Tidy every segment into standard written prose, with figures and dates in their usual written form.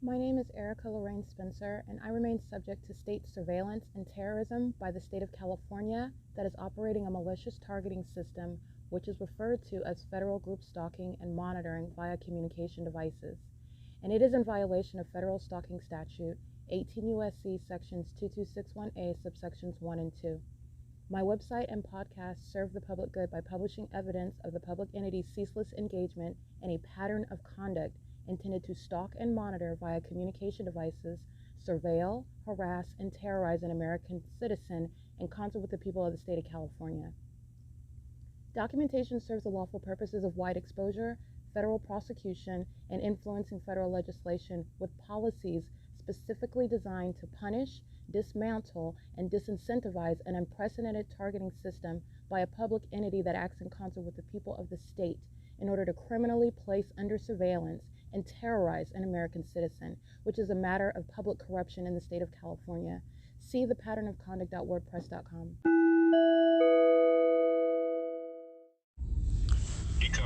My name is Erica Lorraine Spencer, and I remain subject to state surveillance and terrorism by the state of California that is operating a malicious targeting system which is referred to as federal group stalking and monitoring via communication devices. And it is in violation of federal stalking statute 18 U.S.C. sections 2261A subsections 1 and 2. My website and podcast serve the public good by publishing evidence of the public entity's ceaseless engagement in a pattern of conduct intended to stalk and monitor via communication devices, surveil, harass, and terrorize an American citizen in concert with the people of the state of California. Documentation serves the lawful purposes of wide exposure, federal prosecution, and influencing federal legislation with policies specifically designed to punish, dismantle, and disincentivize an unprecedented targeting system by a public entity that acts in concert with the people of the state in order to criminally place under surveillance and terrorize an American citizen, which is a matter of public corruption in the state of California. See thepatternofconduct.wordpress.com.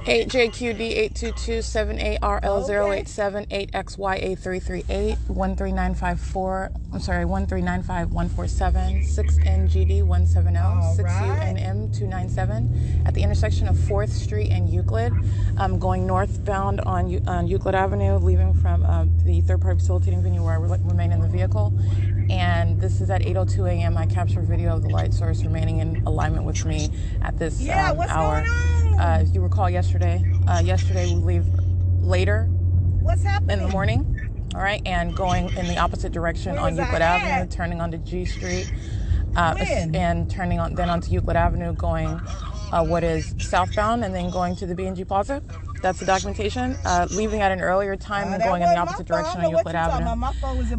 8JQD82278RL0878XYA338 13954. I'm sorry, 1395147 6NGD170 6UNM297 at the intersection of 4th Street and Euclid. I'm going northbound on Euclid Avenue, leaving from the third-party facilitating venue where I remain in the vehicle. And this is at 8:02 a.m. I capture video of the light source remaining in alignment with me at this what's hour. Going on? If you recall yesterday we leave later. What's happening? In the morning, all right, and going in the opposite direction on Euclid Avenue, turning onto G Street, and turning on then onto Euclid Avenue, going what is southbound, and then going to the B&G Plaza. That's the documentation. Leaving at an earlier time and going in the opposite direction on Euclid Avenue.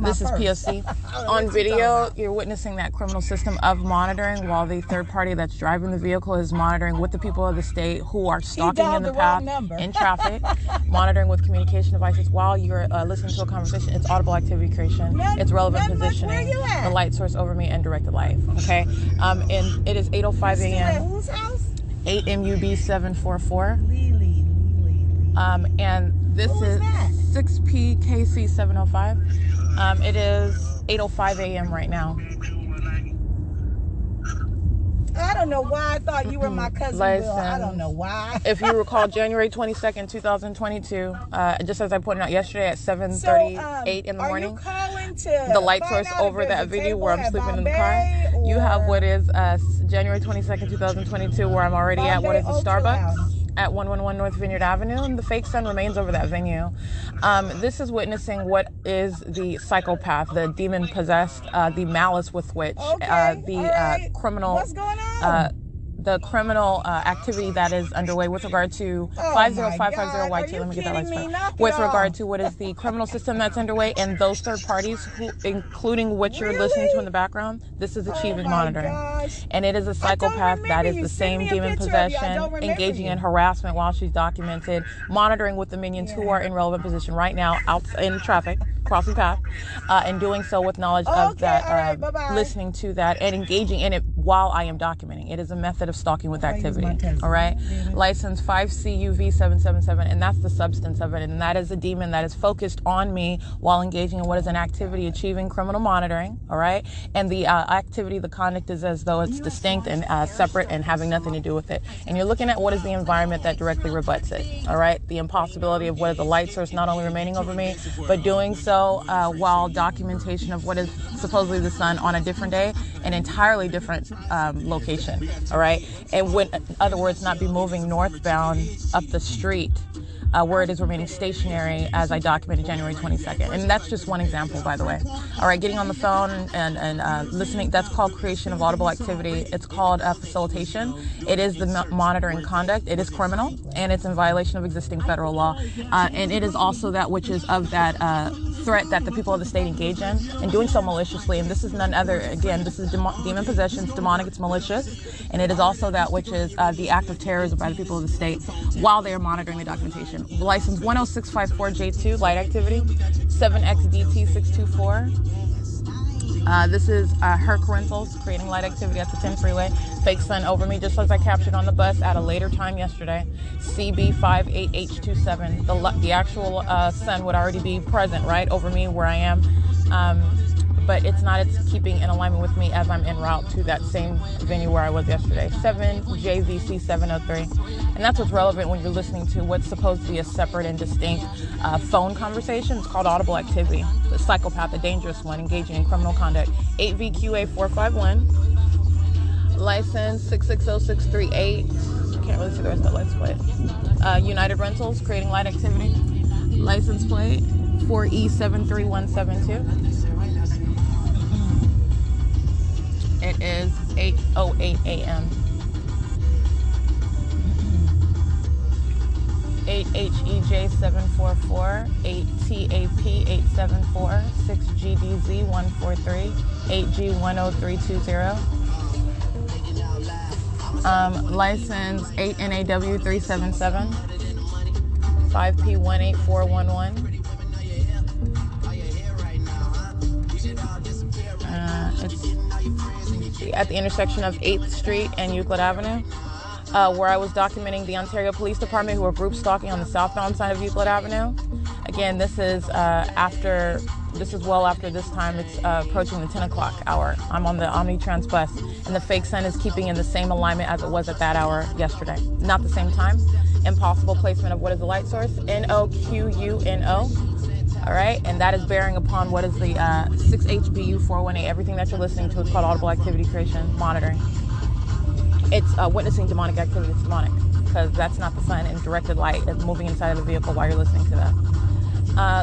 This is P.O.C. On video, you're witnessing that criminal system of monitoring while the third party that's driving the vehicle is monitoring with the people of the state who are stalking in the path in traffic, monitoring with communication devices while you're listening to a conversation. It's audible activity creation. It's relevant positioning. The light source over me and directed life. Okay? And it is 8:05 a.m. Whose house? 8 MUB 744. And this is 6PKC 705. It is 8:05 a.m. right now. I don't know why I thought you were my cousin. Listen, I don't know why. If you recall, January 22nd, 2022, just as I pointed out yesterday at 7:38 in the morning, are you calling to the light source over that video where I'm sleeping in the car, you have what is January 22nd, 2022, where I'm already at what is the Starbucks at 111 North Vineyard Avenue, and the fake sun remains over that venue. This is witnessing what is the psychopath, the demon-possessed, the malice with which, criminal... What's going on? The criminal activity that is underway with regard to 50550YT. Let me get that license plate. With regard to what is the criminal system that's underway and those third parties, including what you're listening to in the background, this is achieving monitoring. And it is a psychopath that is the same demon possession, engaging in harassment while she's documented, monitoring with the minions who are in relevant position right now out in traffic, crossing path, and doing so with knowledge of that, listening to that, and engaging in it while I am documenting. It is a method of stalking with activity. All right. License 5CUV777, and that's the substance of it. And that is a demon that is focused on me while engaging in what is an activity achieving criminal monitoring. All right. And the activity, the conduct is as though it's distinct and separate and having nothing to do with it. And you're looking at what is the environment that directly rebuts it. All right. The impossibility of what is the light source not only remaining over me, but doing so while documentation of what is supposedly the sun on a different day, an entirely different location. All right. And in other words, not be moving northbound up the street where it is remaining stationary as I documented January 22nd. And that's just one example, by the way. All right, getting on the phone and listening, that's called creation of audible activity. It's called facilitation. It is the monitoring conduct. It is criminal, and it's in violation of existing federal law. And it is also that which is of that threat that the people of the state engage in, and doing so maliciously. And this is none other, again, this is demon possession. It's demonic, it's malicious. And it is also that which is the act of terrorism by the people of the state while they are monitoring the documentation. License 10654J2, light activity, 7XDT624. This is Herc Rentals creating light activity at the 10 freeway. Fake sun over me, just as I captured on the bus at a later time yesterday. CB58H27. The actual sun would already be present right over me where I am. But it's not. It's keeping in alignment with me as I'm en route to that same venue where I was yesterday. 7JVC 703. And that's what's relevant when you're listening to what's supposed to be a separate and distinct phone conversation. It's called audible activity. The psychopath, a dangerous one, engaging in criminal conduct. 8VQA 451. License 660638. Can't really see the rest of the license plate. United Rentals, creating light activity. License plate 4E73172. It is 8:08 a.m. 8HEJ744, 8TAP874, 6GDZ143, 8G10320. License 8NAW377, 5P18411. It's at the intersection of 8th Street and Euclid Avenue, where I was documenting the Ontario Police Department who were group stalking on the southbound side of Euclid Avenue. Again, this is well after this time. It's approaching the 10 o'clock hour. I'm on the Omnitrans bus, and the fake sun is keeping in the same alignment as it was at that hour yesterday. Not the same time. Impossible placement of what is the light source? NOQUNO. All right, and that is bearing upon what is the 6HBU418. Everything that you're listening to is called audible activity creation monitoring. It's witnessing demonic activity. It's demonic because that's not the sun and directed light. It's moving inside of the vehicle while you're listening to that.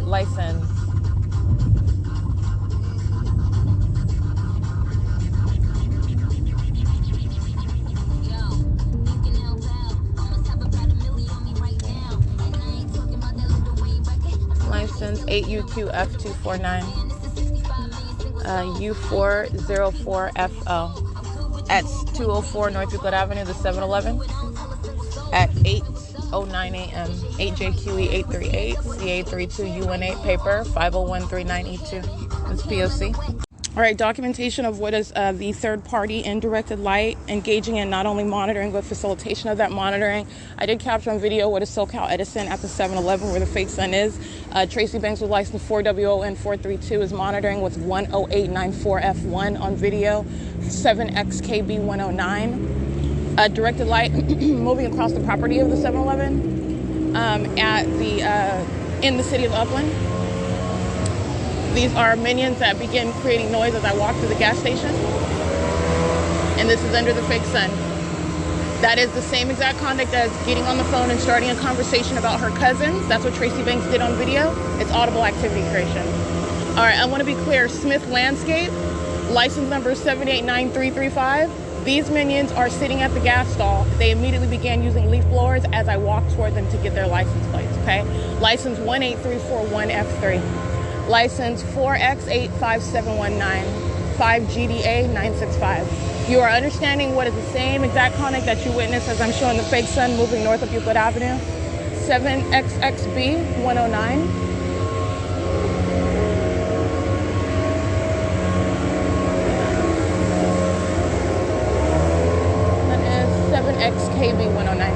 License. License 8UQF249, U404FL at 204 North Euclid Avenue, the 7-Eleven, at 8:09 a.m. 8JQE838, CA32UN8 paper 501392. It's P.O.C. All right, documentation of what is the third-party indirected light, engaging in not only monitoring but facilitation of that monitoring. I did capture on video what is SoCal Edison at the 7-Eleven where the fake sun is. Tracy Banks with license 4WON432 is monitoring with 10894F1 on video, 7XKB109. Directed light moving across the property of the 7-Eleven in the city of Upland. These are minions that begin creating noise as I walk through the gas station. And this is under the fake sun. That is the same exact conduct as getting on the phone and starting a conversation about her cousins. That's what Tracy Banks did on video. It's audible activity creation. All right, I want to be clear. Smith Landscape, license number 789335. These minions are sitting at the gas stall. They immediately began using leaf blowers as I walked toward them to get their license plates, okay? License 18341F3. License 4X85719, 5GDA965. You are understanding what is the same exact conduct that you witnessed as I'm showing the fake sun moving north of Euclid Avenue. 7XXB109. That is 7XKB109.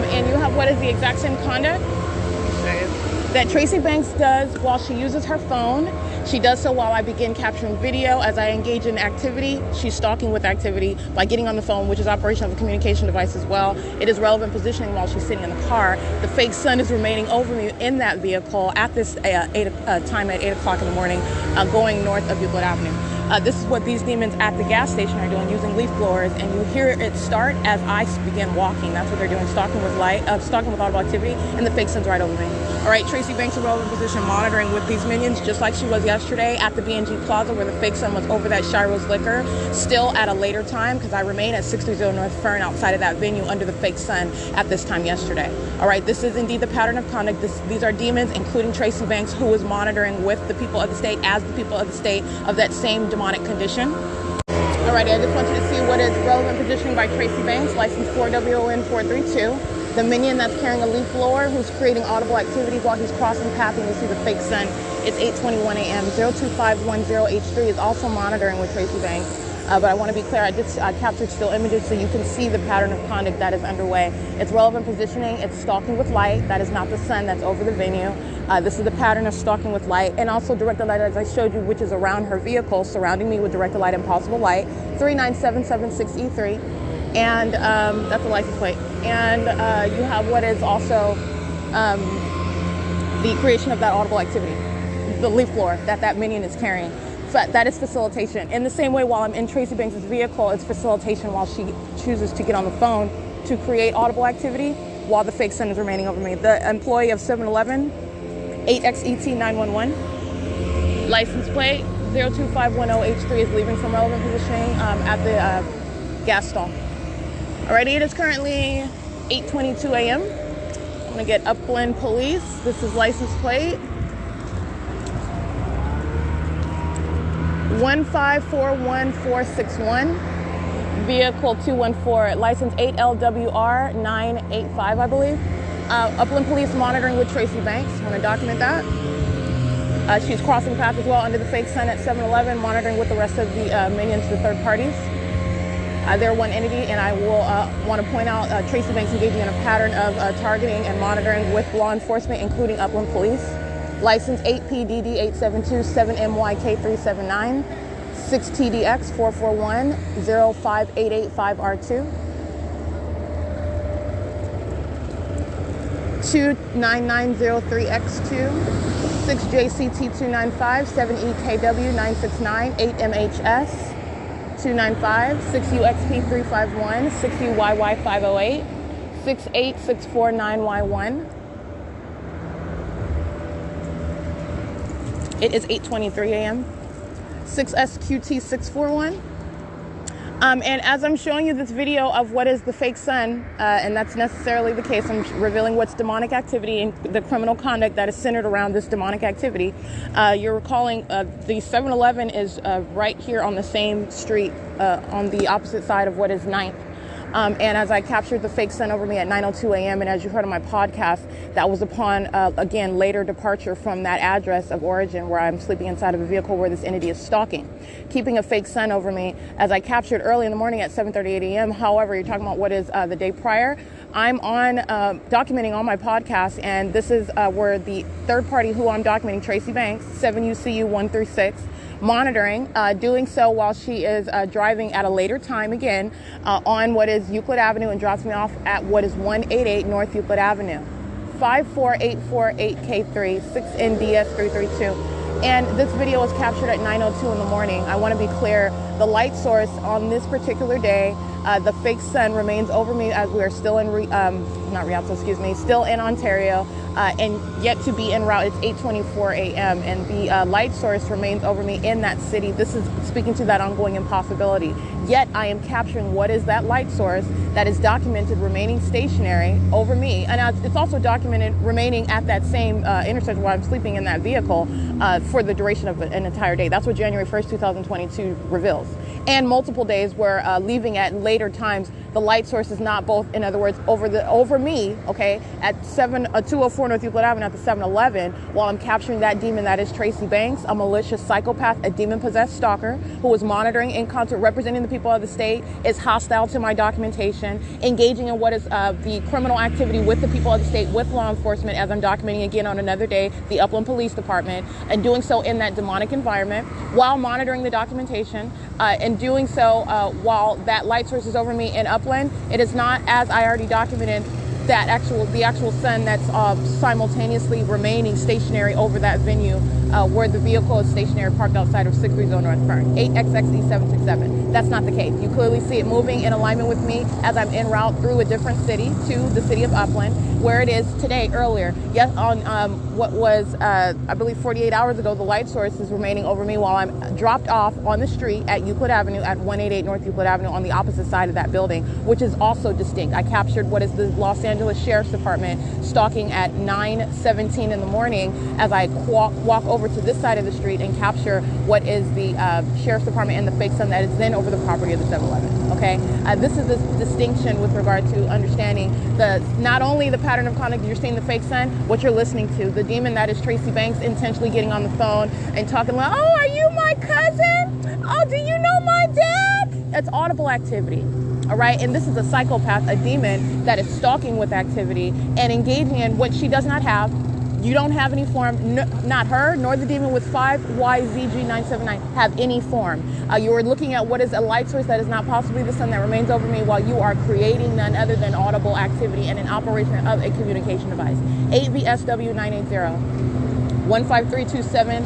And you have what is the exact same conduct that Tracy Banks does while she uses her phone. She does so while I begin capturing video as I engage in activity. She's stalking with activity by getting on the phone, which is operation of a communication device as well. It is relevant positioning while she's sitting in the car. The fake sun is remaining over me in that vehicle at this time at 8 o'clock in the morning, going north of Euclid Avenue. This is what these demons at the gas station are doing, using leaf blowers, and you hear it start as I begin walking. That's what they're doing, stalking with audible activity, and the fake sun's right over me. All right, Tracy Banks is relevant position monitoring with these minions, just like she was yesterday at the B&G Plaza where the fake sun was over that Shiro's Liquor, still at a later time because I remain at 630 North Fern outside of that venue under the fake sun at this time yesterday. All right, this is indeed the pattern of conduct. These are demons, including Tracy Banks, who is monitoring with the people of the state as the people of the state of that same demonic condition. All right, I just want you to see what is relevant positioning by Tracy Banks, license 4WON432. The minion that's carrying a leaf blower, who's creating audible activity while he's crossing path, and you'll see the fake sun. It's 8:21 a.m. 02510H3 is also monitoring with Tracy Banks. But I want to be clear, I captured still images so you can see the pattern of conduct that is underway. It's relevant positioning, it's stalking with light. That is not the sun that's over the venue. This is the pattern of stalking with light, and also directed light, as I showed you, which is around her vehicle, surrounding me with directed light and possible light, 39776E3. And that's a license plate. And you have what is also the creation of that audible activity, the leaf blower that minion is carrying. But that is facilitation. In the same way, while I'm in Tracy Banks' vehicle, it's facilitation while she chooses to get on the phone to create audible activity while the fake sun is remaining over me. The employee of 7-Eleven, 8XET911, license plate 02510H3 is leaving from relevant positioning at the gas stall. Alrighty, it is currently 8:22 a.m. I'm gonna get Upland Police. This is license plate 1541461, vehicle 214, license 8LWR985, I believe. Upland Police monitoring with Tracy Banks. I want to document that. She's crossing paths as well under the fake sun at 7-Eleven, monitoring with the rest of the minions, the third parties. They're one entity, and I will want to point out Tracy Banks engaging in a pattern of targeting and monitoring with law enforcement, including Upland Police. License 8PDD8727MYK379, 6TDX44105885R2, 29903X2, 6JCT295, 7EKW969, 8MHS 295, 6UXP351, 6UYY508, 68649Y1. It is 8:23 a.m. 6SQT641. And as I'm showing you this video of what is the fake sun, and that's necessarily the case, I'm revealing what's demonic activity and the criminal conduct that is centered around this demonic activity. You're recalling the 7-Eleven is right here on the same street on the opposite side of what is 9th. And as I captured the fake sun over me at 9:02 a.m., and as you heard on my podcast, that was upon, again, later departure from that address of origin where I'm sleeping inside of a vehicle where this entity is stalking, keeping a fake sun over me, as I captured early in the morning at 7:38 a.m. However, you're talking about what is the day prior. I'm on documenting on my podcast, and this is where the third party who I'm documenting, Tracy Banks, 7UCU136, monitoring, doing so while she is driving at a later time again on what is Euclid Avenue, and drops me off at what is 188 North Euclid Avenue, 54848K3, 6NDS332. And this video was captured at 9:02 in the morning. I want to be clear, the light source on this particular day, the fake sun remains over me as we are still in, still in Ontario, and yet to be en route. It's 8:24 a.m. and the light source remains over me in that city. This is speaking to that ongoing impossibility. Yet I am capturing what is that light source that is documented remaining stationary over me, and it's also documented remaining at that same intersection while I'm sleeping in that vehicle for the duration of an entire day. That's what January 1st, 2022 reveals. And multiple days where leaving at later times, the light source is not both, in other words, over me, okay, at 204 North Euclid Avenue at the 7-Eleven, while I'm capturing that demon that is Tracy Banks, a malicious psychopath, a demon-possessed stalker who is monitoring in concert, representing the people of the state, is hostile to my documentation, engaging in what is the criminal activity with the people of the state, with law enforcement, as I'm documenting again on another day, the Upland Police Department, and doing so in that demonic environment while monitoring the documentation, and doing so while that light source is over me in Upland. It is not, as I already documented, the actual sun that's simultaneously remaining stationary over that venue where the vehicle is stationary parked outside of 630 North Fern, 8XXE767. That's not the case. You clearly see it moving in alignment with me as I'm en route through a different city to the city of Upland, where it is today, earlier. Yes, on what was, I believe 48 hours ago, the light source is remaining over me while I'm dropped off on the street at Euclid Avenue at 188 North Euclid Avenue on the opposite side of that building, which is also distinct. I captured what is the Los Angeles Angeles Sheriff's Department stalking at 9:17 in the morning as I walk over to this side of the street and capture what is the Sheriff's Department and the fake sun that is then over the property of the 7-Eleven. Okay, this is the distinction with regard to understanding not only the pattern of conduct you're seeing the fake sun, what you're listening to. The demon that is Tracy Banks intentionally getting on the phone and talking like, "Oh, are you my cousin? Oh, do you know my dad?" That's audible activity. All right, and this is a psychopath, a demon that is stalking with activity and engaging in what she does not have. You don't have any form, not her, nor the demon with 5YZG979 have any form. You are looking at what is a light source that is not possibly the sun that remains over me while you are creating none other than audible activity and an operation of a communication device. 8VSW980, 15327,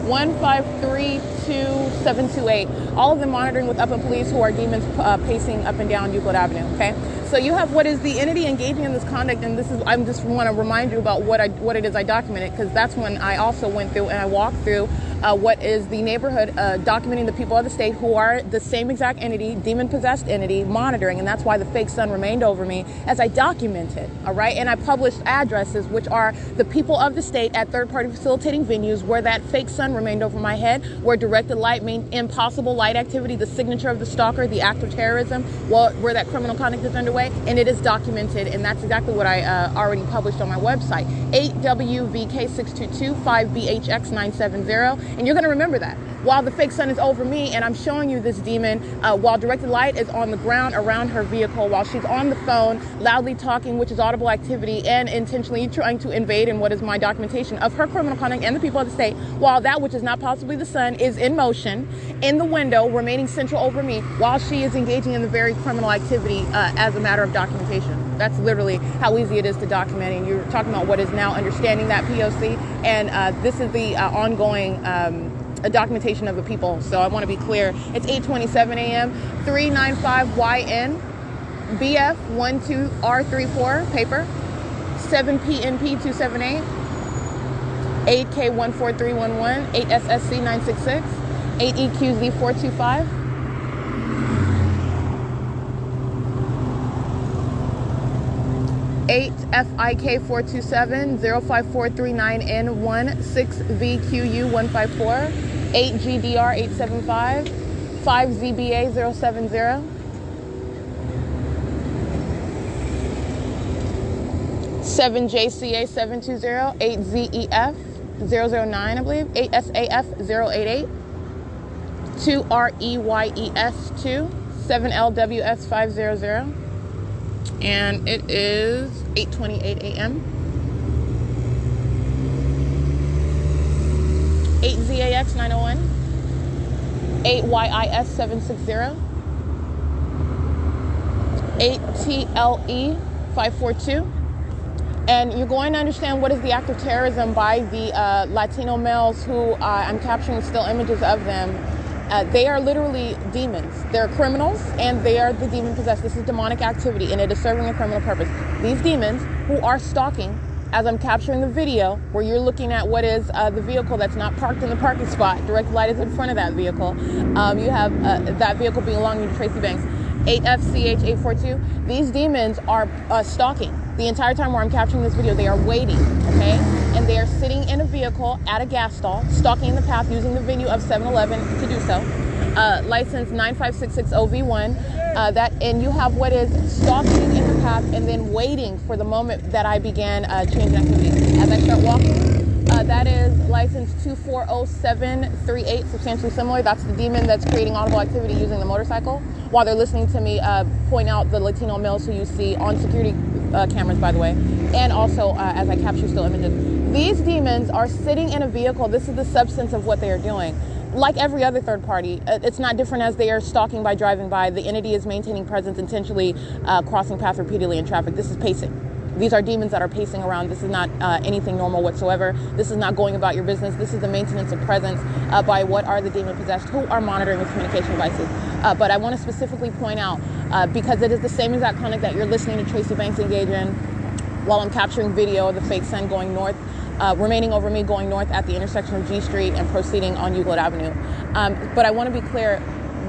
1532728. All of them monitoring with Upland Police, who are demons pacing up and down Euclid Avenue. Okay, so you have what is the entity engaging in this conduct, and this is, I just want to remind you about what it is I documented, because that's when I also went through and I walked through what is the neighborhood, documenting the people of the state who are the same exact entity, demon-possessed entity, monitoring, and that's why the fake sun remained over me as I documented, all right? And I published addresses, which are the people of the state at third-party facilitating venues where that fake sun remained over my head, where directed light means impossible light activity, the signature of the stalker, the act of terrorism, where that criminal conduct is underway, and it is documented, and that's exactly what I already published on my website. 8WVK622, 5BHX970, and you're going to remember that. While the fake sun is over me and I'm showing you this demon, while directed light is on the ground around her vehicle, while she's on the phone, loudly talking, which is audible activity, and intentionally trying to invade in what is my documentation of her criminal conduct and the people of the state, while that which is not possibly the sun is in motion, in the window, remaining central over me, while she is engaging in the very criminal activity as a matter of documentation. That's literally how easy it is to document. And you're talking about what is now understanding that P.O.C. And this is the ongoing a documentation of the people. So I want to be clear. It's 8:27 a.m. 395YN BF12R34 paper 7PNP278 8K14311 8SSC966 8EQZ425 8FIK427 05439N1 6VQU154 8GDR875 5ZBA070 7JCA720 8ZEF009, I believe, 8SAF088 2REYES2 7LWS500. And it is 8:28 a.m. 8ZAX901 8YIS760 8TLE542. And you're going to understand what is the act of terrorism by the Latino males who I'm capturing still images of them. They are literally demons. They're criminals, and they are the demon-possessed. This is demonic activity, and it is serving a criminal purpose. These demons who are stalking, as I'm capturing the video, where you're looking at what is the vehicle that's not parked in the parking spot. Direct light is in front of that vehicle. You have that vehicle belonging to Tracy Banks. 8FCH842. These demons are stalking. The entire time where I'm capturing this video, they are waiting, okay? And they are sitting in a vehicle at a gas stall, stalking the path using the venue of 7-Eleven to do so. License 95660V1. And you have what is stalking in the path and then waiting for the moment that I began changing activity. As I start walking, that is license 240738, substantially similar. That's the demon that's creating audible activity using the motorcycle while they're listening to me point out the Latino males who you see on security cameras, by the way, and also as I capture still images. These demons are sitting in a vehicle. This is the substance of what they are doing. Like every other third party, it's not different as they are stalking by driving by. The entity is maintaining presence, intentionally crossing path repeatedly in traffic. This is pacing. These are demons that are pacing around. This is not anything normal whatsoever. This is not going about your business. This is the maintenance of presence by what are the demon-possessed who are monitoring with communication devices. But I want to specifically point out, because it is the same exact conduct that you're listening to Tracy Banks engage in while I'm capturing video of the fake sun going north, remaining over me going north at the intersection of G Street and proceeding on Euclid Avenue. But I want to be clear,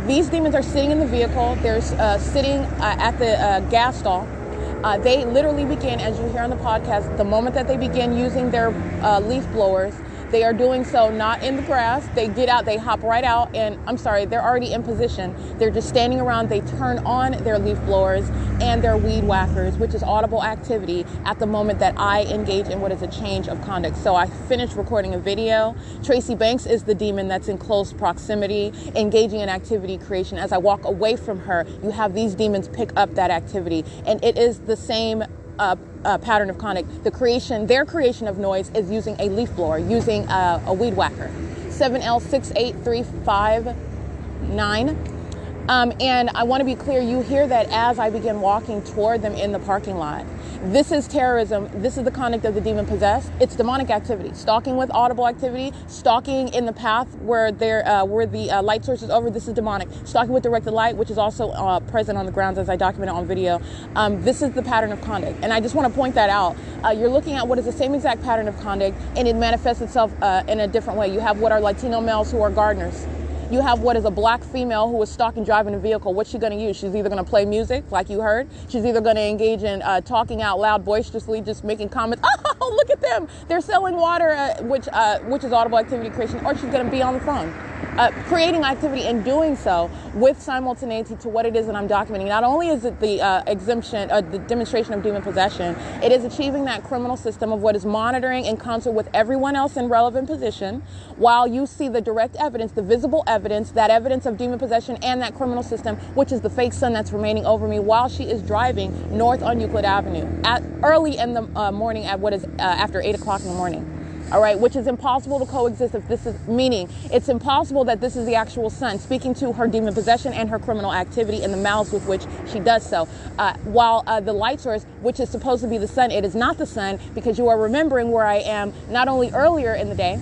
these demons are sitting in the vehicle. They're sitting at the gas stall. They literally begin, as you hear on the podcast, the moment that they begin using their leaf blowers, they are doing so not in the grass. They get out, they hop right out, and I'm sorry, they're already in position. They're just standing around. They turn on their leaf blowers and their weed whackers, which is audible activity at the moment that I engage in what is a change of conduct. So I finished recording a video. Tracy Banks is the demon that's in close proximity, engaging in activity creation. As I walk away from her, you have these demons pick up that activity, and it is the same pattern of conduct. Their creation of noise is using a leaf blower, using a weed whacker. 7L68359. And I want to be clear, you hear that as I begin walking toward them in the parking lot. This is terrorism. This is the conduct of the demon possessed. It's demonic activity. Stalking with audible activity, stalking in the path where the light source is over. This is demonic. Stalking with directed light, which is also present on the grounds as I documented on video. This is the pattern of conduct. And I just want to point that out. You're looking at what is the same exact pattern of conduct, and it manifests itself in a different way. You have what are Latino males who are gardeners. You have what is a black female who is stalking, driving a vehicle. What's she going to use? She's either going to play music, like you heard. She's either going to engage in talking out loud, boisterously, just making comments. Oh, look at them. They're selling water, which is audible activity creation. Or she's going to be on the phone, creating activity and doing so with simultaneity to what it is that I'm documenting. Not only is it the exemption, the demonstration of demon possession, it is achieving that criminal system of what is monitoring in concert with everyone else in relevant position, while you see the direct evidence, the visible evidence, that evidence of demon possession and that criminal system, which is the fake sun that's remaining over me while she is driving north on Euclid Avenue early in the morning at what is after 8 o'clock in the morning. All right, which is impossible to coexist if this is, meaning it's impossible that this is the actual sun speaking to her demon possession and her criminal activity and the mouths with which she does so. While the light source, which is supposed to be the sun, it is not the sun, because you are remembering where I am not only earlier in the day,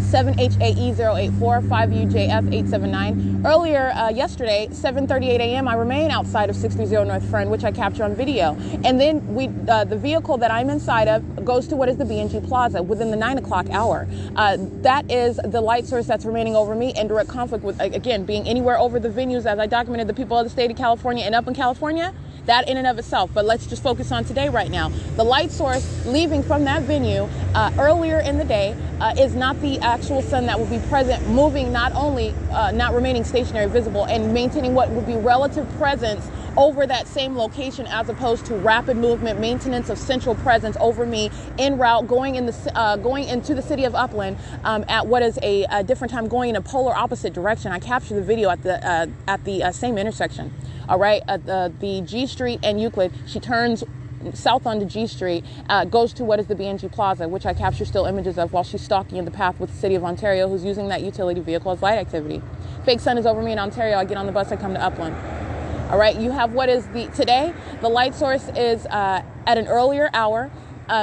7HAE084, 5UJF879. Earlier yesterday, 7:38 a.m., I remain outside of 630 North Fern, which I capture on video. And then the vehicle that I'm inside of goes to what is the B&G Plaza within the 9 o'clock hour. That is the light source that's remaining over me in direct conflict with, again, being anywhere over the venues as I documented the people of the state of California and up in California. That in and of itself, but let's just focus on today right now. The light source leaving from that venue earlier in the day is not the actual sun that will be present, moving not only, not remaining stationary, visible, and maintaining what would be relative presence over that same location, as opposed to rapid movement, maintenance of central presence over me en route, going into the city of Upland at what is a different time, going in a polar opposite direction. I captured the video at the same intersection. All right, at the G Street and Euclid. She turns south onto G Street, goes to what is the B&G Plaza, which I capture still images of while she's stalking in the path with the city of Ontario, who's using that utility vehicle as light activity. Fake sun is over me in Ontario. I get on the bus, I come to Upland. All right, you have what is today, the light source is at an earlier hour,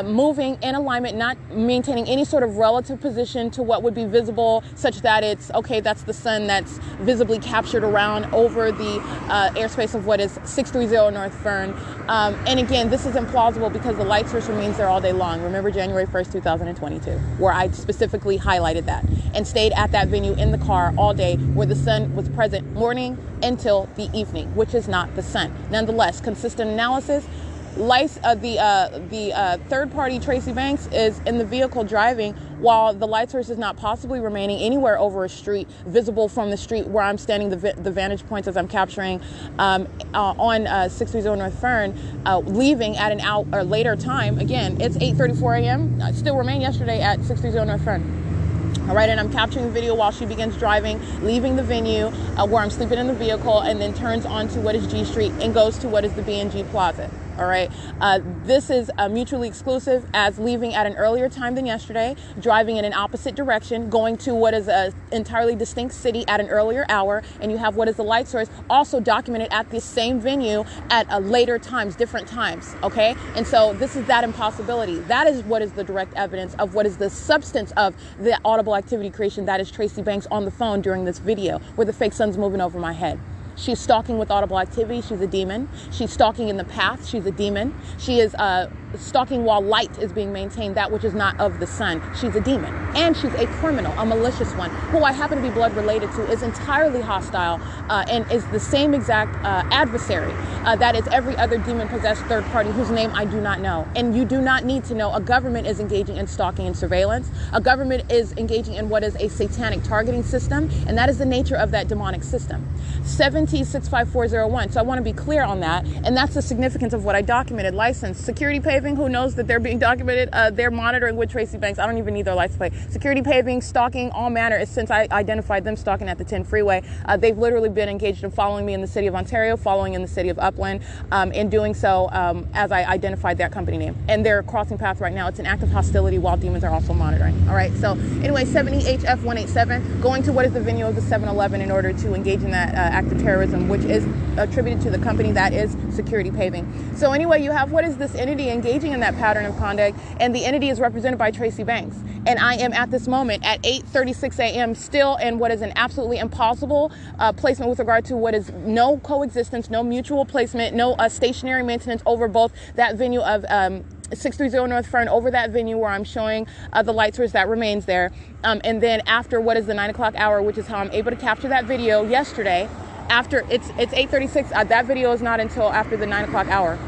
moving in alignment, not maintaining any sort of relative position to what would be visible, such that it's, okay, that's the sun that's visibly captured around over the airspace of what is 630 North Fern. And again, this is implausible because the light source remains there all day long. Remember January 1st, 2022, where I specifically highlighted that and stayed at that venue in the car all day where the sun was present morning until the evening, which is not the sun. Nonetheless, consistent analysis. The third-party Tracy Banks is in the vehicle driving while the light source is not possibly remaining anywhere over a street, visible from the street where I'm standing, the vantage points as I'm capturing on 630 North Fern, leaving at an later time. Again, it's 8:34 a.m. I still remain yesterday at 630 North Fern. All right, and I'm capturing the video while she begins driving, leaving the venue where I'm sleeping in the vehicle, and then turns onto what is G Street and goes to what is the B&G Plaza. All right, this is mutually exclusive, as leaving at an earlier time than yesterday, driving in an opposite direction, going to what is an entirely distinct city at an earlier hour, and you have what is the light source also documented at this same venue at later times, different times, okay? And so this is that impossibility. That is what is the direct evidence of what is the substance of the audible activity creation that is Tracy Banks on the phone during this video, where the fake sun's moving over my head. She's stalking with audible activity. She's a demon. She's stalking in the path. She's a demon. She is stalking while light is being maintained, that which is not of the sun. She's a demon. And she's a criminal, a malicious one, who I happen to be blood related to, is entirely hostile and is the same exact adversary that is every other demon-possessed third party whose name I do not know. And you do not need to know. A government is engaging in stalking and surveillance. A government is engaging in what is a satanic targeting system, and that is the nature of that demonic system. 7T65401. So I want to be clear on that, and that's the significance of what I documented. License, security paving, who knows that they're being documented? They're monitoring with Tracy Banks. I don't even need their license plate. Security paving, stalking, all manner. Since I identified them stalking at the 10 freeway, they've literally been engaged in following me in the city of Ontario, following in the city of Upland, in doing so as I identified that company name. And they're crossing paths right now. It's an act of hostility while demons are also monitoring. All right. So anyway, 7EHF187, going to what is the venue of the 7-Eleven in order to engage in that act of terrorism, which is attributed to the company that is security paving. So anyway, you have what is this entity engaging in that pattern of conduct, and the entity is represented by Tracy Banks. And I am at this moment at 8:36 a.m. still in what is an absolutely impossible placement with regard to what is no coexistence, no mutual placement, no stationary maintenance over both that venue of 630 North Fern, over that venue where I'm showing the light source that remains there. And then after what is the 9 o'clock hour, which is how I'm able to capture that video yesterday, after it's 8:36, that video is not until after the 9 o'clock hour.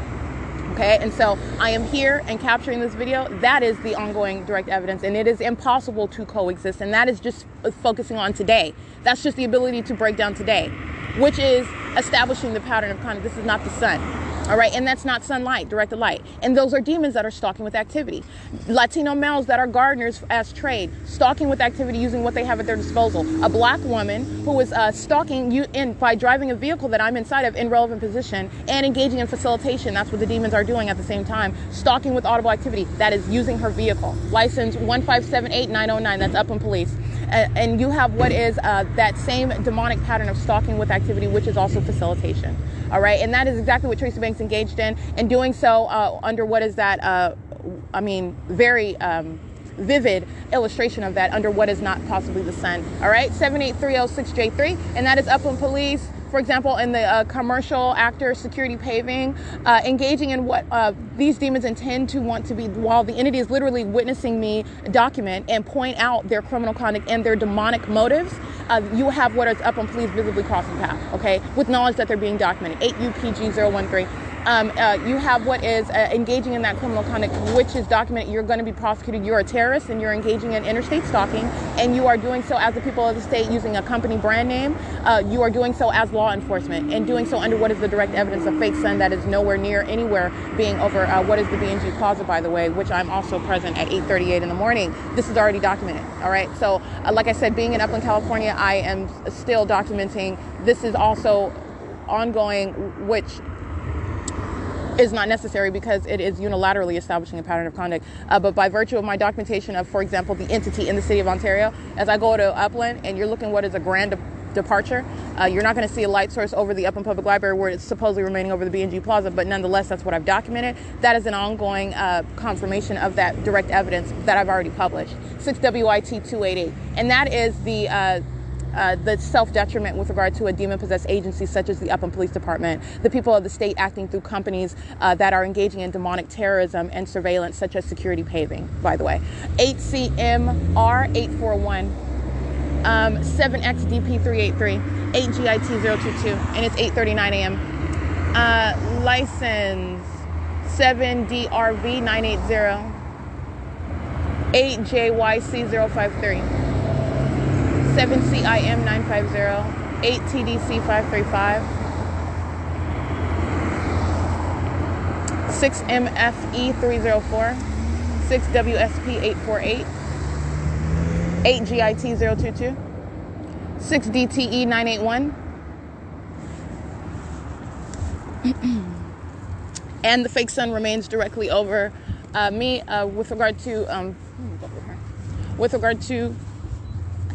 Okay, and so I am here and capturing this video. That is the ongoing direct evidence, and it is impossible to coexist. And that is just focusing on today. That's just the ability to break down today, which is establishing the pattern of conduct. This is not the sun. All right, and that's not sunlight, directed light. And those are demons that are stalking with activity. Latino males that are gardeners as trade, stalking with activity using what they have at their disposal. A black woman who is stalking you by driving a vehicle that I'm inside of in relevant position and engaging in facilitation. That's what the demons are doing at the same time. Stalking with audible activity, that is using her vehicle. License 1578909, that's Upland Police. And you have what is that same demonic pattern of stalking with activity, which is also facilitation. All right, and that is exactly what Tracy Banks engaged in, and doing so under what is that, very vivid illustration of that under what is not possibly the sun. All right, 78306J3, and that is Upland Police. For example, in the commercial actor security paving, engaging in what these demons intend to want to be, while the entity is literally witnessing me document and point out their criminal conduct and their demonic motives. You have what is Upland Police visibly crossing path, okay, with knowledge that they're being documented. 8UPG013. You have what is engaging in that criminal conduct, which is documented. You're going to be prosecuted. You're a terrorist, and you're engaging in interstate stalking, and you are doing so as the people of the state using a company brand name. You are doing so as law enforcement, and doing so under what is the direct evidence of fake sun that is nowhere near anywhere being over what is the B&G Plaza, by the way, which I'm also present at 8:38 in the morning. This is already documented. All right. So like I said, being in Upland, California, I am still documenting. This is also ongoing, which is not necessary because it is unilaterally establishing a pattern of conduct. But by virtue of my documentation of, for example, the entity in the city of Ontario, as I go to Upland and you're looking what is a grand departure, you're not going to see a light source over the Upland Public Library where it's supposedly remaining over the B&G Plaza, but nonetheless, that's what I've documented. That is an ongoing confirmation of that direct evidence that I've already published. 6WIT288. And that is the self-detriment with regard to a demon-possessed agency such as the Upland Police Department, the people of the state acting through companies that are engaging in demonic terrorism and surveillance, such as security paving, by the way. 8CMR841, 7XDP383, 8GIT022, and it's 8:39 a.m. License 7DRV980, 8JYC053. 7CIM950, 8TDC535, 6MFE304, 6WSP848, 8GIT022, 6DTE981, and the fake sun remains directly over me with regard to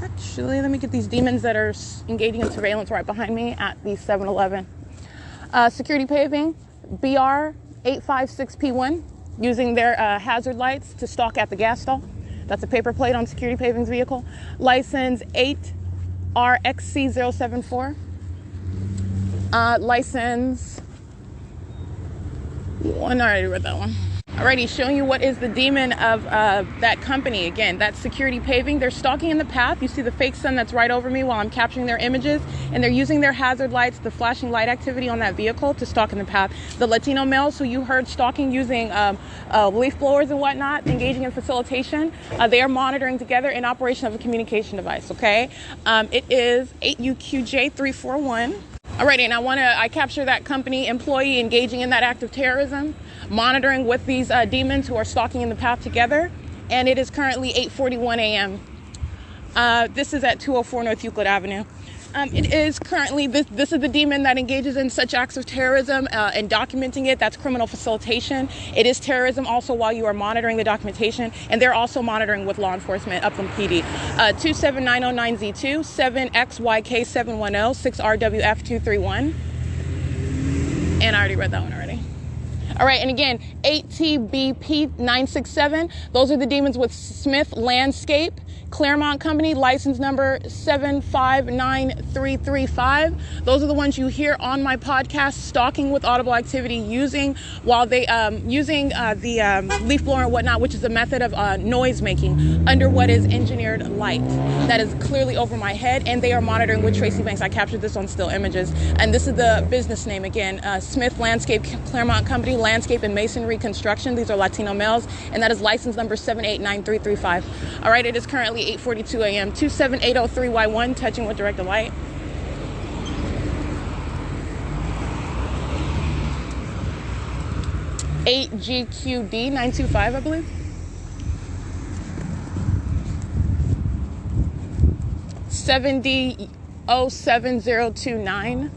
actually, let me get these demons that are engaging in surveillance right behind me at the 7-Eleven. Security paving, BR856P1, using their hazard lights to stalk at the gas stall. That's a paper plate on security paving's vehicle. License 8RXC074, License one, I already read that one. Alrighty, showing you what is the demon of that company. Again, that's Security Paving. They're stalking in the path. You see the fake sun that's right over me while I'm capturing their images, and they're using their hazard lights, the flashing light activity on that vehicle, to stalk in the path. The Latino males who you heard stalking using leaf blowers and whatnot, engaging in facilitation, they are monitoring together in operation of a communication device, okay? It is 8UQJ341. Alrighty, and I capture that company employee engaging in that act of terrorism, monitoring with these demons who are stalking in the path together, and it is currently 8:41 a.m. This is at 204 North Euclid Avenue. It is currently, this is the demon that engages in such acts of terrorism and documenting it. That's criminal facilitation. It is terrorism also while you are monitoring the documentation, and they're also monitoring with law enforcement, Upland PD. 27909Z2, 7XYK710, 6RWF231. And I already read that one already. All right, and again, 8TBP967. Those are the demons with Smith Landscape, Claremont Company, license number 7593335. Those are the ones you hear on my podcast, stalking with audible activity, using the leaf blower and whatnot, which is a method of noise making under what is engineered light that is clearly over my head, and they are monitoring with Tracy Banks. I captured this on still images, and this is the business name again, Smith Landscape, Claremont Company, Landscape and Masonry Construction. These are Latino males, and that is license number 7893335. All right, it is currently 8:42 a.m. 27803Y1, touching with directed light. $8GQD925, I believe. $707029.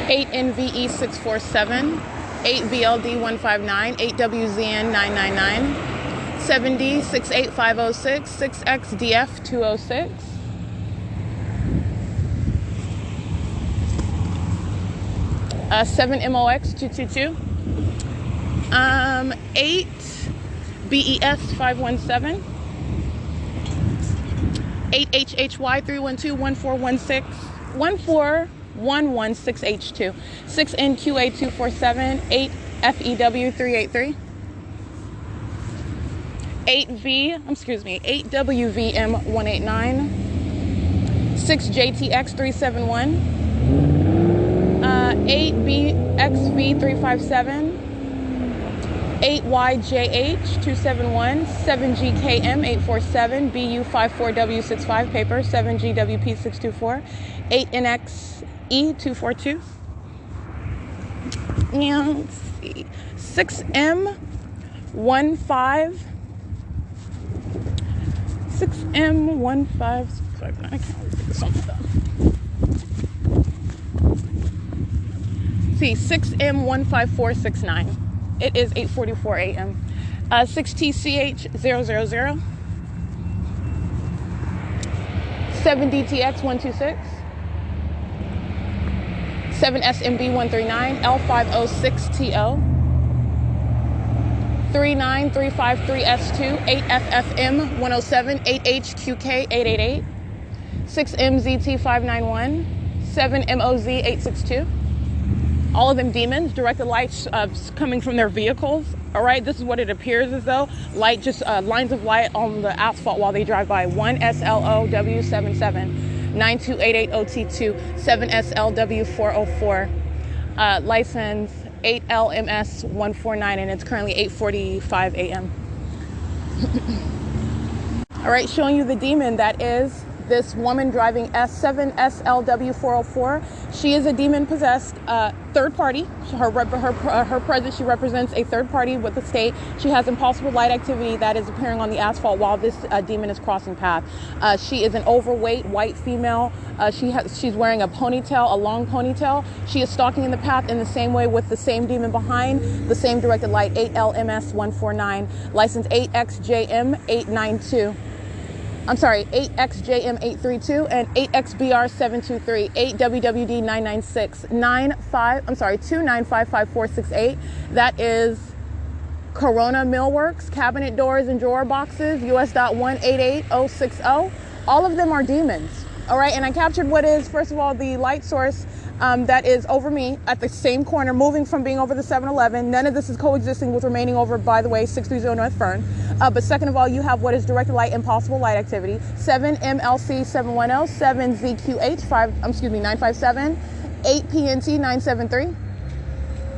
$8NVE647, 8VLD159, 8WZN999, 7D68506, 6XDF206, 7MOX222, 8BES517, 8HHY312, 14116H2, 6NQA247, 8FEW383, 8WVM189, 6JTX371, 8BXV357, 8YJH271, 7GKM847, BU54W65, paper, 7GWP624, 8NXE242, and let's see, 6M15, 6M1559, I can't really get this on stuff. See, 6M15469. It is 8:44 a.m. 6TCH000, 7DTX126, 7SMB139, L506TO, 39353S2, 8FFM107, 8HQK888, 6MZT591, 7MOZ862. All of them demons, directed lights coming from their vehicles. All right, this is what it appears as though. Light, just lines of light on the asphalt while they drive by. 1SLOW77, 9288OT2, 7SLW404, license 8LMS149, and it's currently 8:45 a.m. All right, showing you the demon that is this woman driving S7SLW404. She is a demon-possessed third party. Her presence, she represents a third party with the state. She has impulsive light activity that is appearing on the asphalt while this demon is crossing path. She is an overweight white female. She's wearing a ponytail, a long ponytail. She is stalking in the path in the same way with the same demon behind, the same directed light, 8LMS149, license 8XJM892. I'm sorry, 8XJM832 and 8XBR723, 8WWD996, 2955468. That is Corona Millworks, cabinet doors and drawer boxes, US.188060. All of them are demons. All right, and I captured what is, first of all, the light source that is over me at the same corner, moving from being over the 7-Eleven. None of this is coexisting with remaining over, by the way, 630 North Fern. But second of all, you have what is directed light and possible light activity. 7MLC710, 7ZQH957, 8PNT973,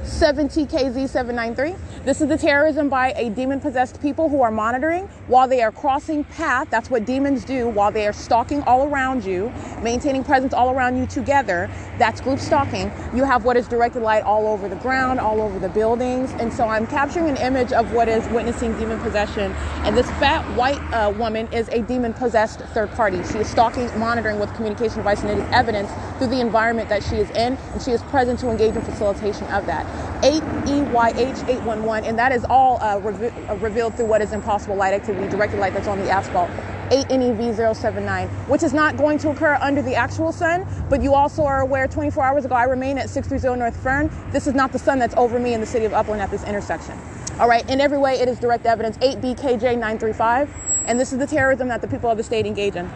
7TKZ793. This is the terrorism by a demon-possessed people who are monitoring while they are crossing path. That's what demons do while they are stalking all around you, maintaining presence all around you together. That's group stalking. You have what is directed light all over the ground, all over the buildings. And so I'm capturing an image of what is witnessing demon possession. And this fat white woman is a demon-possessed third party. She is stalking, monitoring with communication device, and it is evidence through the environment that she is in, and she is present to engage in facilitation of that. 8EYH811, and that is all revealed through what is impossible light activity, directed light that's on the asphalt. 8NEV079, which is not going to occur under the actual sun, but you also are aware 24 hours ago I remain at 630 North Fern. This is not the sun that's over me in the city of Upland at this intersection. All right, in every way it is direct evidence. 8BKJ935, and this is the terrorism that the people of the state engage in.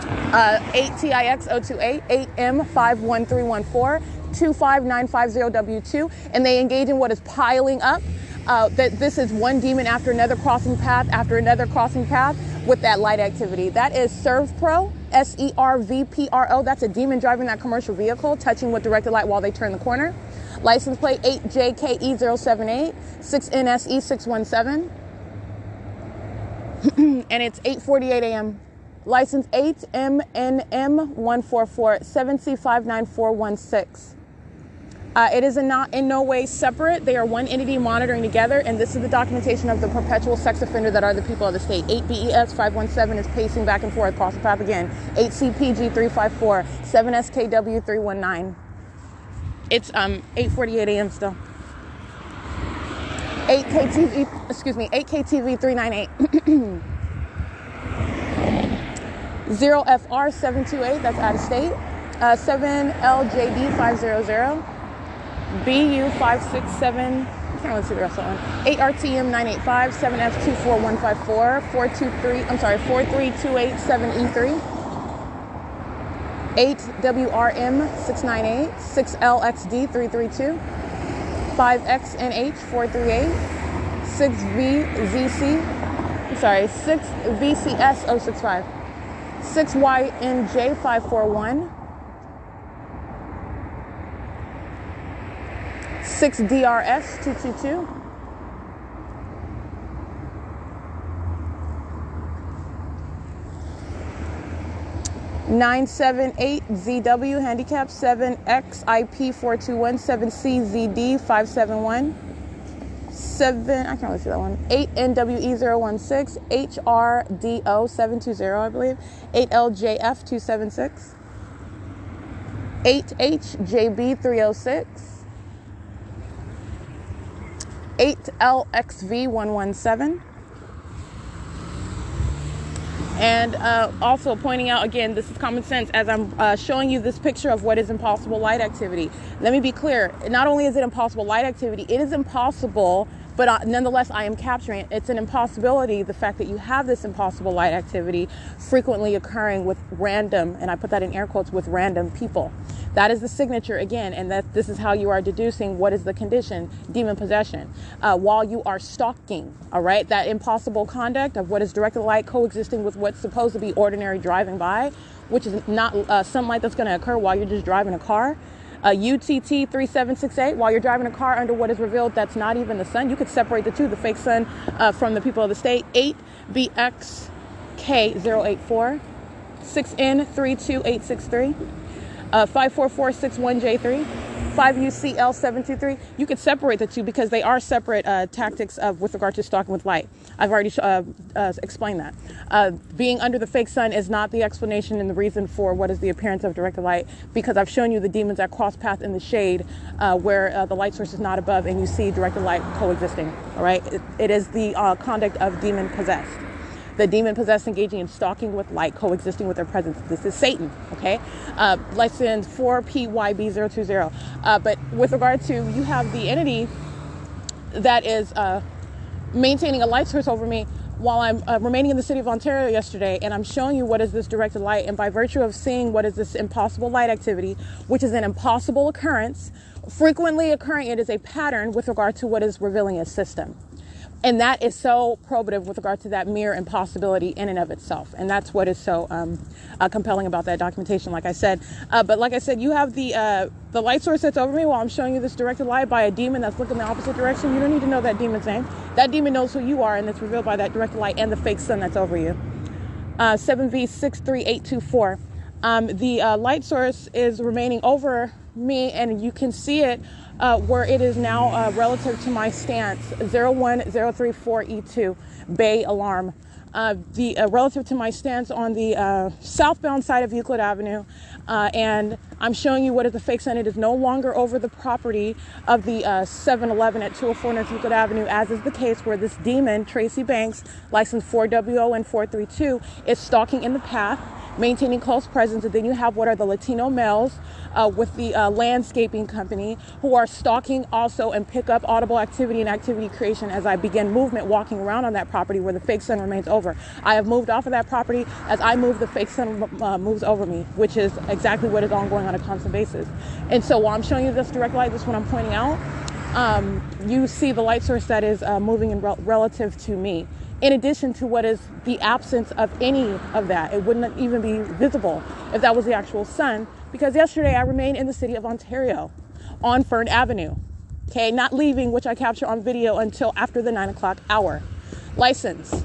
8TIX028, 8M51314, 25950W2, and they engage in what is piling up. That this is one demon after another crossing path after another crossing path with that light activity. That is SERVPRO, SERVPRO. That's a demon driving that commercial vehicle, touching with directed light while they turn the corner. License plate 8JKE078, 6NSE617, and it's 8:48 a.m. License 8MNM144, 7C59416. It is in no way separate. They are one entity monitoring together, and this is the documentation of the perpetual sex offender that are the people of the state. 8BES517 is pacing back and forth across the path again. 8CPG354, 7SKW319. It's 8:48 a.m. still. 8KTV398. 0FR728, that's out of state. 7LJD500. BU567, I can't really see the rest of that one. 8RTM985, 7F24154, 43287E3, 8WRM698, 6LXD332, 5XNH438, 6VCS065, 6YNJ541, 6DRS222, 978ZW handicap, 7XIP421, 7CZD571, 7, I can't really see that one, 8NWE016, HRDO720, I believe, 8LJF276, 8HJB306, 8LXV117. And also pointing out, again, this is common sense as I'm showing you this picture of what is impossible light activity. Let me be clear. Not only is it impossible light activity, it is impossible, but nonetheless, I am capturing it. It's an impossibility, the fact that you have this impossible light activity frequently occurring with random, and I put that in air quotes, with random people. That is the signature again, and that this is how you are deducing what is the condition, demon possession, while you are stalking, all right? That impossible conduct of what is directed light coexisting with what's supposed to be ordinary driving by, which is not sunlight that's going to occur while you're just driving a car. UTT 3768, while you're driving a car under what is revealed that's not even the sun. You could separate the two, the fake sun from the people of the state. 8BXK084, 6N32863. 54461J3, 5UCL723. You could separate the two because they are separate tactics with regard to stalking with light. I've already explained that. Being under the fake sun is not the explanation and the reason for what is the appearance of directed light, because I've shown you the demons that cross path in the shade where the light source is not above and you see directed light coexisting. All right, it is the conduct of demon possessed. the demon possessed engaging in stalking with light, coexisting with their presence. This is Satan, okay? License 4PYB020. But with regard to, you have the entity that is maintaining a light source over me while I'm remaining in the city of Ontario yesterday, and I'm showing you what is this directed light, and by virtue of seeing what is this impossible light activity, which is an impossible occurrence, frequently occurring, it is a pattern with regard to what is revealing a system. And that is so probative with regard to that mere impossibility in and of itself. And that's what is so compelling about that documentation, like I said. But like I said, you have the light source that's over me while I'm showing you this directed light by a demon that's looking the opposite direction. You don't need to know that demon's name. That demon knows who you are, and it's revealed by that directed light and the fake sun that's over you. 7V63824. The light source is remaining over me, and you can see it where it is now relative to my stance, 01034E2, Bay Alarm. Relative to my stance on the southbound side of Euclid Avenue, and I'm showing you what is the fake sun. It is no longer over the property of the 7-Eleven at 204 North Euclid Avenue, as is the case where this demon, Tracy Banks, license 4WON432, is stalking in the path, maintaining close presence. And then you have what are the Latino males with the landscaping company who are stalking also and pick up audible activity and activity creation as I begin movement walking around on that property where the fake sun remains over. I have moved off of that property. As I move, the fake sun moves over me, which is exactly what is ongoing on a constant basis. And so while I'm showing you this direct light, this one I'm pointing out, you see the light source that is moving in relative to me. In addition to what is the absence of any of that. It wouldn't even be visible if that was the actual sun, because yesterday I remained in the city of Ontario on Fern Avenue, okay, not leaving, which I capture on video until after the 9 o'clock hour. License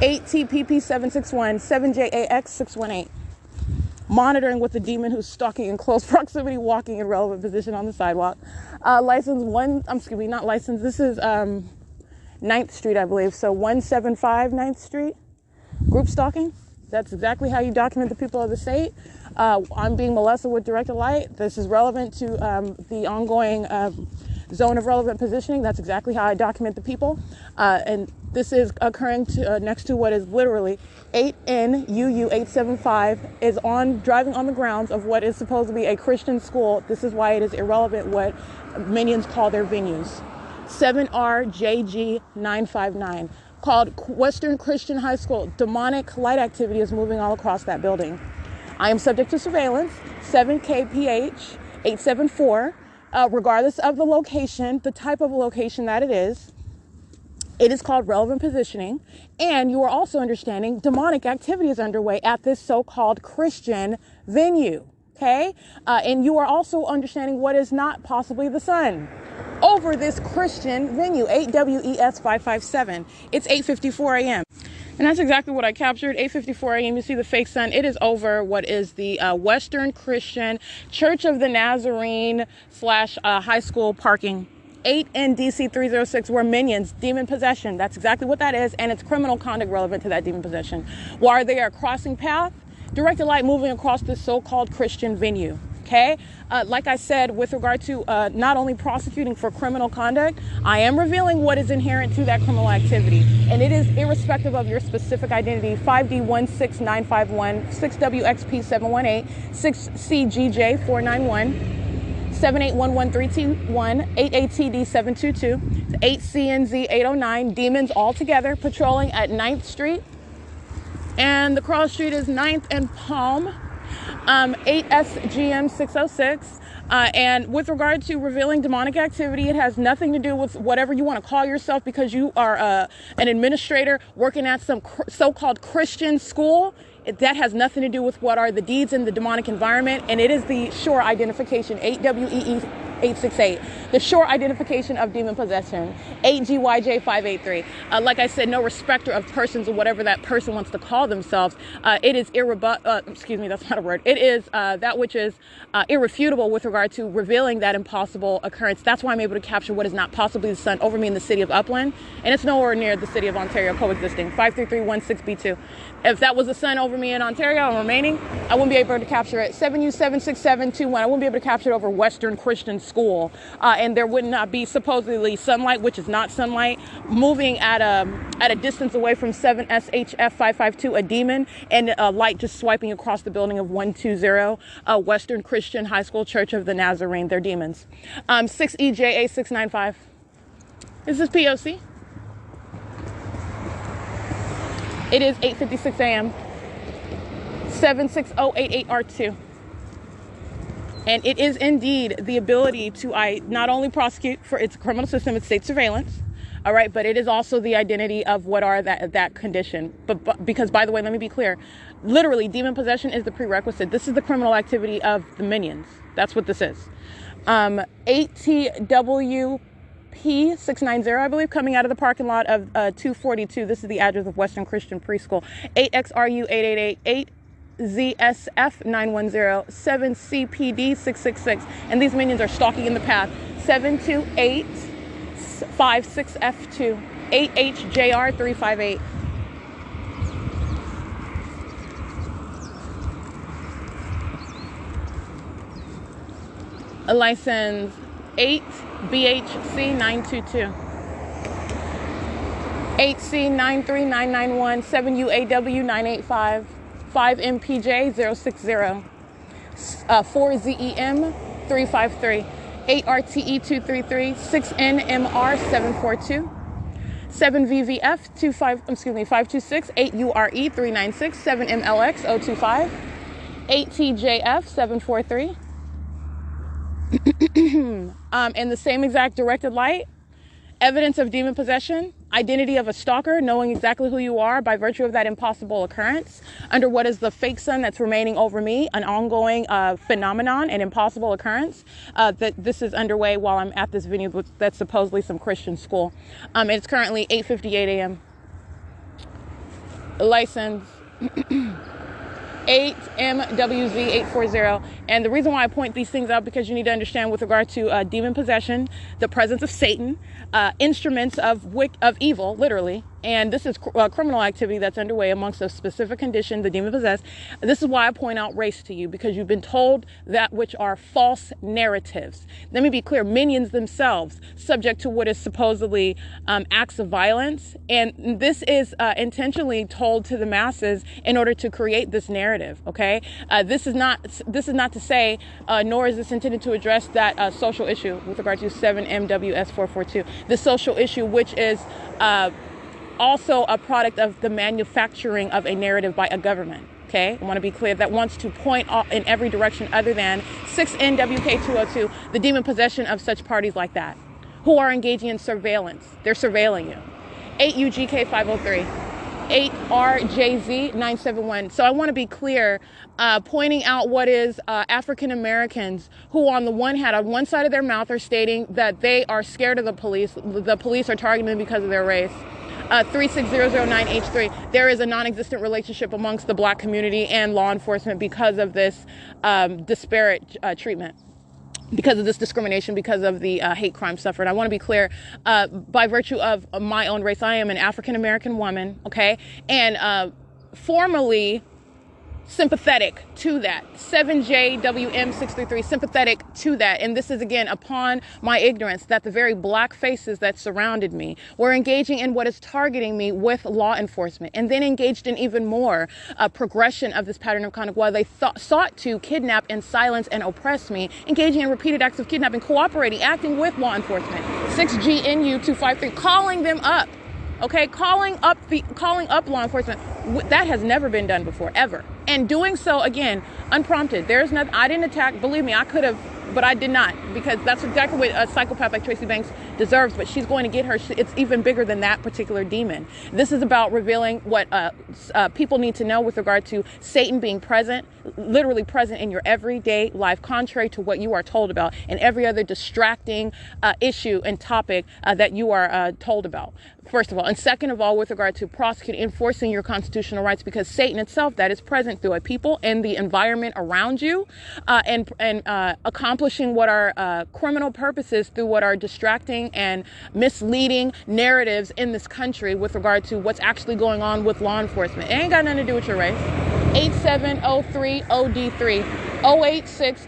8TPP761 7JAX618. Monitoring with the demon who's stalking in close proximity, walking in relevant position on the sidewalk. This is 9th Street, I believe. So 175 9th Street, group stalking. That's exactly how you document the people of the state. I'm being molested with directed light. This is relevant to the ongoing zone of relevant positioning. That's exactly how I document the people. And this is occurring next to what is literally 8NUU875 is driving on the grounds of what is supposed to be a Christian school. This is why it is irrelevant what minions call their venues. 7RJG959, called Western Christian High School. Demonic light activity is moving all across that building. I am subject to surveillance, 7KPH874, regardless of the location, the type of location that it is called relevant positioning. And you are also understanding demonic activity is underway at this so-called Christian venue, okay? And you are also understanding what is not possibly the sun over this Christian venue, 8WES557. It's 8:54 a.m. And that's exactly what I captured, 8:54 a.m. You see the fake sun. It is over what is the Western Christian Church of the Nazarene / high school parking. 8NDC306 were minions, demon possession. That's exactly what that is. And it's criminal conduct relevant to that demon possession. While they are crossing path, directed light moving across this so-called Christian venue. Okay, like I said, with regard to not only prosecuting for criminal conduct, I am revealing what is inherent to that criminal activity. And it is irrespective of your specific identity. 5D16951, 6WXP718, 6CGJ491, 7811321, 8ATD722, 8CNZ809, demons all together patrolling at 9th Street. And the cross street is 9th and Palm. 8SGM606, and with regard to revealing demonic activity, it has nothing to do with whatever you want to call yourself because you are an administrator working at some so-called Christian school. That has nothing to do with what are the deeds in the demonic environment, and it is the sure identification, 8WEE868, the sure identification of demon possession, 8GYJ583. Like I said, no respecter of persons or whatever that person wants to call themselves. It is that's not a word. It is that which is irrefutable with regard to revealing that impossible occurrence. That's why I'm able to capture what is not possibly the sun over me in the city of Upland, and it's nowhere near the city of Ontario coexisting, 53316B2. If that was the sun over me in Ontario and remaining, I wouldn't be able to capture it. 7U76721, I wouldn't be able to capture it over Western Christian school, and there would not be supposedly sunlight, which is not sunlight, moving at a distance away from 7SHF552, a demon, and a light just swiping across the building of 120 Western Christian High School Church of the Nazarene. They're demons. 6EJA695. Is this P.O.C? It is 8:56 a.m. 76088R2. And it is indeed the ability to not only prosecute for its criminal system, its state surveillance, all right, but it is also the identity of what are that condition. But because, by the way, let me be clear, literally demon possession is the prerequisite. This is the criminal activity of the minions. That's what this is. 8TW P690, I believe, coming out of the parking lot of 242. This is the address of Western Christian Preschool. 8XRU888, 8ZSF910, 7CPD666. And these minions are stalking in the path. 72856F2, 8HJR358. A license 8BHC922, 8C93991, 7UAW985, 5MPJ060, 4ZEM353, 8RTE233, 6NMR742, 7VVF526, 8URE396, 7MLX025, 8TJF743. And the same exact directed light, evidence of demon possession, identity of a stalker, knowing exactly who you are by virtue of that impossible occurrence, under what is the fake sun that's remaining over me, an ongoing phenomenon, an impossible occurrence, that this is underway while I'm at this venue that's supposedly some Christian school. It's currently 8:58 a.m. License 8MWZ840. And the reason why I point these things out, because you need to understand with regard to demon possession, the presence of Satan, instruments of evil, literally. And this is criminal activity that's underway amongst a specific condition, the demon possessed. This is why I point out race to you, because you've been told that which are false narratives. Let me be clear, minions themselves subject to what is supposedly acts of violence. And this is intentionally told to the masses in order to create this narrative, okay? This is not to say, nor is this intended to address that social issue with regard to 7MWS442. The social issue, which is also a product of the manufacturing of a narrative by a government, okay? I want to be clear, that wants to point in every direction other than 6NWK202, the demon possession of such parties like that, who are engaging in surveillance. They're surveilling you. 8UGK503, 8RJZ971. So I want to be clear, pointing out what is African Americans who on the one hand, on one side of their mouth, are stating that they are scared of the police are targeting them because of their race. 36009H3, there is a non-existent relationship amongst the black community and law enforcement because of this disparate treatment, because of this discrimination, because of the hate crime suffered. I want to be clear, by virtue of my own race, I am an African-American woman, okay? And formerly sympathetic to that. 7JWM633, sympathetic to that. And this is, again, upon my ignorance that the very black faces that surrounded me were engaging in what is targeting me with law enforcement, and then engaged in even more progression of this pattern of conduct while they sought to kidnap and silence and oppress me, engaging in repeated acts of kidnapping, cooperating, acting with law enforcement. 6GNU253, calling them up. Okay, calling up law enforcement. That has never been done before, ever. And doing so, again, unprompted. There's nothing, I didn't attack. Believe me, I could have, but I did not, because that's exactly what a psychopath like Tracy Banks deserves. But she's going to get her. It's even bigger than that particular demon. This is about revealing what people need to know with regard to Satan being present, literally present in your everyday life, contrary to what you are told about and every other distracting issue and topic that you are told about. First of all. And second of all, with regard to prosecuting, enforcing your constitutional rights, because Satan itself, that is present through a people and the environment around you, and accomplishing what are criminal purposes through what are distracting and misleading narratives in this country with regard to what's actually going on with law enforcement. It ain't got nothing to do with your race. 8703OD3, 086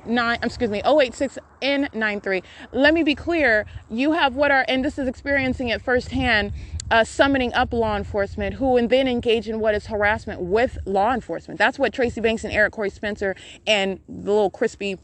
086N93. Let me be clear. You have and this is experiencing it firsthand, summoning up law enforcement who and then engage in what is harassment with law enforcement. That's what Tracy Banks and Eric Corey Spencer and the little crispy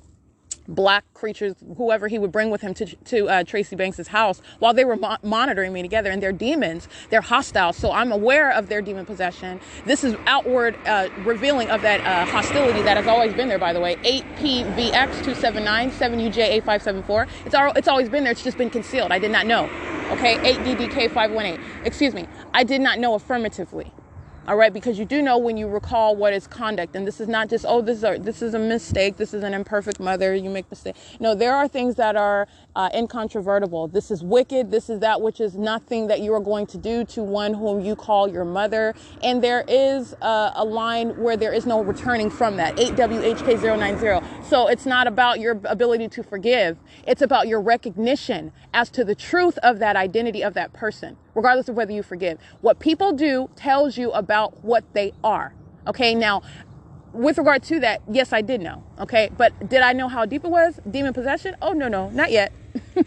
black creatures, whoever he would bring with him to Tracy Banks's house while they were monitoring me together, and they're demons, they're hostile. So I'm aware of their demon possession. This is outward revealing of that hostility that has always been there, by the way. 8PVX279 7UJ8574. It's always been there. It's just been concealed. I did not know. Okay, 8DDK518. Excuse me. I did not know affirmatively. All right, because you do know when you recall what is conduct, and this is not just, oh, this is a mistake, this is an imperfect mother, you make mistakes. No, there are things that are incontrovertible. This is wicked. This is that which is nothing that you are going to do to one whom you call your mother. And there is a line where there is no returning from that. 8WHK090. So it's not about your ability to forgive. It's about your recognition as to the truth of that identity of that person, regardless of whether you forgive. What people do tells you about what they are. Okay, now, with regard to that, yes, I did know. Okay, but did I know how deep it was? Demon possession? Oh, no, not yet.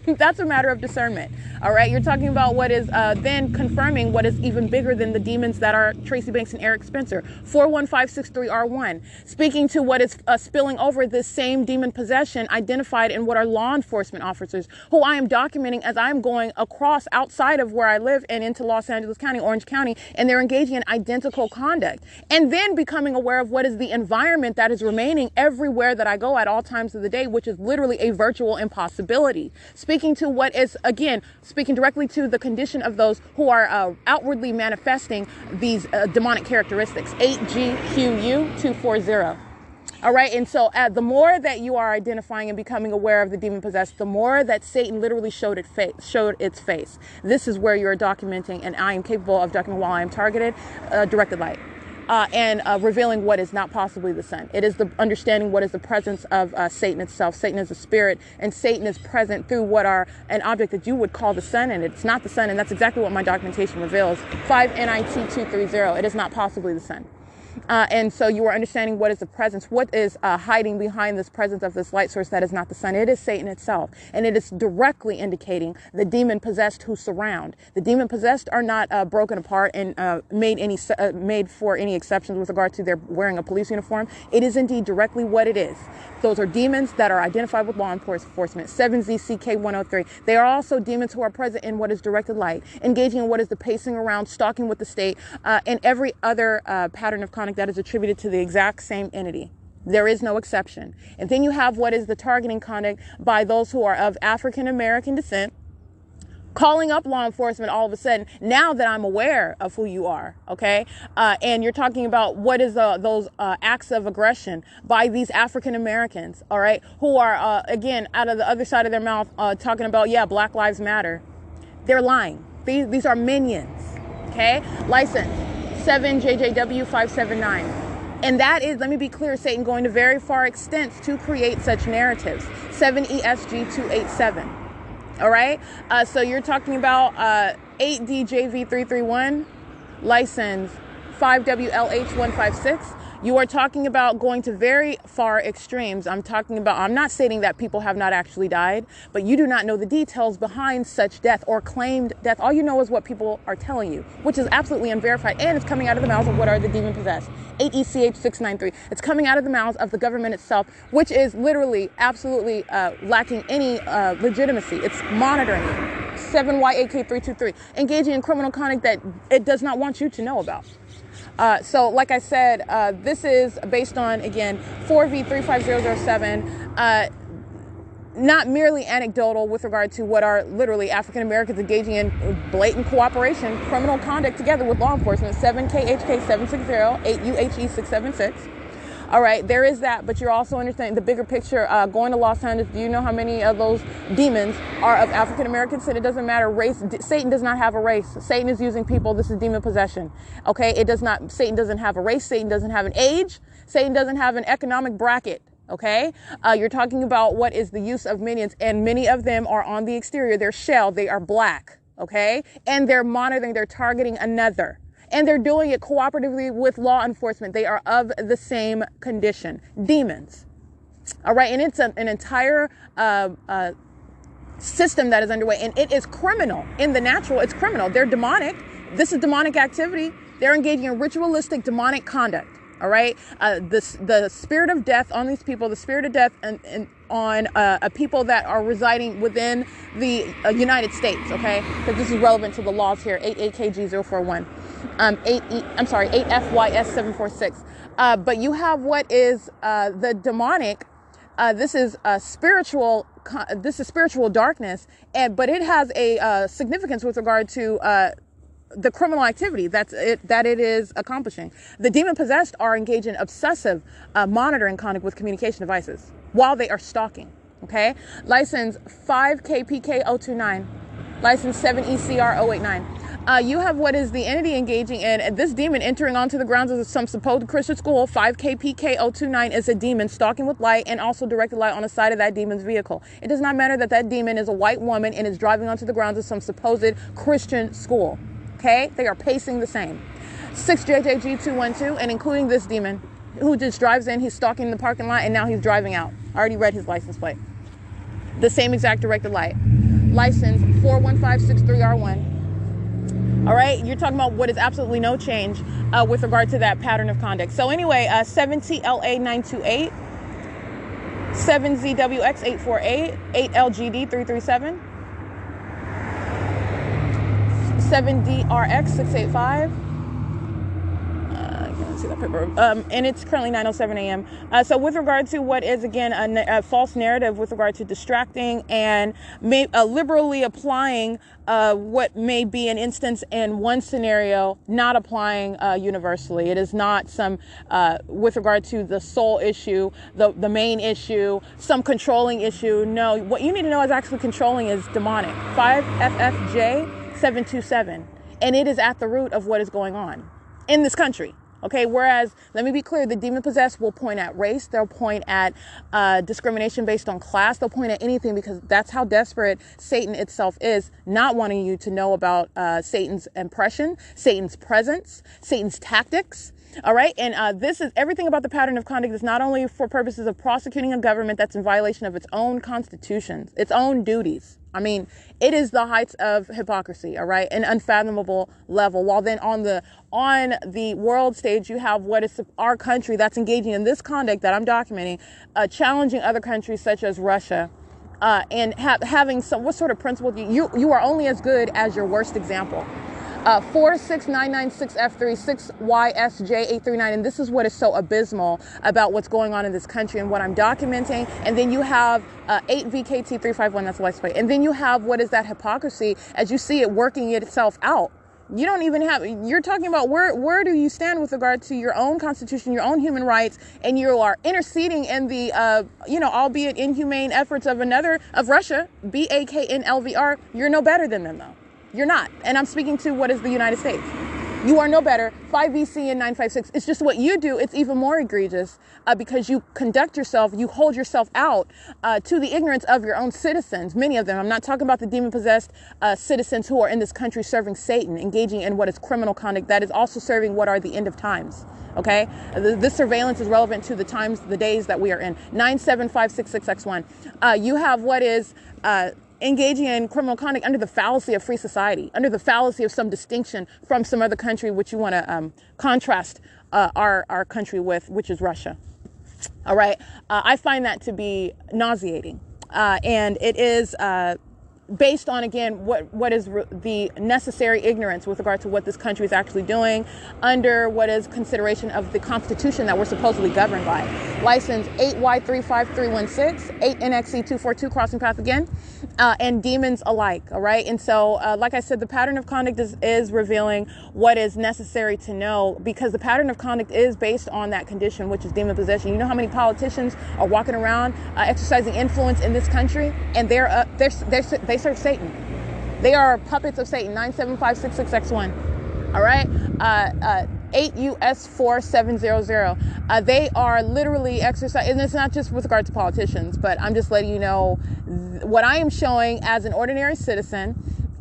That's a matter of discernment. All right. You're talking about what is then confirming what is even bigger than the demons that are Tracy Banks and Eric Spencer. 41563R1. Speaking to what is spilling over this same demon possession identified in what are law enforcement officers who I am documenting as I'm going across outside of where I live and into Los Angeles County, Orange County, and they're engaging in identical conduct. And then becoming aware of what is the environment that is remaining everywhere that I go at all times of the day, which is literally a virtual impossibility. Speaking to what is, again, speaking directly to the condition of those who are outwardly manifesting these demonic characteristics. 8GQU240. All right. And so the more that you are identifying and becoming aware of the demon possessed, the more that Satan literally showed its face. This is where you're documenting, and I am capable of documenting while I am targeted, directed light. And revealing what is not possibly the sun. It is the understanding what is the presence of Satan itself. Satan is a spirit, and Satan is present through what are an object that you would call the sun, and it's not the sun, and that's exactly what my documentation reveals. 5NIT230. It is not possibly the sun. And so you are understanding what is the presence, what is hiding behind this presence of this light source that is not the sun. It is Satan itself. And it is directly indicating the demon possessed who surround. The demon possessed are not broken apart and made for any exceptions with regard to their wearing a police uniform. It is indeed directly what it is. Those are demons that are identified with law enforcement. 7ZCK103. They are also demons who are present in what is directed light, engaging in what is the pacing around, stalking with the state, and every other pattern of conduct that is attributed to the exact same entity. There is no exception. And then you have what is the targeting conduct by those who are of African American descent, calling up law enforcement all of a sudden, now that I'm aware of who you are, okay? And you're talking about what is those acts of aggression by these African Americans, all right, who are, again, out of the other side of their mouth, talking about, yeah, Black Lives Matter. They're lying. These are minions, okay? License 7JJW579. And that is, let me be clear, Satan going to very far extents to create such narratives. 7ESG287. All right. So you're talking about 8DJV331, license 5WLH156. You are talking about going to very far extremes. I'm not stating that people have not actually died, but you do not know the details behind such death or claimed death. All you know is what people are telling you, which is absolutely unverified, and it's coming out of the mouths of what are the demon possessed. 8ECH693. It's coming out of the mouths of the government itself, which is literally absolutely lacking any legitimacy. It's monitoring you. 7YAK323. Engaging in criminal conduct that it does not want you to know about. So like I said, this is based on, again, 4V35007, not merely anecdotal with regard to what are literally African Americans engaging in blatant cooperation, criminal conduct together with law enforcement. 7KHK760, 8UHE676. All right, there is that, but you're also understanding the bigger picture. Going to Los Angeles, do you know how many of those demons are of African Americans? And it doesn't matter race. Satan does not have a race. Satan is using people. This is demon possession. Okay, it does not. Satan doesn't have a race. Satan doesn't have an age. Satan doesn't have an economic bracket. Okay, you're talking about what is the use of minions, and many of them are on the exterior. They're shell. They are black. Okay, and they're monitoring. They're targeting another. And they're doing it cooperatively with law enforcement. They are of the same condition. Demons. All right. And it's an entire system that is underway, and it is criminal. In the natural, it's criminal. They're demonic. This is demonic activity. They're engaging in ritualistic demonic conduct. All right. The spirit of death on these people, the spirit of death and on people that are residing within the United States. Okay. Because this is relevant to the laws here. 88KG041. 8FYS746. But you have what is the demonic. This is spiritual. This is spiritual darkness, but it has a significance with regard to the criminal activity that it is accomplishing. The demon possessed are engaged in obsessive monitoring conduct with communication devices while they are stalking. Okay, license 5KPK029, license 7ECR089. You have what is the entity engaging in this demon entering onto the grounds of some supposed Christian school. 5KPK029 is a demon stalking with light and also directed light on the side of that demon's vehicle. It does not matter that that demon is a white woman and is driving onto the grounds of some supposed Christian school. Okay, they are pacing the same. 6JJG212, and including this demon who just drives in, he's stalking the parking lot, and now he's driving out. I already read his license plate. The same exact directed light. License 41563R1. All right, you're talking about what is absolutely no change with regard to that pattern of conduct. So anyway, 7TLA928, 7ZWX848, 8LGD337, 7DRX685. See that paper. And it's currently 9:07 a.m. So with regard to what is, again, a false narrative with regard to distracting and liberally applying what may be an instance in one scenario, not applying universally. It is not some, with regard to the sole issue, the main issue, some controlling issue. No, what you need to know is actually controlling is demonic. 5FFJ727. And it is at the root of what is going on in this country. Okay, whereas, let me be clear, the demon possessed will point at race. They'll point at discrimination based on class. They'll point at anything, because that's how desperate Satan itself is, not wanting you to know about Satan's impression, Satan's presence, Satan's tactics. All right. And this is everything about the pattern of conduct is not only for purposes of prosecuting a government that's in violation of its own constitutions, its own duties. I mean, it is the heights of hypocrisy, all right, an unfathomable level. While then on the world stage, you have what is our country that's engaging in this conduct that I'm documenting, challenging other countries such as Russia, and having some, what sort of principle you are only as good as your worst example. 46996F36YSJ839, and this is what is so abysmal about what's going on in this country and what I'm documenting. And then you have 8VKT351, that's the license plate. And then you have what is that hypocrisy as you see it working itself out. You don't even have, you're talking about where do you stand with regard to your own constitution, your own human rights, and you are interceding in the, albeit inhumane efforts of Russia, BAKNLVR. You're no better than them, though. You're not. And I'm speaking to what is the United States. You are no better. 5VC and 956. It's just what you do. It's even more egregious because you conduct yourself, you hold yourself out to the ignorance of your own citizens. Many of them. I'm not talking about the demon-possessed citizens who are in this country serving Satan, engaging in what is criminal conduct that is also serving what are the end of times. Okay? This surveillance is relevant to the times, the days that we are in. 97566X1. You have what is engaging in criminal conduct under the fallacy of free society, under the fallacy of some distinction from some other country which you want to contrast our country with, which is Russia. All right. I find that to be nauseating. And it is based on, again, what is the necessary ignorance with regard to what this country is actually doing under what is consideration of the Constitution that we're supposedly governed by. License 8Y35316, 8NXE242, crossing path again, and demons alike, all right? And so, like I said, the pattern of conduct is revealing what is necessary to know, because the pattern of conduct is based on that condition, which is demon possession. You know how many politicians are walking around exercising influence in this country, and they serve Satan. They are puppets of Satan. 97566X1. All right. 8US4700. They are literally exercising, and it's not just with regard to politicians, but I'm just letting you know what I am showing as an ordinary citizen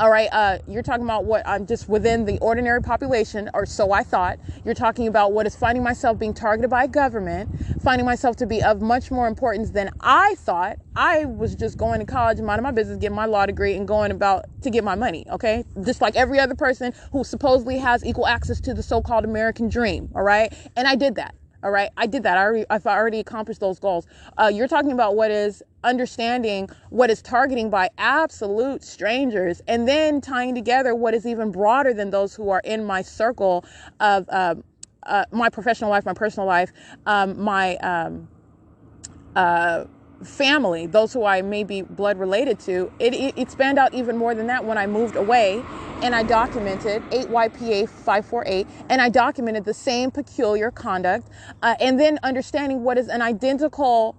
All right, you're talking about what I'm just within the ordinary population, or so I thought. You're talking about what is finding myself being targeted by government, finding myself to be of much more importance than I thought. I was just going to college, minding my business, getting my law degree, and going about to get my money, okay? Just like every other person who supposedly has equal access to the so-called American dream, all right? And I did that. All right, I did that. I've already accomplished those goals. You're talking about what is understanding what is targeting by absolute strangers, and then tying together what is even broader than those who are in my circle of my professional life, my personal life, my family, those who I may be blood related to. It spanned out even more than that when I moved away, and I documented 8YPA 548, and I documented the same peculiar conduct, and then understanding what is an identical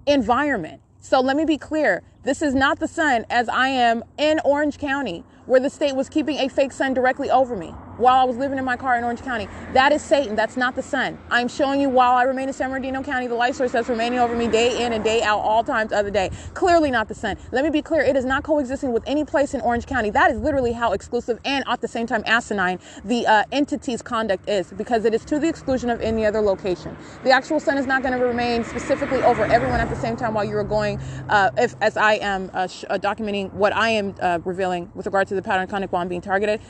environment. So let me be clear. This is not the sun, as I am in Orange County, where the state was keeping a fake sun directly over me while I was living in my car in Orange County. That is Satan. That's not the sun. I'm showing you while I remain in San Bernardino County, the light source that's remaining over me day in and day out, all times of the day. Clearly not the sun. Let me be clear. It is not coexisting with any place in Orange County. That is literally how exclusive and at the same time asinine the entity's conduct is, because it is to the exclusion of any other location. The actual sun is not going to remain specifically over everyone at the same time while you are going, as I am documenting what I am revealing with regard to the pattern of conduct while I'm being targeted.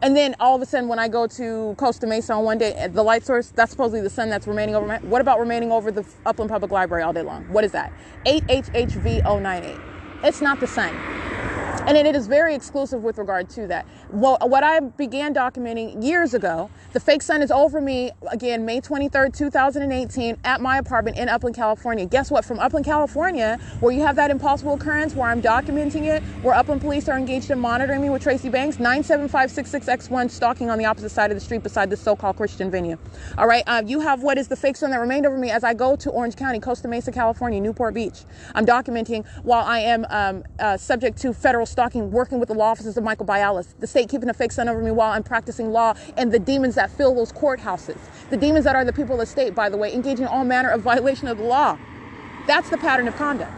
And then all of a sudden, when I go to Costa Mesa on one day, the light source, that's supposedly the sun that's remaining over. What about remaining over the Upland Public Library all day long? What is that? 8HHV098. It's not the sun. And it is very exclusive with regard to that. Well, what I began documenting years ago, the fake sun is over me, again, May 23rd, 2018, at my apartment in Upland, California. Guess what? From Upland, California, where you have that impossible occurrence, where I'm documenting it, where Upland police are engaged in monitoring me with Tracy Banks, 97566X1, stalking on the opposite side of the street beside this so-called Christian venue. All right, you have what is the fake sun that remained over me as I go to Orange County, Costa Mesa, California, Newport Beach. I'm documenting while I am subject to federal stalking, working with the law offices of Michael Bialis, the state keeping a fake sun over me while I'm practicing law, and the demons that fill those courthouses, the demons that are the people of the state, by the way, engaging in all manner of violation of the law. That's the pattern of conduct.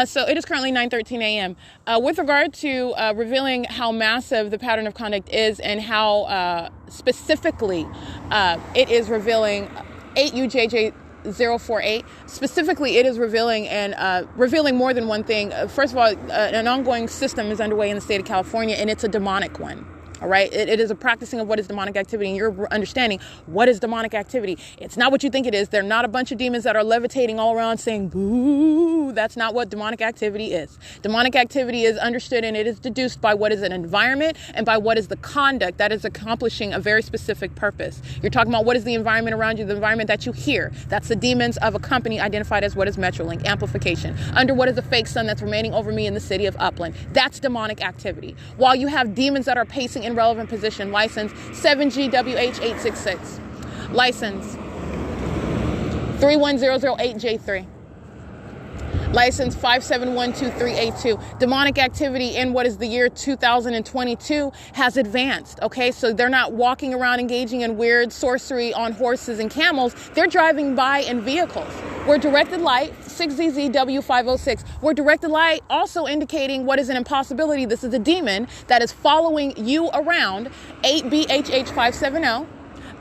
So it is currently 9:13 a.m. With regard to revealing how massive the pattern of conduct is and how specifically it is revealing 8UJJ048. Specifically, it is revealing and revealing more than one thing. First of all, an ongoing system is underway in the state of California, and it's a demonic one. All right. It is a practicing of what is demonic activity, and you're understanding what is demonic activity. It's not what you think it is. They're not a bunch of demons that are levitating all around saying boo. That's not what demonic activity is. Demonic activity is understood, and it is deduced by what is an environment and by what is the conduct that is accomplishing a very specific purpose. You're talking about what is the environment around you, the environment that you hear. That's the demons of a company identified as what is Metrolink, amplification. Under what is a fake sun that's remaining over me in the city of Upland. That's demonic activity. While you have demons that are pacing in relevant position, license 7GWH866, license 31008J3, license 57123882. Demonic activity in what is the year 2022 has advanced. Okay, so they're not walking around engaging in weird sorcery on horses and camels. They're driving by in vehicles. We're directed light, 6ZZW506. We're directed light, also indicating what is an impossibility. This is a demon that is following you around, 8BHH570,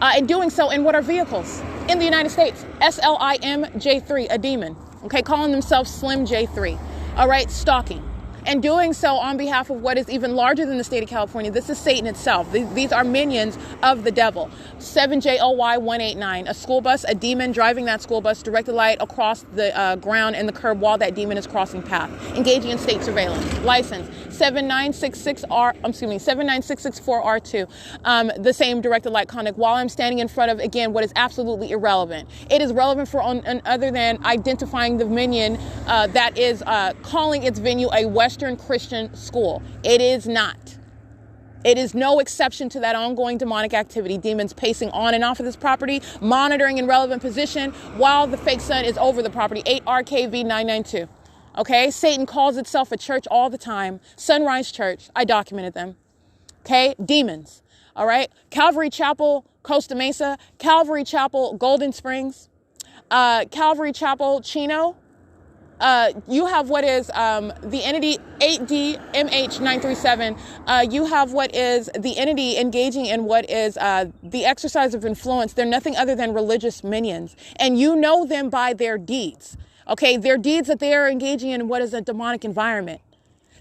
and doing so in what are vehicles in the United States. SLIM-J3, a demon. Okay, calling themselves Slim J3. All right, stalking. And doing so on behalf of what is even larger than the state of California. This is Satan itself. These are minions of the devil. 7JOY189, a school bus, a demon driving that school bus, directed light across the ground and the curb while that demon is crossing path, engaging in state surveillance. License 79664R2. The same directed light conduct while I'm standing in front of, again, what is absolutely irrelevant. It is relevant for other than identifying the minion that is calling its venue a Western Christian school. It is not. It is no exception to that ongoing demonic activity. Demons pacing on and off of this property, monitoring in relevant position while the fake sun is over the property. 8RKV992. Okay, Satan calls itself a church all the time. Sunrise Church. I documented them. Okay, demons. All right, Calvary Chapel, Costa Mesa, Calvary Chapel, Golden Springs, Calvary Chapel, Chino, you have what is the entity 8DMH937. You have what is the entity engaging in what is the exercise of influence. They're nothing other than religious minions. And you know them by their deeds. Okay, their deeds that they are engaging in what is a demonic environment.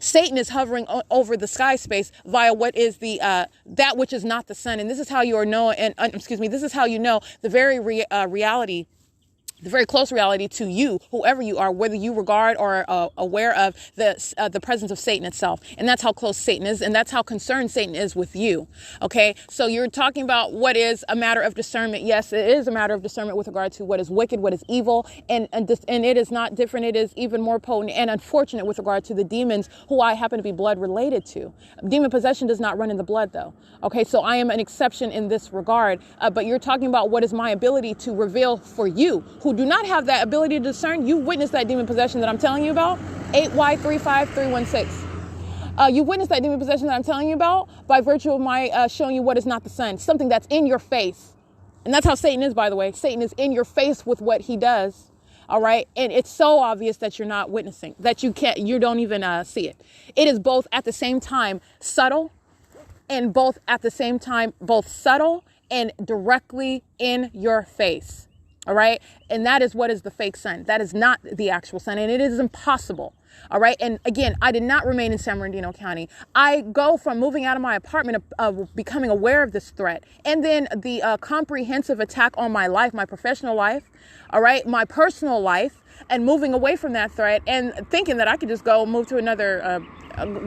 Satan is hovering over the sky space via what is the that which is not the sun. And this is how you are know, and this is how you know the very reality, the very close reality to you, whoever you are, whether you regard or aware of the presence of Satan itself. And that's how close Satan is, and that's how concerned Satan is with you. Okay, so you're talking about what is a matter of discernment. Yes, it is a matter of discernment with regard to what is wicked, what is evil, and it is not different. It is even more potent and unfortunate with regard to the demons who I happen to be blood related to. Demon possession does not run in the blood, though. Okay, so I am an exception in this regard. But you're talking about what is my ability to reveal for you, who do not have that ability to discern. You witnessed that demon possession that I'm telling you about. 8Y35316. You witnessed that demon possession that I'm telling you about by virtue of my showing you what is not the sun, something that's in your face. And that's how Satan is, by the way. Satan is in your face with what he does. All right. And it's so obvious that you're not witnessing, that you don't even see it. It is both at the same time subtle and both subtle and directly in your face. All right. And that is what is the fake sun. That is not the actual sun. And it is impossible. All right. And again, I did not remain in San Bernardino County. I go from moving out of my apartment of becoming aware of this threat. And then the comprehensive attack on my life, my professional life. All right. My personal life, and moving away from that threat and thinking that I could just move to another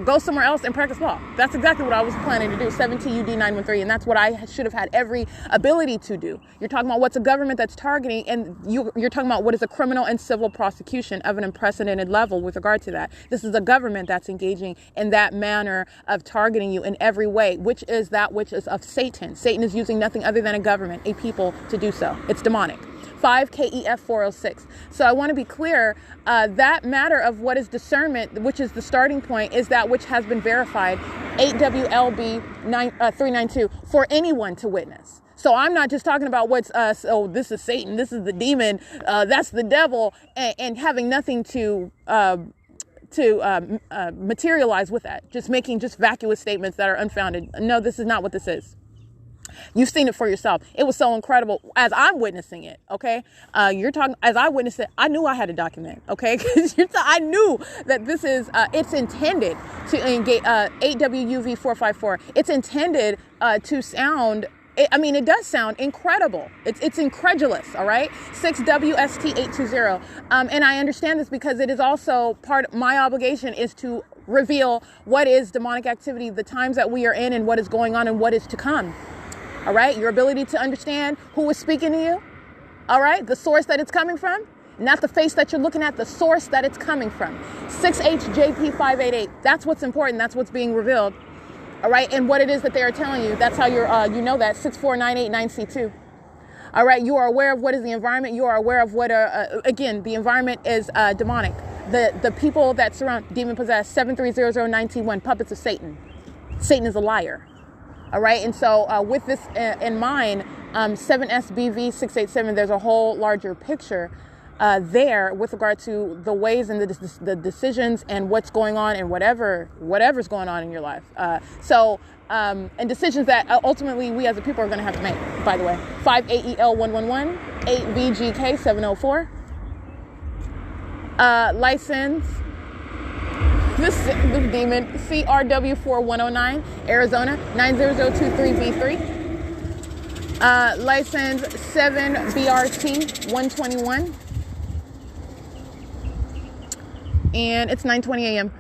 go somewhere else and practice law. That's exactly what I was planning to do, 17UD913, and that's what I should have had every ability to do. You're talking about what's a government that's targeting, and you're talking about what is a criminal and civil prosecution of an unprecedented level with regard to that. This is a government that's engaging in that manner of targeting you in every way, which is that which is of Satan. Satan is using nothing other than a government, a people, to do so. It's demonic. 5KEF406. So I want to be clear, that matter of what is discernment, which is the starting point, is that which has been verified, 8WLB392, for anyone to witness. So I'm not just talking about what's, this is Satan, this is the demon, that's the devil, and having nothing to materialize with that. Just making vacuous statements that are unfounded. No, this is not what this is. You've seen it for yourself. It was so incredible as I'm witnessing it. Okay. You're talking as I witnessed it. I knew I had to document. Okay. Because I knew that this is, it's intended to engage, 8WUV454. It's intended to sound, it does sound incredible. It's incredulous. All right. 6WST820. And I understand this because it is also my obligation is to reveal what is demonic activity, the times that we are in, and what is going on and what is to come. All right. Your ability to understand who is speaking to you. All right. The source that it's coming from, not the face that you're looking at, the source that it's coming from. 6HJP588. That's what's important. That's what's being revealed. All right. And what it is that they are telling you. That's how you're, that 64989C2. All right. You are aware of what is the environment. You are aware of what, again, the environment is demonic. The people that surround demon possessed, 73009T1, puppets of Satan. Satan is a liar. All right. And so with this in mind, 7SBV687, there's a whole larger picture there with regard to the ways and the decisions and what's going on and whatever's going on in your life. And decisions that ultimately we as a people are going to have to make, by the way. 5AEL111, 8VGK704. License. This demon, CRW4109, Arizona, 90023V3. License 7BRT121. And it's 9:20 a.m.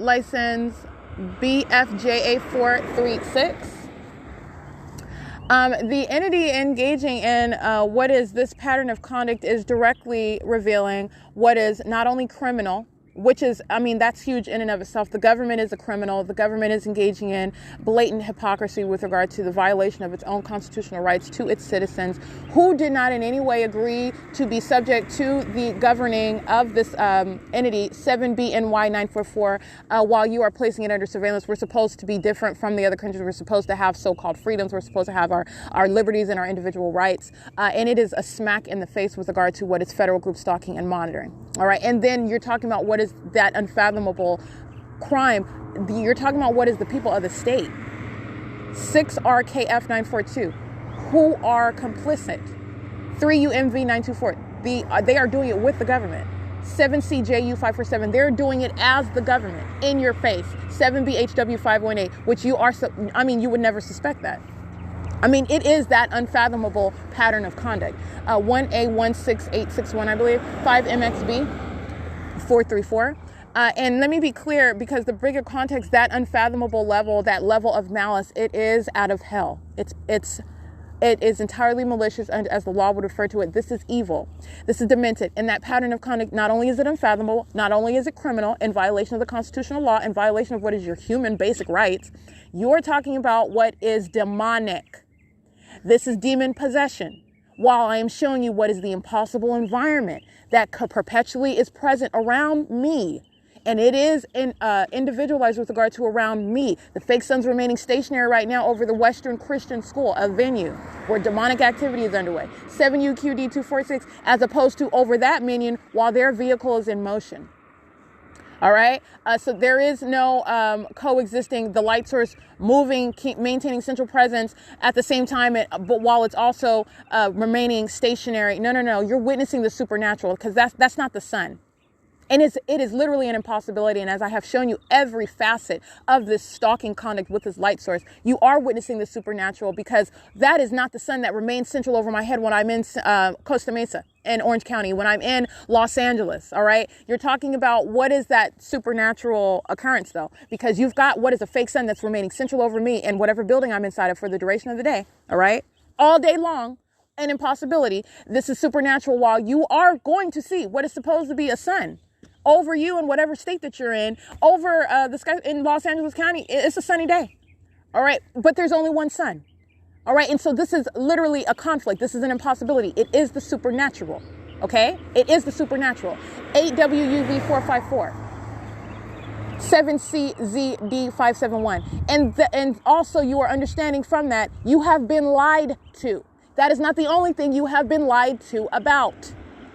License BFJA436. The entity engaging in what is this pattern of conduct is directly revealing what is not only criminal, which is, I mean, that's huge in and of itself. The government is a criminal. The government is engaging in blatant hypocrisy with regard to the violation of its own constitutional rights to its citizens who did not in any way agree to be subject to the governing of this entity, 7BNY944, while you are placing it under surveillance. We're supposed to be different from the other countries. We're supposed to have so-called freedoms. We're supposed to have our liberties and our individual rights. And it is a smack in the face with regard to what is federal group stalking and monitoring. All right. And then you're talking about what is that unfathomable crime. You're talking about what is the people of the state. 6RKF942, who are complicit. 3UMV924, they are doing it with the government. 7CJU547, they're doing it as the government in your face. 7BHW518, which you are, I mean, you would never suspect that. I mean, it is that unfathomable pattern of conduct. 1A16861, I believe, 5MXB434. And let me be clear, because the bigger context, that unfathomable level, that level of malice, it is out of hell. It is entirely malicious, and as the law would refer to it, this is evil. This is demented. And that pattern of conduct, not only is it unfathomable, not only is it criminal in violation of the constitutional law, in violation of what is your human basic rights, you're talking about what is demonic. This is demon possession. While I am showing you what is the impossible environment that perpetually is present around me. And it is individualized with regard to around me. The fake sun's remaining stationary right now over the Western Christian School, a venue where demonic activity is underway. 7UQD246, as opposed to over that minion while their vehicle is in motion. All right. So there is no coexisting, the light source moving, maintaining central presence at the same time, but while it's also remaining stationary. No. You're witnessing the supernatural, because that's not the sun. And it is literally an impossibility. And as I have shown you every facet of this stalking conduct with this light source, you are witnessing the supernatural, because that is not the sun that remains central over my head when I'm in Costa Mesa in Orange County, when I'm in Los Angeles. All right. You're talking about what is that supernatural occurrence, though, because you've got what is a fake sun that's remaining central over me in whatever building I'm inside of for the duration of the day. All right. All day long. An impossibility. This is supernatural, while you are going to see what is supposed to be a sun over you in whatever state that you're in, over the sky in Los Angeles County. It's a sunny day. All right. But there's only one sun. All right. And so this is literally a conflict. This is an impossibility. It is the supernatural. Okay. It is the supernatural. 8WUV454. 7CZD571. And also you are understanding from that you have been lied to. That is not the only thing you have been lied to about.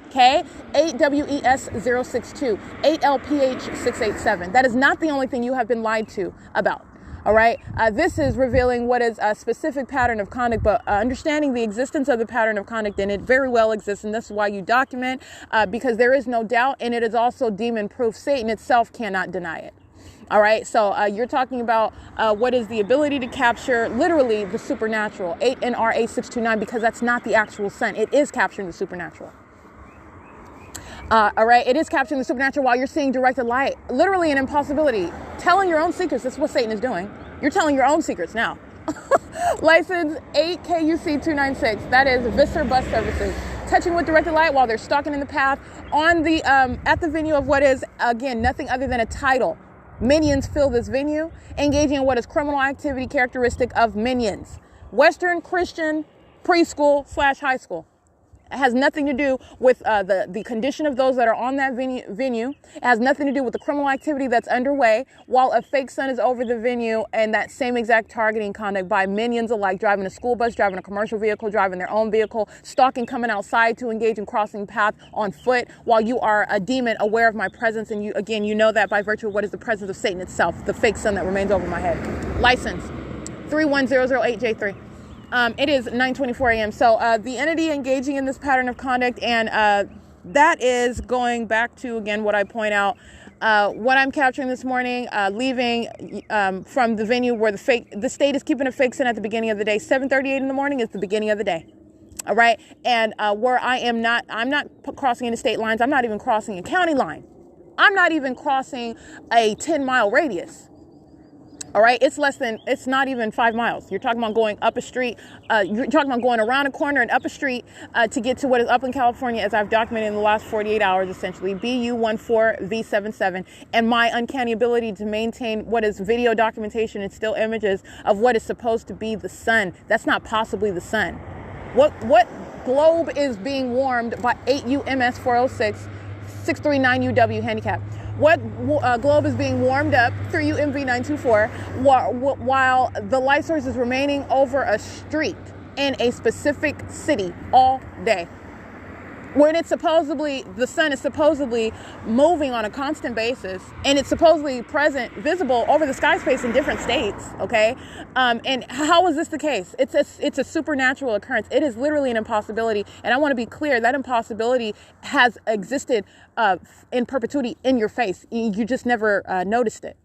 Okay, 8WES062, 8LPH687. That is not the only thing you have been lied to about. All right. This is revealing what is a specific pattern of conduct, but understanding the existence of the pattern of conduct, and it very well exists. And this is why you document, because there is no doubt, and it is also demon proof. Satan itself cannot deny it. All right. So you're talking about what is the ability to capture literally the supernatural, 8NRA629, because that's not the actual sun. It is capturing the supernatural. All right. It is capturing the supernatural while you're seeing directed light. Literally an impossibility. Telling your own secrets. That's what Satan is doing. You're telling your own secrets now. License 8KUC296. That is Visser Bus Services. Touching with directed light while they're stalking in the path on the at the venue of what is, again, nothing other than a title. Minions fill this venue, engaging in what is criminal activity characteristic of minions. Western Christian preschool / high school. It has nothing to do with the condition of those that are on that venue. It has nothing to do with the criminal activity that's underway while a fake sun is over the venue, and that same exact targeting conduct by minions alike, driving a school bus, driving a commercial vehicle, driving their own vehicle, stalking, coming outside to engage in crossing path on foot while you are a demon aware of my presence. And you know that by virtue of what is the presence of Satan itself, the fake sun that remains over my head. License 31008J3. It is 9:24 a.m. So the entity engaging in this pattern of conduct, and that is going back to, again, what I point out, what I'm capturing this morning, leaving from the venue where the state is keeping a fake sun at the beginning of the day. 7:38 in the morning is the beginning of the day. All right. And where I'm not crossing any state lines. I'm not even crossing a county line. I'm not even crossing a 10-mile radius. All right, it's not even 5 miles. You're talking about going up a street. You're talking about going around a corner and up a street to get to what is up in California, as I've documented in the last 48 hours, essentially, BU14V77. And my uncanny ability to maintain what is video documentation and still images of what is supposed to be the sun. That's not possibly the sun. What globe is being warmed by 8 UMS 406 639 UW handicap? What globe is being warmed up through UMV924 while the light source is remaining over a street in a specific city all day? When it's supposedly, the sun is supposedly moving on a constant basis, and it's supposedly present, visible over the sky space in different states, okay? And how is this the case? It's a supernatural occurrence. It is literally an impossibility, and I want to be clear, that impossibility has existed in perpetuity in your face. You just never noticed it.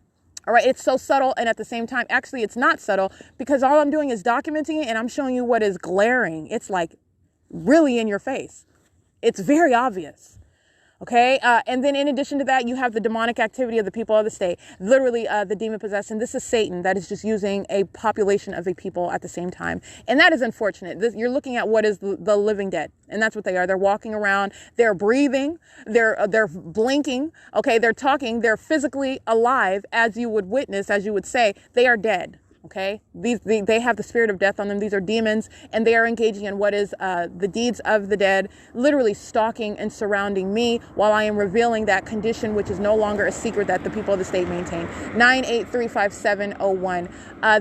All right, it's so subtle, and at the same time, actually, it's not subtle, because all I'm doing is documenting it, and I'm showing you what is glaring. It's like really in your face. It's very obvious. Okay. And then in addition to that, you have the demonic activity of the people of the state, literally the demon possessed. And this is Satan that is just using a population of a people at the same time. And that is unfortunate. You're looking at what is the living dead. And that's what they are. They're walking around. They're breathing. They're blinking. Okay. They're talking. They're physically alive, as you would witness, as you would say. They are dead. Okay, they have the spirit of death on them. These are demons, and they are engaging in what is the deeds of the dead, literally stalking and surrounding me while I am revealing that condition, which is no longer a secret that the people of the state maintain. 9835701.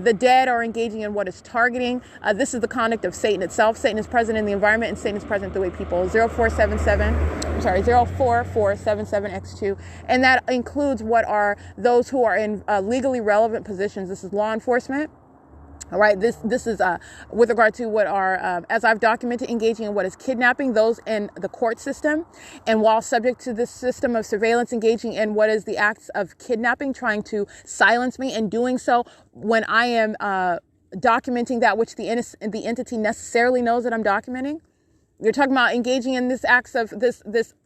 The dead are engaging in what is targeting. This is the conduct of Satan itself. Satan is present in the environment, and Satan is present through a people. 04477X2, and that includes what are those who are in legally relevant positions. This is law enforcement. All right, this is with regard to what are, as I've documented, engaging in what is kidnapping, those in the court system. And while subject to this system of surveillance, engaging in what is the acts of kidnapping, trying to silence me, and doing so when I am documenting that which the entity necessarily knows that I'm documenting. You're talking about engaging in this acts of this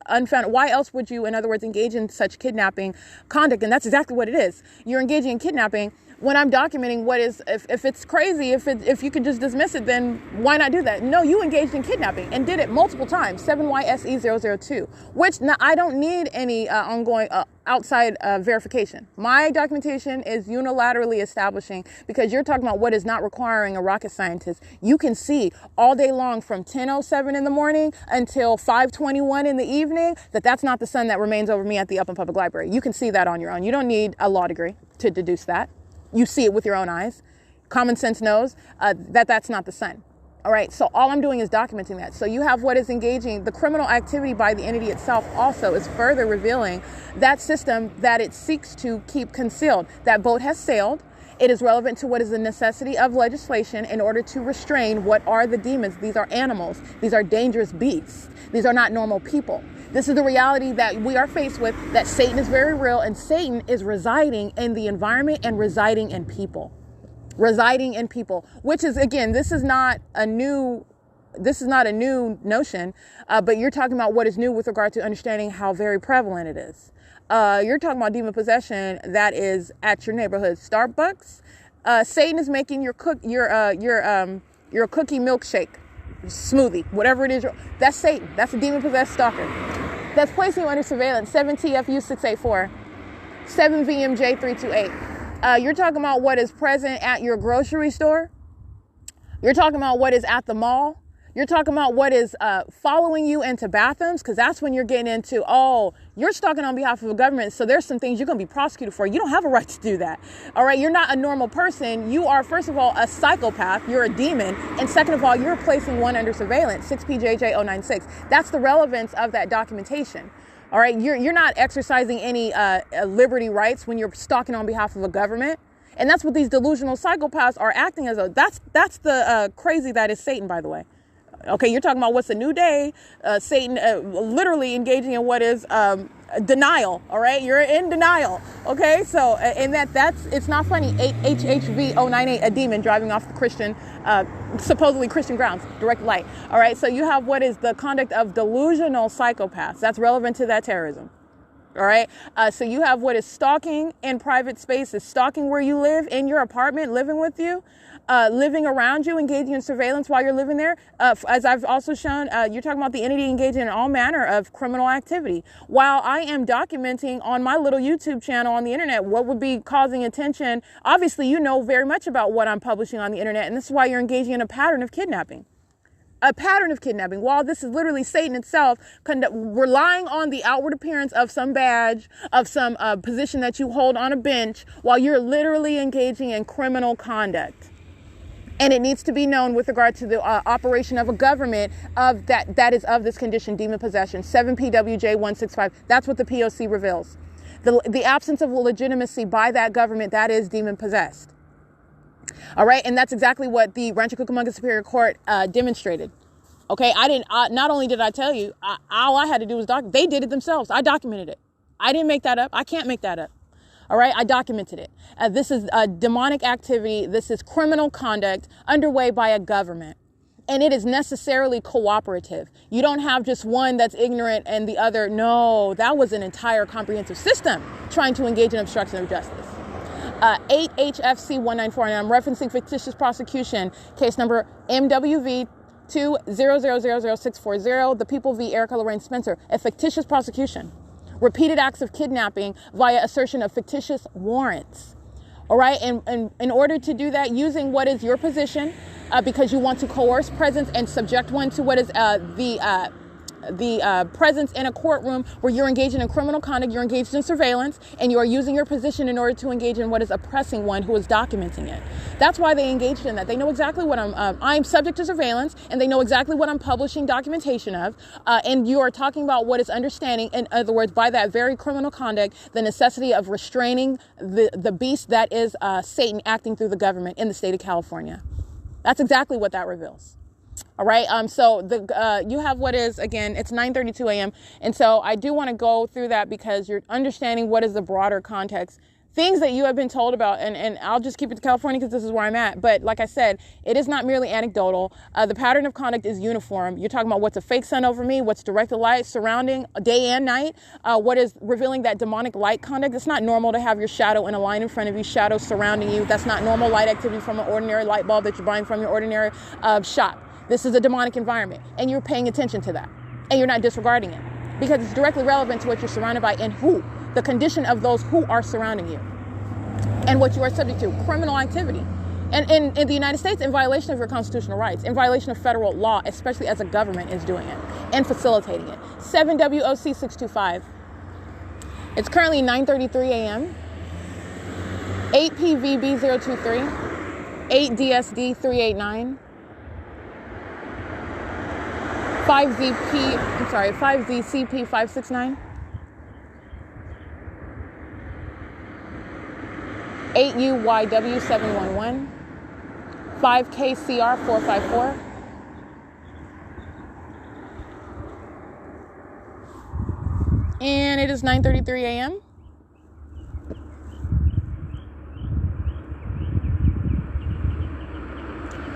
unfounded. Why else would you, in other words, engage in such kidnapping conduct? And that's exactly what it is. You're engaging in kidnapping when I'm documenting what is, if it's crazy, if you could just dismiss it, then why not do that? No, you engaged in kidnapping and did it multiple times. 7YSE002, which now I don't need any ongoing outside verification. My documentation is unilaterally establishing, because you're talking about what is not requiring a rocket scientist. You can see all day long from 10:07 in the morning until 5:21 in the evening that's not the sun that remains over me at the Upland Public Library. You can see that on your own. You don't need a law degree to deduce that. You see it with your own eyes. Common sense knows that that's not the sun. All right, so all I'm doing is documenting that. So you have what is engaging. The criminal activity by the entity itself also is further revealing that system that it seeks to keep concealed. That boat has sailed. It is relevant to what is the necessity of legislation in order to restrain what are the demons. These are animals. These are dangerous beasts. These are not normal people. This is the reality that we are faced with, that Satan is very real, and Satan is residing in the environment and residing in people. Which is, again, this is not a new notion, but you're talking about what is new with regard to understanding how very prevalent it is. You're talking about demon possession that is at your neighborhood Starbucks. Satan is making your cookie milkshake smoothie, whatever it is. That's Satan. That's a demon possessed stalker. That's placing you under surveillance. 7TFU684, 7VMJ328. You're talking about what is present at your grocery store. You're talking about what is at the mall. You're talking about what is following you into bathrooms, because that's when you're getting into, you're stalking on behalf of a government, so there's some things you're going to be prosecuted for. You don't have a right to do that. All right, you're not a normal person. You are, first of all, a psychopath. You're a demon. And second of all, you're placing one under surveillance, 6PJJ096. That's the relevance of that documentation. All right, you're not exercising any liberty rights when you're stalking on behalf of a government. And that's what these delusional psychopaths are acting as. That's the crazy that is Satan, by the way. Okay, you're talking about what's a new day. Satan literally engaging in what is denial. All right, you're in denial. Okay, so and it's not funny. HHV098, a demon driving off the Christian, supposedly Christian grounds, direct light. All right, so you have what is the conduct of delusional psychopaths. That's relevant to that terrorism. All right. So you have what is stalking in private spaces, stalking where you live, in your apartment, living with you, living around you, engaging in surveillance while you're living there. As I've also shown, you're talking about the entity engaging in all manner of criminal activity. While I am documenting on my little YouTube channel on the internet what would be causing attention, obviously you know very much about what I'm publishing on the internet, and this is why you're engaging in a pattern of kidnapping. A pattern of kidnapping. While this is literally Satan itself relying on the outward appearance of some badge, of some position that you hold on a bench, while you're literally engaging in criminal conduct. And it needs to be known with regard to the operation of a government of that is of this condition, demon possession. 7 PWJ 165. That's what the P.O.C. reveals. The absence of legitimacy by that government, that is demon possessed. All right. And that's exactly what the Rancho Cucamonga Superior Court demonstrated. OK, not only did I tell you, all I had to do was they did it themselves. I documented it. I didn't make that up. I can't make that up. All right. I documented it. This is demonic activity. This is criminal conduct underway by a government. And it is necessarily cooperative. You don't have just one that's ignorant and the other. No, that was an entire comprehensive system trying to engage in obstruction of justice. 8 HFC 194, and I'm referencing fictitious prosecution, case number MWV 2000640, the People v. Erica Lorraine Spencer, a fictitious prosecution. Repeated acts of kidnapping via assertion of fictitious warrants. All right, and in order to do that, using what is your position, because you want to coerce presence and subject one to what is the presence in a courtroom where you're engaging in criminal conduct, you're engaged in surveillance, and you are using your position in order to engage in what is oppressing one who is documenting it. That's why they engaged in that. They know exactly what I'm subject to surveillance, and they know exactly what I'm publishing documentation of. And you are talking about what is understanding, in other words, by that very criminal conduct, the necessity of restraining the beast that is Satan acting through the government in the state of California. That's exactly what that reveals. All right. So you have what is, again, it's 9:32 a.m. And so I do want to go through that because you're understanding what is the broader context, things that you have been told about. And I'll just keep it to California because this is where I'm at. But like I said, it is not merely anecdotal. The pattern of conduct is uniform. You're talking about what's a fake sun over me, what's directed light surrounding day and night, what is revealing that demonic light conduct. It's not normal to have your shadow in a line in front of you, shadow surrounding you. That's not normal light activity from an ordinary light bulb that you're buying from your ordinary shop. This is a demonic environment, and you're paying attention to that, and you're not disregarding it because it's directly relevant to what you're surrounded by and who, the condition of those who are surrounding you, and what you are subject to, criminal activity. And in the United States, in violation of your constitutional rights, in violation of federal law, especially as a government is doing it and facilitating it. 7 W.O.C. 625. It's currently 9:33 a.m. 8 PVB 023, 8 DSD 389. 5ZCP 569, 8UYW 711, 5KCR 454, and it is 9:33 a.m.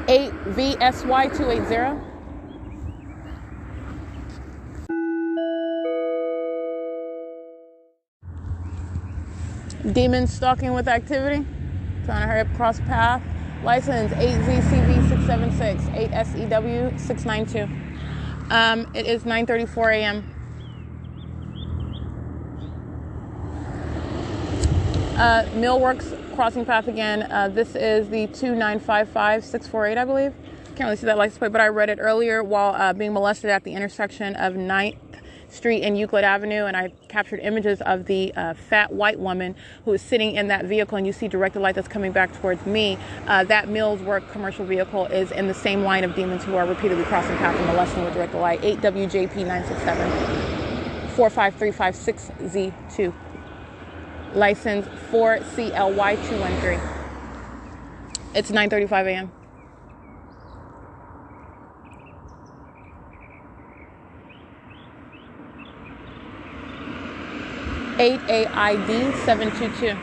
Eight VSY 280. Demons stalking with activity. Trying to hurry up across path. License 8ZCV 676, 8SEW 692. It is 9:34 a.m. Millworks crossing path again. This is the 2955648, I believe. Can't really see that license plate, but I read it earlier while being molested at the intersection of 9th Street and Euclid Avenue, and I captured images of the fat white woman who is sitting in that vehicle, and you see directed light that's coming back towards me. That Mills Work commercial vehicle is in the same line of demons who are repeatedly crossing path and molesting with directed light. 8 WJP 967 45356Z2. License 4CLY 213. It's 9:35 a.m. 8AID 722.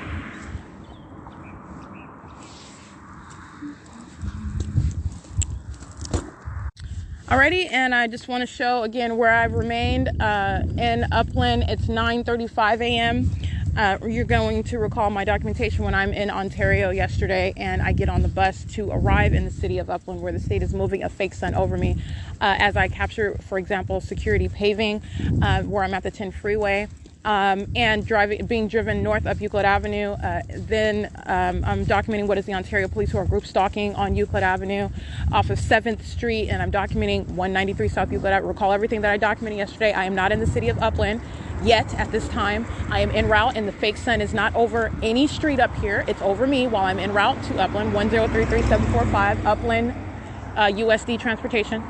Alrighty, and I just want to show again where I've remained in Upland. It's 9:35 a.m. You're going to recall my documentation when I'm in Ontario yesterday, and I get on the bus to arrive in the city of Upland, where the state is moving a fake sun over me as I capture, for example, security paving, where I'm at the 10 freeway. And being driven north up Euclid Avenue. Then I'm documenting what is the Ontario police who are group stalking on Euclid Avenue off of 7th Street, and I'm documenting 193 South Euclid Avenue. Recall everything that I documented yesterday. I am not in the city of Upland yet at this time. I am en route, and the fake sun is not over any street up here. It's over me while I'm en route to Upland, 1033745 Upland, U.S.D transportation.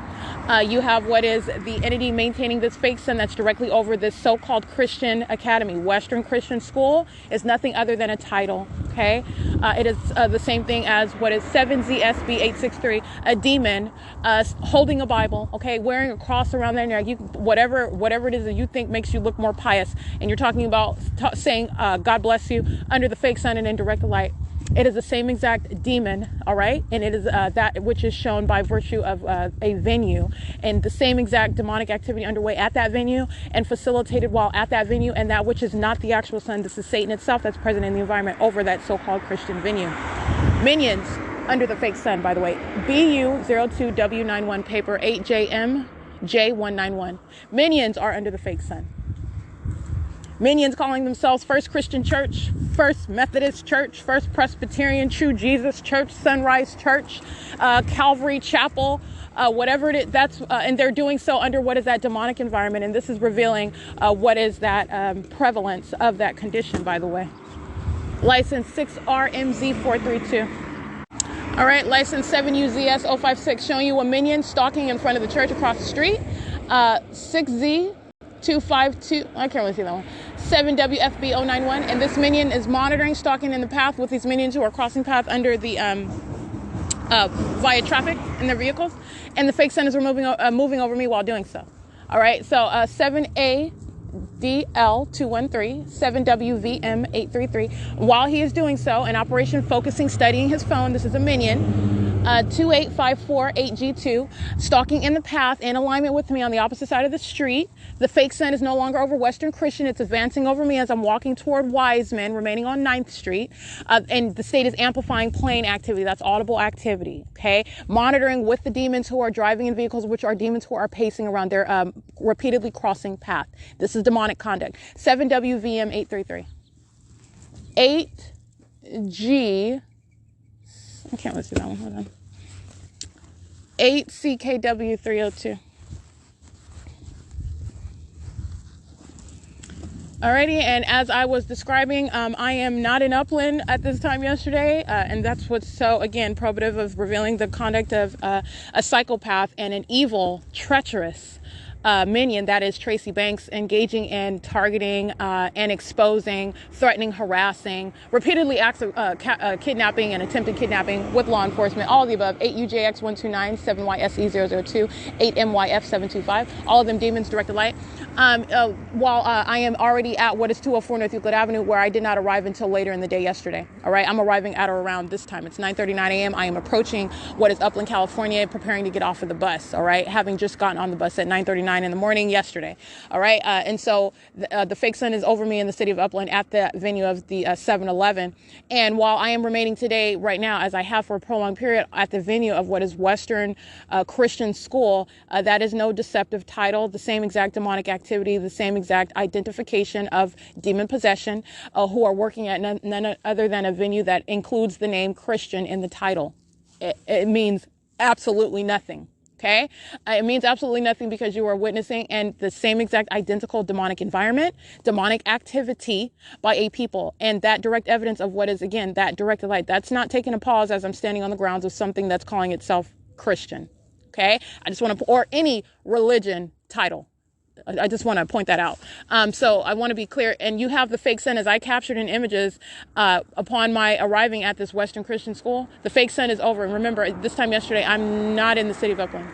You have what is the entity maintaining this fake sun that's directly over this so-called Christian academy. Western Christian School is nothing other than a title, okay? It is the same thing as what is 7ZSB 863, a demon holding a Bible, okay, wearing a cross around their neck, whatever it is that you think makes you look more pious, and you're talking about saying God bless you under the fake sun and in direct light. It is the same exact demon, all right? And it is that which is shown by virtue of a venue, and the same exact demonic activity underway at that venue and facilitated while at that venue, and that which is not the actual sun. This is Satan itself that's present in the environment over that so-called Christian venue. Minions under the fake sun, by the way. BU02W91 paper 8JMJ191. Minions are under the fake sun. Minions calling themselves First Christian Church, First Methodist Church, First Presbyterian True Jesus Church, Sunrise Church, Calvary Chapel, whatever it is, and they're doing so under what is that demonic environment. And this is revealing what is that prevalence of that condition, by the way. License 6RMZ432. All right, license 7UZS056, showing you a minion stalking in front of the church across the street. 6Z252, I can't really see that one. 7WFB091, and this minion is monitoring, stalking in the path with these minions who are crossing path under the via traffic in their vehicles, and the fake sun is moving over me while doing so. All right, so 7ADL213, 7WVM833. While he is doing so, in operation focusing, studying his phone, this is a minion. 28548G2, stalking in the path in alignment with me on the opposite side of the street. The fake sun is no longer over Western Christian. It's advancing over me as I'm walking toward Wiseman, remaining on 9th Street. And the state is amplifying plane activity. That's audible activity, okay? Monitoring with the demons who are driving in vehicles, which are demons who are pacing around. They're repeatedly crossing path. This is demonic conduct. 7WVM833. 8G... I can't listen to that one. Hold on. 8CKW302. Alrighty, and as I was describing, I am not in Upland at this time yesterday, and that's what's so, again, probative of revealing the conduct of a psychopath and an evil, treacherous minion, that is Tracy Banks, engaging in targeting and exposing, threatening, harassing, repeatedly acts of kidnapping and attempted kidnapping with law enforcement, all of the above. 8UJX129, 7YSE002, 8MYF725, all of them demons directed light. While I am already at what is 204 North Euclid Avenue, where I did not arrive until later in the day yesterday. All right, I'm arriving at or around this time. It's 9:39 a.m. I am approaching what is Upland, California, preparing to get off of the bus. All right, having just gotten on the bus at 9:39 in the morning yesterday. All right, and so the fake sun is over me in the city of Upland at the venue of the 7-Eleven. And while I am remaining today, right now, as I have for a prolonged period, at the venue of what is Western Christian School, that is no deceptive title, the same exact demonic activity, the same exact identification of demon possession, who are working at none other than a venue that includes the name Christian in the title. It means absolutely nothing. Okay, it means absolutely nothing because you are witnessing and the same exact identical demonic environment, demonic activity by a people, and that direct evidence of what is, again, that directed light. That's not taking a pause as I'm standing on the grounds of something that's calling itself Christian. Okay, I just want to, or any religion title. I just want to point that out. So I want to be clear. And you have the fake sun, as I captured in images upon my arriving at this Western Christian School. The fake sun is over. And remember, this time yesterday, I'm not in the city of Upland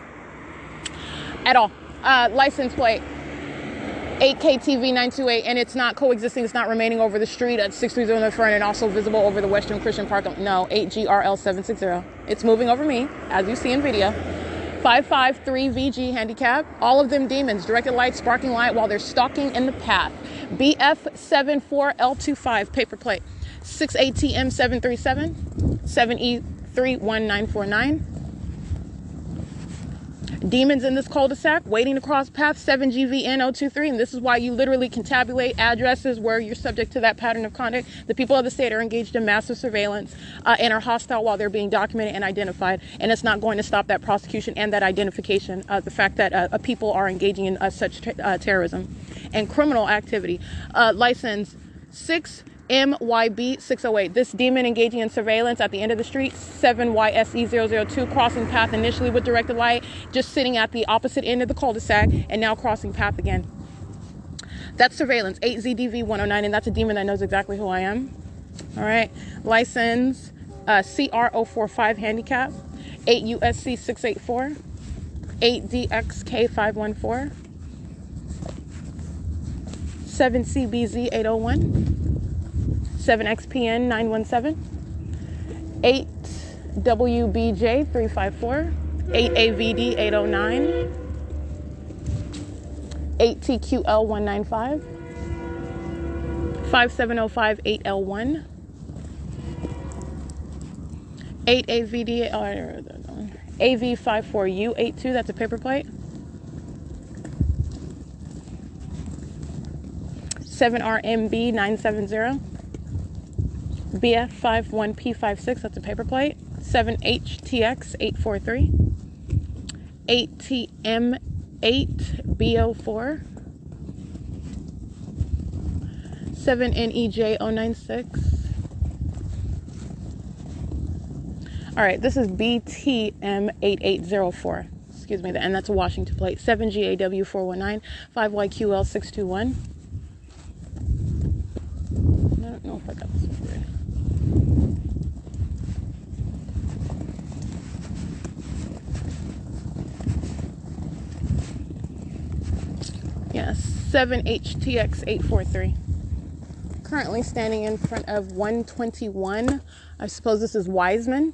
at all. License plate 8KTV928, and it's not coexisting. It's not remaining over the street at 630 North Front and also visible over the Western Christian Park. No, 8GRL760. It's moving over me, as you see in video. 553VG handicap. All of them demons. Directed light, sparking light while they're stalking in the path. BF74L25 paper plate. 6ATM737. 7E31949. Demons in this cul-de-sac waiting to cross path. 7GVN023. And this is why you literally can tabulate addresses where you're subject to that pattern of conduct. The people of the state are engaged in massive surveillance and are hostile while they're being documented and identified. And it's not going to stop that prosecution and that identification. The fact that people are engaging in such terrorism and criminal activity. License 6MYB608. This demon engaging in surveillance at the end of the street. 7YSE002 crossing path initially with directed light, just sitting at the opposite end of the cul-de-sac and now crossing path again. That's surveillance. 8ZDV109, and that's a demon that knows exactly who I am. All right. License CR045 handicap. 8 U.S.C 684. 8 DXK 514. 7 CBZ 801. 7XPN 917, 8 WBJ 354, 8 AVD 809, 8 TQL 195, 5705 8L1, 8 AVD AV54U82, that's a paper plate. 7RMB 970. BF51P56, that's a paper plate. 7HTX843. 8TM8BO4. 7NEJ096. All right, this is BTM8804. Excuse me, and that's a Washington plate. 7GAW419. 5YQL621. I don't know if I got this one right. Yes, 7HTX843. Currently standing in front of 121. I suppose this is Wiseman.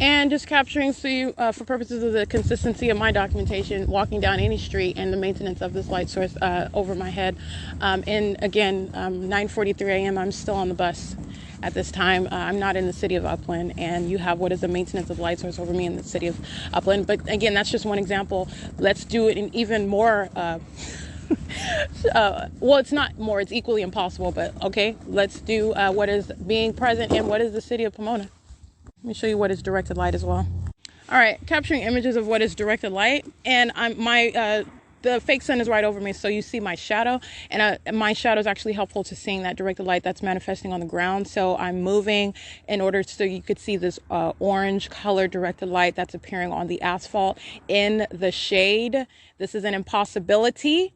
And just capturing, so you, for purposes of the consistency of my documentation, walking down any street and the maintenance of this light source over my head. And again, 9:43 a.m. I'm still on the bus at this time. I'm not in the city of Upland, and you have what is the maintenance of light source over me in the city of Upland. But again, that's just one example. Let's do it in even more. Well, it's not more, it's equally impossible, but okay, let's do what is being present in what is the city of Pomona. Let me show you what is directed light as well. All right, capturing images of what is directed light, and the fake sun is right over me, so you see my shadow, and my shadow is actually helpful to seeing that directed light that's manifesting on the ground. So I'm moving in order so you could see this orange color directed light that's appearing on the asphalt in the shade. This is an impossibility.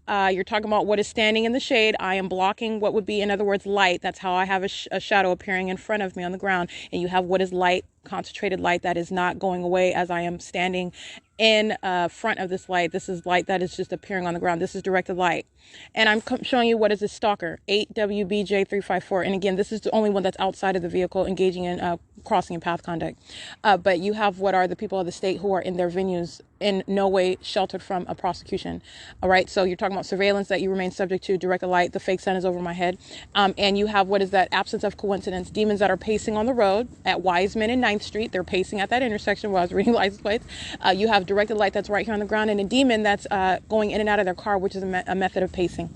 You're talking about what is standing in the shade. I am blocking what would be, in other words, light. That's how I have a shadow appearing in front of me on the ground. And you have what is light, concentrated light that is not going away as I am standing in front of this light. This is light that is just appearing on the ground. This is directed light. And I'm showing you what is a stalker, 8WBJ354. And again, this is the only one that's outside of the vehicle engaging in crossing and path conduct. But you have what are the people of the state who are in their venues in no way sheltered from a prosecution. All right. So you're talking about surveillance that you remain subject to, directed light, the fake sun is over my head. And you have what is that absence of coincidence, demons that are pacing on the road at Wiseman and 9th Street. They're pacing at that intersection where I was reading license plates. You have directed light that's right here on the ground, and a demon that's going in and out of their car, which is a method of pacing.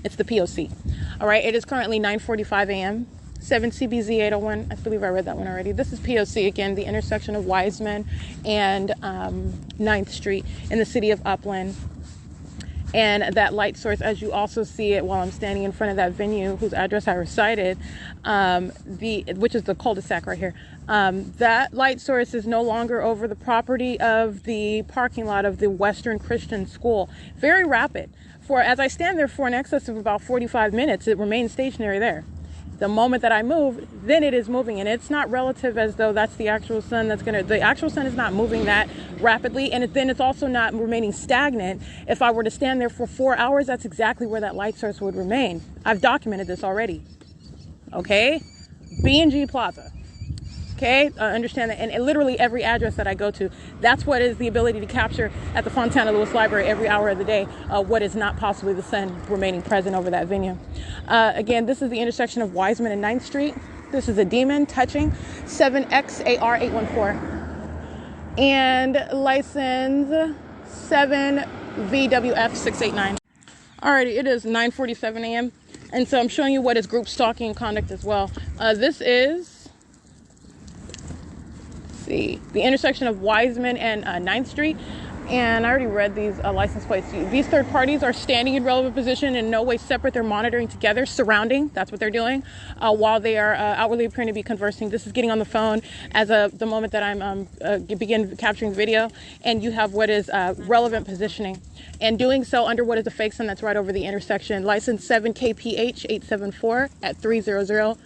It's the P.O.C. All right. It is currently 9:45 a.m. 7 CBZ 801. I believe I read that one already. This is P.O.C. again, the intersection of Wiseman and 9th Street in the city of Upland. And that light source, as you also see it while I'm standing in front of that venue whose address I recited, which is the cul-de-sac right here, that light source is no longer over the property of the parking lot of the Western Christian School. Very rapid. As I stand there for an excess of about 45 minutes, it remains stationary there. The moment that I move, then it is moving, and it's not relative as though that's the actual sun the actual sun is not moving that rapidly, and then it's also not remaining stagnant. If I were to stand there for 4 hours, that's exactly where that light source would remain. I've documented this already. Okay? B&G Plaza. Okay, understand that. And literally every address that I go to, that's what is the ability to capture at the Fontana Lewis Library every hour of the day, what is not possibly the sun remaining present over that venue. Again, this is the intersection of Wiseman and 9th Street. This is a demon touching 7XAR814 and license 7VWF689. Alrighty, it is 9:47 a.m. and so I'm showing you what is group stalking conduct as well. This is the intersection of Wiseman and 9th Street, and I already read these license plates. These third parties are standing in relevant position, in no way separate. They're monitoring together, surrounding. That's what they're doing while they are outwardly appearing to be conversing. This is getting on the phone as of the moment that I'm begin capturing video, and you have what is relevant positioning, and doing so under what is a fake sun that's right over the intersection. License 7KPH874 at 380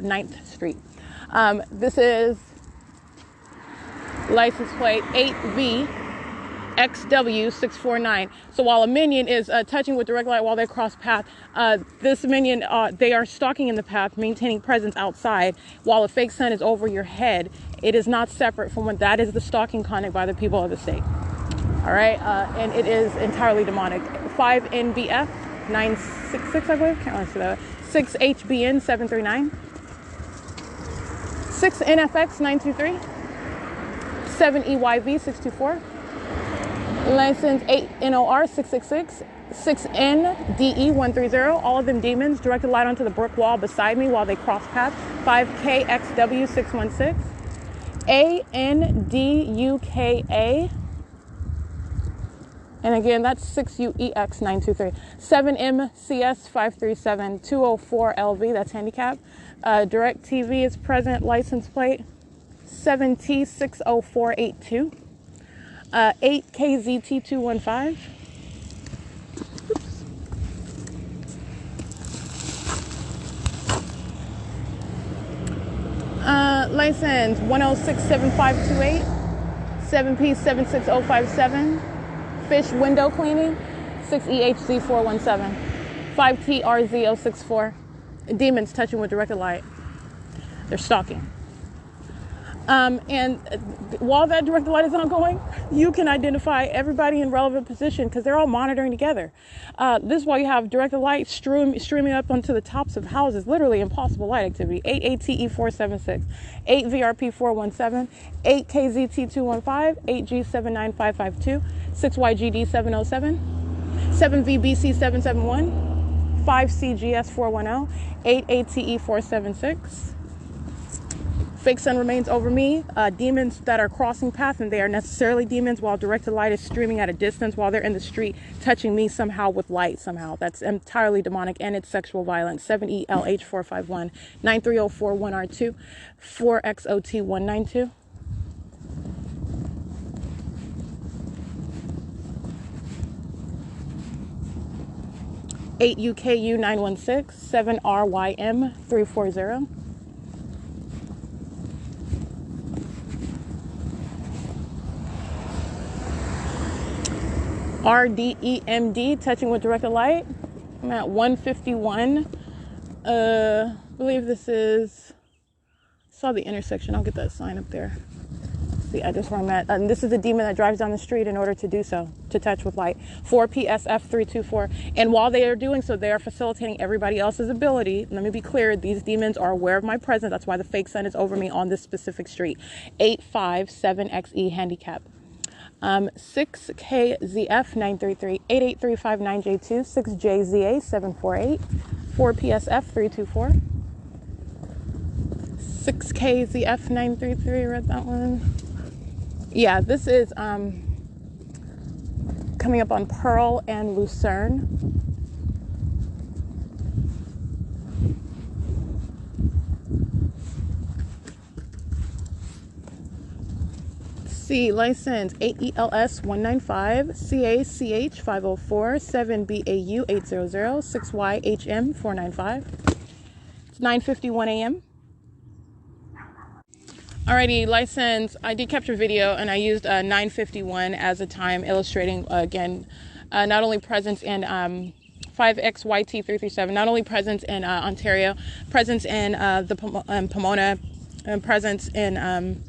9th Street. This is license plate 8VXW649. So while a minion is touching with direct light while they cross path, this minion, they are stalking in the path, maintaining presence outside while a fake sun is over your head. It is not separate from what that is the stalking conduct by the people of the state. All right, and it is entirely demonic. 5NBF 966, I believe. Can't really see that. 6HBN 739. 6NFX 923. 7EYV 624. License 8NOR 666. 6NDE 130. All of them demons. Directed light onto the brick wall beside me while they cross path. 5KXW 616. ANDUKA. And again, that's 6UEX 923. 7MCS 537 204 LV. That's handicap. Direct TV is present. License plate 7T60482. 8KZT215. License 1067528. 7P76057. Fish window cleaning 6EHZ417. 5TRZ064. Demons touching with directed light. They're stalking. And while that directed light is ongoing, you can identify everybody in relevant position because they're all monitoring together. This is why you have directed light streaming up onto the tops of houses, literally impossible light activity. 8ATE476, 8VRP417, 8KZT215, 8G79552, 6YGD707, 7VBC771, 5CGS410, 8ATE476. Fake sun remains over me. Demons that are crossing path, and they are necessarily demons while directed light is streaming at a distance while they're in the street, touching me somehow with light somehow. That's entirely demonic, and it's sexual violence. 7ELH451, 93041R2, 4XOT192. UKU 916, 7RYM 340. RDEMD touching with directed light. I'm at 151. I believe this is, saw the intersection. I'll get that sign up there. The address where I'm at. And this is a demon that drives down the street in order to do so, to touch with light. 4PSF324. And while they are doing so, they are facilitating everybody else's ability. Let me be clear. These demons are aware of my presence. That's why the fake sun is over me on this specific street. 857XE handicap. 6KZF933, 88359J2, 6JZA748, 4PSF324, 6KZF933, read that one. Yeah, this is coming up on Pearl and Lucerne. C license 8ELS195, CACH504, 7BAU800, 6YHM495. It's 9:51 a.m. Alrighty, license. I did capture video, and I used 9:51 as a time illustrating again not only presence in 5XYT337, not only presence in Ontario, presence in the Pomona presence in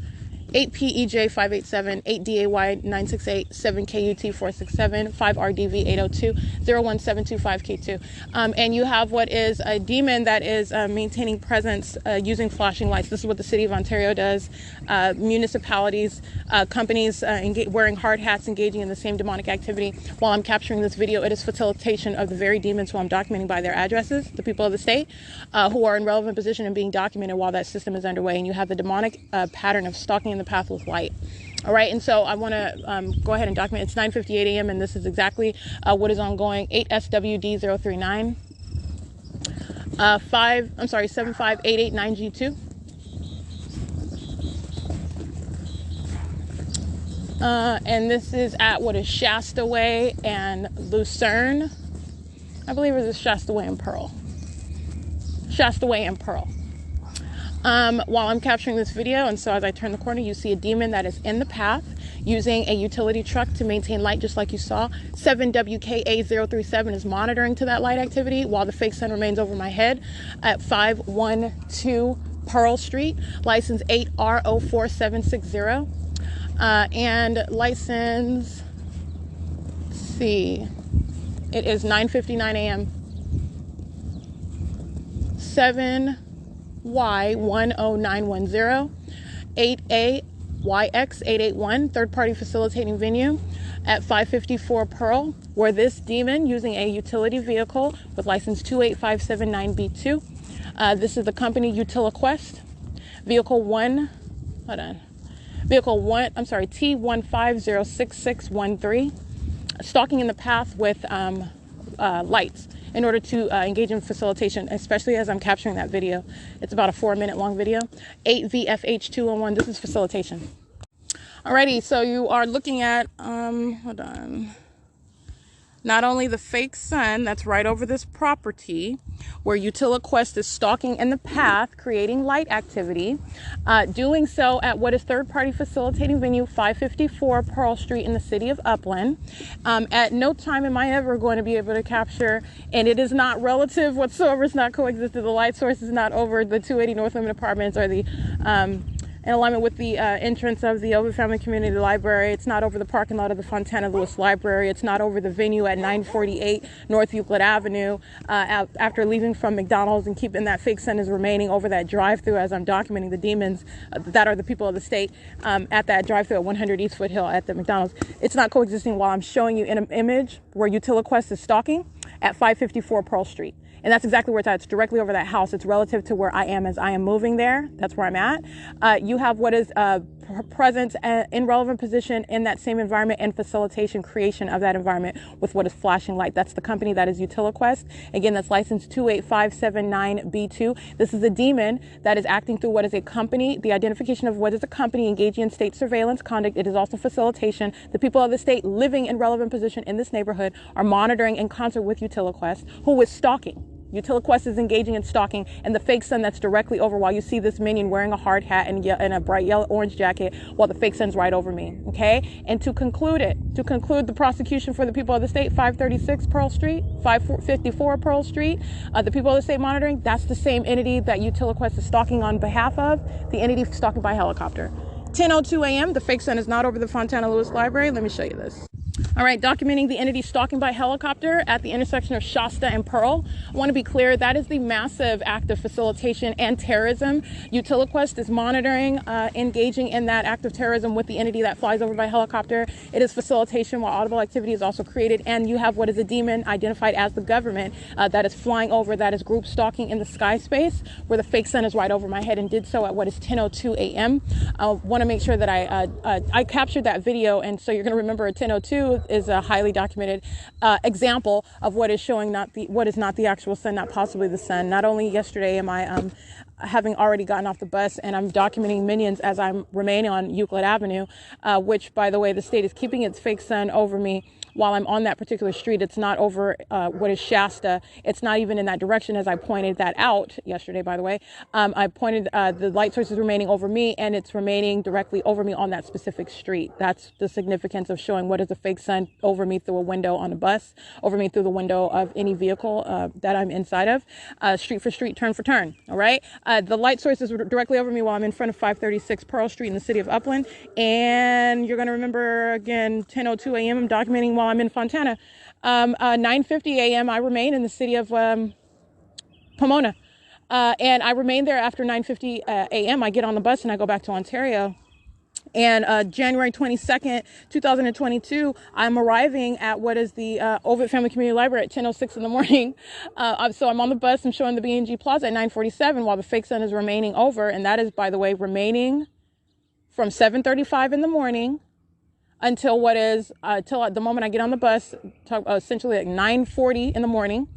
8PEJ 587, 8DAY 968, 7KUT 467, 5RDV 802, 01725K2. And you have what is a demon that is maintaining presence using flashing lights. This is what the City of Ontario does. Municipalities, companies wearing hard hats, engaging in the same demonic activity. While I'm capturing this video, it is facilitation of the very demons who I'm documenting by their addresses, the people of the state, who are in relevant position and being documented while that system is underway. And you have the demonic pattern of stalking in the path with light. All right, and so I want to go ahead and document. It's 9:58 a.m. and this is exactly what is ongoing. 8SWD039 75889G2. And this is at what is Shasta Way and Lucerne. I believe it is Shasta Way and Pearl. Shasta Way and Pearl. While I'm capturing this video, and so as I turn the corner, you see a demon that is in the path using a utility truck to maintain light, just like you saw. 7WKA037 is monitoring to that light activity while the fake sun remains over my head at 512 Pearl Street, license 8R04760, and license, let's see, it is 9:59 a.m. 7Y10910, 8AYX881, third party facilitating venue at 554 Pearl, where this demon using a utility vehicle with license 28579B2. This is the company UtiliQuest. T15066613, stalking in the path with lights in order to engage in facilitation, especially as I'm capturing that video. It's about a 4-minute long video. 8VFH201, this is facilitation. Alrighty, so you are looking at, not only the fake sun that's right over this property where UtiliQuest is stalking in the path, creating light activity, doing so at what is third-party facilitating venue 554 Pearl Street in the city of Upland. At no time am I ever going to be able to capture, and it is not relative whatsoever, it's not coexistent. The light source is not over the 280 North Limit Apartments or the in alignment with the entrance of the Ovid Family Community Library. It's not over the parking lot of the Fontana Lewis Library. It's not over the venue at 948 North Euclid Avenue. After leaving from McDonald's and keeping that fake sun is remaining over that drive-through as I'm documenting the demons that are the people of the state at that drive-through at 100 East Foothill at the McDonald's. It's not coexisting while I'm showing you in an image where UtiliQuest is stalking at 554 Pearl Street. And that's exactly where it's at. It's directly over that house. It's relative to where I am as I am moving there. That's where I'm at. You have what is presence in relevant position in that same environment and facilitation creation of that environment with what is flashing light. That's the company that is UtiliQuest. Again, that's license 28579B2. This is a demon that is acting through what is a company, the identification of what is a company engaging in state surveillance conduct. It is also facilitation. The people of the state living in relevant position in this neighborhood are monitoring in concert with UtiliQuest, who is stalking. UtiliQuest is engaging in stalking, and the fake sun that's directly over while you see this minion wearing a hard hat and a bright yellow orange jacket while the fake sun's right over me, okay? And to conclude the prosecution for the people of the state, 536 Pearl Street, 554 Pearl Street, the people of the state monitoring, that's the same entity that UtiliQuest is stalking on behalf of, the entity stalking by helicopter. 10:02 a.m., the fake sun is not over the Fontana Lewis Library. Let me show you this. All right, documenting the entity stalking by helicopter at the intersection of Shasta and Pearl. I want to be clear, that is the massive act of facilitation and terrorism. UtiliQuest is monitoring, engaging in that act of terrorism with the entity that flies over by helicopter. It is facilitation while audible activity is also created, and you have what is a demon identified as the government that is flying over, that is group stalking in the sky space where the fake sun is right over my head and did so at what is 10:02 a.m. I want to make sure that I captured that video, and so you're going to remember at 10:02 is a highly documented example of what is showing what is not the actual sun, not possibly the sun. Not only yesterday am I having already gotten off the bus and I'm documenting minions as I'm remaining on Euclid Avenue, which, by the way, the state is keeping its fake sun over me while I'm on that particular street. It's not over what is Shasta. It's not even in that direction, as I pointed that out yesterday, by the way. I pointed the light source is remaining over me, and it's remaining directly over me on that specific street. That's the significance of showing what is a fake sun over me through a window on a bus, over me through the window of any vehicle that I'm inside of, street for street, turn for turn. All right. The light source is directly over me while I'm in front of 536 Pearl Street in the city of Upland. And you're going to remember, again, 10:02 a.m. I'm documenting while I'm in Fontana. 9:50 a.m. I remain in the city of Pomona. And I remain there after 9:50 a.m. I get on the bus and I go back to Ontario. And January 22nd, 2022, I'm arriving at what is the Ovid Family Community Library at 10:06 in the morning. So I'm on the bus. I'm showing the B&G Plaza at 9:47 while the fake sun is remaining over. And that is, by the way, remaining from 7:35 in the morning until what is, till at the moment I get on the bus, essentially at 9:40 in the morning.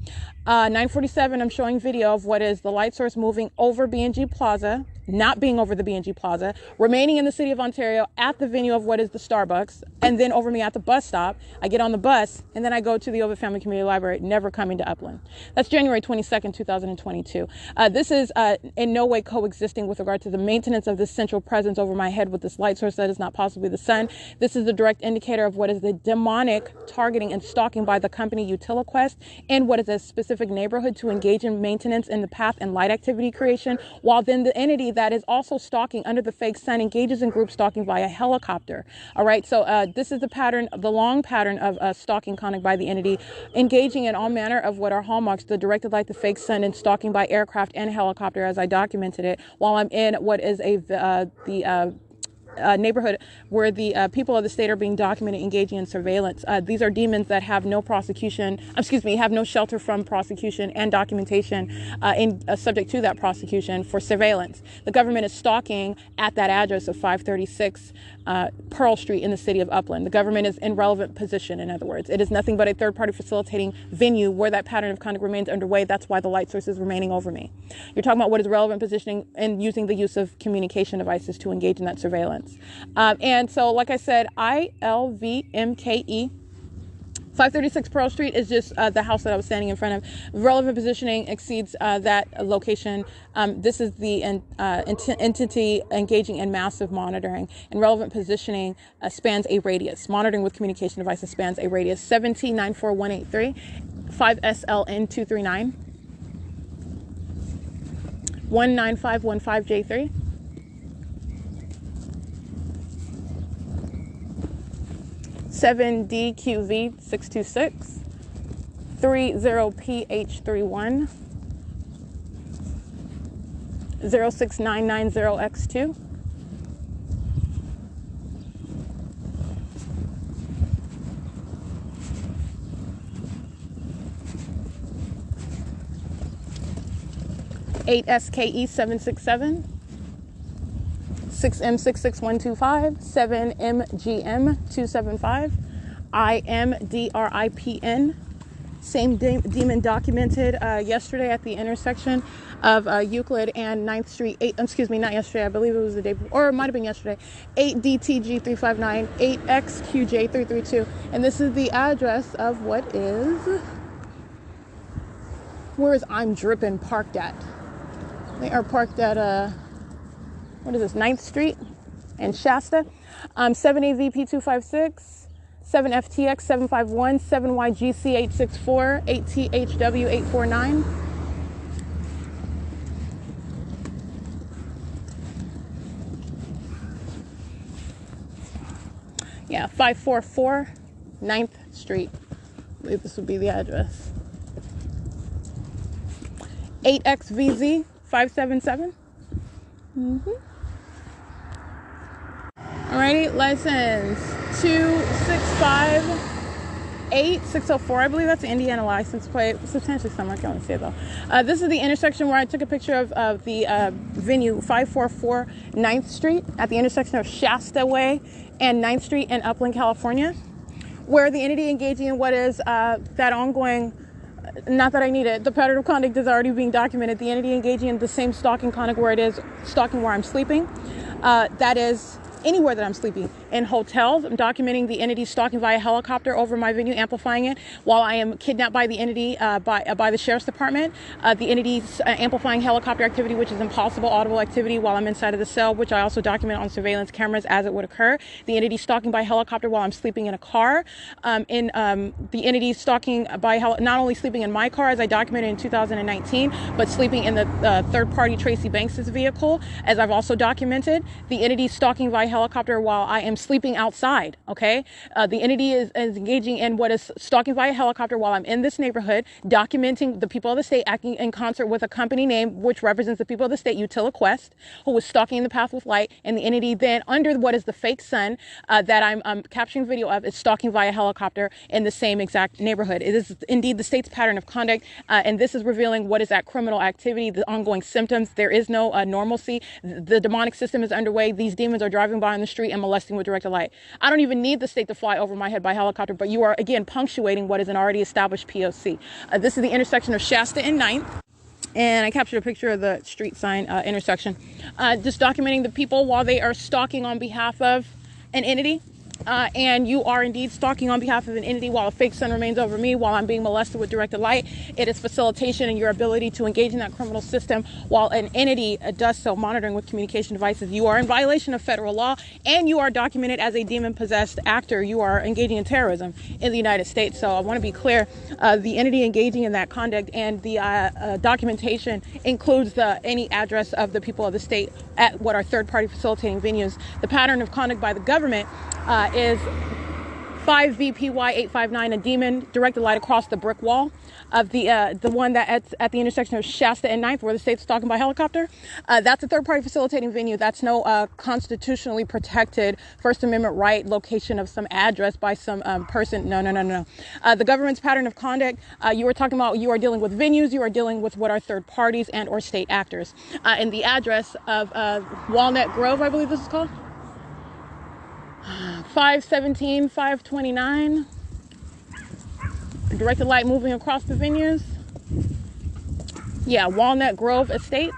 9:47, I'm showing video of what is the light source moving over B&G Plaza, not being over the B&G Plaza, remaining in the city of Ontario at the venue of what is the Starbucks, and then over me at the bus stop. I get on the bus, and then I go to the Ovid Family Community Library, never coming to Upland. That's January 22nd, 2022. This is in no way coexisting with regard to the maintenance of this central presence over my head with this light source that is not possibly the sun. This is a direct indicator of what is the demonic targeting and stalking by the company UtiliQuest and what is a specific neighborhood to engage in maintenance in the path and light activity creation, while then the entity that is also stalking under the fake sun engages in group stalking via helicopter. All right, so this is the pattern, the long pattern of stalking conduct by the entity, engaging in all manner of what are hallmarks, the directed light, the fake sun, and stalking by aircraft and helicopter, as I documented it, while I'm in what is neighborhood where the people of the state are being documented engaging in surveillance. These are demons that have no prosecution, have no shelter from prosecution and documentation subject to that prosecution for surveillance. The government is stalking at that address of 536 Pearl Street in the city of Upland. The government is in relevant position, in other words. It is nothing but a third-party facilitating venue where that pattern of conduct remains underway. That's why the light source is remaining over me. You're talking about what is relevant positioning and using the use of communication devices to engage in that surveillance. And so, like I said, ILVMKE 536 Pearl Street is just the house that I was standing in front of. Relevant positioning exceeds that location. This is the entity engaging in massive monitoring. And relevant positioning spans a radius. Monitoring with communication devices spans a radius. 1794183, 5SLN239, 19515J3. 7DQV626, 30PH31, 06990X2, 8SKE767, 6M66125, 7MGM275, IMDRIPN. Same demon documented yesterday at the intersection of Euclid and 9th Street. Not yesterday, I believe it was the day before, or it might have been yesterday. 8DTG359, 8XQJ332. And this is the address of where is I'm Drippin' parked at? They are parked at, what is this, 9th Street and Shasta. 7AVP256, 7FTX751, 7YGC864, 8THW849. Yeah, 544 9th Street. I believe this would be the address. 8XVZ577. Alrighty, license 2658604. I believe that's the Indiana license plate. Substantially similar, I can't really say it though. This is the intersection where I took a picture of the venue 544 9th Street at the intersection of Shasta Way and 9th Street in Upland, California, where the entity engaging in what is that ongoing, not that I need it, the pattern of conduct is already being documented. The entity engaging in the same stalking conduct where it is stalking where I'm sleeping. That is anywhere that I'm sleeping. In hotels, I'm documenting the entity stalking via helicopter over my venue, amplifying it while I am kidnapped by the entity, by the sheriff's department. The entity's amplifying helicopter activity, which is impossible audible activity while I'm inside of the cell, which I also document on surveillance cameras as it would occur. The entity stalking by helicopter while I'm sleeping in a car. The entity stalking by not only sleeping in my car, as I documented in 2019, but sleeping in the third-party Tracy Banks's vehicle, as I've also documented. The entity stalking via helicopter while I am sleeping outside, okay? The entity is engaging in what is stalking via helicopter while I'm in this neighborhood, documenting the people of the state acting in concert with a company name which represents the people of the state, UtiliQuest, who was stalking the path with light, and the entity then, under what is the fake sun that I'm capturing video of, is stalking via helicopter in the same exact neighborhood. It is indeed the state's pattern of conduct, and this is revealing what is that criminal activity, the ongoing symptoms. There is no normalcy. The demonic system is underway. These demons are driving by on the street and molesting with directed light. I don't even need the state to fly over my head by helicopter, but you are, again, punctuating what is an already established P.O.C. This is the intersection of Shasta and 9th. And I captured a picture of the street sign intersection. Just documenting the people while they are stalking on behalf of an entity. And you are indeed stalking on behalf of an entity while a fake sun remains over me, while I'm being molested with directed light. It is facilitation in your ability to engage in that criminal system while an entity does so, monitoring with communication devices. You are in violation of federal law, and you are documented as a demon-possessed actor. You are engaging in terrorism in the United States. So I want to be clear, the entity engaging in that conduct and the documentation includes any address of the people of the state at what are third-party facilitating venues. The pattern of conduct by the government is 5 VPY 859, a demon directed light across the brick wall of the one that at the intersection of Shasta and 9th, where the state's stalking by helicopter. That's a third-party facilitating venue. That's no constitutionally protected First Amendment right location of some address by some person. No. The government's pattern of conduct, you were talking about, you are dealing with venues, you are dealing with what are third parties and or state actors. And the address of Walnut Grove, I believe this is called. 517, 529. Directed light moving across the venues. Yeah, Walnut Grove Estates.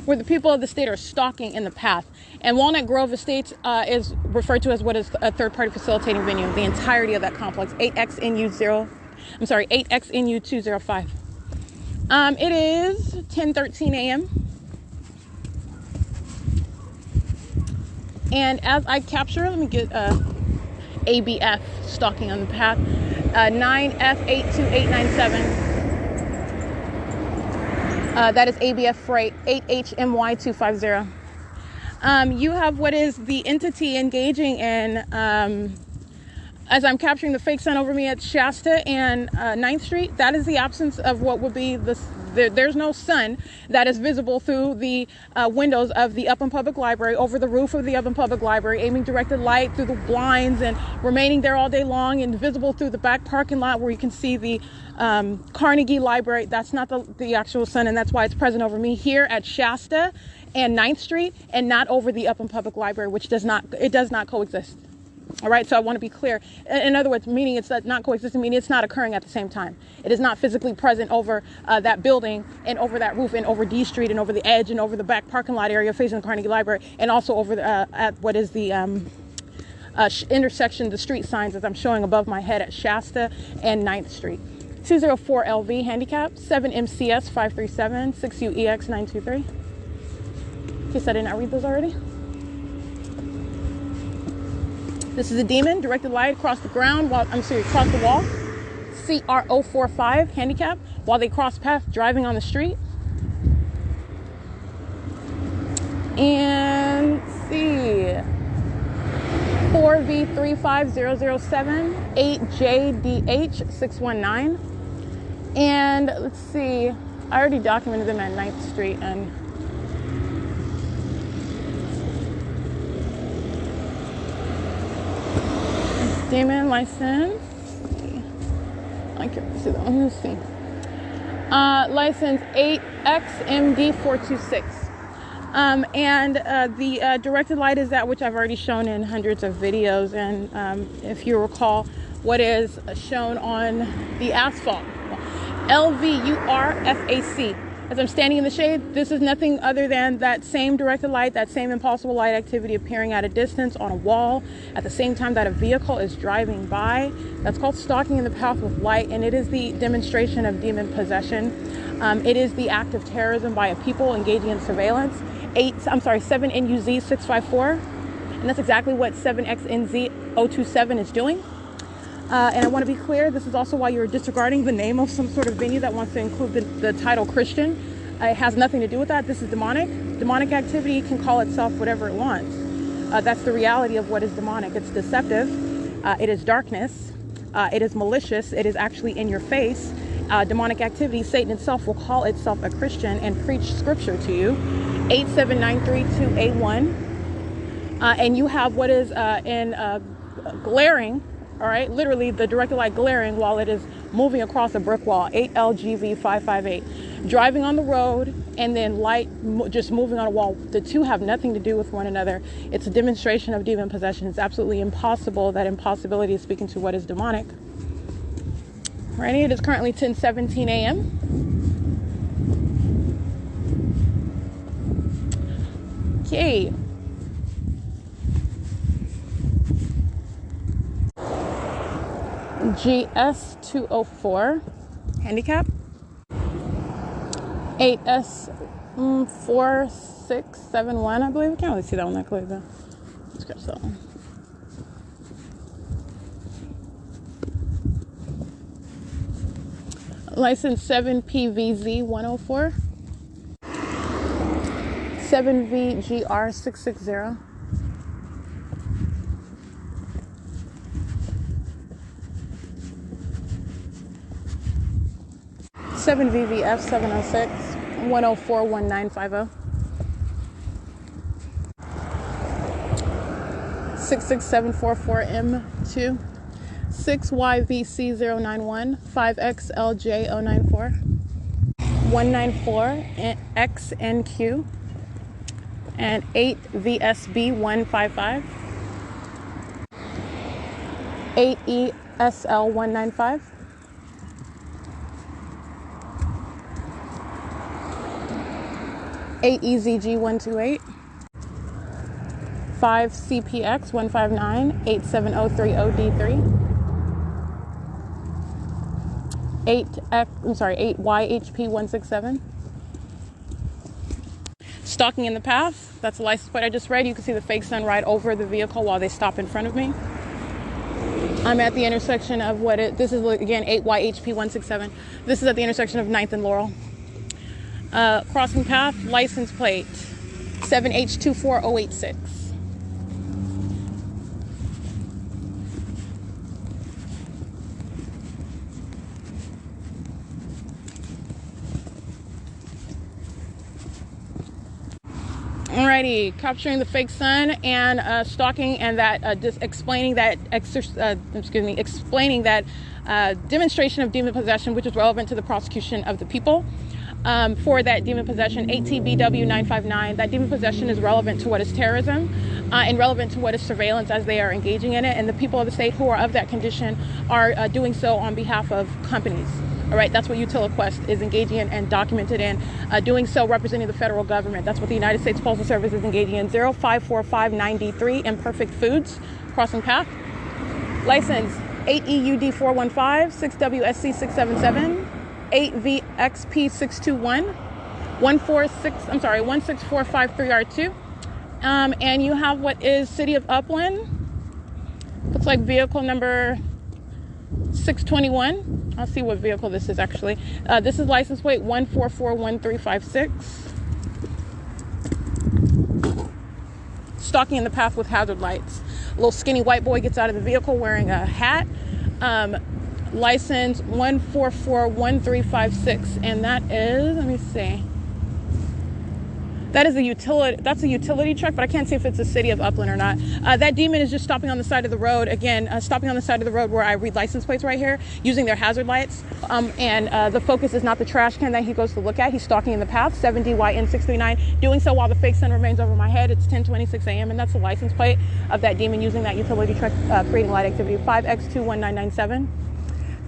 Where the people of the state are stalking in the path. And Walnut Grove Estates is referred to as what is a third-party facilitating venue. The entirety of that complex, 8XNU205. It is 10:13 a.m. And as I capture, let me get ABF stalking on the path, 9F82897. That is ABF freight, 8HMY250. You have what is the entity engaging in, as I'm capturing the fake sun over me at Shasta and 9th Street, that is the absence of what would be there's no sun that is visible through the windows of the Upland Public Library, over the roof of the Upland Public Library, aiming directed light through the blinds and remaining there all day long, and visible through the back parking lot where you can see the Carnegie Library. That's not the actual sun, and that's why it's present over me here at Shasta and 9th Street, and not over the Upland Public Library, which does not coexist. All right, so I want to be clear. In other words, meaning it's not coexisting, meaning it's not occurring at the same time. It is not physically present over that building and over that roof and over D Street and over the edge and over the back parking lot area facing the Carnegie Library, and also over at what is the intersection, the street signs as I'm showing above my head at Shasta and 9th Street. 204LV handicap, 7MCS 537, 6UEX 923. In case I did not read those already. This is a demon, directed light across the ground, across the wall. CR045 handicap, while they cross path, driving on the street. And let's see, 4V35007, 8JDH619. And let's see, I already documented them at 9th Street and demon license. I can't see that one. Let's see. License 8XMD426. And the directed light is that which I've already shown in hundreds of videos. And if you recall, what is shown on the asphalt, LVURFAC As I'm standing in the shade, this is nothing other than that same directed light, that same impulsible light activity appearing at a distance on a wall at the same time that a vehicle is driving by. That's called stalking in the path with light, and it is the demonstration of demon possession. It is the act of terrorism by a people engaging in surveillance. 7NUZ 654, and that's exactly what 7XNZ 027 is doing. And I want to be clear, this is also why you're disregarding the name of some sort of venue that wants to include the title Christian. It has nothing to do with that. This is demonic. Demonic activity can call itself whatever it wants. That's the reality of what is demonic. It's deceptive. It is darkness. It is malicious. It is actually in your face. Demonic activity, Satan itself will call itself a Christian and preach scripture to you. 8793281. And you have what is in glaring, all right, literally the directed light glaring while it is moving across a brick wall, 8LGV558. Driving on the road and then light just moving on a wall. The two have nothing to do with one another. It's a demonstration of demon possession. It's absolutely impossible. That impossibility is speaking to what is demonic. Alrighty, it is currently 10:17 a.m. Okay. GS204 handicap 8S4671, I believe. I can't really see that one that clearly though. Let's scratch that one. License 7PVZ104 7VGR660 7VVF 706 1041950 66744M2 6YVC091 5XLJ094 194XNQ and 8VSB155 8ESL195 8EZG128 5CPX159 87030D3 8YHP167. Stalking in the path. That's the license plate I just read. You can see the fake sun right over the vehicle while they stop in front of me. I'm at the intersection of this is again 8YHP167. This is at the intersection of 9th and Laurel. Crossing path, license plate 7H24086. Alrighty, capturing the fake sun and stalking, and that just explaining that explaining that demonstration of demon possession, which is relevant to the prosecution of the people. For that demon possession, ATBW 959, that demon possession is relevant to what is terrorism and relevant to what is surveillance as they are engaging in it, and the people of the state who are of that condition are doing so on behalf of companies. All right, that's what UtiliQuest is engaging in and documented in, doing so representing the federal government. That's what the United States Postal Service is engaging in. 05459D3, Imperfect Foods, crossing path. License 8EUD415, 6WSC677, 8VXP621, 16453R2. And you have what is City of Upland. Looks like vehicle number 621. I'll see what vehicle this is actually. This is license plate 1441356. Stalking in the path with hazard lights. A little skinny white boy gets out of the vehicle wearing a hat. License 1441356, and that is, let me see. That is a utility. That's a utility truck, but I can't see if it's a City of Upland or not. That demon is just stopping on the side of the road. Again, stopping on the side of the road where I read license plates right here, using their hazard lights. And the focus is not the trash can that he goes to look at. He's stalking in the path, 7DYN639, doing so while the fake sun remains over my head. It's 10:26 a.m. and that's the license plate of that demon using that utility truck, creating light activity. 5X21997,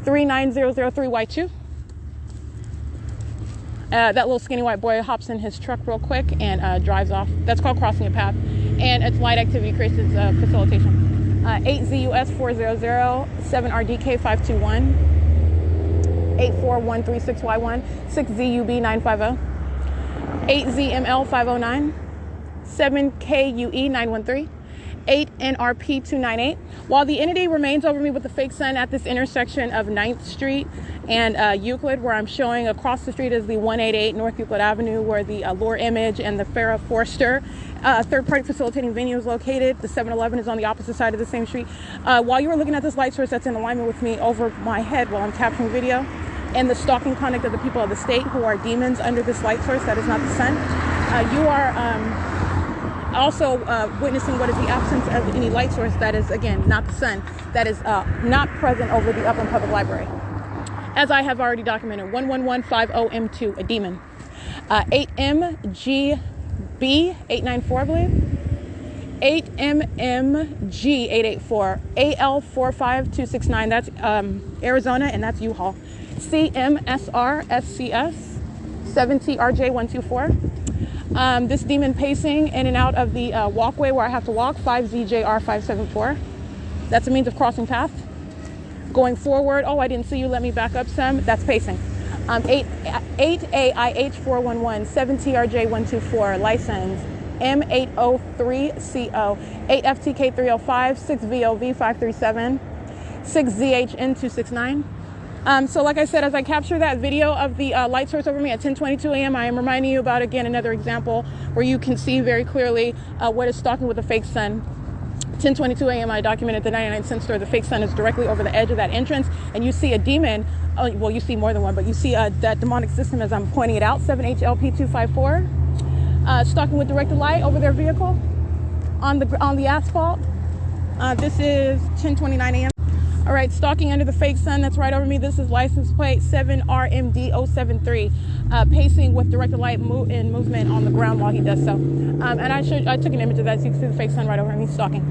39003Y2. That little skinny white boy hops in his truck real quick and drives off. That's called crossing a path. And it's light activity creates its facilitation. 8ZUS 400, 7RDK 521, 84136Y1, 6ZUB 950, 8ZML 509, 7KUE 913, 8NRP 298. While the entity remains over me with the fake sun at this intersection of 9th Street and Euclid, where I'm showing across the street is the 188 North Euclid Avenue, where the Lure Image and the Farrah Forster third-party facilitating venue is located. The 7-Eleven is on the opposite side of the same street. While you were looking at this light source that's in alignment with me over my head while I'm capturing video, and the stalking conduct of the people of the state who are demons under this light source that is not the sun, you are also witnessing what is the absence of any light source that is, again, not the sun, that is not present over the Upland Public Library. As I have already documented, 11150M2, a demon. 8MGB 894, I believe. 8MMG884, AL45269, that's Arizona, and that's U-Haul. CMSRSCS 7TRJ124. This demon pacing in and out of the walkway where I have to walk, 5ZJR574. That's a means of crossing path. Going forward, oh, I didn't see you, let me back up some. That's pacing. 8AIH411, 7TRJ124, license M803CO, 8FTK305, 6VOV537, 6ZHN269. So like I said, as I capture that video of the light source over me at 10:22 a.m., I am reminding you about, again, another example where you can see very clearly what is stalking with a fake sun. 10:22 a.m. I documented the 99-cent store. The fake sun is directly over the edge of that entrance, and you see a demon. Oh, well, you see more than one, but you see that demonic system as I'm pointing it out. 7HLP254, stalking with directed light over their vehicle on the asphalt. This is 10:29 a.m. All right, stalking under the fake sun that's right over me. This is license plate 7RMD073, pacing with directed light and movement on the ground while he does so. And I took an image of that so you can see the fake sun right over me stalking.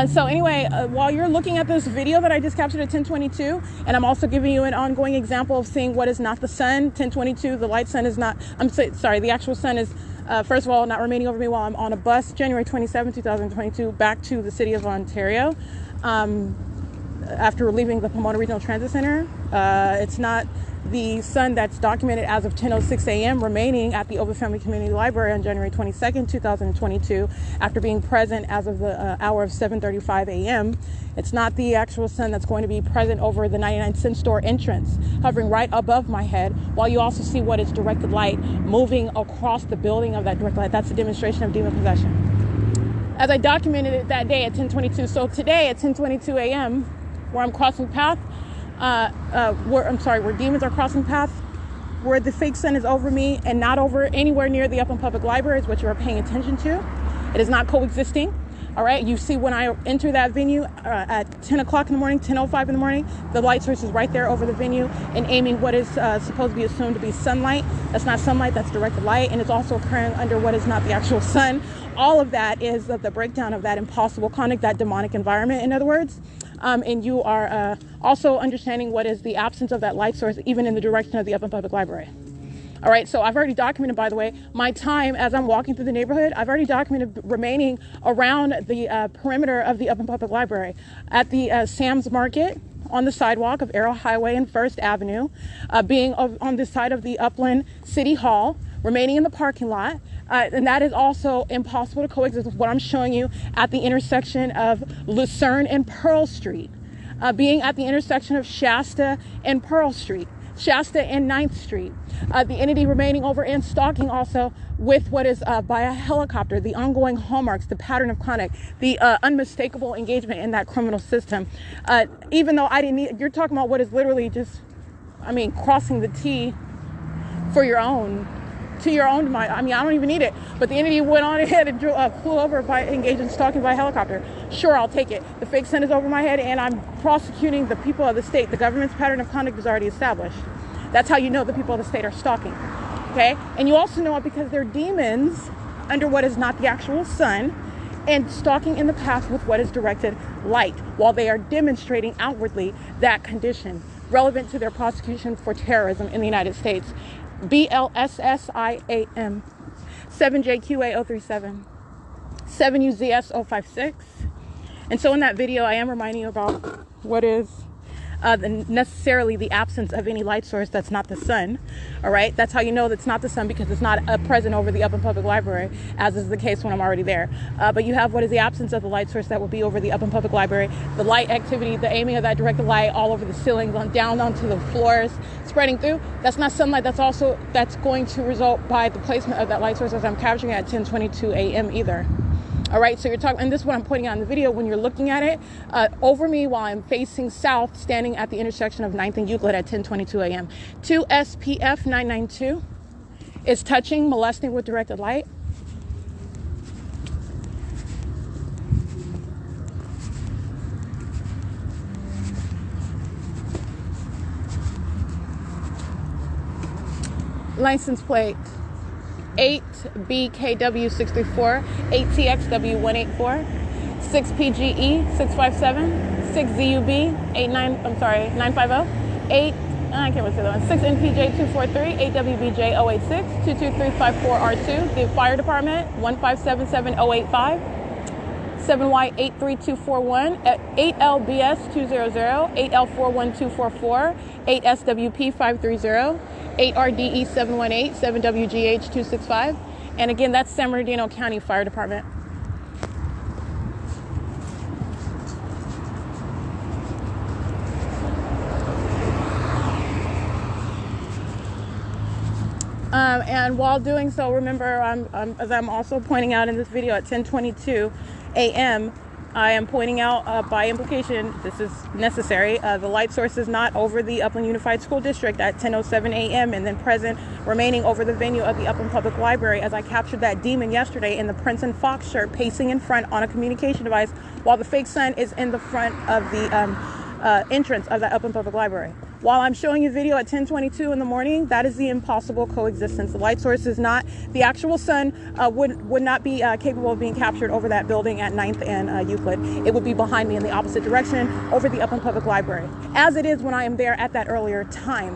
So anyway, while you're looking at this video that I just captured at 10:22, and I'm also giving you an ongoing example of seeing what is not the sun. 10:22, the light sun is not, the actual sun is, first of all, not remaining over me while I'm on a bus, January 27, 2022, back to the city of Ontario. After leaving the Pomona Regional Transit Center. It's not the sun that's documented as of 10:06 a.m. remaining at the Ovid Family Community Library on January 22nd, 2022, after being present as of the hour of 7:35 a.m. It's not the actual sun that's going to be present over the 99-cent store entrance, hovering right above my head, while you also see what is directed light moving across the building of that directed light. That's a demonstration of demon possession. As I documented it that day at 10:22, so today at 10:22 a.m., where I'm crossing path, where demons are crossing path, where the fake sun is over me and not over anywhere near the Upland Public Library is what you are paying attention to. It is not coexisting. All right, you see when I enter that venue at 10 o'clock in the morning, 10:05 in the morning, the light source is right there over the venue and aiming what is supposed to be assumed to be sunlight. That's not sunlight, that's directed light, and it's also occurring under what is not the actual sun. All of that is the breakdown of that impossible conduct, that demonic environment, in other words. And you are also understanding what is the absence of that light source, even in the direction of the Upland Public Library. All right, so I've already documented, by the way, my time as I'm walking through the neighborhood. I've already documented remaining around the perimeter of the Upland Public Library at the Sam's Market, on the sidewalk of Arrow Highway and First Avenue, being on the side of the Upland City Hall, remaining in the parking lot. And that is also impossible to coexist with what I'm showing you at the intersection of Lucerne and Pearl Street, being at the intersection of Shasta and Pearl Street, Shasta and 9th Street. The entity remaining over and stalking also with what is by a helicopter, the ongoing hallmarks, the pattern of conduct, the unmistakable engagement in that criminal system. Even though I didn't need, you're talking about what is literally just, crossing the T for your own. To your own mind. I don't even need it. But the entity went on ahead and flew over by engaging stalking by helicopter. Sure, I'll take it. The fake sun is over my head, and I'm prosecuting the people of the state. The government's pattern of conduct is already established. That's how you know the people of the state are stalking. Okay? And you also know it because they're demons under what is not the actual sun and stalking in the path with what is directed light, while they are demonstrating outwardly that condition relevant to their prosecution for terrorism in the United States. BLSSIAM, 7JQA037, 7UZS056. And so in that video, I am reminding you about what is necessarily the absence of any light source that's not the sun. All right, that's how you know that's not the sun, because it's not present over the Upland Public Library, as is the case when I'm already there. But you have what is the absence of the light source that will be over the Upland Public Library. The light activity, the aiming of that directed light all over the ceilings, down onto the floors, spreading through. That's not sunlight. That's going to result by the placement of that light source as I'm capturing at 10:22 a.m. either. All right, so you're talking, and this is what I'm pointing out in the video. When you're looking at it, over me while I'm facing south, standing at the intersection of 9th and Euclid at 10:22 a.m. 2 SPF 992 is touching, molesting with directed light. License plate 8BKW64, 8TXW184, 6PGE657, 6ZUB 950, 8, I can't remember the one, 6NPJ243, 8WBJ086, 22354R2, the fire department 1577085, 7Y83241, 8LBS200, 8L41244, 8SWP530, 8RDE718, 7WGH265, and again, that's San Bernardino County Fire Department. And while doing so, remember, as I'm also pointing out in this video at 10:22 a.m., I am pointing out by implication, this is necessary, the light source is not over the Upland Unified School District at 10:07 a.m. and then present, remaining over the venue of the Upland Public Library, as I captured that demon yesterday in the Prince and Fox shirt, pacing in front on a communication device, while the fake sun is in the front of the entrance of the Upland Public Library. While I'm showing you video at 10:22 in the morning, that is the impossible coexistence. The light source is not, the actual sun would not be capable of being captured over that building at 9th and Euclid. It would be behind me in the opposite direction over the Upland Public Library, as it is when I am there at that earlier time.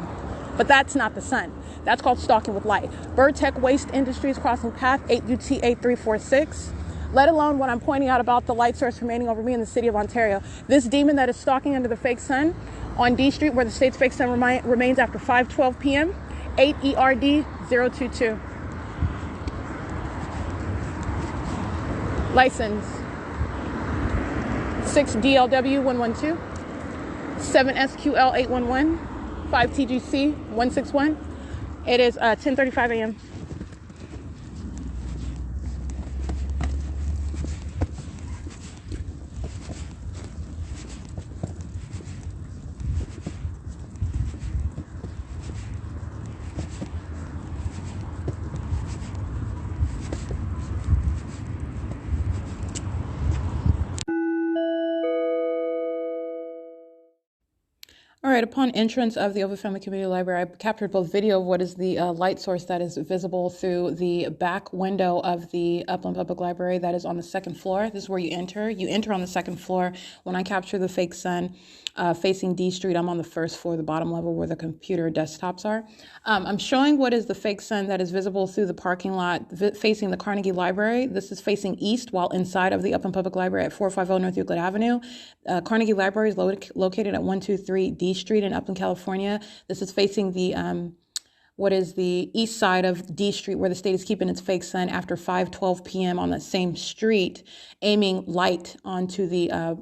But that's not the sun. That's called stalking with light. Bird Tech Waste Industries crossing path 8UTA346. Let alone what I'm pointing out about the light source remaining over me in the city of Ontario. This demon that is stalking under the fake sun on D Street, where the state's fake sun remains after 5:12 p.m., 8ERD022. License 6DLW112, 7SQL811, 5TGC161. It is 10:35 a.m. All right, upon entrance of the Ovid Family Community Library, I captured both video of what is the light source that is visible through the back window of the Upland Public Library that is on the second floor. This is where you enter. You enter on the second floor. When I capture the fake sun facing D Street, I'm on the first floor, the bottom level where the computer desktops are. I'm showing what is the fake sun that is visible through the parking lot facing the Carnegie Library. This is facing east while inside of the Upland Public Library at 450 North Euclid Avenue. Carnegie Library is located at 123 D Street in Upland, California. This is facing the what is the east side of D Street, where the state is keeping its fake sun after 5:12 p.m. on that same street, aiming light onto the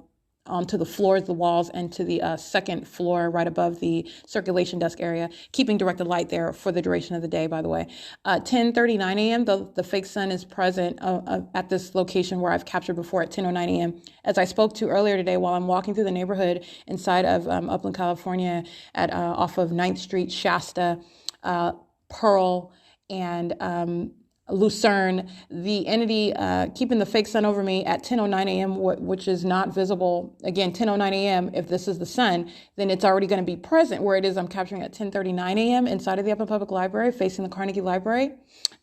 floors, the walls, and to the second floor right above the circulation desk area, keeping directed light there for the duration of the day, by the way. 10:39 a.m., the fake sun is present at this location where I've captured before at 10:09 a.m. As I spoke to earlier today, while I'm walking through the neighborhood inside of Upland, California, at off of 9th Street, Shasta, Pearl, and Lucerne, the entity keeping the fake sun over me at 10:09 a.m., which is not visible. Again, 10:09 a.m., if this is the sun, then it's already going to be present where it is I'm capturing at 10:39 a.m. inside of the Upland Public Library facing the Carnegie Library.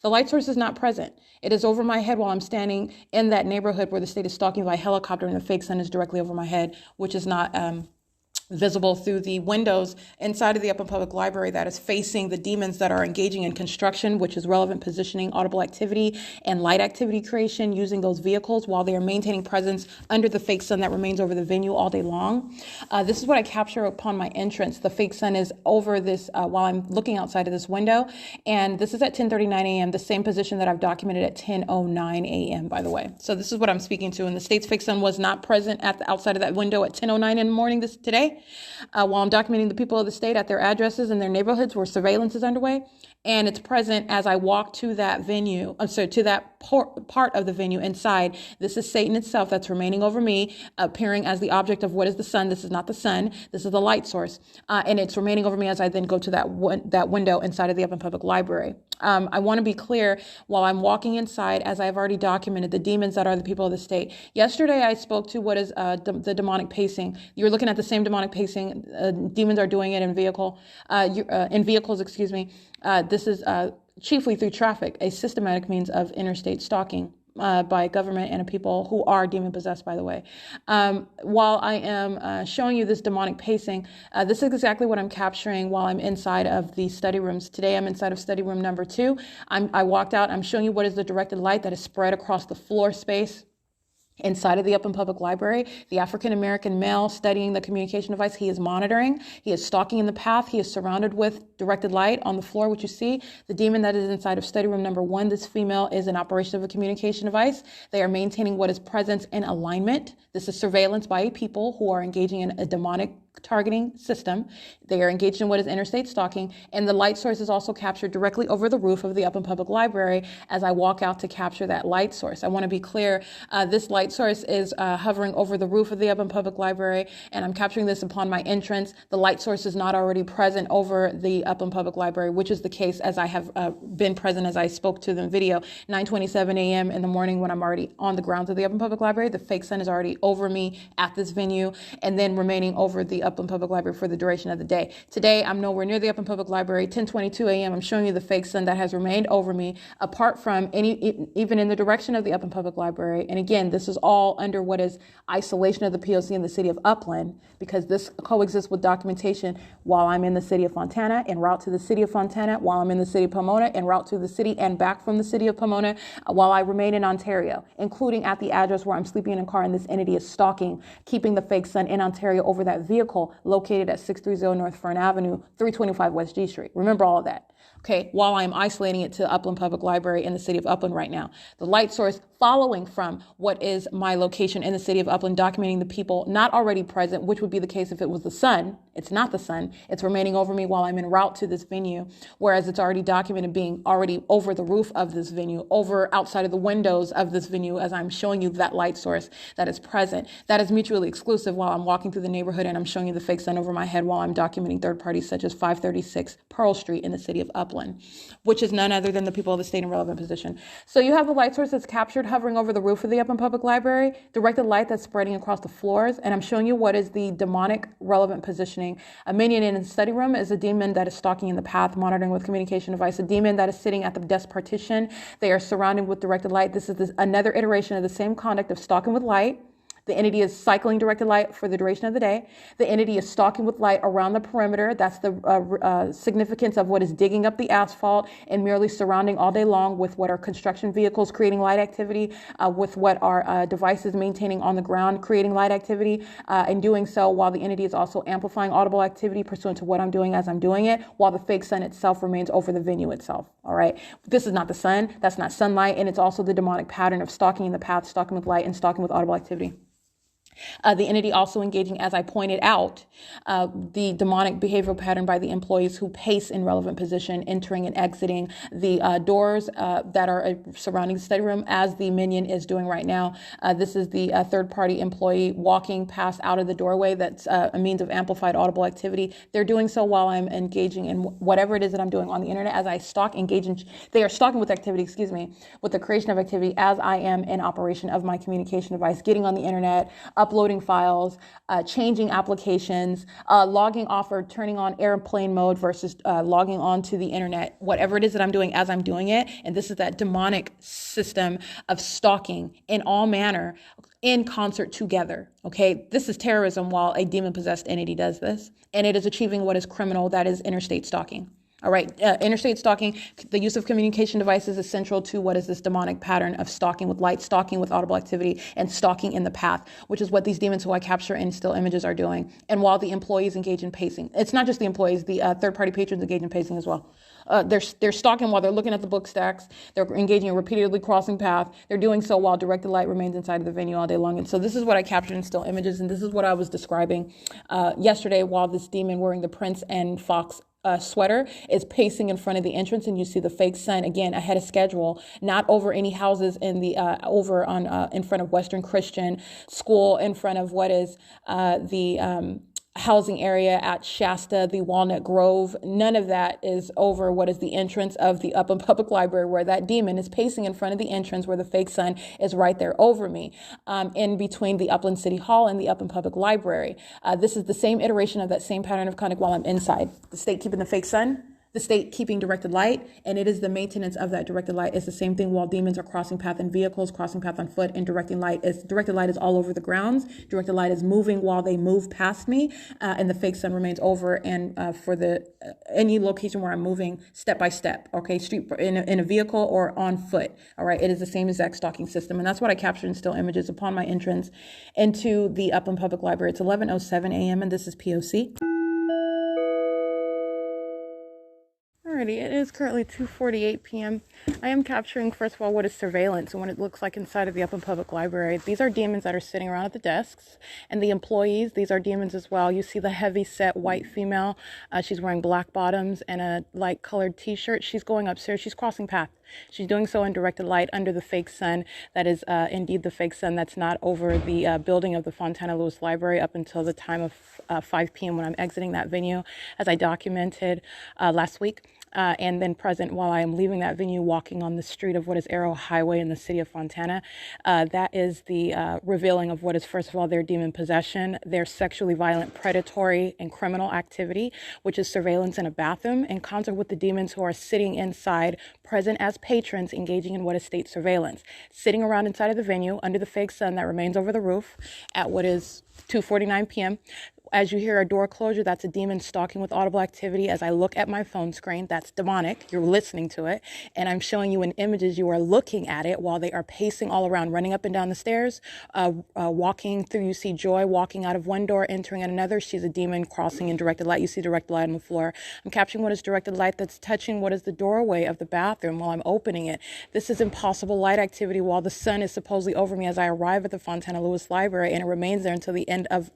The light source is not present. It is over my head while I'm standing in that neighborhood where the state is stalking by helicopter, and the fake sun is directly over my head, which is not visible through the windows inside of the Upland Public Library that is facing the demons that are engaging in construction, which is relevant positioning, audible activity, and light activity creation using those vehicles while they are maintaining presence under the fake sun that remains over the venue all day long. This is what I capture upon my entrance. The fake sun is over this while I'm looking outside of this window, and this is at 10:39 a.m., the same position that I've documented at 10:09 a.m., by the way. So this is what I'm speaking to, and the state's fake sun was not present at the outside of that window at 10:09 in the morning today. While I'm documenting the people of the state at their addresses and their neighborhoods where surveillance is underway, and it's present as I walk to that venue, to that part of the venue inside. This is Satan itself that's remaining over me, appearing as the object of what is the sun. This is not the sun. This is the light source, and it's remaining over me as I then go to that window inside of the Upland Public Library. I want to be clear while I'm walking inside, as I've already documented, the demons that are the people of the state. Yesterday, I spoke to what is the demonic pacing. You're looking at the same demonic pacing. Demons are doing it in vehicles, excuse me. This is chiefly through traffic, a systematic means of interstate stalking by government and people who are demon-possessed, by the way. While I am showing you this demonic pacing, this is exactly what I'm capturing while I'm inside of the study rooms. Today, I'm inside of study room number 2. I walked out. I'm showing you what is the directed light that is spread across the floor space. Inside of the Upland Public Library, the African-American male studying the communication device, he is monitoring, he is stalking in the path, he is surrounded with directed light on the floor, which you see. The demon that is inside of study room number 1, this female is an operation of a communication device. They are maintaining what is presence in alignment. This is surveillance by people who are engaging in a demonic targeting system. They are engaged in what is interstate stalking, and the light source is also captured directly over the roof of the Upland Public Library as I walk out to capture that light source. I want to be clear, this light source is hovering over the roof of the Upland Public Library, and I'm capturing this upon my entrance. The light source is not already present over the Upland Public Library, which is the case as I have been present as I spoke to the video. 9:27 a.m. in the morning when I'm already on the grounds of the Upland Public Library, the fake sun is already over me at this venue and then remaining over the Upland Public Library for the duration of the day. Today, I'm nowhere near the Upland Public Library. 10:22 a.m. I'm showing you the fake sun that has remained over me, apart from even in the direction of the Upland Public Library. And again, this is all under what is isolation of the P.O.C. in the city of Upland, because this coexists with documentation while I'm in the city of Fontana, en route to the city of Fontana, while I'm in the city of Pomona, en route to the city and back from the city of Pomona, while I remain in Ontario, including at the address where I'm sleeping in a car and this entity is stalking, keeping the fake sun in Ontario over that vehicle located at 630 North Fern Avenue, 325 West G Street. Remember all of that. Okay, while I'm isolating it to Upland Public Library in the city of Upland right now. The light source following from what is my location in the city of Upland, documenting the people not already present, which would be the case if it was the sun. It's not the sun. It's remaining over me while I'm en route to this venue, whereas it's already documented being already over the roof of this venue, over outside of the windows of this venue as I'm showing you that light source that is present. That is mutually exclusive while I'm walking through the neighborhood and I'm showing you the fake sun over my head while I'm documenting third parties such as 536 Pearl Street in the city of Upland, which is none other than the people of the state in relevant position. So you have the light source that's captured hovering over the roof of the Upland Public Library, directed light that's spreading across the floors, and I'm showing you what is the demonic relevant positioning. A minion in the study room is a demon that is stalking in the path, monitoring with communication device. A demon that is sitting at the desk partition. They are surrounded with directed light. This is another iteration of the same conduct of stalking with light. The entity is cycling directed light for the duration of the day. The entity is stalking with light around the perimeter. That's the significance of what is digging up the asphalt and merely surrounding all day long with what are construction vehicles creating light activity, with what are devices maintaining on the ground creating light activity, and doing so while the entity is also amplifying audible activity pursuant to what I'm doing as I'm doing it, while the fake sun itself remains over the venue itself. All right. This is not the sun. That's not sunlight. And it's also the demonic pattern of stalking in the path, stalking with light, and stalking with audible activity. The entity also engaging, as I pointed out, the demonic behavioral pattern by the employees who pace in relevant position, entering and exiting the doors that are surrounding the study room, as the minion is doing right now. This is the third-party employee walking past out of the doorway. That's a means of amplified audible activity. They're doing so while I'm engaging in whatever it is that I'm doing on the internet. As I stalk, they are stalking with activity, with the creation of activity as I am in operation of my communication device, getting on the internet, uploading files, changing applications, logging off or turning on airplane mode versus logging on to the internet, whatever it is that I'm doing as I'm doing it. And this is that demonic system of stalking in all manner in concert together. Okay, this is terrorism while a demon-possessed entity does this. And it is achieving what is criminal, that is interstate stalking. All right, interstate stalking, the use of communication devices is central to what is this demonic pattern of stalking with light, stalking with audible activity, and stalking in the path, which is what these demons who I capture in still images are doing. And while the employees engage in pacing, it's not just the employees, the third-party patrons engage in pacing as well. They're stalking while they're looking at the book stacks. They're engaging in repeatedly crossing path. They're doing so while directed light remains inside of the venue all day long. And so this is what I captured in still images, and this is what I was describing yesterday while this demon wearing the Prince and Fox sweater is pacing in front of the entrance, and you see the fake sun again ahead of schedule, not over any houses in the over on in front of Western Christian School, in front of what is the housing area at Shasta, the Walnut Grove. None of that is over what is the entrance of the Upland Public Library, where that demon is pacing in front of the entrance, where the fake sun is right there over me, in between the Upland City Hall and the Upland Public Library. This is the same iteration of that same pattern of conduct while I'm inside. The state keeping the fake sun, the state keeping directed light, and it is the maintenance of that directed light. It's the same thing while demons are crossing path in vehicles, crossing path on foot, and directed light is all over the grounds. Directed light is moving while they move past me, and the fake sun remains over. And for the any location where I'm moving step by step, okay, street in a vehicle or on foot, all right, it is the same exact stalking system, and that's what I captured in still images upon my entrance into the Upland Public Library. It's 11:07 a.m. and this is P.O.C. Alrighty, it is currently 2:48 p.m. I am capturing, first of all, what is surveillance and what it looks like inside of the Upland Public Library. These are demons that are sitting around at the desks, and the employees, these are demons as well. You see the heavy-set white female. She's wearing black bottoms and a light-colored t-shirt. She's going upstairs. She's crossing path. She's doing so in directed light under the fake sun. That is indeed the fake sun that's not over the building of the Fontana Lewis Library up until the time of 5 p.m. when I'm exiting that venue, as I documented last week. And then present while I am leaving that venue, walking on the street of what is Arrow Highway in the city of Fontana. That is the revealing of what is, first of all, their demon possession, their sexually violent, predatory, and criminal activity, which is surveillance in a bathroom, in concert with the demons who are sitting inside, present as patrons, engaging in what is state surveillance, sitting around inside of the venue under the fake sun that remains over the roof at what is 2:49 p.m. As you hear a door closure, that's a demon stalking with audible activity. As I look at my phone screen, that's demonic. You're listening to it. And I'm showing you in images, you are looking at it while they are pacing all around, running up and down the stairs, walking through. You see Joy walking out of one door, entering another. She's a demon crossing in directed light. You see directed light on the floor. I'm capturing what is directed light that's touching what is the doorway of the bathroom while I'm opening it. This is impossible light activity while the sun is supposedly over me as I arrive at the Fontana Lewis Library, and it remains there until the end of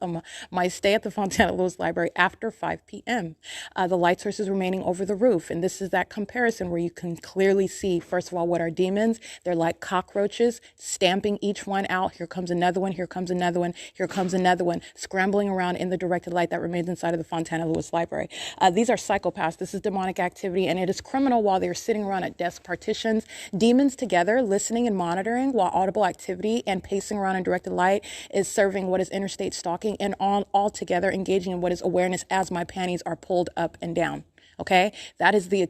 my stay at the Fontana Lewis Library after 5 p.m. The light source is remaining over the roof, and this is that comparison where you can clearly see, first of all, what are demons. They're like cockroaches, stamping each one out. Here comes another one, here comes another one, here comes another one, scrambling around in the directed light that remains inside of the Fontana Lewis Library. These are psychopaths. This is demonic activity, and it is criminal while they're sitting around at desk partitions, demons together, listening and monitoring, while audible activity and pacing around in directed light is serving what is interstate stalking, and all together engaging in what is awareness as my panties are pulled up and down. Okay, that is the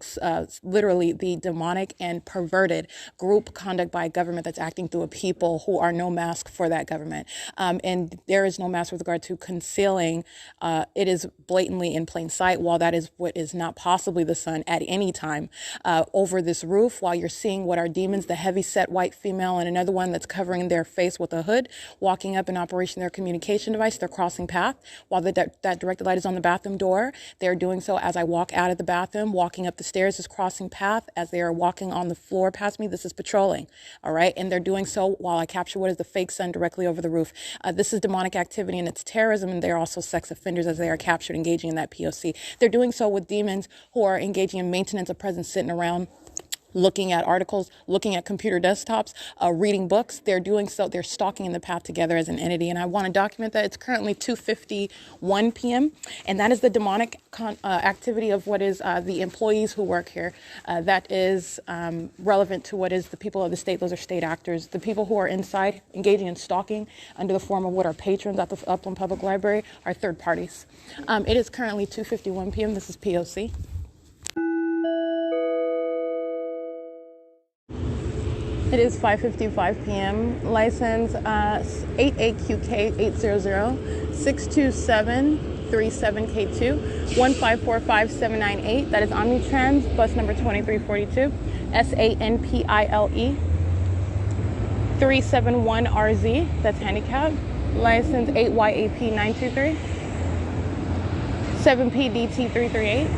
literally the demonic and perverted group conduct by a government that's acting through a people who are no mask for that government. And there is no mask with regard to concealing. It is blatantly in plain sight, while that is what is not possibly the sun at any time over this roof, while you're seeing what are demons, the heavy set white female and another one that's covering their face with a hood, walking up in operation their communication device. They're crossing path while that directed light is on the bathroom door. They're doing so as I walk out of the bathroom. Walking up the stairs is crossing path. As they are walking on the floor past me, this is patrolling. All right. And they're doing so while I capture what is the fake sun directly over the roof. This is demonic activity, and it's terrorism. And they're also sex offenders as they are captured engaging in that P.O.C. They're doing so with demons who are engaging in maintenance of presence, sitting around looking at articles, looking at computer desktops, reading books. They're doing so. They're stalking in the path together as an entity. And I want to document that. It's currently 2:51 p.m. And that is the demonic activity of what is the employees who work here. That is relevant to what is the people of the state. Those are state actors. The people who are inside engaging in stalking under the form of what are patrons at the Upland Public Library are third parties. It is currently 2:51 p.m. This is P.O.C. It is 5:55 p.m. License 88QK800-627-37K2 1545798. That is Omnitrans, bus number 2342, SANPILE 371RZ. That's handicap. License 8YAP923 7PDT338.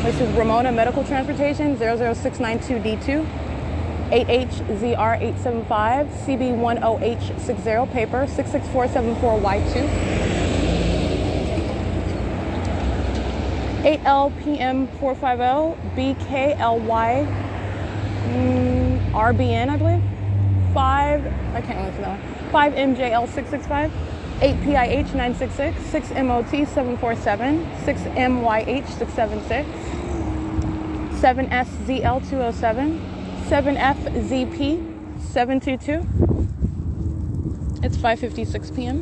This is Ramona Medical Transportation 00692D2 8HZR875 CB10H60 paper 66474Y2 8LPM450 BKLY RBN, I believe. 5MJL665 8PIH966 6MOT747 6MYH676 7SZL207 7FZP722. It's 5:56 p.m.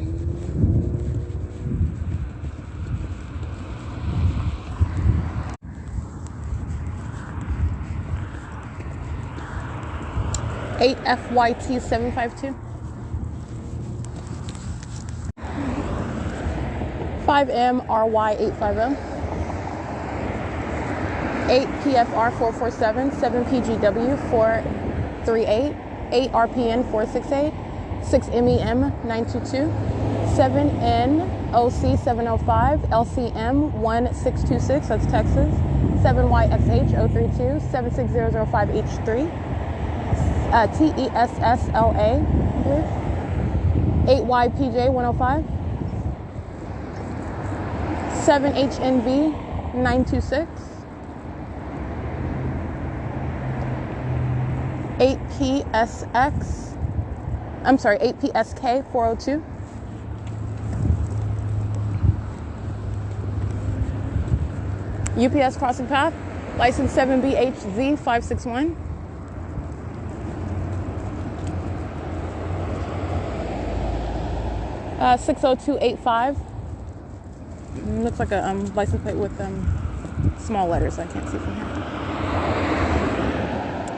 Eight FYT752. 5MRY850. 8PFR447, 7PGW438, 8RPN468, 6MEM922, 7NOC705, LCM1626, that's Texas, 7YXH032, 76005H3, TESSLA, I believe, 8YPJ105, 7HNV926, 8PSK402. UPS crossing path, license 7BHZ561. Uh, 60285. Looks like a license plate with small letters. I can't see from here.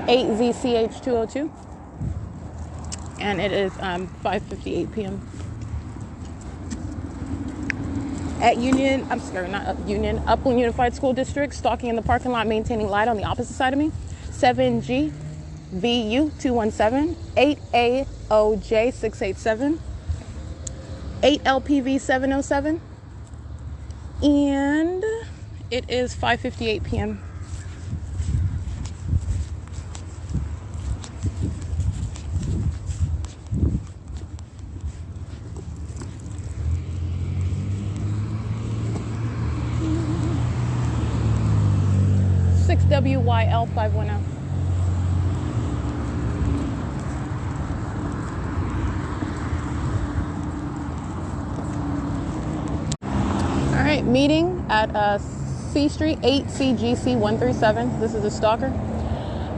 8ZCH202. And it is 5:58 p.m. At Upland Unified School District, stalking in the parking lot, maintaining light on the opposite side of me. 7GVU217, 8AOJ687, 8LPV707, and it is 5:58 p.m. WYL510. All right, meeting at C Street, 8CGC137. This is a stalker.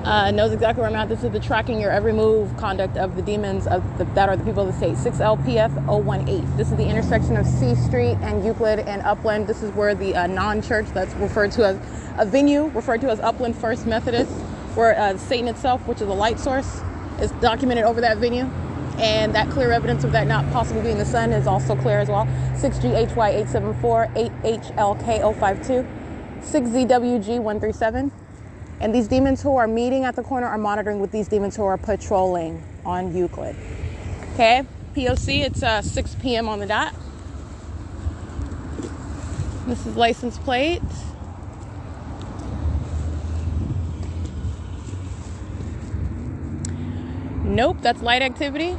Knows exactly where I'm at. This is the tracking your every move conduct of the demons that are the people of the state. 6LPF018. This is the intersection of C Street and Euclid and Upland. This is where the non-church that's referred to as a venue referred to as Upland First Methodist, where Satan itself, which is a light source, is documented over that venue. And that clear evidence of that not possibly being the sun is also clear as well. 6GHY874, 8HLK052, 6ZWG137. And these demons who are meeting at the corner are monitoring with these demons who are patrolling on Euclid. Okay, POC, it's 6 p.m. on the dot. This is license plate. Nope, that's light activity.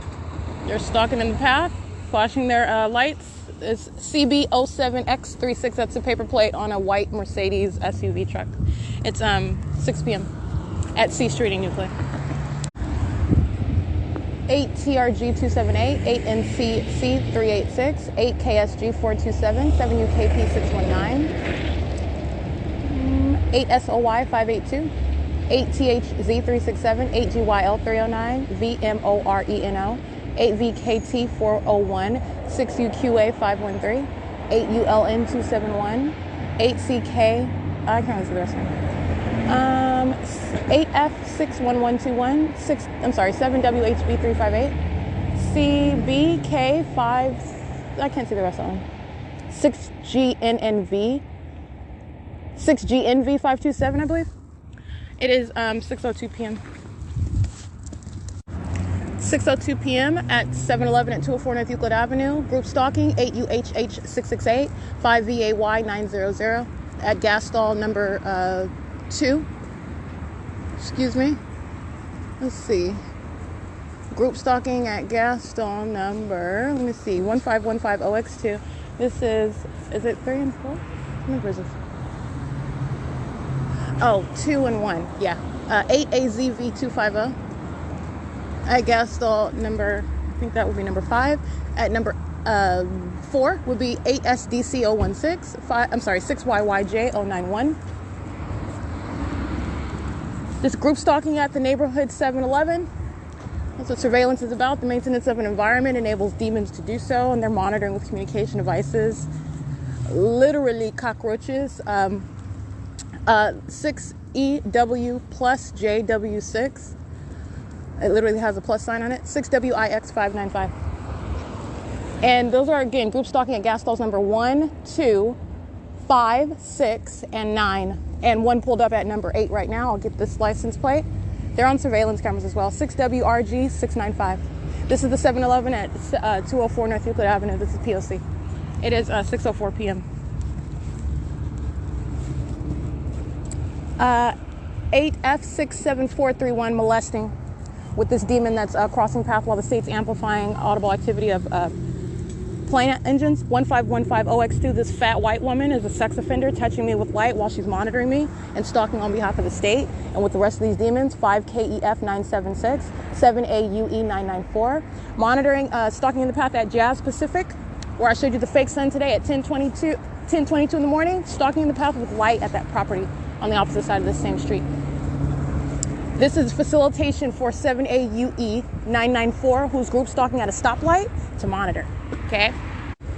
They're stalking in the path, flashing their lights. It's CB07X36. That's a paper plate on a white Mercedes SUV truck. It's 6 p.m. at C Street in Euclid. 8 TRG 278, 8 NCC 386, 8 KSG 427, 7 UKP 619, 8 SOY 582, 8 THZ 367, 8 GYL 309, VMORENO, 8 VKT 401, 6 UQA 513, 8 ULN 271, 8 CK, I can't see the rest of them. 8F61121, 7 WHB 358, CBK 5, I can't see the rest of them. 6GNNV 527, I believe. It is 6:02 p.m. 6:02 p.m. at 7-Eleven at 204 North Euclid Avenue. Group stalking 8UHH 668 5VAY 900 at gas stall number 2. Excuse me. Let's see. Group stalking at gas stall number, let me see, 1515OX2. This is it 3 and 4? How many is this? Oh, 2 and 1. Yeah. 8AZV250 at gas stall number, I think that would be number 5. At number 4 would be 8SDC016. 6YYJ091. This group stalking at the neighborhood 7-Eleven. That's what surveillance is about. The maintenance of an environment enables demons to do so, and they're monitoring with communication devices. Literally cockroaches. 6EW plus JW6. It literally has a plus sign on it. 6WIX595. And those are, again, group stalking at gas stalls number 1, 2, 5, 6, and 9. And one pulled up at number 8 right now. I'll get this license plate. They're on surveillance cameras as well. 6WRG695. This is the 7-Eleven at 204 North Euclid Avenue. This is P.O.C. It is 6:04 p.m. 8F67431 molesting with this demon that's crossing path while the state's amplifying audible activity of plane engines. 1515OX2. This fat white woman is a sex offender touching me with light while she's monitoring me and stalking on behalf of the state. And with the rest of these demons, 5KEF976, 7AUE994. Monitoring, stalking in the path at Jazz Pacific, where I showed you the fake sun today at 10:22 in the morning. Stalking in the path with light at that property on the opposite side of the same street. This is facilitation for 7AUE994, who's group stalking at a stoplight to monitor. Okay,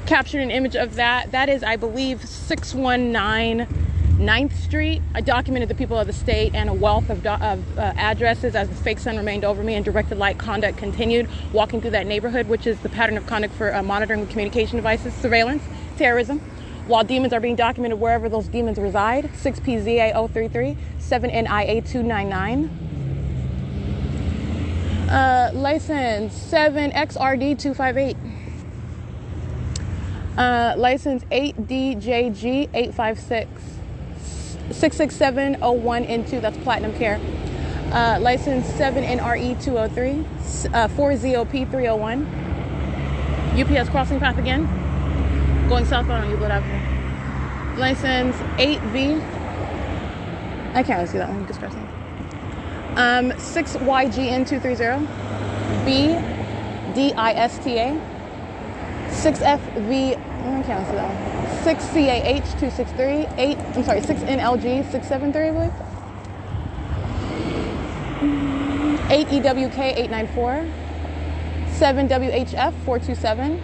captured an image of that. That is, I believe, 619 9th Street. I documented the people of the state and a wealth of addresses as the fake sun remained over me and directed light conduct continued, walking through that neighborhood, which is the pattern of conduct for monitoring with communication devices, surveillance, terrorism, while demons are being documented wherever those demons reside. 6PZA033, 7NIA299. License 7XRD258. License 8DJG856. 66701N2, that's Platinum Care. License 7NRE203. 4ZOP301. UPS crossing path again. Going southbound on Euclid Avenue. License 8V. I can't really see that one. You can scratch that. 6YGN230. BDISTA. 6FV. I can't see that one. 6CAH263. 6NLG673, I believe. 8EWK894. 7WHF427.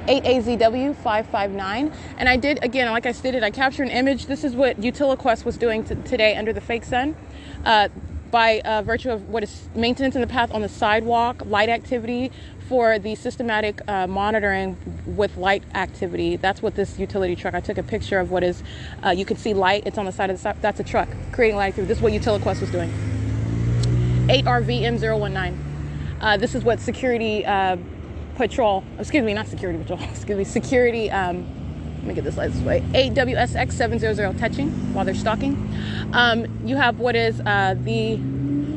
8AZW559. And I did, again, like I stated, I captured an image. This is what UtiliQuest was doing today under the fake sun. By virtue of what is maintenance in the path on the sidewalk, light activity for the systematic monitoring with light activity. That's what this utility truck, I took a picture of what is, you can see light, it's on the side of the side, that's a truck creating light activity. This is what UtiliQuest was doing. 8RVM019. This is what security patrol, excuse me, not security patrol, excuse me, security, let me get this license plate. 8WSX700 touching while they're stalking. You have what is the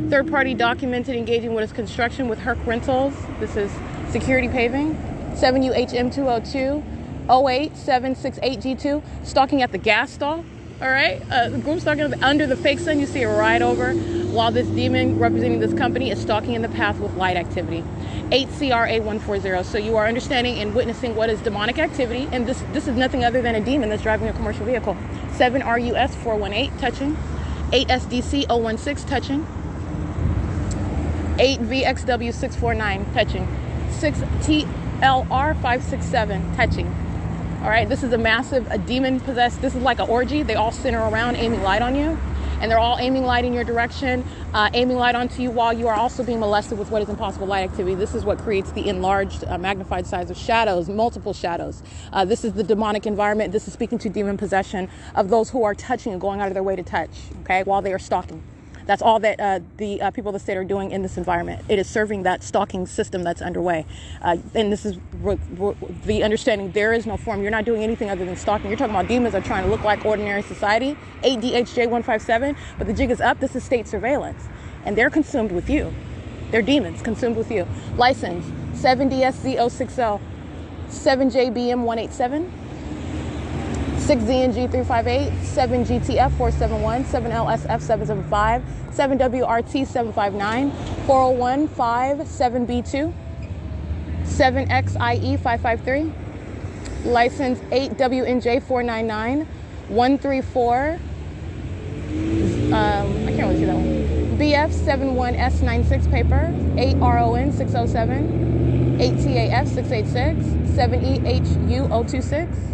third party documented engaging what is construction with Herc Rentals. This is security paving. 7UHM202 08768G2 stalking at the gas stall All right, the group stalking under the fake sun, you see it right over, while this demon representing this company is stalking in the path with light activity. 8CRA140. So you are understanding and witnessing what is demonic activity, and this is nothing other than a demon that's driving a commercial vehicle. 7RUS418 touching, 8SDC016 touching, 8VXW649 touching, 6TLR567 touching. All right, this is a massive, a demon possessed, this is like an orgy. They all center around aiming light on you, and they're all aiming light in your direction, aiming light onto you while you are also being molested with what is impossible light activity. This is what creates the enlarged, magnified size of shadows, multiple shadows. This is the demonic environment. This is speaking to demon possession of those who are touching and going out of their way to touch, okay, while they are stalking. That's all that the people of the state are doing in this environment. It is serving that stalking system that's underway. And this is the understanding. There is no form. You're not doing anything other than stalking. You're talking about demons are trying to look like ordinary society. 8DHJ157. But the jig is up. This is state surveillance. And they're consumed with you. They're demons consumed with you. License 7DSZ060, 7JBM187. 6ZNG358, 7GTF471, 7LSF775, 7WRT759, 40157B2, 7XIE553, license 8WNJ499, 134, I can't really see that one, BF71S96 paper, 8RON607, 8TAF686, 7EHU026.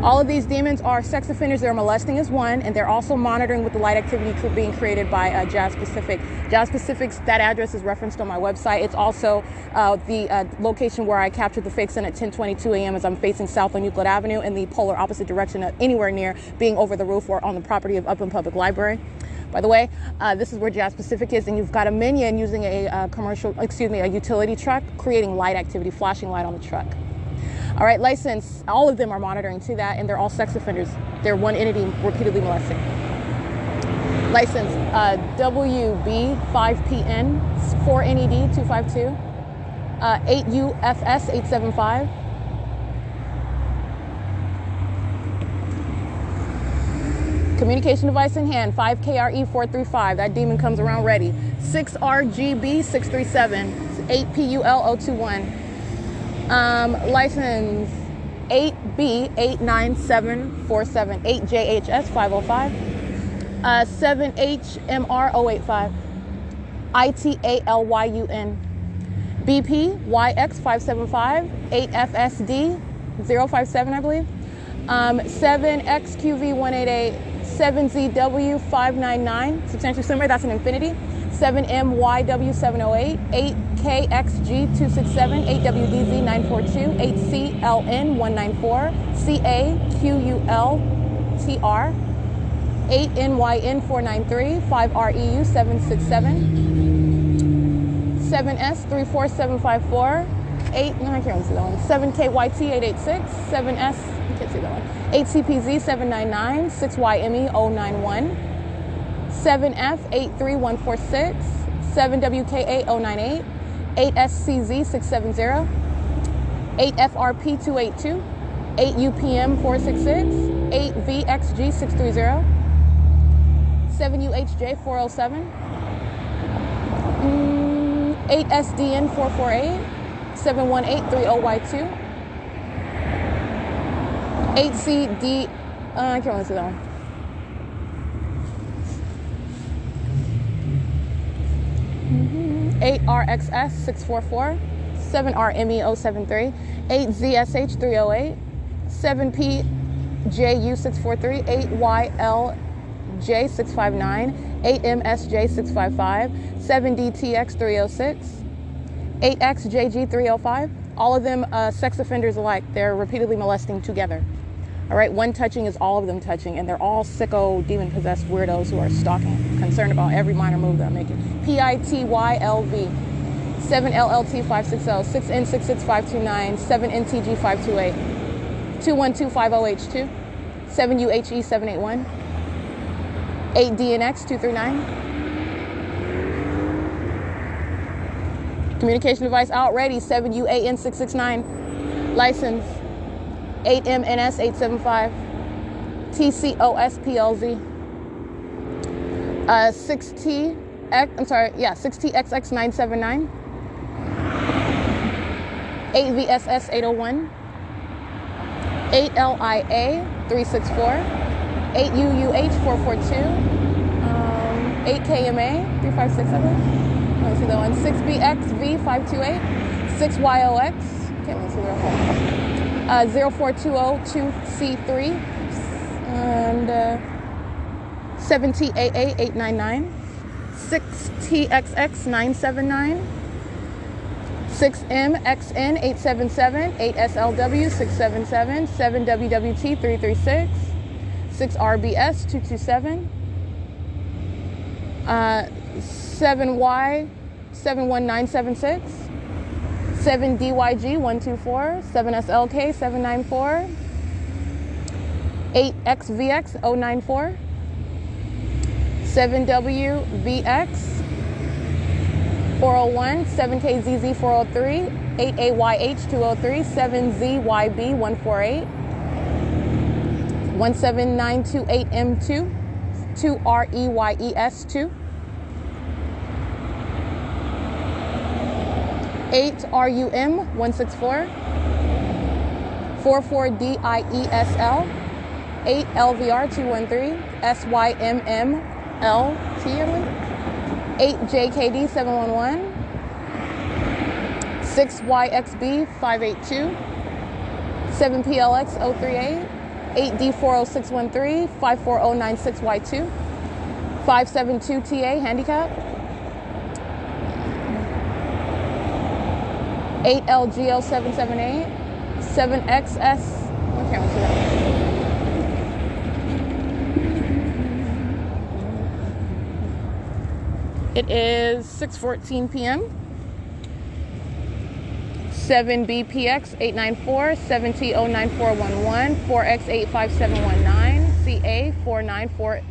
All of these demons are sex offenders. They're molesting is one, and they're also monitoring with the light activity being created by Jazz Pacific. Jazz Pacific's, that address is referenced on my website. It's also the location where I captured the fake sun at 10:22 a.m. as I'm facing south on Euclid Avenue in the polar opposite direction of anywhere near being over the roof or on the property of Upland Public Library. By the way, this is where Jazz Pacific is, and you've got a minion using a utility truck, creating light activity, flashing light on the truck. All right, license, all of them are monitoring to that, and they're all sex offenders. They're one entity repeatedly molesting. License, WB5PN, 4NED 252, 8UFS 875. Communication device in hand, 5KRE 435. That demon comes around ready. 6RGB 637, 8PUL 021. License 8B89747, 8JHS 505, 7HMR 085, ITALYUN, BPYX 575, 8FSD 057, I believe, 7XQV 188, 7ZW 599, substantially similar, that's an infinity. 7MYW 708, 8KXG 267, 8WDZ 942, 8CLN 194, CAQULTR, 8NYN 493, 5REU 767, 7S 34754, 7KYT 886, 7S, you can't see that one, 8CPZ 799, 6YME 091, 7F 83146, 7WKA 098, 8SCZ 670, 8FRP 282, 8UPM 466, 8VXG 630, 7UHJ 407, 8SDN 448, 71830Y2, 8CD, I can't really see that one. 8RXS 644, 7RME 073, 8ZSH 308, 7PJU 643, 8YLJ 659, 8MSJ 655, 7DTX 306, 8XJG 305. All of them sex offenders alike. They're repeatedly molesting together. All right, one touching is all of them touching, and they're all sicko, demon-possessed weirdos who are stalking, concerned about every minor move that I'm making. PITYLV, 7LLT560, 6N66529, 7NTG528, 21250H2, 7UHE781, 8DNX239. Communication device out, ready, 7UAN669, license 8MNS875, TCOSPLZ. 6TXX979. 8VSS 801. 8LIA 364. 8UUH 442. 8KMA 356. Let me see that one. 6BXV 528. 6YOX. Can't really see that one. 04202C3. And 7TAA 899. 6TXX 979. 6MXN 877. 8SLW 677. 7WWT 336. 6RBS 227. 7Y 71976. 7DYG 124. 7SLK 794. 8XVX 094. 7WVX 401. 7KZZ 403. 8AYH 203. 7ZYB 148. 17928M2. 2REYES2. 8RUM 164. 44DIESL. 8LVR 213. SYMMLT, 8JKD 711. 6YXB 582. 7PLX 038. 8D40613. 54096Y2. 572TA handicap. 8LGO 778. 7XS. Okay, let's see that. It is 6:14 p.m. 7BPX 894, 7T09411, 4X85719, CA494.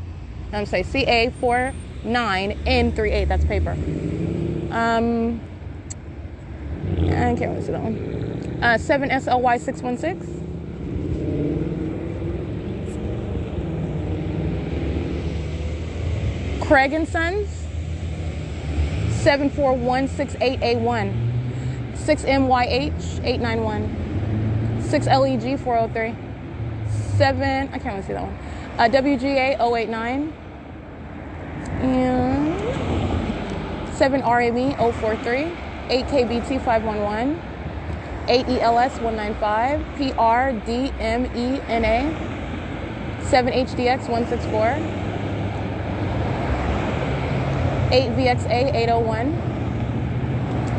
CA49N38. That's paper. I can't really see that one. 7SLY616. Craig and Sons. 74168A1. 6MYH 891. 6LEG 403. 7. I can't really see that one. WGA 089. And 7RME 043. 8KBT 511. 8ELS 195. PRDMENA 7HDX 164. 8VXA 801.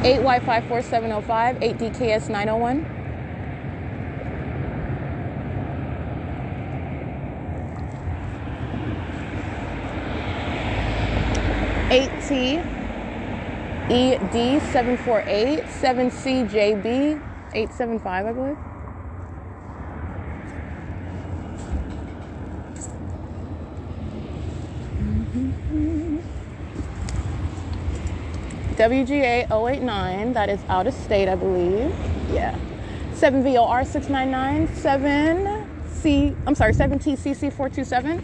8Y54705. 8DKS 901. 8T ED 748. 7CJB 875, I believe. WGA 089, that is out of state, I believe. Yeah. 7VOR 699, 7TCC 427,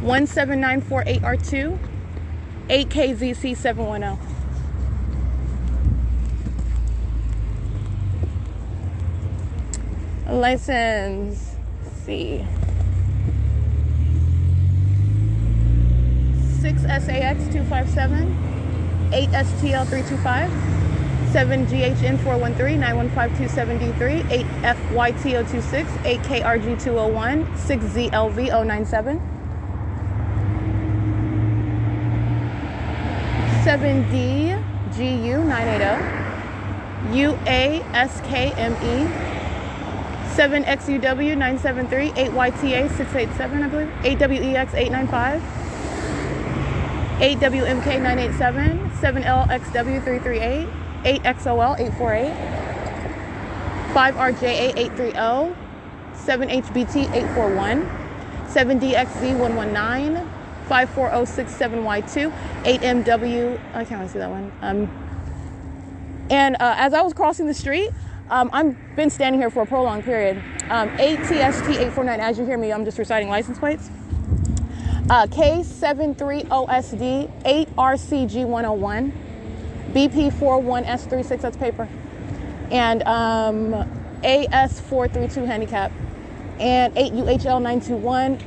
17948R2, 8KZC 710. License C. 6SAX 257. 8STL 325, 7GHN 413, 91527D3, 8FYTO 26, 8KRG 201, 6ZLV 097, 7DGU 980, UASKME, 7XUW 973, 8YTA 687, I believe, 8WEX 895, 8WMK 987, 7LXW 338, 8XOL 848, 5RJA 830, 7HBT 841, 7DXZ 119, 54067Y2, 8MW, I can't really see that one. And as I was crossing the street, I've been standing here for a prolonged period. 8TST849. As you hear me, I'm just reciting license plates. K73OSD 8RCG101, BP41S36, that's paper, and AS432 handicap, and 8UHL921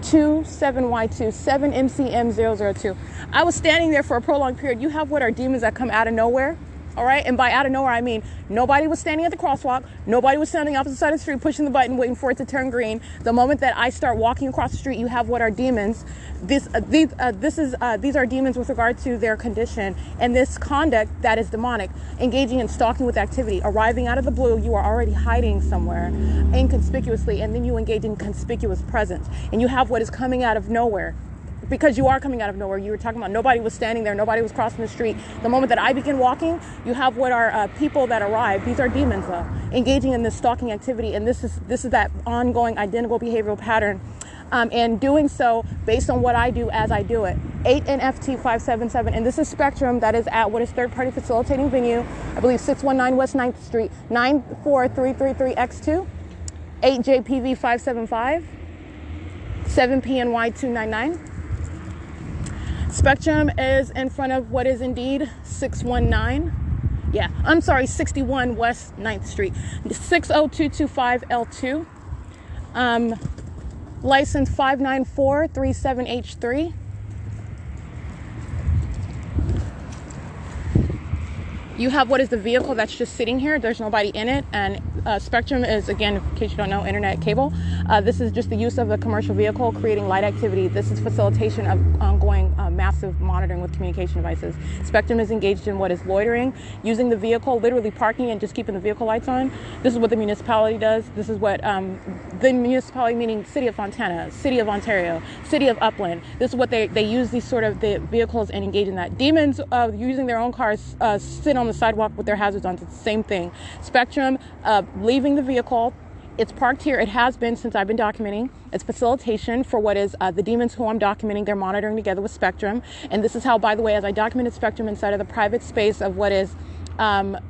818627Y2 7MCM002. I was standing there for a prolonged period. You have what are demons that come out of nowhere. All right. And by out of nowhere, I mean, nobody was standing at the crosswalk. Nobody was standing opposite side of the street, pushing the button, waiting for it to turn green. The moment that I start walking across the street, you have what are demons. These are demons with regard to their condition and this conduct that is demonic, engaging in stalking with activity, arriving out of the blue. You are already hiding somewhere inconspicuously, and then you engage in conspicuous presence, and you have what is coming out of nowhere. Because you are coming out of nowhere. You were talking about nobody was standing there, nobody was crossing the street. The moment that I begin walking, you have what are people that arrive. These are demons engaging in this stalking activity, and this is that ongoing identical behavioral pattern, and doing so based on what I do as I do it. 8NFT577, and this is Spectrum that is at what is third-party facilitating venue, I believe 619 West 9th Street, 94333X2, 8JPV575, 7PNY299. Spectrum is in front of what is indeed 61 West 9th Street, 60225L2, license 59437H3. You have what is the vehicle that's just sitting here. There's nobody in it, and Spectrum is, again, in case you don't know, internet cable. This is just the use of a commercial vehicle creating light activity. This is facilitation of ongoing massive monitoring with communication devices. Spectrum is engaged in what is loitering, using the vehicle, literally parking and just keeping the vehicle lights on. This is what the municipality does. This is what the municipality, meaning City of Fontana, City of Ontario, City of Upland. This is what they use these sort of the vehicles and engage in that. Demons using their own cars sit on the sidewalk with their hazards on. It's the same thing. Spectrum leaving the vehicle. It's parked here. It has been since I've been documenting. It's facilitation for what is the demons who I'm documenting. They're monitoring together with Spectrum. And this is how, by the way, as I documented Spectrum inside of the private space of what is the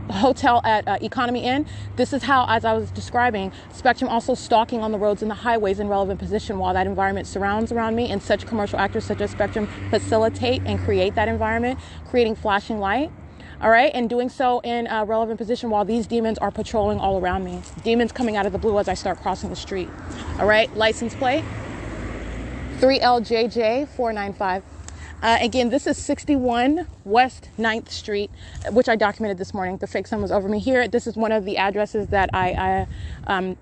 hotel at Economy Inn, this is how, as I was describing, Spectrum also stalking on the roads and the highways in relevant position while that environment surrounds around me, and such commercial actors such as Spectrum facilitate and create that environment, creating flashing light. All right, and doing so in a relevant position while these demons are patrolling all around me. Demons coming out of the blue as I start crossing the street. All right, license plate 3LJJ495. Again, this is 61 West 9th Street, which I documented this morning. The fake sun was over me here. This is one of the addresses that I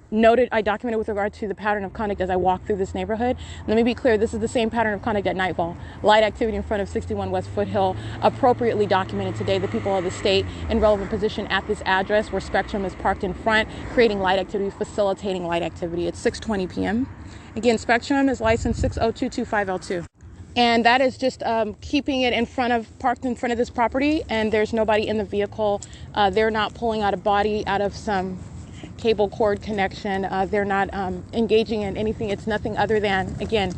noted, I documented with regard to the pattern of conduct as I walk through this neighborhood. Let me be clear, this is the same pattern of conduct at nightfall. Light activity in front of 61 West Foothill, appropriately documented today. The people of the state in relevant position at this address where Spectrum is parked in front, creating light activity, facilitating light activity. It's 6:20 p.m. Again, Spectrum is licensed 60225L2. And that is just keeping it parked in front of this property, and there's nobody in the vehicle. They're not pulling out a body out of some cable cord connection. They're not engaging in anything. It's nothing other than, again,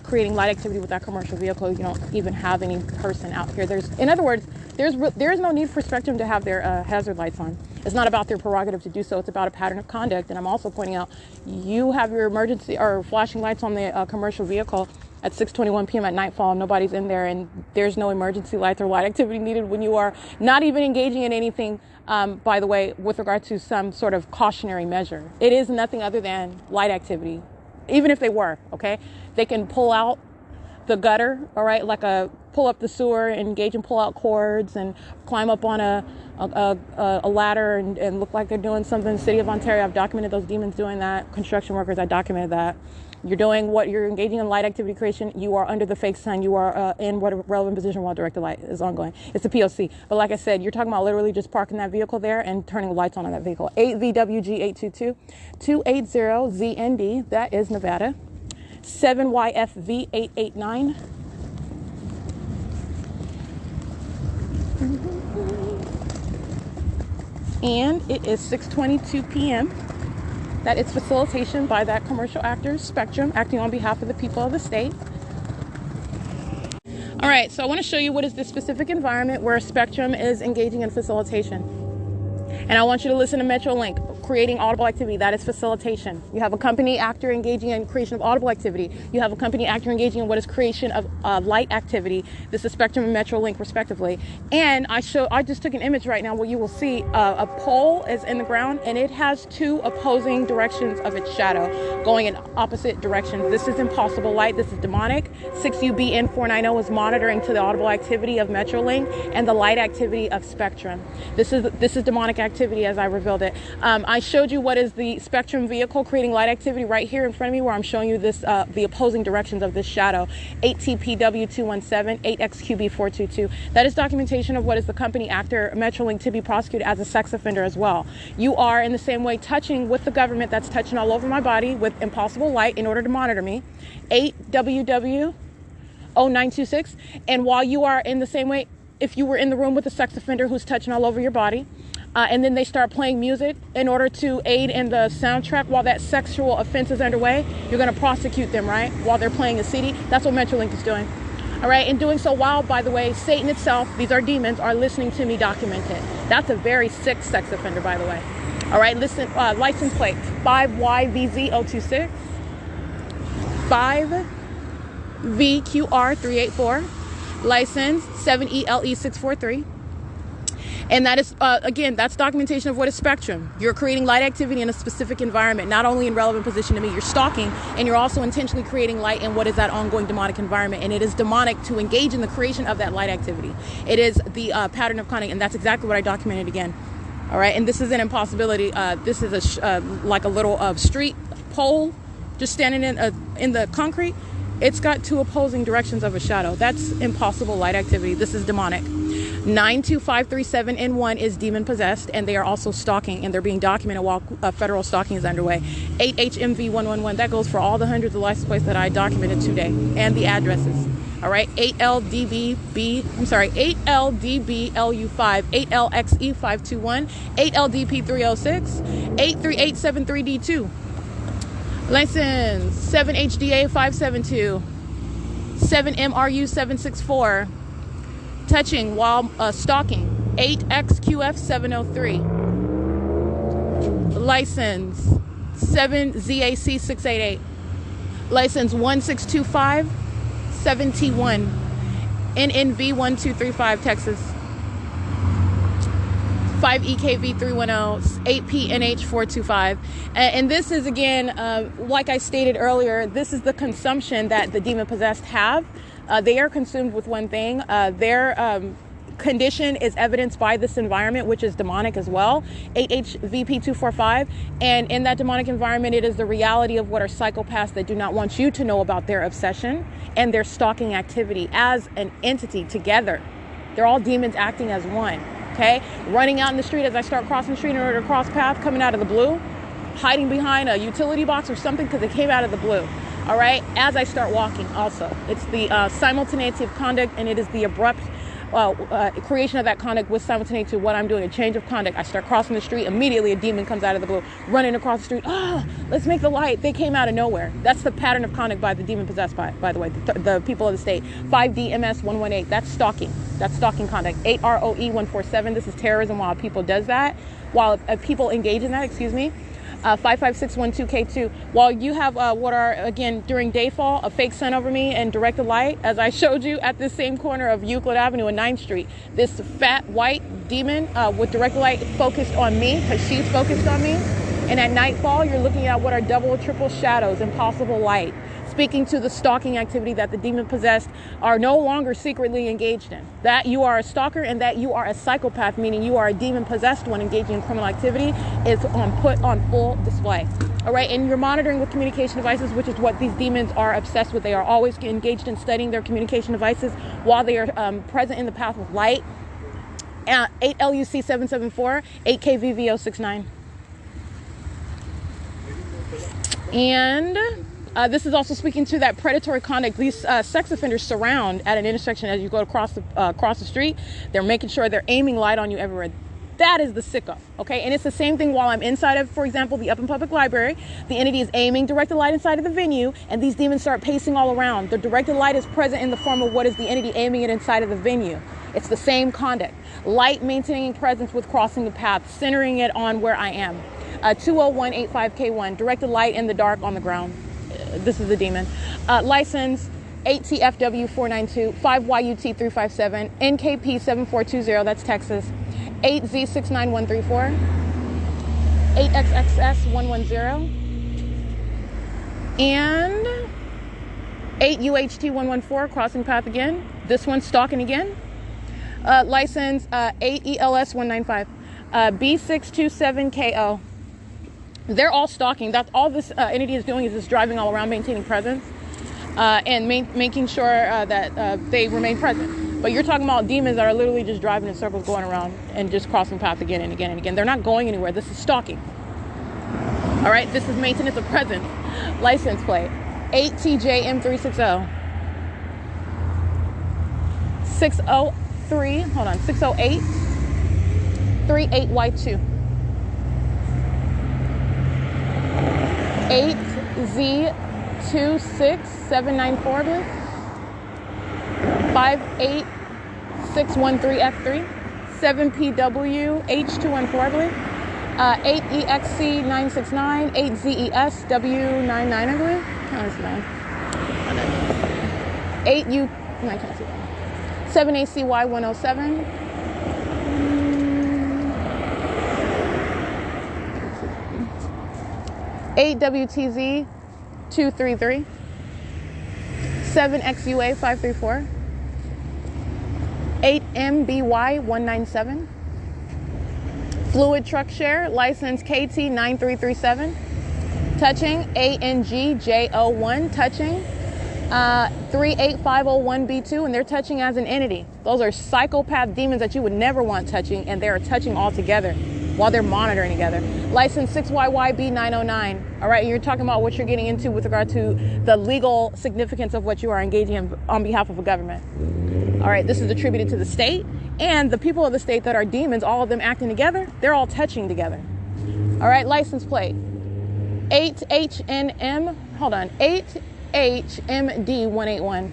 creating light activity with that commercial vehicle. You don't even have any person out here. In other words, there's no need for Spectrum to have their hazard lights on. It's not about their prerogative to do so. It's about a pattern of conduct. And I'm also pointing out, you have your emergency or flashing lights on the commercial vehicle at 6:21 p.m. at nightfall. Nobody's in there, and there's no emergency lights or light activity needed when you are not even engaging in anything, by the way, with regard to some sort of cautionary measure. It is nothing other than light activity, even if they were, okay? They can pull out the gutter, all right, pull up the sewer, engage in pull out cords, and climb up on a ladder and look like they're doing something. City of Ontario, I've documented those demons doing that. Construction workers, I documented that. You're engaging in light activity creation. You are under the fake sun. You are in what relevant position while directed light is ongoing. It's a P.O.C. But like I said, you're talking about literally just parking that vehicle there and turning the lights on that vehicle. 8VWG822, 280ZND, that is Nevada. 7YFV889. And it is 6:22 p.m. That it's facilitation by that commercial actor, Spectrum, acting on behalf of the people of the state. All right, so I want to show you what is this specific environment where Spectrum is engaging in facilitation. And I want you to listen to MetroLink, creating audible activity. That is facilitation. You have a company actor engaging in creation of audible activity. You have a company actor engaging in what is creation of light activity. This is Spectrum and MetroLink, respectively. And I just took an image right now where you will see a pole is in the ground, and it has two opposing directions of its shadow going in opposite directions. This is impossible light. This is demonic. 6UBN490 is monitoring to the audible activity of MetroLink and the light activity of Spectrum. This is demonic activity as I revealed it. I showed you what is the Spectrum vehicle creating light activity right here in front of me, where I'm showing you this the opposing directions of this shadow. 8TPW217, 8XQB422. That is documentation of what is the company actor MetroLink to be prosecuted as a sex offender as well. You are in the same way touching with the government that's touching all over my body with impossible light in order to monitor me. 8WW0926. And while you are in the same way, if you were in the room with a sex offender who's touching all over your body, and then they start playing music in order to aid in the soundtrack while that sexual offense is underway, you're going to prosecute them, right? While they're playing a CD. That's what MetroLink is doing. All right. And doing so while, by the way, Satan itself, these are demons, are listening to me document it. That's a very sick sex offender, by the way. All right. Listen, license plate 5YVZ026, 5VQR384, license 7ELE643. And that is, again, that's documentation of what is Spectrum. You're creating light activity in a specific environment, not only in relevant position to me, you're stalking, and you're also intentionally creating light in what is that ongoing demonic environment. And it is demonic to engage in the creation of that light activity. It is the pattern of conduct, and that's exactly what I documented again. All right, and this is an impossibility. This is like a little street pole just standing in the concrete. It's got two opposing directions of a shadow. That's impossible light activity. This is demonic. 92537N1 is demon possessed, and they are also stalking, and they're being documented while federal stalking is underway. 8HMV111, that goes for all the hundreds of license plates that I documented today, and the addresses. All right, 8LDBLU5, 8LXE521, 8LDP306, 83873D2. License 7HDA572, 7MRU764. Touching while stalking 8XQF703. License 7ZAC688. License 16257T1. NNV1235 Texas. 5EKV310, 8PNH425. And this is, again, like I stated earlier, this is the consumption that the demon-possessed have. They are consumed with one thing. Their condition is evidenced by this environment, which is demonic as well, 8HVP245. And in that demonic environment, it is the reality of what are psychopaths that do not want you to know about their obsession and their stalking activity as an entity together. They're all demons acting as one. Okay, running out in the street as I start crossing the street in order to cross path, coming out of the blue, hiding behind a utility box or something because it came out of the blue. All right, as I start walking also. It's the simultaneity of conduct, and it is the abrupt creation of that conduct with simultaneity to what I'm doing, a change of conduct. I start crossing the street, immediately a demon comes out of the blue, running across the street. Oh, let's make the light. They came out of nowhere. That's the pattern of conduct by the demon possessed, by the way, the people of the state. 5DMS118, that's stalking. That's stalking conduct. 8ROE147, this is terrorism while people does that. While people engage in that, 55612K2. While you have what are, again, during dayfall, a fake sun over me and directed light, as I showed you at this same corner of Euclid Avenue and 9th Street, this fat white demon with directed light focused on me because she's focused on me. And at nightfall, you're looking at what are double or triple shadows, impossible light, speaking to the stalking activity that the demon-possessed are no longer secretly engaged in. That you are a stalker and that you are a psychopath, meaning you are a demon-possessed one engaging in criminal activity, is put on full display. All right, and you're monitoring with communication devices, which is what these demons are obsessed with. They are always engaged in studying their communication devices while they are present in the path of light. 8LUC774, 8KVV069. And this is also speaking to that predatory conduct. These sex offenders surround at an intersection as you go across the street. They're making sure they're aiming light on you everywhere. That is the sicko, okay? And it's the same thing while I'm inside of, for example, the Upland Public Library. The entity is aiming directed light inside of the venue, and these demons start pacing all around. The directed light is present in the form of what is the entity aiming it inside of the venue. It's the same conduct. Light, maintaining presence with crossing the path, centering it on where I am. 20185K1, directed light in the dark on the ground. This is the demon. License 8TFW492, 5YUT357, NKP7420, that's Texas, 8Z69134, 8XXS110, and 8UHT114, crossing path again. This one's stalking again. License 8ELS195, B627KO. They're all stalking. That's all this entity is doing, is just driving all around, maintaining presence, and making sure that they remain present. But you're talking about demons that are literally just driving in circles, going around and just crossing path again and again and again. They're not going anywhere. This is stalking. All right, this is maintenance of presence. License plate 8TJM360, 608 38Y2, 8Z26794, 58613F3, 7PWH214, I believe, 8EXC969, 8ZESW99, I believe. Can't see that. 8U, no, I can't see that. 7ACY107. 8WTZ233, 7XUA534, 8MBY197, Fluid Truck Share, license KT9337, touching ANGJ01, touching 38501B2, and they're touching as an entity. Those are psychopath demons that you would never want touching, and they are touching all together while they're monitoring together. License 6YYB909. All right, you're talking about what you're getting into with regard to the legal significance of what you are engaging in on behalf of a government. All right, this is attributed to the state, and the people of the state that are demons, all of them acting together, they're all touching together. All right, license plate 8HMD181.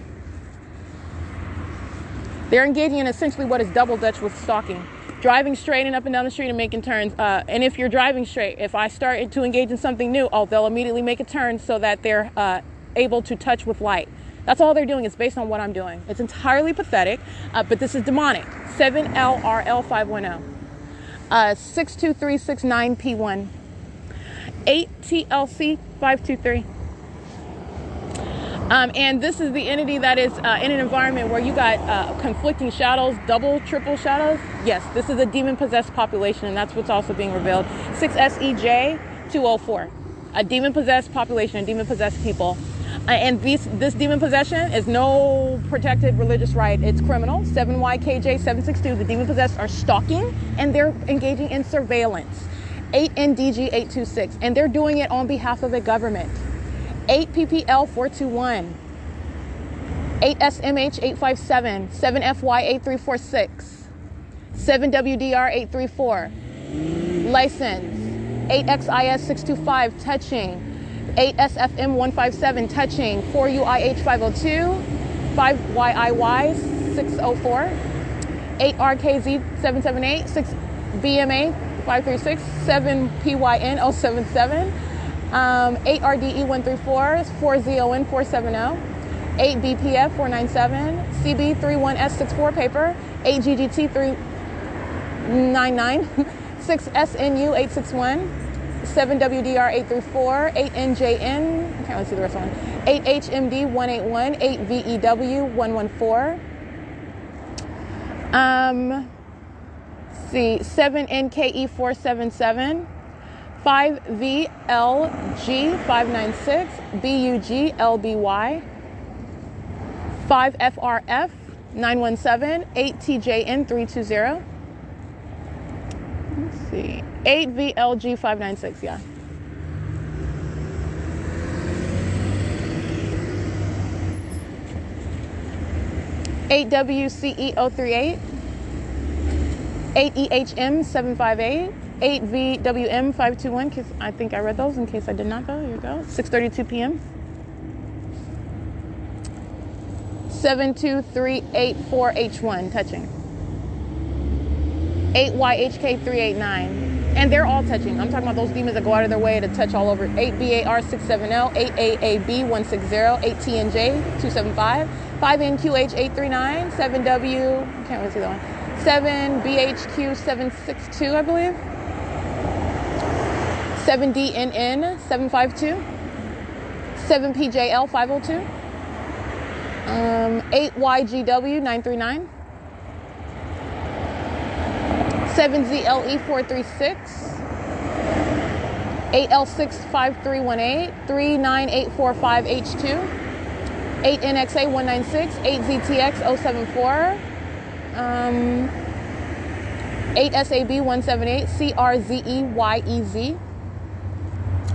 They're engaging in essentially what is double dutch with stalking. Driving straight and up and down the street and making turns. And if you're driving straight, if I start to engage in something new, they'll immediately make a turn so that they're able to touch with light. That's all they're doing. It's based on what I'm doing. It's entirely pathetic, but this is demonic. 7LRL510, 62369P1, 8TLC523. And this is the entity that is in an environment where you got conflicting shadows, double, triple shadows. Yes, this is a demon-possessed population, and that's what's also being revealed. 6SEJ204, a demon-possessed population, a demon-possessed people. And this demon possession is no protected religious right. It's criminal. 7YKJ762, the demon-possessed are stalking, and they're engaging in surveillance. 8NDG826, and they're doing it on behalf of the government. 8PPL421, 8SMH857, 7FY8346, 7WDR834, license 8XIS625, touching 8SFM157, touching 4UIH502, 5YIY604, 8RKZ778, 6BMA536, 7PYN077, 8RDE134, 4ZON470, 8BPF497, CB31S64 paper, 8GGT399, 6SNU861, 7WDR834, 8NJN, I can't really see the rest of one, 8HMD181, 8VEW114, 7NKE477, 5VLG596, BUGLBY, 5FRF917, 8TJN320. Let's see, 8VLG596, yeah. (8WCE038), 8EHM758, 8VWM521, because I think I read those in case I did not, though. Here you go. 6:32 p.m. 72384H1, touching. 8YHK389. And they're all touching. I'm talking about those demons that go out of their way to touch all over. 8BAR670, 8AAB160, 8TNJ275, 5NQH839, 7W, can't really see that one, 7BHQ762, I believe, 7DNN752, 7PJL502, 8YGW939, 7ZLE436, 8L65318, 39845H2, 8NXA196, 8ZTX074, 8SAB178, CRZEYEZ,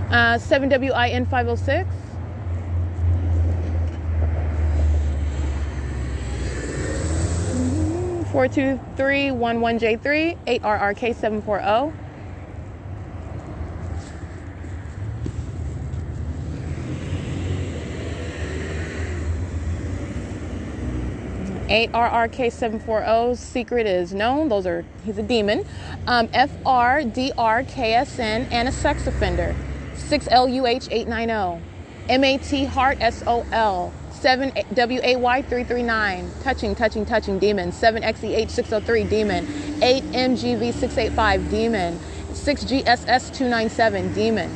7WIN506, 42311J3, 8RRK740, 8RRK740's secret is known. He's a demon. FRDRKSN and a sex offender. 6LUH890. MAT Heart SOL. 7WAY339. Touching demon. 7XEH603 demon. 8MGV685 demon. 6GSS297 demon.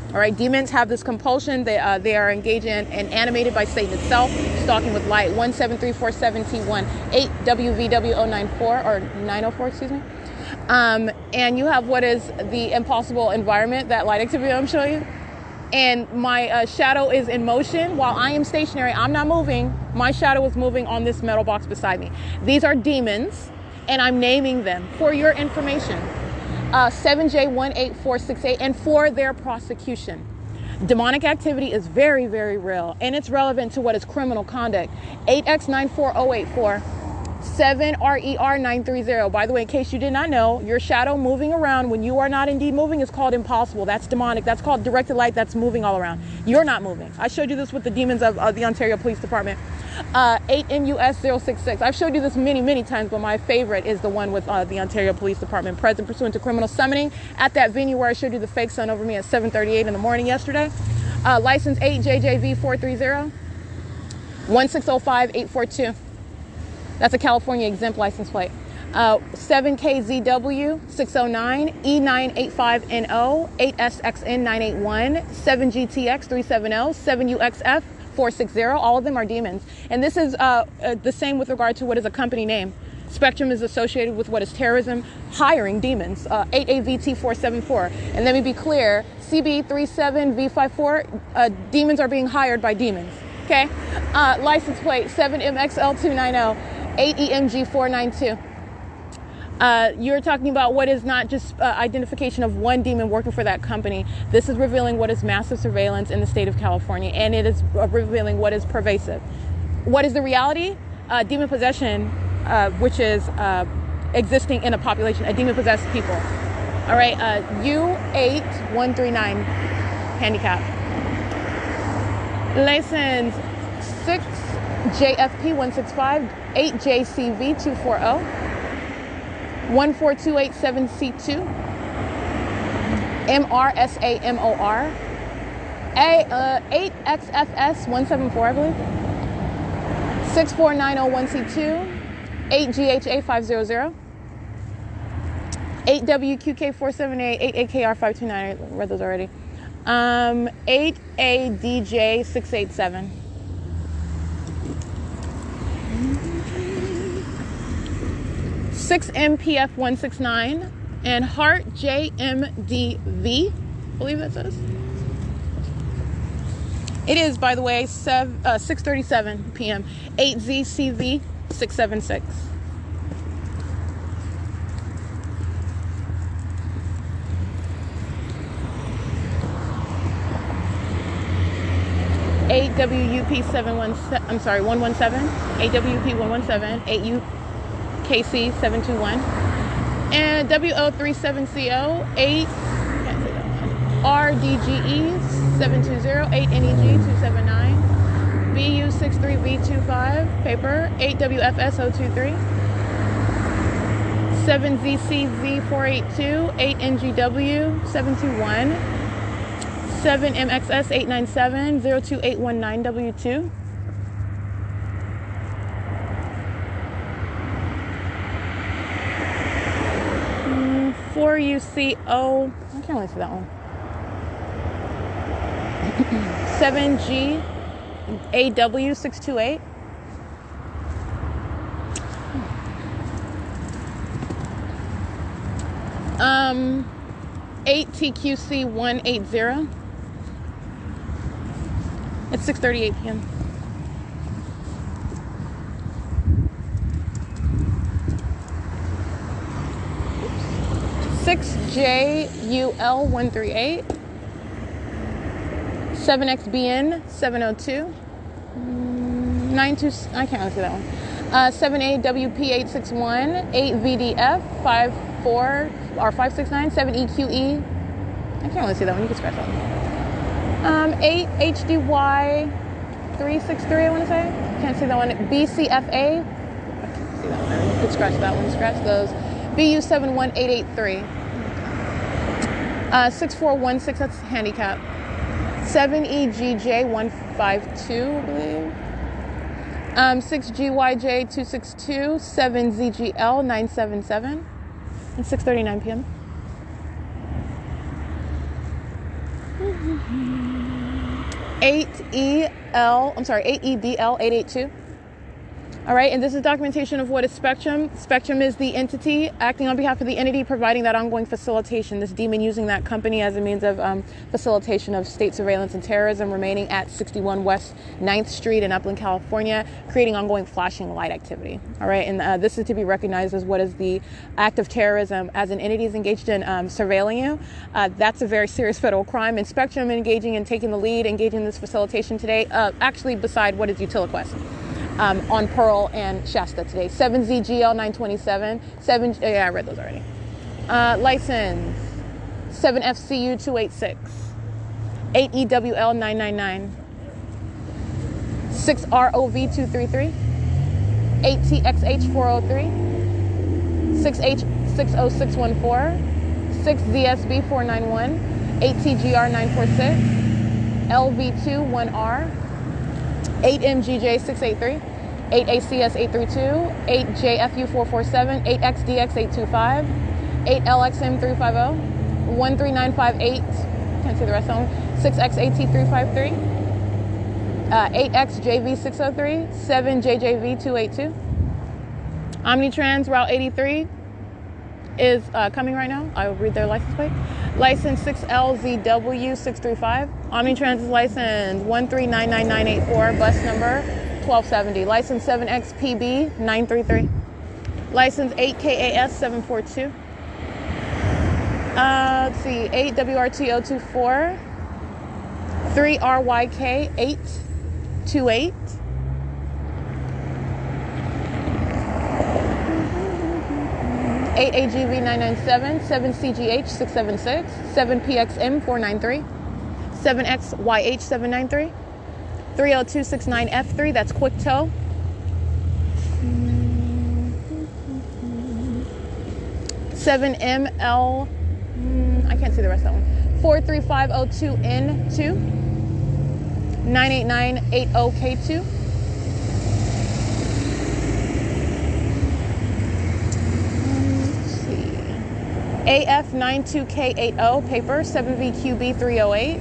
All right, demons have this compulsion. They are engaged in and animated by Satan itself, stalking with light. 17347T1, 8WVW094 or 904, excuse me. And you have what is the impossible environment, that light activity I'm showing you. And my shadow is in motion while I am stationary. I'm not moving. My shadow is moving on this metal box beside me. These are demons, and I'm naming them for your information. 7J18468, and for their prosecution. Demonic activity is very, very real, and it's relevant to what is criminal conduct. 8X94084, 7RER930. By the way, in case you did not know, your shadow moving around when you are not indeed moving is called impossible. That's demonic. That's called directed light that's moving all around. You're not moving. I showed you this with the demons of the Ontario Police Department. 8MUS066. I've showed you this many, many times, but my favorite is the one with the Ontario Police Department, present pursuant to criminal summoning at that venue where I showed you the fake sun over me at 7:38 in the morning yesterday. License 8JJV430, 1605842. That's a California exempt license plate. 7KZW609, E985NO, 8SXN981, 7GTX370, 7UXF 460. All of them are demons. And this is the same with regard to what is a company name. Spectrum is associated with what is terrorism, hiring demons. 8AVT474. And let me be clear, CB37V54, demons are being hired by demons. Okay? License plate 7MXL290, 8EMG492. You're talking about what is not just identification of one demon working for that company. This is revealing what is massive surveillance in the state of California, and it is revealing what is pervasive. What is the reality? Demon possession, which is existing in a population, a demon-possessed people. All right, U8139 handicap. License 6JFP165, 8JCV240. 14287C2, MRSAMOR, 8XFS174, I believe, 64901C2, 8GHA500, 8WQK478, 8AKR529, I read those already, 8ADJ687. 6MPF169 and Heart JMDV, I believe that says. It is, by the way, 6:37 p.m. 8ZCV676. AWUP 117, AWP 117, 8UKC721, and WO37CO 8 RDGE 720, 8NEG279, BU63V25 paper, 8WFS023, 7ZCZ482, 8NGW 721, 7MXS 897, 02819W2. For UCO, I can't really see that one. 7G AW 628. 8TQC 180. It's 6:38 p.m. 6JUL 138. 7XBN 702. 92. I can't really see that one. 7AWP 861. 8VDF 54 or 569. 7EQE. I can't really see that one. You can scratch that one. 8HDY 363. I want to say. Can't see that one. BCFA. I can't see that one. You can scratch that one. Scratch those. BU 71883. 6416. That's handicap. 7EGJ 152, I believe. 6GYJ 262, 7ZGL 977, and 6:39 p.m. $8EDL 882. All right, and this is documentation of what is Spectrum. Spectrum is the entity acting on behalf of the entity providing that ongoing facilitation. This demon using that company as a means of facilitation of state surveillance and terrorism, remaining at 61 West 9th Street in Upland, California, creating ongoing flashing light activity. All right, and this is to be recognized as what is the act of terrorism as an entity is engaged in surveilling you. That's a very serious federal crime, and Spectrum engaging and taking the lead, engaging in this facilitation today, actually beside what is Utiliquest. On Pearl and Shasta today. 7ZGL 927. I read those already. License 7FCU 286. 8EWL 999. 6ROV 233. 8TXH 403. 6H 60614. 6ZSB 491. 8TGR 946. LV2 1R. 8MGJ 683, 8ACS 832, 8JFU 447, 8XDX 825, 8LXM 350, 13958, can't see the rest of them, 6XAT 353, 8XJV 603, 7JJV 282. Omnitrans Route 83 is coming right now. I will read their license plate. License 6LZW 635. Omnitrans is license 1399984. Bus number 1270. License 7XPB 933. License 8KAS 742. Let's see. 8WRT024. 3RYK 828. 8AGV 997, 7CGH 676, 7PXM 493, 7XYH 793, 30269F3, that's Quick Tow. 7ML, I can't see the rest of that one. 43502N2, 98980K2. AF92K80, paper, 7VQB308,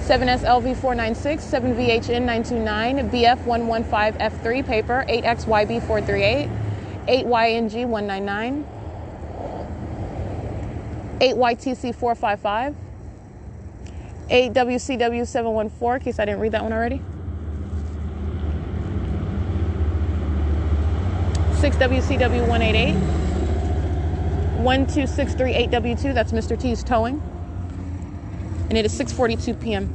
7SLV496, 7VHN929, BF115F3, paper, 8XYB438, 8YNG199, 8YTC455, 8WCW714, in case I didn't read that one already, 6WCW188, 12638W2, that's Mr. T's towing. And it is 6:42 p.m.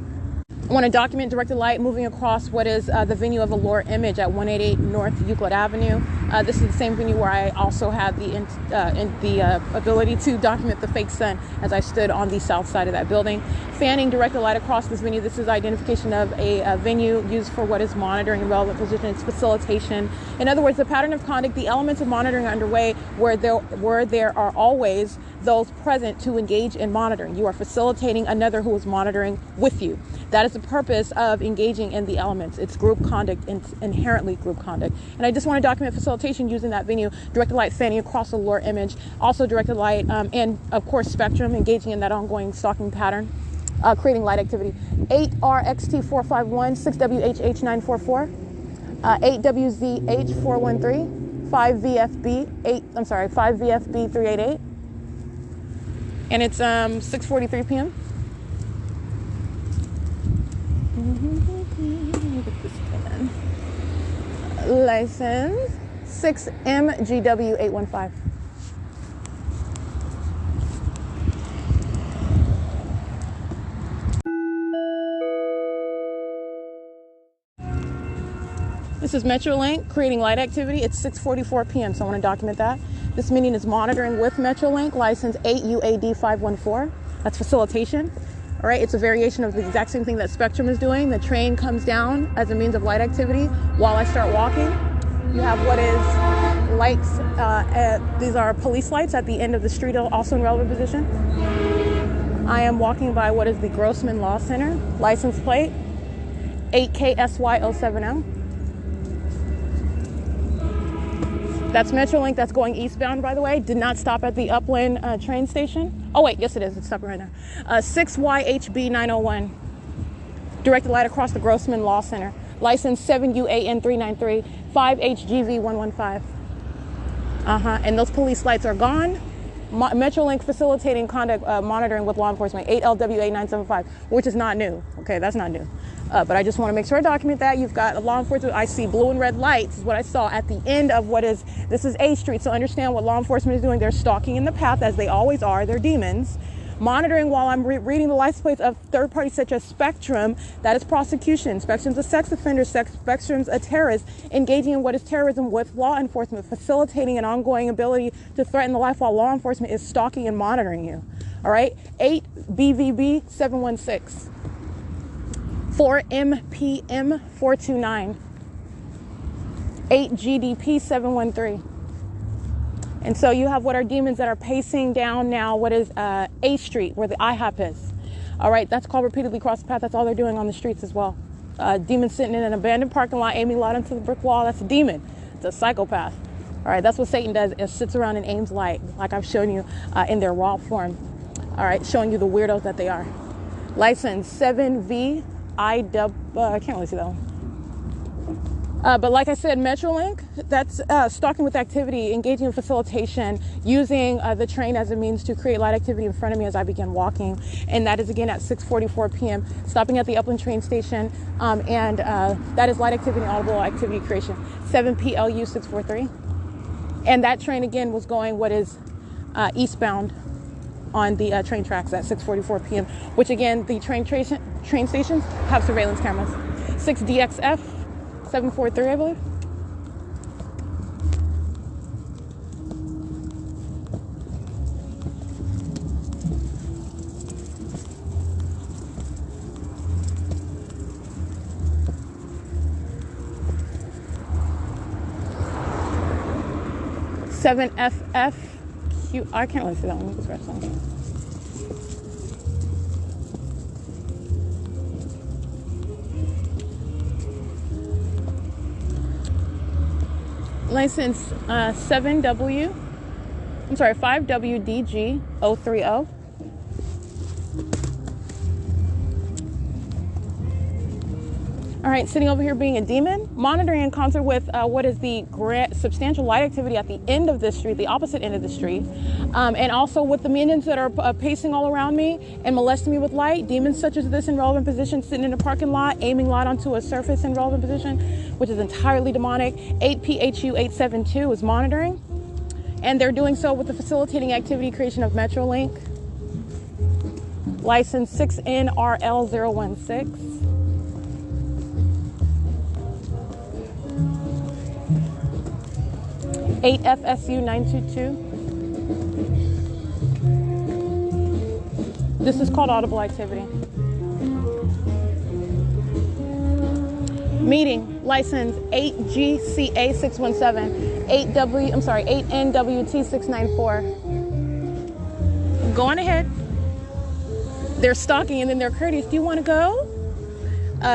I want to document directed light moving across what is the venue of a LORRAINE image at 188 North Euclid Avenue. This is the same venue where I also had the ability to document the fake sun as I stood on the south side of that building. Fanning directed light across this venue. This is identification of a venue used for what is monitoring and relevant position. It's facilitation. In other words, the pattern of conduct, the elements of monitoring are underway where there are always those present to engage in monitoring. You are facilitating another who is monitoring with you. That is the purpose of engaging in the elements. It's group conduct, it's inherently group conduct. And I just want to document facilitation using that venue, directed light fanning across the lower image, also directed light, and of course spectrum, engaging in that ongoing stalking pattern, creating light activity. 8RXT451, 6WHH944, 8WZH413, 5VFB388. And it's 6:43 p.m. Look at this pen. License 6MGW815. This is Metrolink creating light activity. It's 6:44 p.m. So I want to document that. This meeting is monitoring with Metrolink, license 8UAD514. That's facilitation. All right, it's a variation of the exact same thing that Spectrum is doing. The train comes down as a means of light activity while I start walking. You have what is lights. These are police lights at the end of the street, also in relevant position. I am walking by what is the Grossman Law Center. License plate 8KSY070. That's Metrolink. That's going eastbound, by the way. Did not stop at the Upland train station. Oh, wait. Yes, it is. It's stopping right now. 6YHB901. Directed light across the Grossman Law Center. License 7UAN393. 5HGV115. And those police lights are gone. Metrolink facilitating conduct monitoring with law enforcement. 8LWA975, which is not new. Okay, that's not new. But I just want to make sure I document that. You've got a law enforcement. I see blue and red lights is what I saw at the end of this is A Street. So understand what law enforcement is doing. They're stalking in the path as they always are. They're demons. Monitoring while I'm reading the license plates of third parties such as Spectrum. That is prosecution. Spectrum's a sex offender. Spectrum's a terrorist. Engaging in what is terrorism with law enforcement. Facilitating an ongoing ability to threaten the life while law enforcement is stalking and monitoring you. All right. 8BVB716. 4MPM429. 8GDP713. And so you have what are demons that are pacing down now what is A Street, where the IHOP is. All right, that's called repeatedly cross the path. That's all they're doing on the streets as well. Demons sitting in an abandoned parking lot, aiming light into the brick wall. That's a demon. It's a psychopath. All right, that's what Satan does. It sits around and aims light, like I've shown you in their raw form. All right, showing you the weirdos that they are. License 7VIW. I can't really see that one. But like I said, Metrolink, that's stalking with activity, engaging in facilitation, using the train as a means to create light activity in front of me as I begin walking. And that is again at 6:44 p.m., stopping at the Upland train station. And that is light activity and audible activity creation, 7PLU643. And that train again was going what is eastbound on the train tracks at 6:44 p.m., which again, the train stations have surveillance cameras. 6DXF 743, I believe. I can't really see that one. Just rest on. License 5WDG030. All right, sitting over here being a demon, monitoring in concert with what is the substantial light activity at the end of this street, the opposite end of the street, and also with the minions that are pacing all around me and molesting me with light. Demons such as this in relevant position, sitting in a parking lot, aiming light onto a surface in relevant position, which is entirely demonic. 8PHU872 is monitoring, and they're doing so with the facilitating activity creation of Metrolink. License 6NRL016. 8FSU 922. This is called audible activity. Meeting license 8GCA 617, 8NWT 694. Go on ahead. They're stalking and then they're courteous. Do you want to go?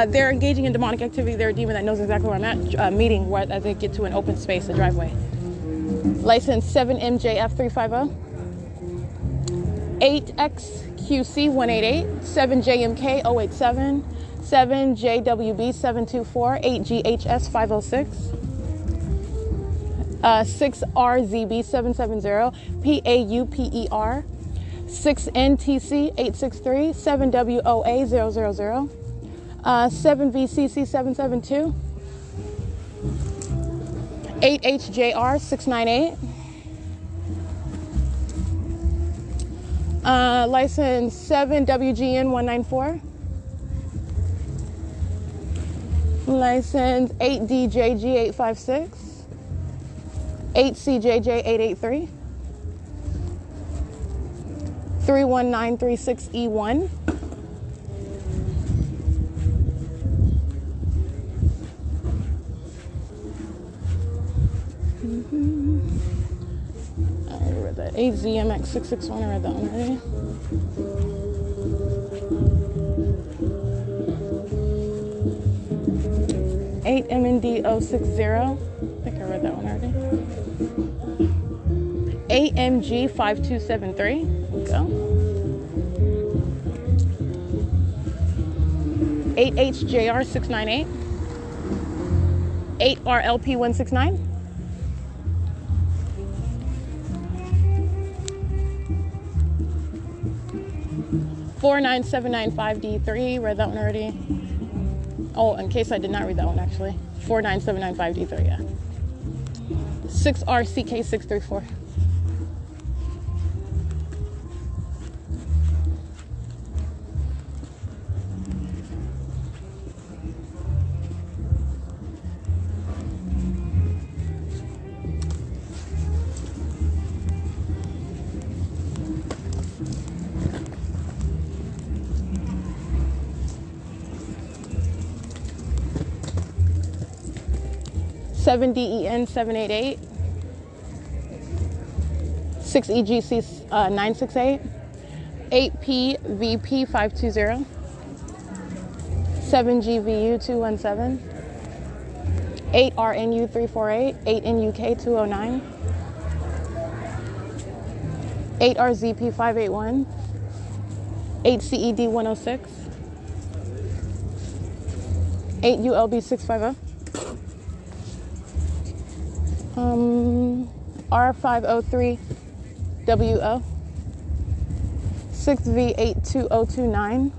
They're engaging in demonic activity. They're a demon that knows exactly where I'm at. Meeting where as they get to an open space, a driveway. License 7MJF 350, 8XQC 188, 7JMK 087, 7JWB 724, 8GHS 506, 6RZB 770, PAUPER 6NTC 863, 7WOA 000, 7VCC 772, 8HJR 698, license 7WGN 194, license 8DJG 856, 8CJJ 883, 31936E1, I read that. 8ZMX 661, I read that one already. Eight MND 060. I think I read that one already. AMG 5273. Go. 8HJR 698. 8RLP 169. 49795D3. Read that one already. Oh, in case I did not read that one, actually. 49795D3, yeah. 6RCK634. Seven DEN 788, 6EGC 968, 8PVP 520, 7GVU 217, 8RNU 348, 8NUK 209, 8RZP 581, 8CED 106, 8ULB 650. R503WO, 6V82029,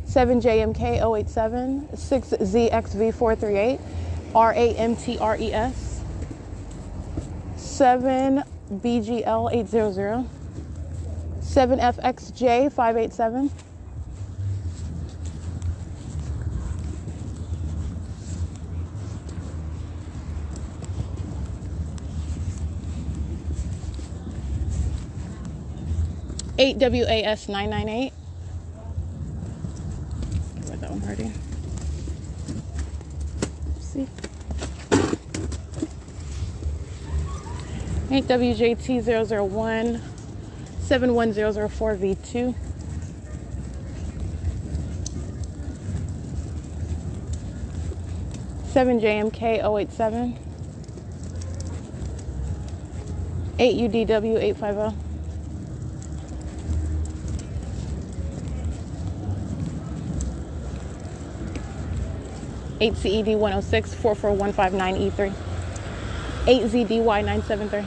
7JMK 087, 6ZXV438, RAMTRES, 7BGL 800, 7FXJ 587, 8WAS 998. Read that one already. See. 8WJT 001 71004V2. 7JMK 087. 8UDW 850. 8CED 106 44159E3. 8ZDY 973.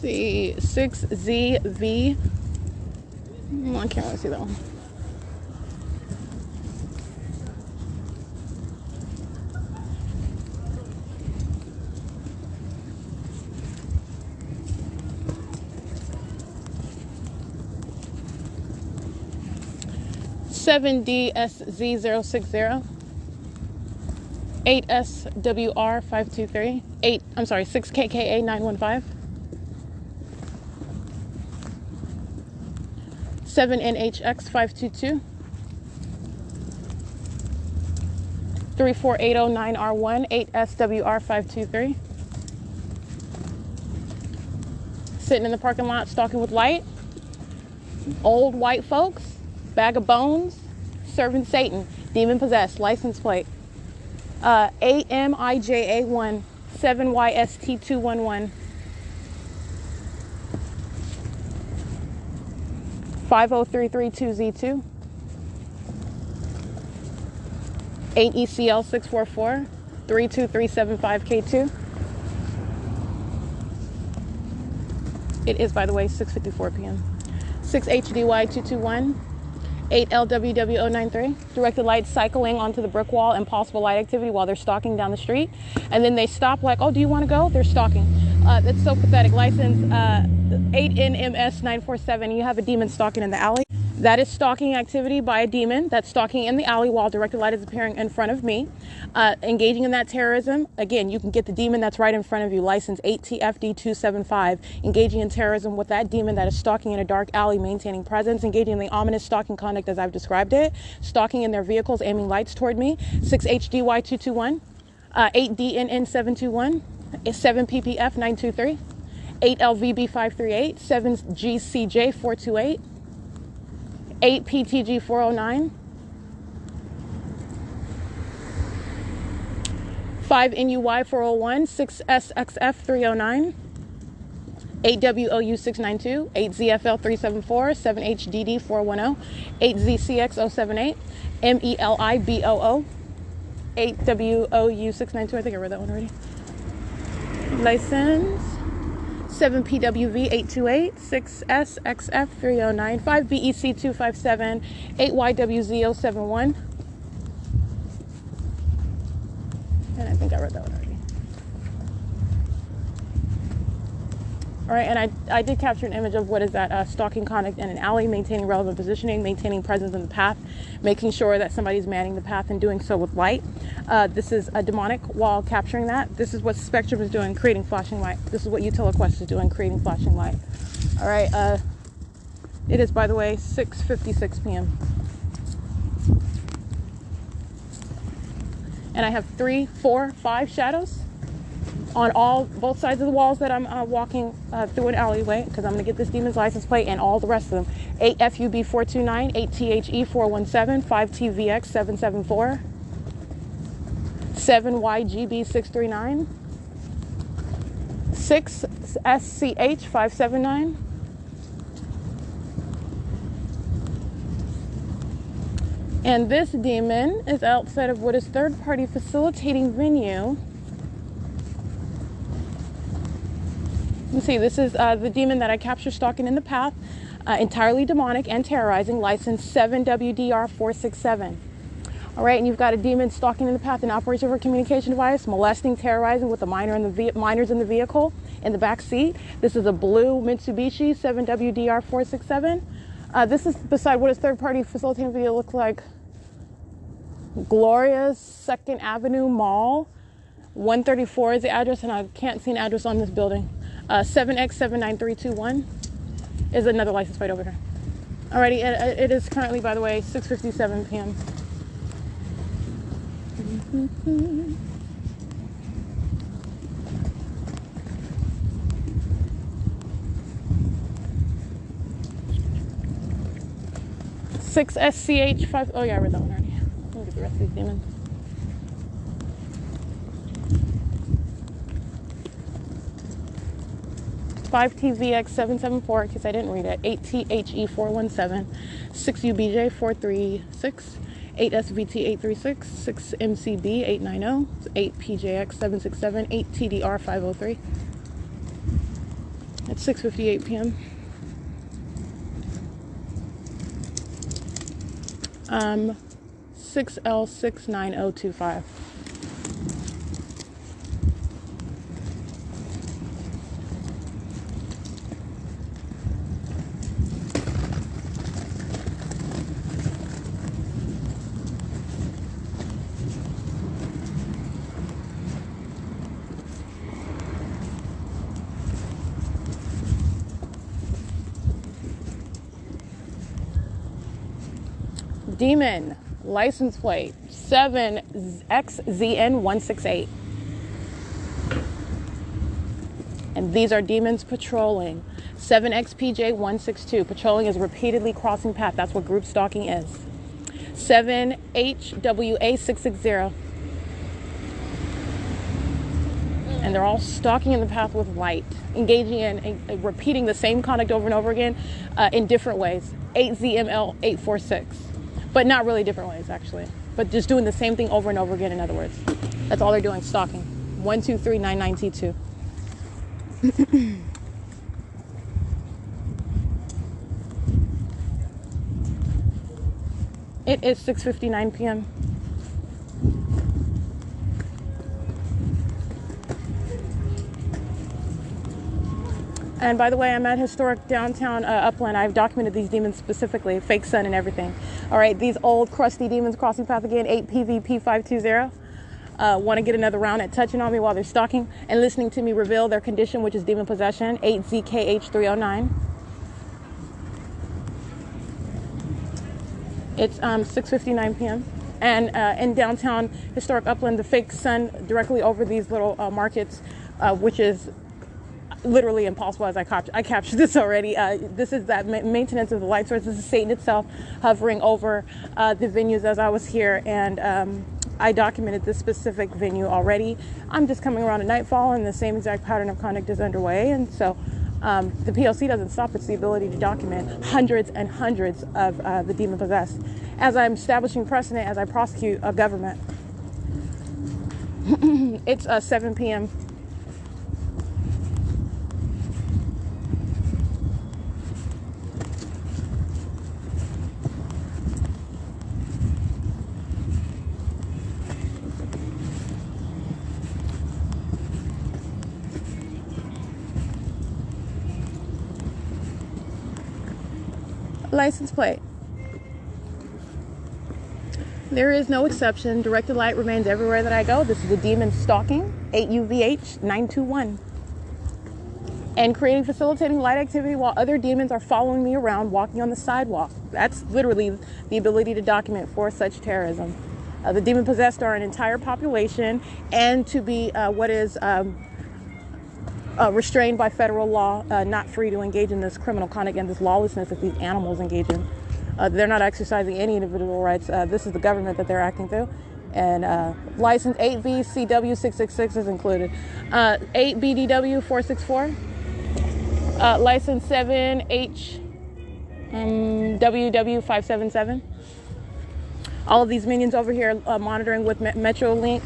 See, 6ZV I can't really see that one. $7DSZ060, 8SWR523, 6KKA915, 7NHX522, 34809R1, 8SWR523. Sitting in the parking lot, stalking with light. Old white folks, bag of bones, serving Satan, demon possessed, license plate. AMIJA1, 7YST211, 50332Z2, 8ECL644, 32375K2. It is, by the way, 6:54 p.m. 6HDY221, 8LWW093. Directed light cycling onto the brick wall and possible light activity while they're stalking down the street. And then they stop like, oh, do you want to go? They're stalking. That's so pathetic. License 8NMS947. You have a demon stalking in the alley. That is stalking activity by a demon that's stalking in the alley while directed light is appearing in front of me. Engaging in that terrorism. Again, you can get the demon that's right in front of you. License 8TFD275. Engaging in terrorism with that demon that is stalking in a dark alley, maintaining presence. Engaging in the ominous stalking conduct as I've described it. Stalking in their vehicles, aiming lights toward me. 6HDY221. 8DNN721. 7PPF923. 8LVB538. 7GCJ428. 8PTG409, 5NUY401, 6SXF309, 8WOU692, 8ZFL374, 7HDD410, 8ZCX078, MELIBOO, 8WOU692. I think I read that one already. License 7PWV828, 6SXF309, 5BEC257, 8YWZ071. And I think I read that one already. All right, and I did capture an image of what is that stalking conduct in an alley, maintaining relevant positioning, maintaining presence in the path, making sure that somebody's manning the path and doing so with light. This is a demonic while capturing that. This is what Spectrum is doing, creating flashing light. This is what UtiliQuest is doing, creating flashing light. All right, it is, by the way, 6:56 p.m. And I have 3, 4, 5 shadows on both sides of the walls that I'm walking through an alleyway, because I'm going to get this demon's license plate and all the rest of them. 8FUB429, 8THE417, 5TVX774, 7YGB639, 6SCH579, and this demon is outside of what is third-party facilitating venue. You see, this is the demon that I captured stalking in the path, entirely demonic and terrorizing, license 7WDR467. All right, and you've got a demon stalking in the path and operates over a communication device, molesting, terrorizing with the minors in the vehicle in the back seat. This is a blue Mitsubishi 7WDR467. This is beside what is third-party facilitating video look like. Gloria's 2nd Avenue Mall, 134 is the address, and I can't see an address on this building. 7X79321 is another license plate over here. Alrighty, it is currently, by the way, 6:57 p.m. Six SCH5. Oh yeah, I read that one already. Let me get the rest of these demons. Five TVX774, in case I didn't read it. 8THE417, 6UBJ436, 8SVT836, 6MCB890, 8PJX767, 8TDR503. It's 6:58 p.m. 6L69025. Demon, license plate 7XZN168. And these are demons patrolling. 7XPJ162, patrolling is repeatedly crossing path. That's what group stalking is. 7HWA660. And they're all stalking in the path with light, engaging in repeating the same conduct over and over again in different ways. 8ZML846. But not really different ways, actually. But just doing the same thing over and over again, in other words. That's all they're doing, stalking. 12399T2. It is 6:59 p.m. And by the way, I'm at historic downtown Upland. I've documented these demons specifically, fake sun and everything. All right, these old crusty demons crossing path again, 8PVP520. Want to get another round at touching on me while they're stalking and listening to me reveal their condition, which is demon possession, 8ZKH309. It's 6:59 p.m. And in downtown historic Upland, the fake sun directly over these little markets, which is literally impossible, as I captured this already. This is that maintenance of the light source. This is Satan itself hovering over the venues as I was here, and I documented this specific venue already. I'm just coming around at nightfall, and the same exact pattern of conduct is underway, and so the P.O.C. doesn't stop. It's the ability to document hundreds and hundreds of the demon possessed as I'm establishing precedent as I prosecute a government. It's 7 p.m. License plate. There is no exception. Directed light remains everywhere that I go. This is the demon stalking, 8UVH921. And creating, facilitating light activity while other demons are following me around, walking on the sidewalk. That's literally the ability to document for such terrorism. The demon possessed are an entire population, and to be what is restrained by federal law, not free to engage in this criminal conduct and this lawlessness that these animals engage in. They're not exercising any individual rights. This is the government that they're acting through. And license 8VCW666 is included. 8BDW464. License 7HWW577. All of these minions over here monitoring with Metrolink.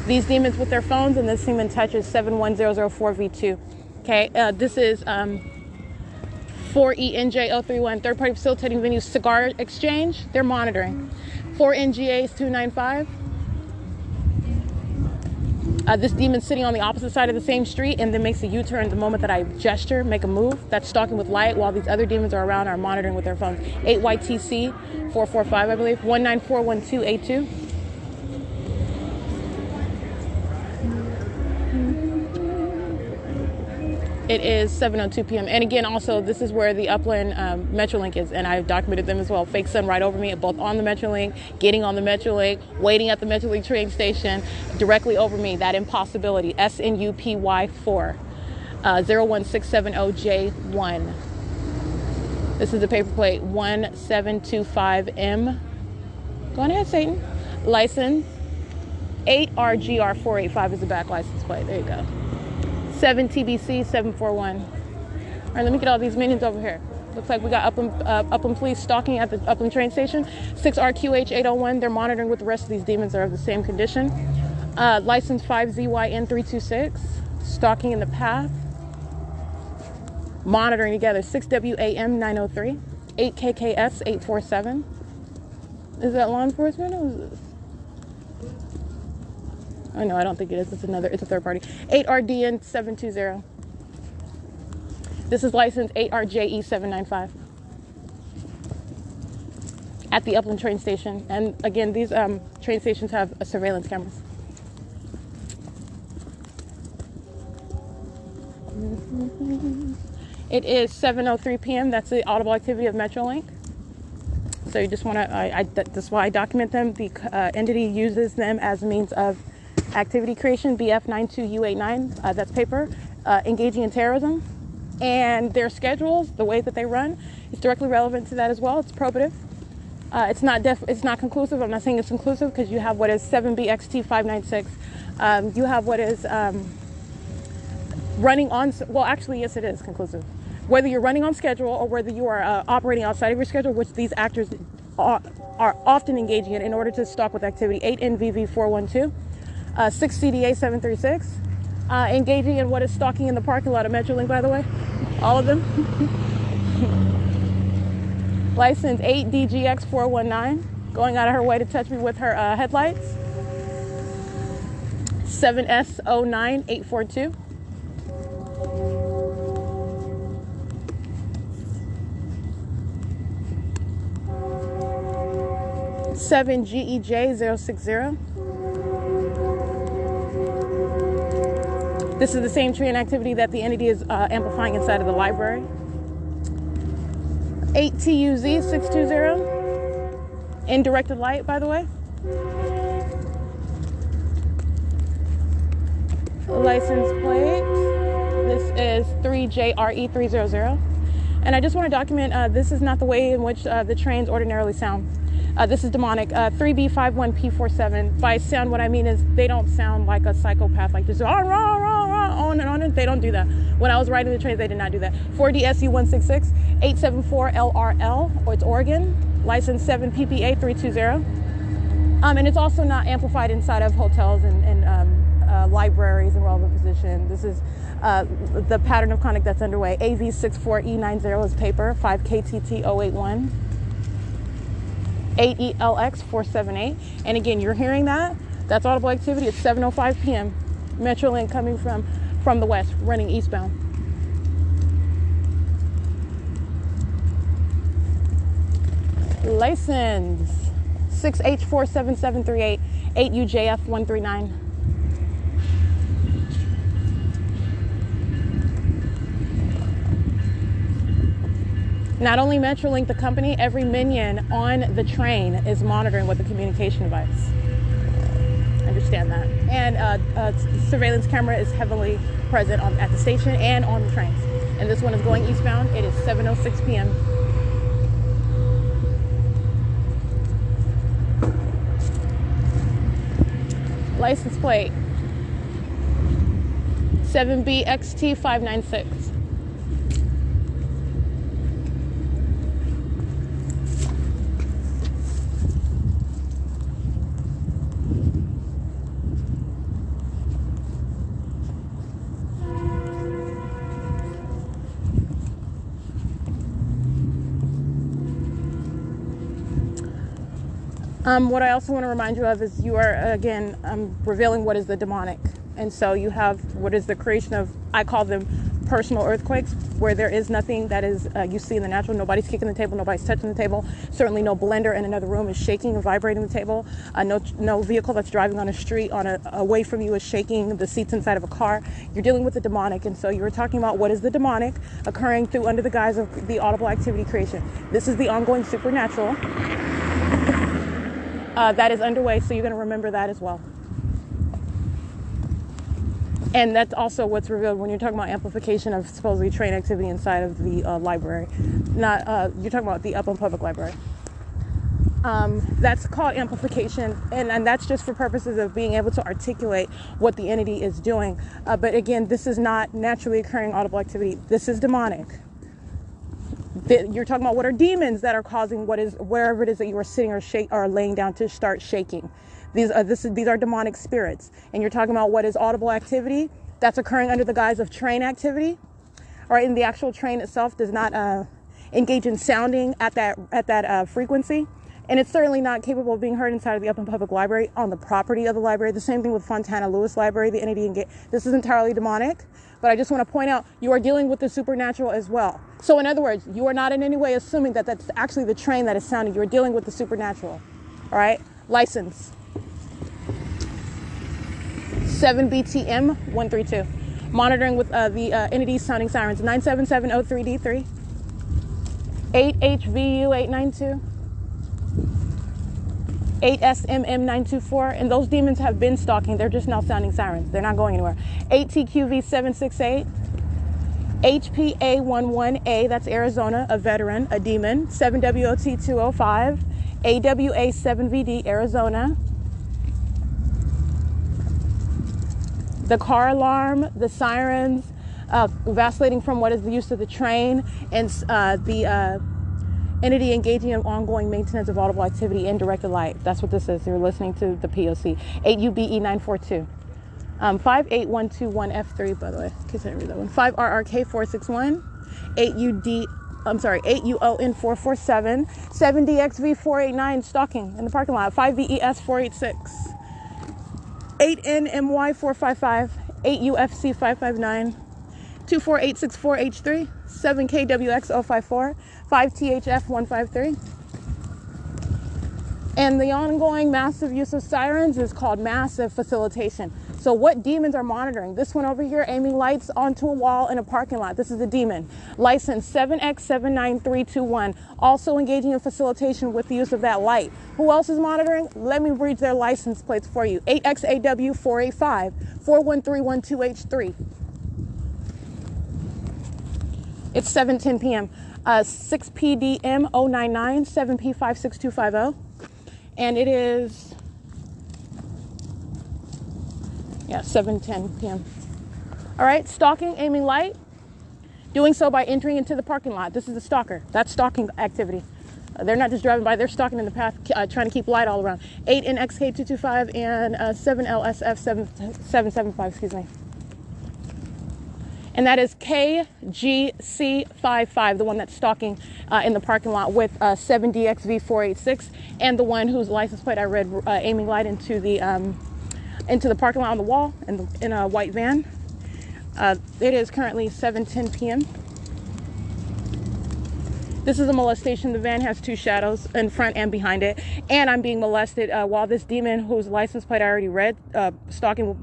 These demons with their phones, and this demon touches 71004V2. Okay, this is 4ENJ031, third party facilitating venue cigar exchange. They're monitoring. 4NGAs 295. This demon's sitting on the opposite side of the same street and then makes a U-turn the moment that I gesture, make a move. That's stalking with light, while these other demons are around, are monitoring with their phones. 8YTC 445, I believe. 1941282. It is 7:02 p.m. And again, also, this is where the Upland Metrolink is, and I've documented them as well. Fake sun right over me, both on the Metrolink, getting on the Metrolink, waiting at the Metrolink train station, directly over me. That impossibility. SNUPY4 01670J1. This is the paper plate 1725M. Go on ahead, Satan. License 8RGR485 is the back license plate. There you go. 7TBC741. All right, let me get all these minions over here. Looks like we got Upland Police stalking at the Upland train station. 6RQH801. They're monitoring with the rest of these demons that are of the same condition. License 5ZYN326. Stalking in the path. Monitoring together. 6WAM903. 8KKS847. Is that law enforcement or is this? Oh no, I don't think it is. It's a third party. 8RDN 720. This is license 8RJE 795 at the Upland train station. And again, these train stations have surveillance cameras. It is 7:03 p.m. That's the audible activity of Metrolink. So you just want to, that's why I document them. The entity uses them as a means of activity creation, BF92U89, that's paper, engaging in terrorism. And their schedules, the way that they run, is directly relevant to that as well. It's probative. It's not conclusive. I'm not saying it's conclusive because you have what is 7BXT596. You have what is running on, well, actually, yes, it is conclusive. Whether you're running on schedule or whether you are operating outside of your schedule, which these actors are often engaging in order to stalk with activity. 8NVV412, 6CDA736, engaging in what is stalking in the parking lot of Metrolink, by the way, all of them. License 8DGX419, going out of her way to touch me with her headlights. 7S09842. 7GEJ060. This is the same train activity that the entity is amplifying inside of the library. 8TUZ620. In directed light, by the way. License plate. This is 3JRE300. And I just want to document this is not the way in which the trains ordinarily sound. This is demonic. 3B51P47. By sound, what I mean is they don't sound like a psychopath, like just on and on. They don't do that. When I was riding the trains, they did not do that. 4DSU166, 874LRL, or it's Oregon. License 7PPA320. And it's also not amplified inside of hotels and libraries and relevant position. This is the pattern of conduct that's underway. AV64E90 is paper, 5KTT081. 8ELX478. And again, you're hearing that. That's audible activity. It's 7:05 p.m. Metrolink coming from the west, running eastbound. License 6H47738, 8UJF139. Not only Metrolink, the company, every minion on the train is monitoring with the communication device. Understand that. And surveillance camera is heavily present at the station and on the trains. And this one is going eastbound. It is 7:06 p.m. License plate 7BXT596. What I also want to remind you of is you are, again, revealing what is the demonic. And so you have what is the creation of, I call them personal earthquakes, where there is nothing that is you see in the natural. Nobody's kicking the table, nobody's touching the table. Certainly no blender in another room is shaking and vibrating the table. No vehicle that's driving on a street away from you is shaking the seats inside of a car. You're dealing with the demonic. And so you were talking about what is the demonic occurring through under the guise of the audible activity creation. This is the ongoing supernatural that is underway, so you're going to remember that as well. And that's also what's revealed when you're talking about amplification of supposedly train activity inside of the library. Not you're talking about the Upland Public Library. That's called amplification, and that's just for purposes of being able to articulate what the entity is doing. But again, this is not naturally occurring audible activity. This is demonic. You're talking about what are demons that are causing what is wherever it is that you are sitting or laying down to start shaking. These are demonic spirits, and you're talking about what is audible activity that's occurring under the guise of train activity, or in the actual train itself does not engage in sounding at that frequency, And it's certainly not capable of being heard inside of the open public library on the property of the library. The same thing with Fontana Lewis Library, the entity engaged. This is entirely demonic, but I just want to point out you are dealing with the supernatural as well. So in other words, you are not in any way assuming that that's actually the train that is sounding. You are dealing with the supernatural. All right? License 7BTM132. Monitoring with the entities sounding sirens 97703D3, 8HVU892, 8SMM924, and those demons have been stalking. They're just now sounding sirens. They're not going anywhere. 8TQV768, HPA11A, that's Arizona, a veteran, a demon. 7WOT205, AWA7VD, Arizona. The car alarm, the sirens, vacillating from what is the use of the train, and the entity engaging in ongoing maintenance of audible activity in directed light. That's what this is. You're listening to the P.O.C. 8UBE942. 58121F3, by the way, in case I didn't read that one. 5RRK461. 8UON447. 7DXV489, stalking in the parking lot. 5VES486. 8NMY455, 8UFC 559, 24864H3, 7KWX054, 5THF153. And the ongoing massive use of sirens is called massive facilitation. So what demons are monitoring? This one over here, aiming lights onto a wall in a parking lot. This is a demon. License 7X79321. Also engaging in facilitation with the use of that light. Who else is monitoring? Let me read their license plates for you. 8XAW485, 413128H3. It's 7:10 p.m. 6PDM099, 7P56250. And it is 7:10 p.m. All right, stalking, aiming light, doing so by entering into the parking lot. This is a stalker. That's stalking activity. They're not just driving by, they're stalking in the path, trying to keep light all around. 8NXK225 and 7LSF775, excuse me. And that is KGC55, the one that's stalking in the parking lot with 7DXV486, and the one whose license plate I read aiming light into the parking lot on the wall in a white van. It is currently 7:10 p.m. This is a molestation. The van has two shadows in front and behind it, and I'm being molested while this demon, whose license plate I already read, stalking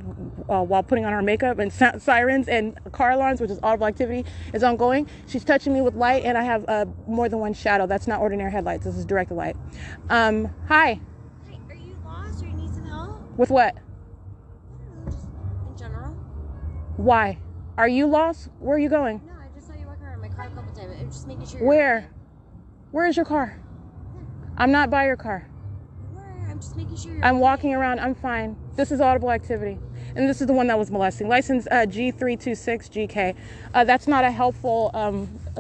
while putting on her makeup, and sirens and car alarms, which is audible activity, is ongoing. She's touching me with light, and I have more than one shadow. That's not ordinary headlights. This is directed light. Hi. Hi, are you lost or you need some help? With what? I don't know, just in general. Why? Are you lost? Where are you going? No, I just saw you walking around my car a couple times. I'm just making sure. Where? Okay. Where is your car? I'm not by your car. You are. I'm just making sure you're I'm okay. walking around. I'm fine. This is audible activity. And this is the one that was molesting. License G326GK. That's not a helpful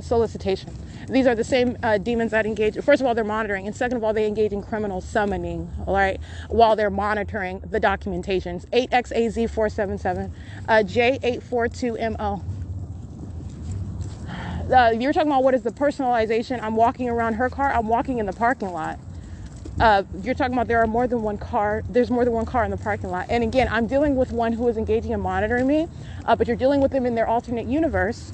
solicitation. These are the same demons that engage. First of all, they're monitoring. And second of all, they engage in criminal summoning, all right, while they're monitoring the documentations. 8XAZ477, J842MO. You're talking about what is the personalization. I'm walking around her car. I'm walking in the parking lot. You're talking about there are more than one car. There's more than one car in the parking lot. And again, I'm dealing with one who is engaging and monitoring me, but you're dealing with them in their alternate universe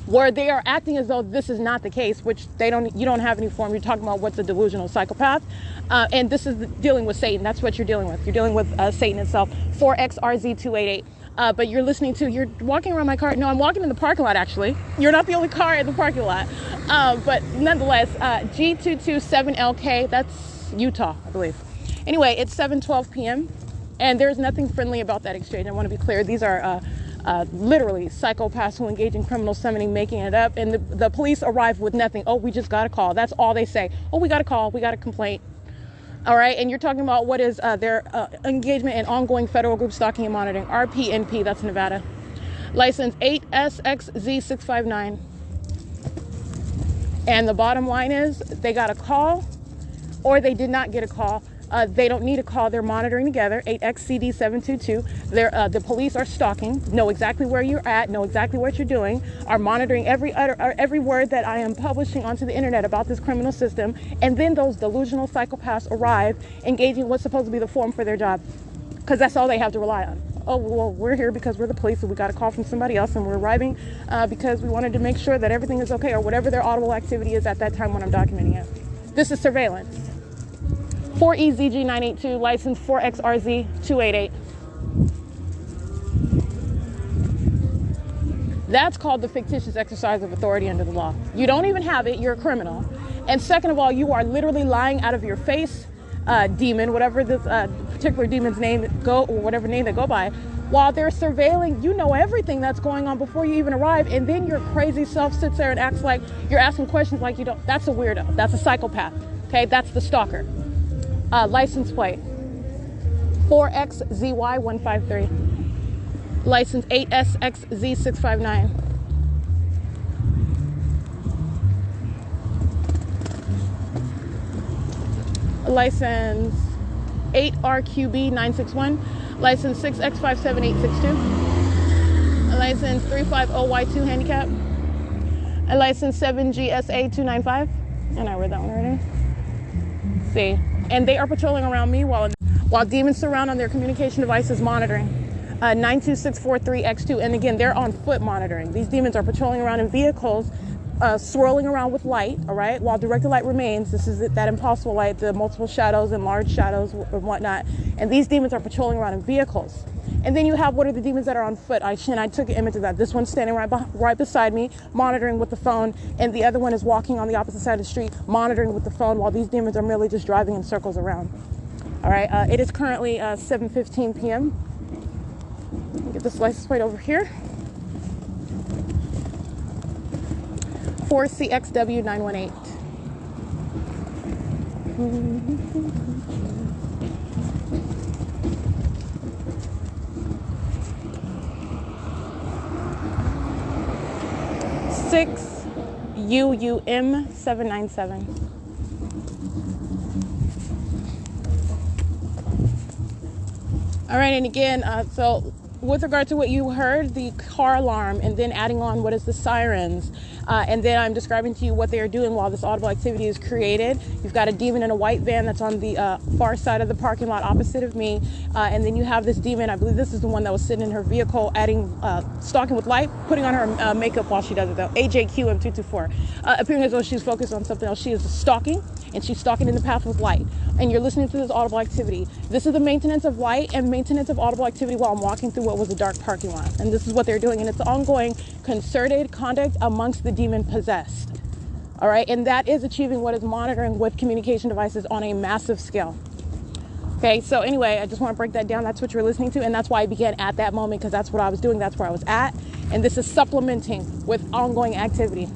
where they are acting as though this is not the case, which you don't have any form. You're talking about what's a delusional psychopath. And this is dealing with Satan. That's what you're dealing with. You're dealing with Satan itself. 4XRZ288. But you're walking around my car. No, I'm walking in the parking lot, actually. You're not the only car in the parking lot. But nonetheless, G227LK, that's Utah, I believe. Anyway, it's 7:12 p.m. And there's nothing friendly about that exchange. I want to be clear. These are literally psychopaths who engage in criminal summoning, making it up. And the police arrive with nothing. Oh, we just got a call. That's all they say. Oh, we got a call. We got a complaint. All right, and you're talking about what is their engagement in ongoing federal group stalking and monitoring. RPNP, that's Nevada. License 8SXZ659. And the bottom line is they got a call or they did not get a call. They don't need a call. They're monitoring together. 8XCD722. The police are stalking, know exactly where you're at, know exactly what you're doing, are monitoring every word that I am publishing onto the internet about this criminal system. And then those delusional psychopaths arrive, engaging what's supposed to be the form for their job, because that's all they have to rely on. Oh, well, we're here because we're the police and we got a call from somebody else, and we're arriving because we wanted to make sure that everything is okay, or whatever their audible activity is at that time when I'm documenting it. This is surveillance. 4EZG982, license 4XRZ288. That's called the fictitious exercise of authority under the law. You don't even have it, you're a criminal. And second of all, you are literally lying out of your face, demon, whatever this particular demon's name or whatever name they go by, while they're surveilling. You know everything that's going on before you even arrive, and then your crazy self sits there and acts like you're asking questions like you don't. That's a weirdo. That's a psychopath. Okay, that's the stalker. License plate 4XZY153. License 8SXZ659. License 8RQB961. License 6X57862. License 350Y2 handicap. A license 7GSA295. And I read that one already. See, and they are patrolling around me while demons surround on their communication devices monitoring. 92643X2, and again, they're on foot monitoring. These demons are patrolling around in vehicles, swirling around with light, all right, while directed light remains. This is that impossible light, the multiple shadows and large shadows and whatnot. And these demons are patrolling around in vehicles. And then you have what are the demons that are on foot. I took an image of that. This one's standing right beside me, monitoring with the phone, and the other one is walking on the opposite side of the street, monitoring with the phone, while these demons are merely just driving in circles around. All right, it is currently 7:15 p.m. Let me get this license plate over here. 4CXW918. UUM797. All right, and again, so with regard to what you heard, the car alarm, and then adding on what is the sirens, and then I'm describing to you what they are doing while this audible activity is created. You've got a demon in a white van that's on the far side of the parking lot opposite of me, and then you have this demon, I believe this is the one that was sitting in her vehicle, stalking with light, putting on her makeup while she does it though, AJQM224, appearing as though she's focused on something else. She is stalking, and she's stalking in the path with light, and you're listening to this audible activity. This is the maintenance of light and maintenance of audible activity while I'm walking through what was a dark parking lot, and this is what they're doing, and it's ongoing concerted conduct amongst the demon possessed. All right, and that is achieving what is monitoring with communication devices on a massive scale. Okay, so anyway, I just want to break that down. That's what you're listening to, and that's why I began at that moment, because that's what I was doing, that's where I was at, and this is supplementing with ongoing activity.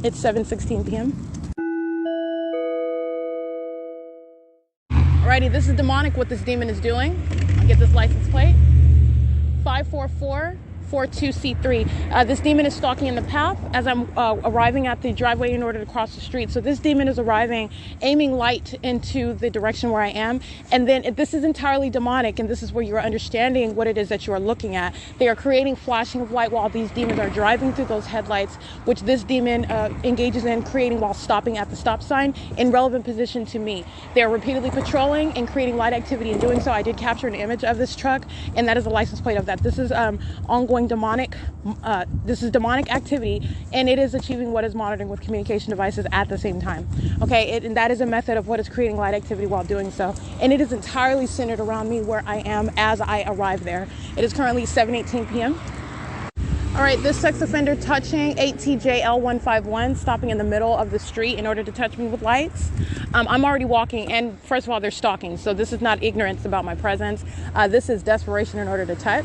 It's 7:16 p.m. Alrighty, this is demonic what this demon is doing. I'll get this license plate. 54442C3. This demon is stalking in the path as I'm arriving at the driveway in order to cross the street. So this demon is arriving, aiming light into the direction where I am. And then this is entirely demonic, and this is where you're understanding what it is that you are looking at. They are creating flashing of light while these demons are driving through those headlights, which this demon engages in creating while stopping at the stop sign in relevant position to me. They are repeatedly patrolling and creating light activity. In doing so, I did capture an image of this truck, and that is a license plate of that. This is ongoing demonic, this is demonic activity, and it is achieving what is monitoring with communication devices at the same time. Okay, and that is a method of what is creating light activity while doing so, and it is entirely centered around me where I am as I arrive there. It is currently 7:18 p.m. All right, this sex offender touching 8TJL151, stopping in the middle of the street in order to touch me with lights. I'm already walking, and first of all, they're stalking, so this is not ignorance about my presence. This is desperation in order to touch.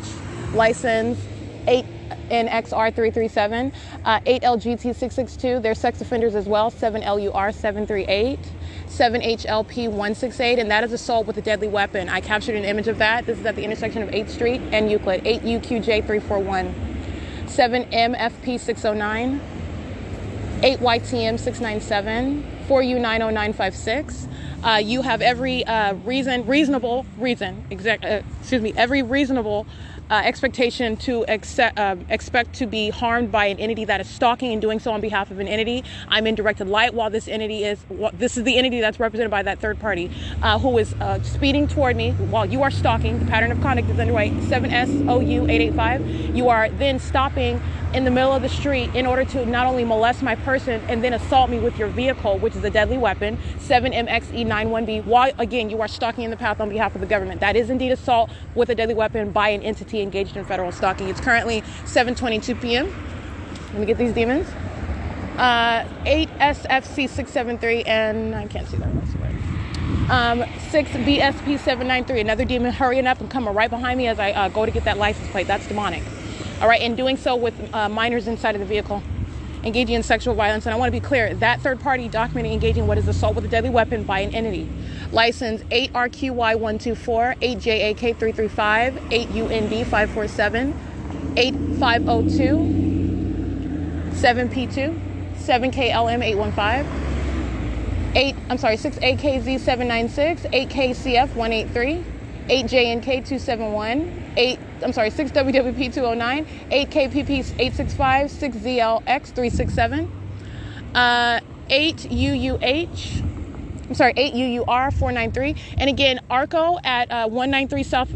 License 8NXR337, 8LGT662. They're sex offenders as well, 7LUR738, 7HLP168, and that is assault with a deadly weapon. I captured an image of that. This is at the intersection of 8th Street and Euclid, 8UQJ341, 7MFP609, 8YTM 697, 4U90956. You have every every reasonable expectation to expect to be harmed by an entity that is stalking and doing so on behalf of an entity. I'm in directed light while this entity is, this is the entity that's represented by that third party who is speeding toward me while you are stalking. The pattern of conduct is underway. 7SOU 885. You are then stopping in the middle of the street in order to not only molest my person and then assault me with your vehicle, which is a deadly weapon. 7MXE91B. While again you are stalking in the path on behalf of the government. That is indeed assault with a deadly weapon by an entity engaged in federal stalking. It's currently 7:22 p.m. Let me get these demons. 8SFC 673 and I can't see that. 6BSP 793. Another demon hurrying up and coming right behind me as I go to get that license plate. That's demonic. All right, and doing so with minors inside of the vehicle, engaging in sexual violence. And I want to be clear, that third party documenting engaging what is assault with a deadly weapon by an entity. License 8RQY124, 8JAK335, 8UND547, 8502, 7P2, 7KLM815, 6AKZ796, 8KCF183, 8JNK271, 6WWP209, 8KPP865, 6ZLX367, 8UUR493. And again, ARCO at 193 South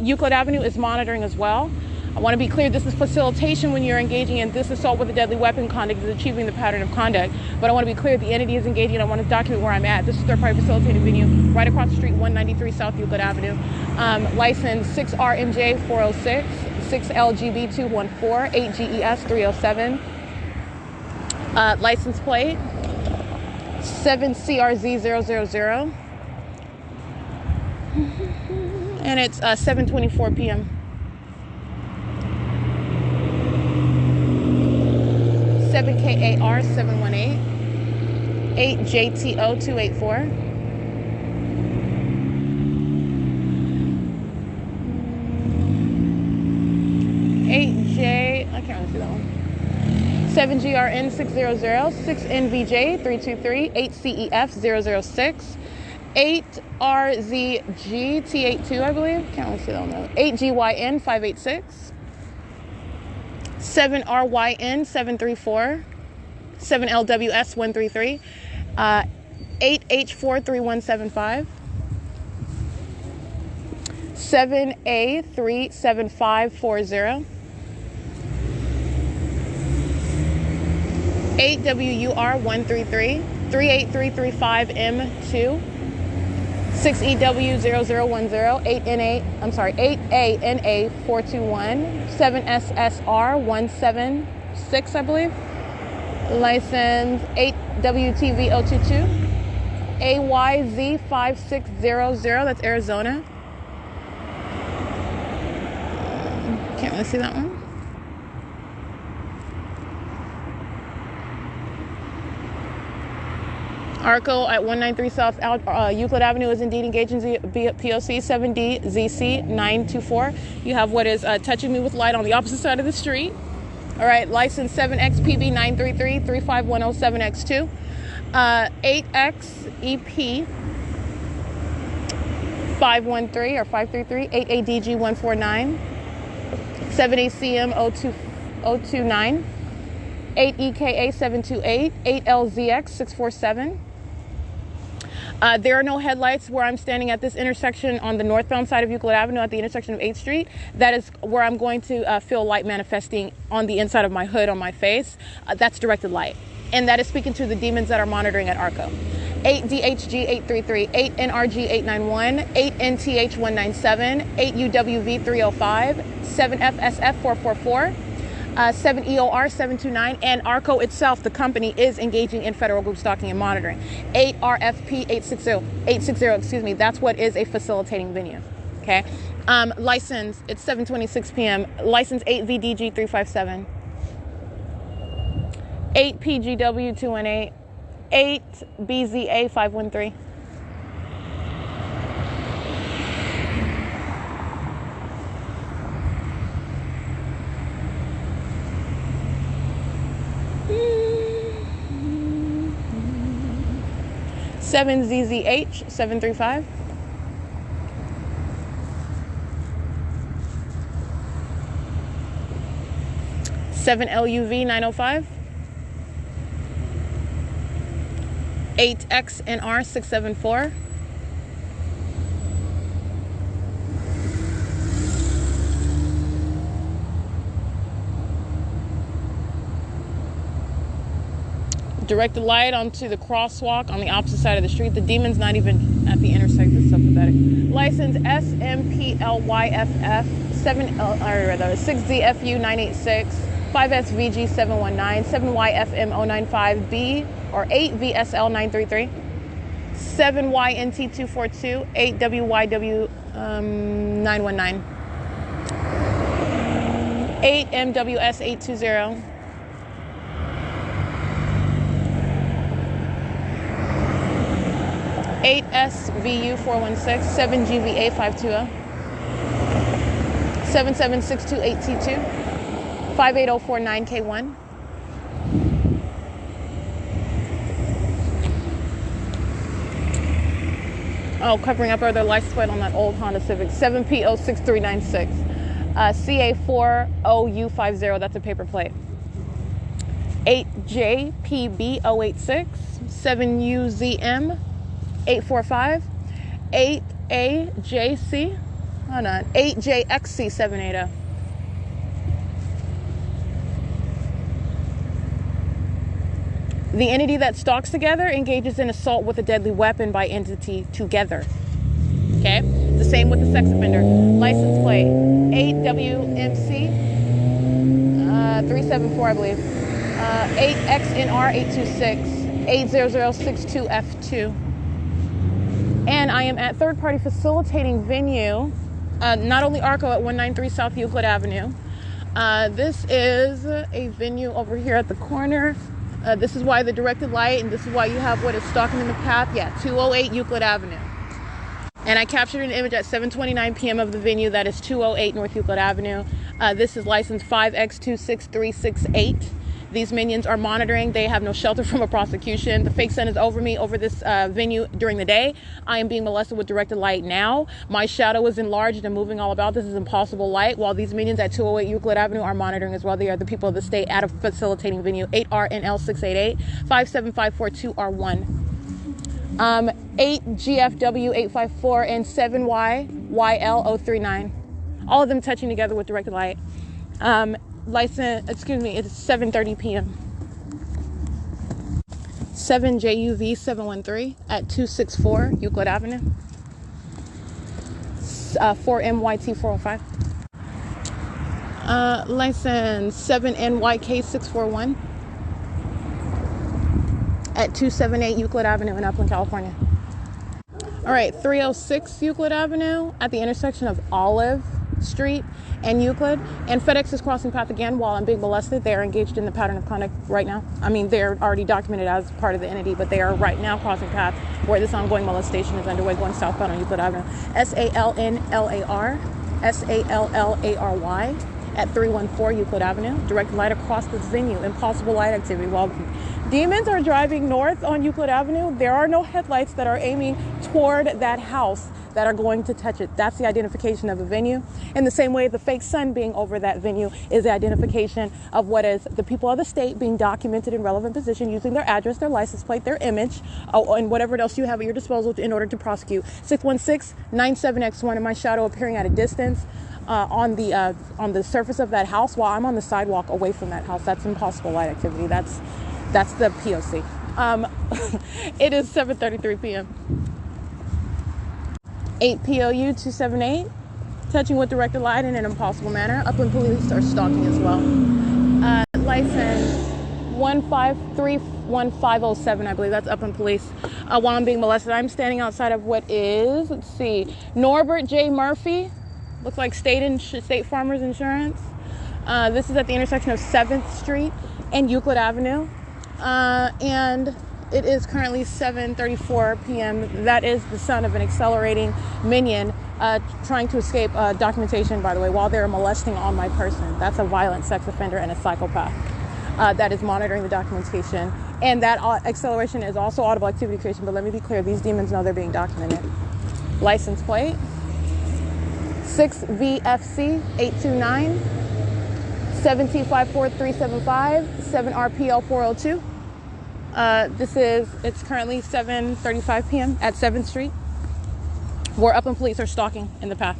Euclid Avenue is monitoring as well. I want to be clear, this is facilitation when you're engaging in this assault with a deadly weapon conduct is achieving the pattern of conduct. But I want to be clear, the entity is engaging. I want to document where I'm at. This is third party facilitating venue right across the street, 193 South Euclid Avenue. License 6RMJ406, 6LGB214, 8GES307. License plate 7CRZ000. And it's 7:24 p.m. 7KAR 718, 8JTO 284, 8J, I can't really see that one, 7GRN 600, 6NVJ 323, 8CEF 006, 8RZG T82, I believe, can't really see that one though, 8GYN 586, 7RYN 734, 7LWS 133, 8H4 3175, 7A 37540, 8WUR 133, 38335M2, 6EW 0010, 8ANA 421, 7SSR 176, I believe. License 8WTV 022, AYZ 5600, that's Arizona. Can't really see that one. ARCO at 193 South Euclid Avenue is indeed engaging P.O.C. 7D ZC 924. You have what is touching me with light on the opposite side of the street. All right, license 7XPB 933 35107X2, 8XEP 513 or 533, 8ADG 149, 7ACM 029, 8EKA 728, 8LZX 647. There are no headlights where I'm standing at this intersection on the northbound side of Euclid Avenue at the intersection of 8th Street. That is where I'm going to feel light manifesting on the inside of my hood on my face. That's directed light. And that is speaking to the demons that are monitoring at ARCO. 8DHG 833, 8NRG 891, 8NTH 197, 8UWV 305, 7FSF 444, 7EOR 729, and ARCO itself, the company, is engaging in federal group stalking and monitoring. 8RFP 860, that's what is a facilitating venue. Okay. License, it's 7:26 p.m. License 8VDG 357, 8PGW 218, 8BZA 513. 7ZZH 735. 7LUV 905. 8XNR 674. Direct the light onto the crosswalk on the opposite side of the street. The demon's not even at the intersection. This is so pathetic. License SMPLYFF 6ZFU 986 5SVG 719 7YFM 095B or 8VSL 933 7YNT 242 8WYW 919 8MWS 820 8SVU 416 7GVA 520 77628T2 58049K1 covering up other license plate on that old Honda Civic 7PO6396 CA40U50, that's a paper plate. 8JPB086 7UZM 845 8AJC, hold on, 8JXC 780. The entity that stalks together engages in assault with a deadly weapon by entity together. Okay? The same with the sex offender. License plate 8WMC 374, I believe. 8XNR 826 80062F2. And I am at third party facilitating venue, not only ARCO at 193 South Euclid Avenue. This is a venue over here at the corner. This is why the directed light, and this is why you have what is stalking in the path. Yeah, 208 Euclid Avenue. And I captured an image at 7:29 p.m. of the venue. That is 208 North Euclid Avenue. This is license 5X26368. These minions are monitoring. They have no shelter from a prosecution. The fake sun is over me over this venue during the day. I am being molested with directed light now. My shadow is enlarged and moving all about. This is impossible light. While these minions at 208 Euclid Avenue are monitoring as well. They are the people of the state at a facilitating venue. 8RNL688 57542R1. 8GFW854 and 7YYL039. All of them touching together with directed light. License, excuse me, it's 7:30 p.m. 7JUV 713 at 264 Euclid Avenue. 4MYT 405. License 7NYK 641 at 278 Euclid Avenue in Upland, California. All right, 306 Euclid Avenue at the intersection of Olive Street and Euclid, and FedEx is crossing path again while I'm being molested. They are engaged in the pattern of conduct right now. I mean, they're already documented as part of the entity, but they are right now crossing path where this ongoing molestation is underway, going southbound on Euclid Avenue. SALNLAR SALLARY at 314 Euclid Avenue. Direct light across this venue. Impossible light activity. While demons are driving north on Euclid Avenue, there are no headlights that are aiming toward that house that are going to touch it. That's the identification of a venue. In the same way, the fake sun being over that venue is the identification of what is the people of the state being documented in relevant position using their address, their license plate, their image, and whatever else you have at your disposal in order to prosecute. 616-97X1 and my shadow appearing at a distance on the surface of that house while I'm on the sidewalk away from that house. That's impossible light activity. That's the P.O.C. It is 7:33 p.m. 8 POU 278, touching with directed light in an impossible manner. Upland police are stalking as well. License 1531507, I believe that's Upland police. While I'm being molested, I'm standing outside of what is, let's see, Norbert J. Murphy. Looks like State Farmers Insurance. This is at the intersection of 7th Street and Euclid Avenue. And it is currently 7:34 p.m. That is the son of an accelerating minion trying to escape documentation, by the way, while they're molesting on my person. That's a violent sex offender and a psychopath that is monitoring the documentation And that acceleration is also audible activity creation. But let me be clear, these demons know they're being documented. License plate 6VFC 829 7T54375 7RPL 402. It's currently 7:35 p.m. at 7th Street, where Upland police are stalking in the path.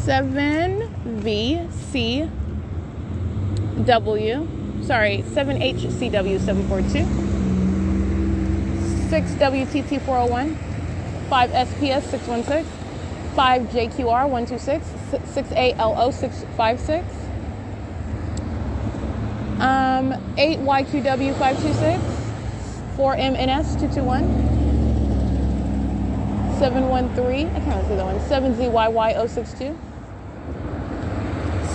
Seven HCW 742, 6WTT 401, 5SPS 616, 5JQR 126, 6ALO 656, 8YQW 526, 4MNS 221, 713, I can't see that one, 7ZYY 062,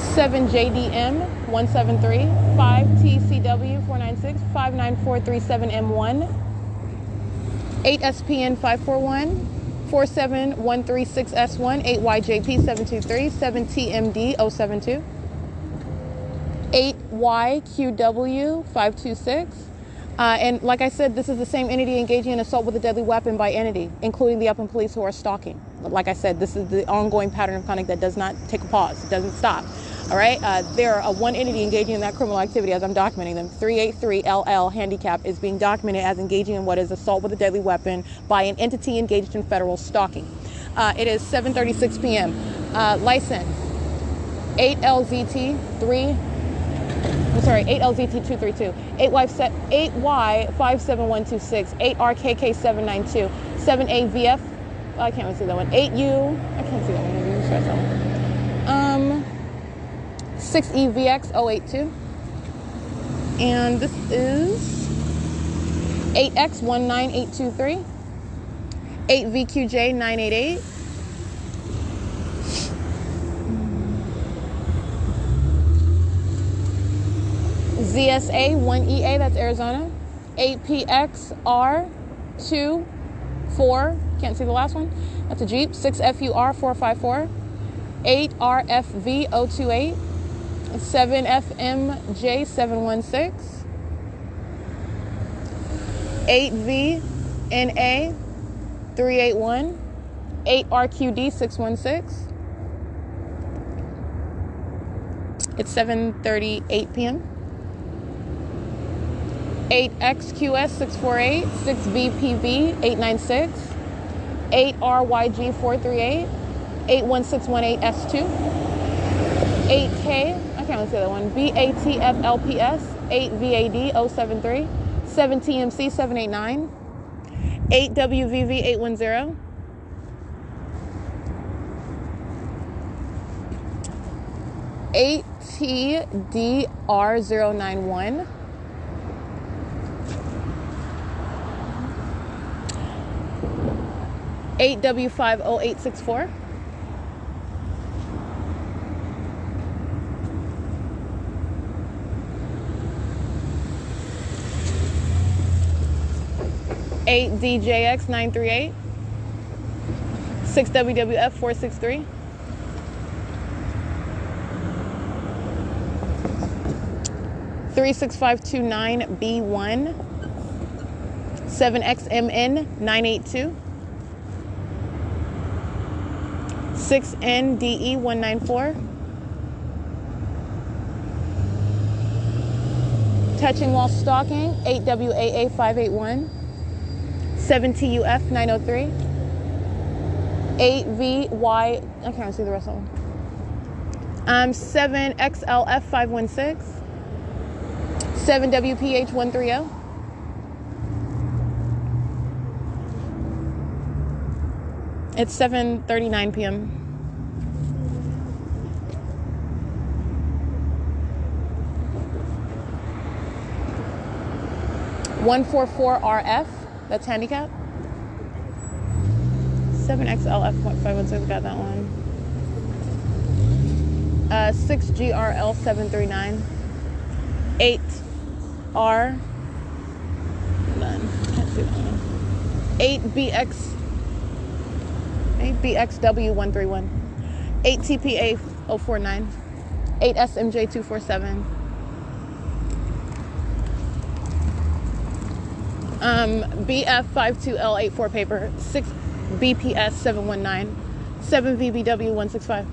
7JDM 173, 5TCW 496, 59437M1, 8SPN 541, 47136S1, 8YJP 723, 7TMD 072, 8YQW 526. And like I said, this is the same entity engaging in assault with a deadly weapon by entity, including the Upland police who are stalking. But like I said, this is the ongoing pattern of conduct that does not take a pause. It doesn't stop. All right. There are one entity engaging in that criminal activity as I'm documenting them. 383LL handicap is being documented as engaging in what is assault with a deadly weapon by an entity engaged in federal stalking. It is 7:36 p.m. License 8LZT232, 8Y57126, 8RKK792, 7AVF, I can't even see that one, 8U, I can't see that one, maybe you start that one, 6EVX082, and this is 8X19823, 8VQJ988, ZSA 1EA, that's Arizona, 8PXR24, can't see the last one, that's a Jeep, 6FUR 454, 8RFV 028, 7FMJ 716, 8VNA 381, 8RQD 616. It's 7:38 p.m. 8XQS 648, 6VPV 896, 8RYG 438, 81618S2, 8K, I can't even say that one, BATFLPS 8VAD 073, 7TMC 789, 8WVV 810, 8TDR091, 8W50864, 8DJX938, 6WWF463, 36529B1, 7XMN982, 6NDE194, touching while stalking 8WAA581, 7TUF903, 8VY, I can't see the rest of them, 7XLF516, 7WPH130, it's 7:39 p.m. (144RF), that's handicap. 7XLF.516, got that one. 6GRL739, 8R, none, can't see that one. 8BX 8BXW131, 8TPA049, 8SMJ247, BF52L84 paper, 6BPS719, 7VBW165.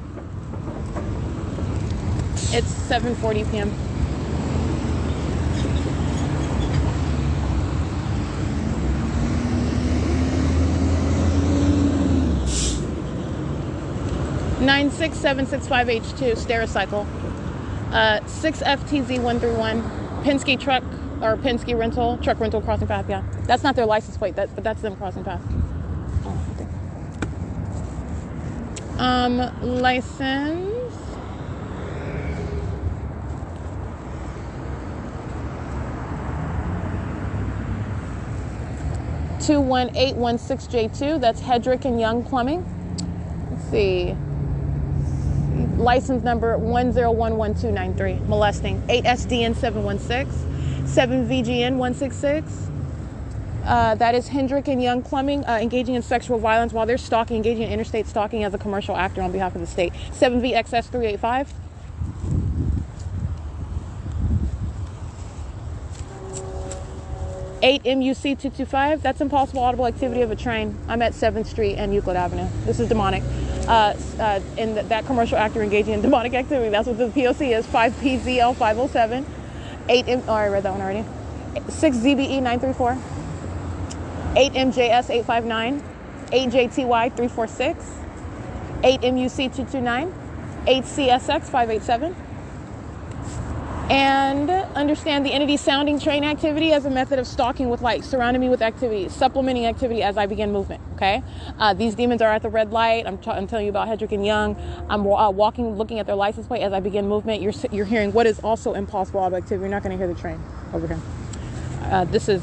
It's 7:40 p.m. (96765H2) Stericycle, 6FTZ131, Penske truck or Penske rental, truck rental crossing path. Yeah, that's not their license plate, but that's them crossing path. License 21816J2. That's Hedrick and Young Plumbing. Let's see. License number 1011293. Molesting. 8SDN716. 7VGN166. That is Hendrick and Young Plumbing, engaging in sexual violence while they're stalking, engaging in interstate stalking as a commercial actor on behalf of the state. 7VXS385. MUC225. That's impossible audible activity of a train. I'm at 7th Street and Euclid Avenue. This is demonic. In that commercial actor engaging in demonic activity. That's what the P.O.C is. 5PZL507. 8M. Oh, I read that one already. 6ZBE934. 8MJS859. 8JTY346. 8MUC229. 8CSX587. And understand the entity sounding train activity as a method of stalking with light, surrounding me with activity, supplementing activity as I begin movement, okay? These demons are at the red light. I'm telling you about Hedrick and Young. I'm walking, looking at their license plate as I begin movement. You're hearing what is also impossible auto activity. You're not going to hear the train over here. This is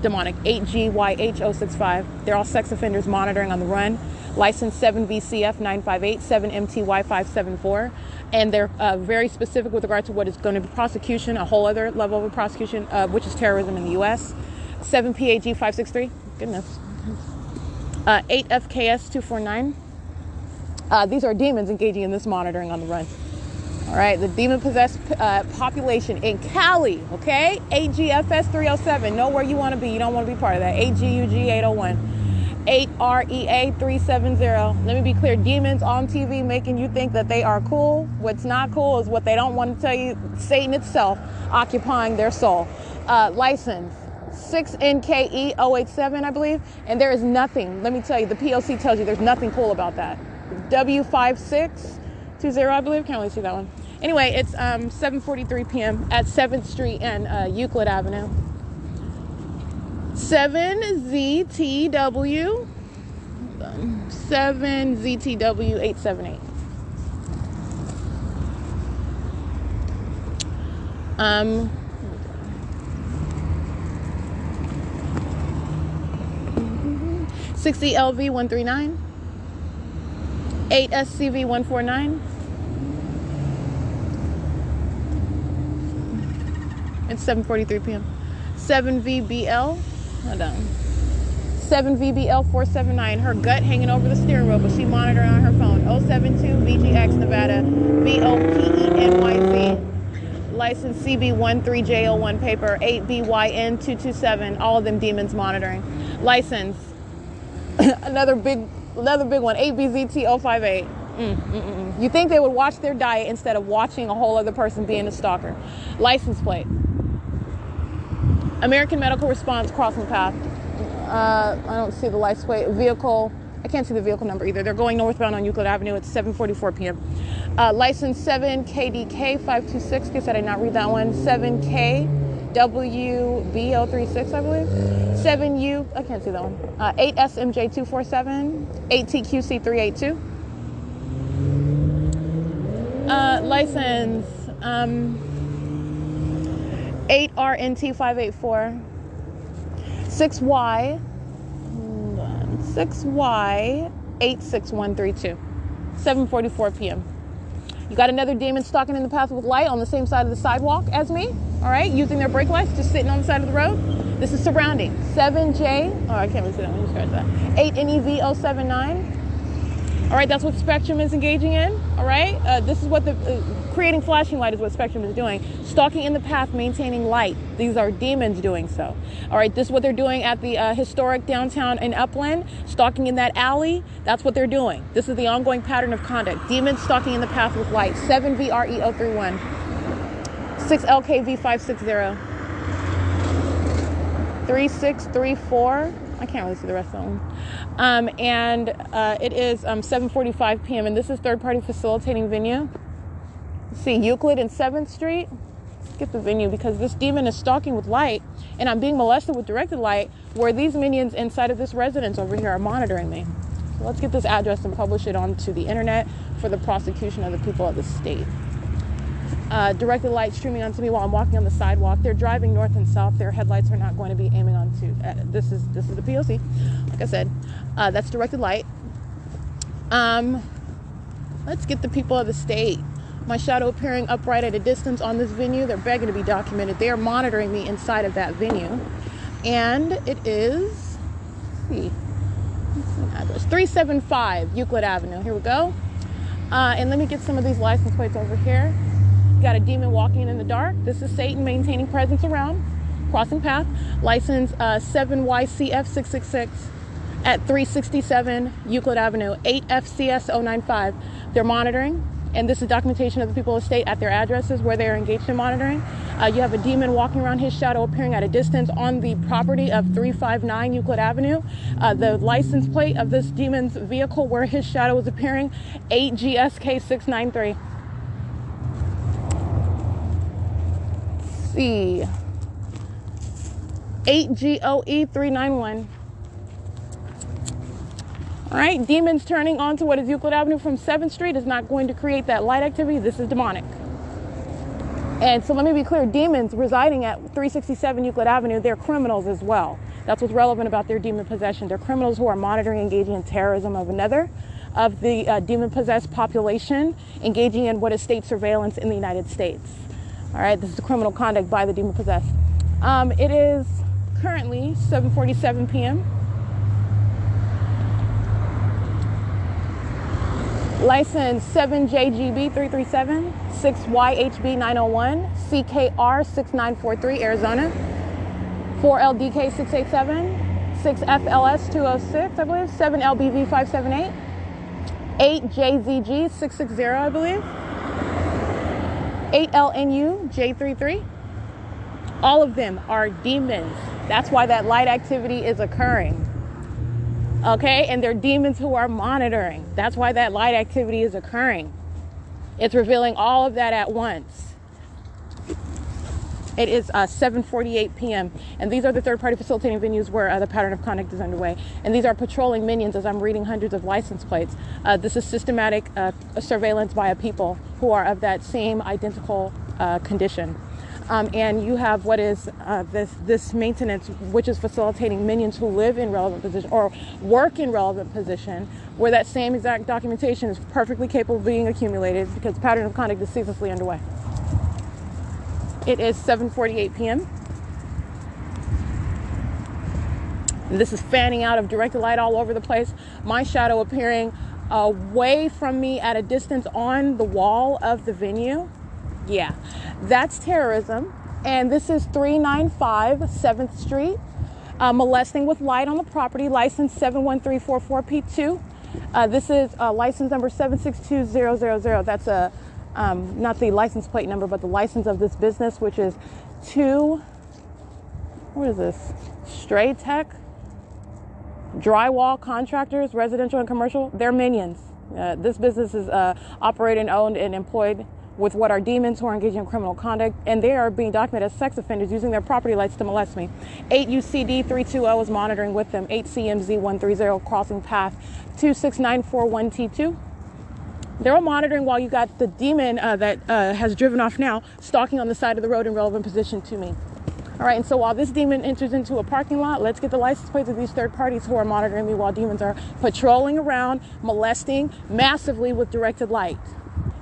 demonic, 8GYH065. They're all sex offenders monitoring on the run. License 7VCF958, 7MTY574. And they're very specific with regard to what is going to be prosecution, a whole other level of prosecution, which is terrorism in the U.S. 7PAG563, goodness. 8FKS249. These are demons engaging in this monitoring on the run. All right, the demon-possessed population in Cali, okay? 8GFS307, know where you want to be. You don't want to be part of that. 8GUG801. 8REA370. Let me be clear. Demons on TV making you think that they are cool. What's not cool is what they don't want to tell you. Satan itself occupying their soul. License 6NKE087, I believe. And there is nothing. Let me tell you, the P.O.C tells you there's nothing cool about that. W5620, I believe. Can't really see that one. Anyway, it's 7:43 p.m. at 7th Street and Euclid Avenue. 7ZTW 878. Um 60LV139, 8SCV149. It's 7:43 p.m. 7VBL. Hold on. 7VBL479. Her gut hanging over the steering wheel, but she monitoring on her phone. 072 VGX Nevada. VOPENYZ. License CB13J01 paper. 8BYN227. All of them demons monitoring. License. another big one. 8BZT058. You think they would watch their diet instead of watching a whole other person being a stalker. License plate. American Medical Response crossing path. I don't see the license plate. Vehicle. I can't see the vehicle number either. They're going northbound on Euclid Avenue. It's 7:44 p.m. License 7KDK526. Guess I did not read that one. 7KWB036, I believe. 7U. I can't see that one. 8SMJ247. 8TQC382. License. 8RNT584. 6Y86132. 7:44 p.m. You got another demon stalking in the path with light on the same side of the sidewalk as me. All right, using their brake lights, just sitting on the side of the road. This is surrounding. 7J. Oh, I can't really see that one. Just scratch that. 8NEV079. All right, that's what Spectrum is engaging in. All right, this is what the creating flashing light is what Spectrum is doing. Stalking in the path, maintaining light. These are demons doing so. All right, this is what they're doing at the historic downtown in Upland. Stalking in that alley. That's what they're doing. This is the ongoing pattern of conduct. Demons stalking in the path with light. 7VRE031, 6LKV560, 3634. I can't really see the rest of them. It is 7:45 p.m. and this is third-party facilitating venue. Let's see, Euclid and 7th Street. Let's get the venue because this demon is stalking with light and I'm being molested with directed light where these minions inside of this residence over here are monitoring me. So let's get this address and publish it onto the internet for the prosecution of the people of the state. Directed light streaming onto me while I'm walking on the sidewalk. They're driving north and south. Their headlights are not going to be aiming onto. This is the P.O.C. Like I said, that's directed light. Let's get the people of the state. My shadow appearing upright at a distance on this venue. They're begging to be documented. They are monitoring me inside of that venue, and it is. Let's see. What's the address? 375 Euclid Avenue. Here we go. And let me get some of these license plates over here. Got a demon walking in the dark. This is Satan maintaining presence around. Crossing path. License 7YCF666 at 367 Euclid Avenue, 8FCS095. They're monitoring. And this is documentation of the people of the state at their addresses where they are engaged in monitoring. You have a demon walking around, his shadow appearing at a distance on the property of 359 Euclid Avenue. The license plate of this demon's vehicle where his shadow is appearing, 8GSK693. See, 8GOE391. All right, demons turning onto what is Euclid Avenue from 7th Street is not going to create that light activity. This is demonic. And so let me be clear, demons residing at 367 Euclid Avenue, they're criminals as well. That's what's relevant about their demon possession. They're criminals who are monitoring, engaging in terrorism of another, of the demon-possessed population, engaging in what is state surveillance in the United States. All right, this is criminal conduct by the demon-possessed. It is currently 7:47 p.m. License 7JGB337, 6YHB901, CKR6943, Arizona, 4LDK687, 6FLS206, I believe, 7LBV578, 8JZG660, I believe, 8LNUJ33. All of them are demons. That's why that light activity is occurring. Okay, and they're demons who are monitoring. That's why that light activity is occurring. It's revealing all of that at once. It is 7:48 p.m. and these are the third-party facilitating venues where the pattern of conduct is underway. And these are patrolling minions as I'm reading hundreds of license plates. This is systematic surveillance by a people who are of that same identical condition. And you have what is this maintenance, which is facilitating minions who live in relevant position or work in relevant position, where that same exact documentation is perfectly capable of being accumulated because the pattern of conduct is ceaselessly underway. It is 7:48 p.m. This is fanning out of directed light all over the place. My shadow appearing away from me at a distance on the wall of the venue. Yeah, that's terrorism. And this is 395 7th Street, molesting with light on the property, license 71344P2. This is license number 762000. That's not the license plate number, but the license of this business, which is what is this? Stray Tech Drywall Contractors, Residential and Commercial. They're minions. This business is operated, owned, and employed with what are demons who are engaging in criminal conduct, and they are being documented as sex offenders using their property lights to molest me. 8UCD320 is monitoring with them. 8CMZ130 crossing path 26941T2. They're all monitoring while you got the demon that has driven off now, stalking on the side of the road in relevant position to me. All right, and so while this demon enters into a parking lot, let's get the license plates of these third parties who are monitoring me while demons are patrolling around, molesting massively with directed light.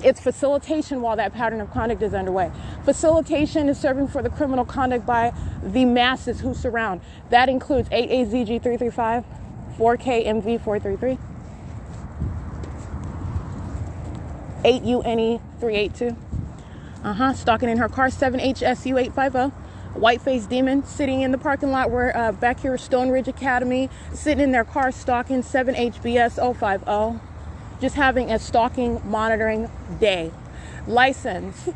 It's facilitation while that pattern of conduct is underway. Facilitation is serving for the criminal conduct by the masses who surround. That includes 8AZG335, 4KMV433, 8UNE 382. Stalking in her car, 7HSU 850. White-faced demon sitting in the parking lot where back here Stone Ridge Academy, sitting in their car stalking, 7HBS 050. Just having a stalking monitoring day. License.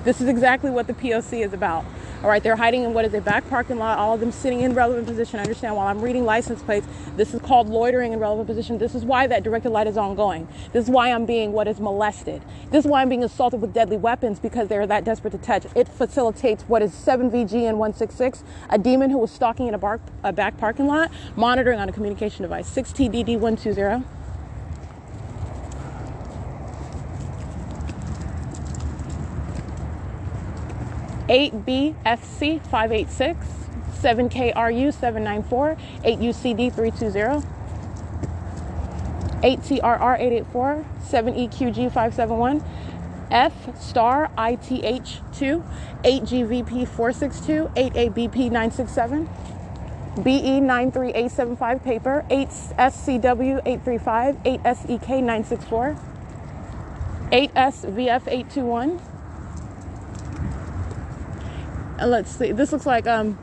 This is exactly what the P.O.C is about. All right, they're hiding in what is a back parking lot, all of them sitting in relevant position. Understand, while I'm reading license plates, this is called loitering in relevant position. This is why that directed light is ongoing. This is why I'm being what is molested. This is why I'm being assaulted with deadly weapons, because they're that desperate to touch. It facilitates what is 7VG and 166, a demon who was stalking in a back parking lot, monitoring on a communication device. 6TDD 120. 8BFC 586, 7KRU 794, 8UCD 320, 8TRR 884, 7EQG 571, F ITH 2, 8GVP 462, 8ABP 967, BE 93875 paper, 8SCW 835, 8SEK 964, 8SVF 821. And let's see, this looks like, I'm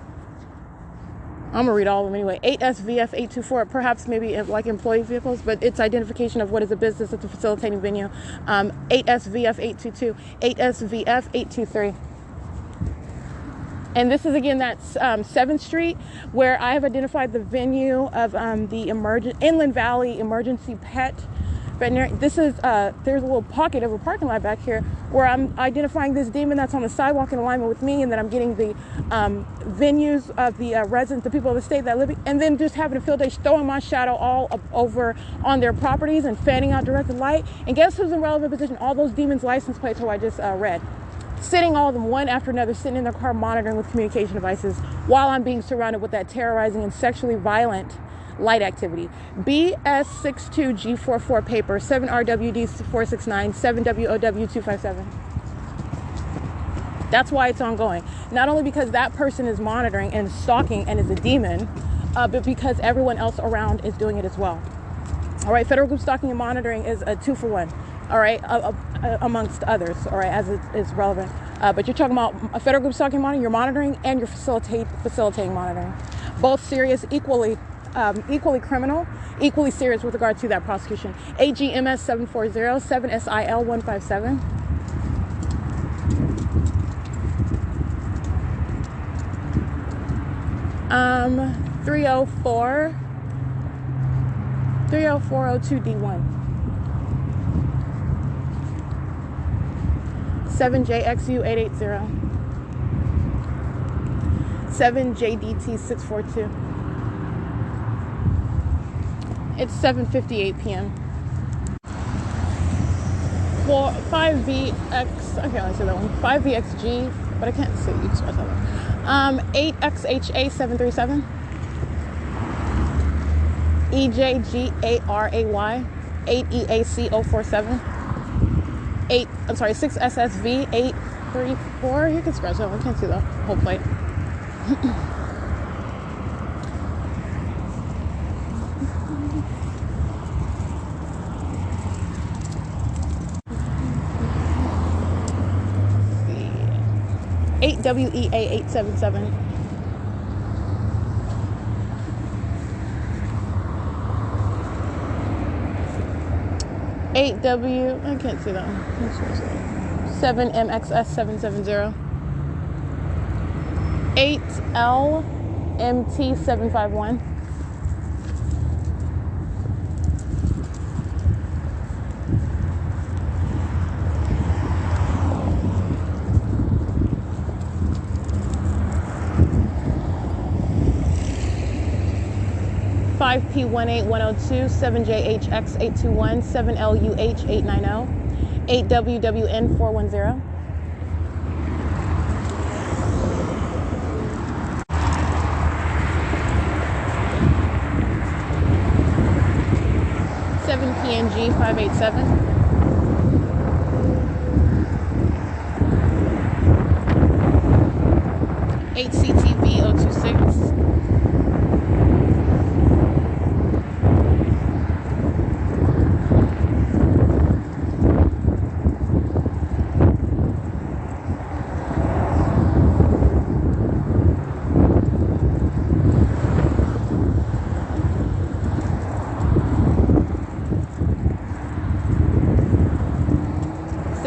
gonna read all of them anyway. 8SVF 824, perhaps maybe like employee vehicles, but it's identification of what is a business at the facilitating venue. 8SVF 822, 8SVF 823. And this is again, that's 7th Street, where I have identified the venue of the Inland Valley Emergency Pet Veterinary. This is, there's a little pocket of a parking lot back here where I'm identifying this demon that's on the sidewalk in alignment with me, and then I'm getting the venues of the residents, the people of the state that live, and then just having a field day throwing my shadow all up over on their properties and fanning out directed light. And guess who's in relevant position? All those demons' license plates who I just read. Sitting all of them one after another, sitting in their car monitoring with communication devices while I'm being surrounded with that terrorizing and sexually violent light activity. BS62G44 paper, 7RWD469, 7WOW257. That's why it's ongoing. Not only because that person is monitoring and stalking and is a demon, but because everyone else around is doing it as well. All right, federal group stalking and monitoring is a 2-for-1. All right, amongst others, all right, as it is relevant. But you're talking about a federal group stalking monitoring, you're monitoring, and you're facilitating monitoring. Both serious, equally criminal, equally serious with regard to that prosecution. AGMS 740, 7SIL 157. Um, 30402D1. 7JXU 880. 7JDT 642. It's 7:58 p.m. Well, 5VX, okay, let's see that one. 5VXG, but I can't see. You can scratch that one. 8XHA 737. EJGARAY 8EAC 047. 6SSV 834. You can scratch that one. I can't see the whole plate. WEA 877. I can't see that one. 7MXS 770. 8LMT 751. 5P18102, 7JHX 821, 7LUH 890, 8WWN 410. PNG 587. 8CTV 026. 8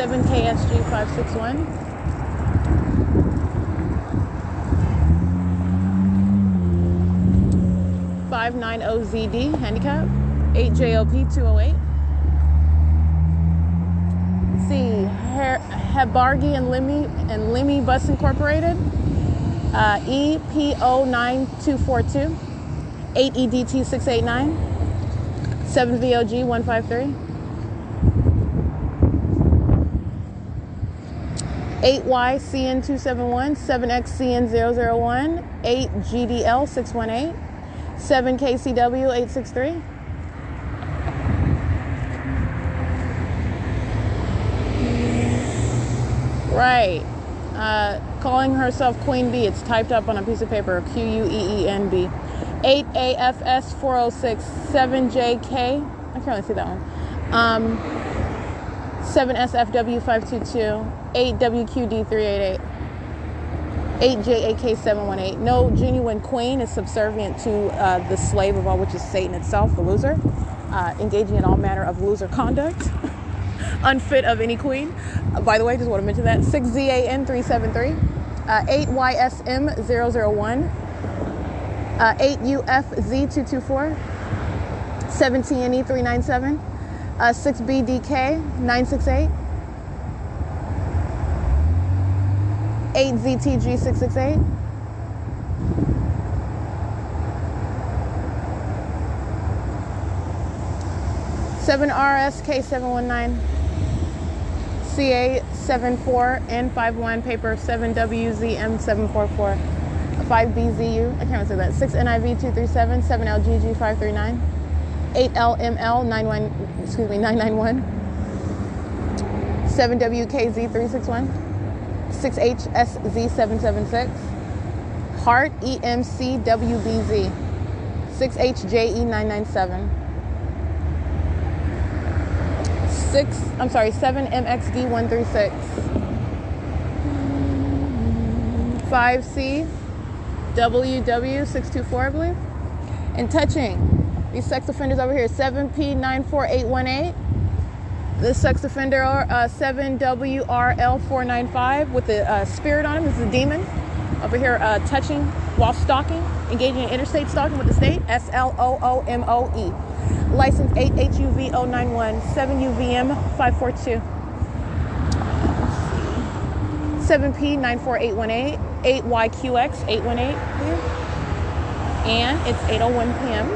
7KSG561. 590ZD handicap. 8JLP208. C. Hebargi and Limmy Bus Incorporated. EPO9242. 8EDT689. 7VOG153. 8YCN271. 7XCN001. 8GDL618. 7KCW863. Right. Calling herself Queen Bee. It's typed up on a piece of paper. QUEENB. 8AFS406. 7JK. I can't really see that one. 7SFW522. 8WQD388. 8JAK718. No genuine queen is subservient to the slave of all, which is Satan itself, the loser. Engaging in all manner of loser conduct. Unfit of any queen. By the way, just want to mention that. 6ZAN373. 8YSM001. 8UFZ224. 7TNE397. 6BDK968. 8ZTG668. 7RSK719. CA74N51 paper 7WZM744. 5BZU, I can't even say that. 6NIV237. 7LGG539. 8LML991. 7WKZ361. 6HSZ776. Heart EMCWBZ. 6HJE997. 7MXD136. 5C WW624, I believe. And touching these sex offenders over here. 7P94818. This sex offender, 7WRL495 with the spirit on him. This is a demon over here touching while stalking, engaging in interstate stalking with the state. SLOOMOE. License 8HUV091. 7UVM542. 7P94818. 8YQX818. And it's 8:01 p.m.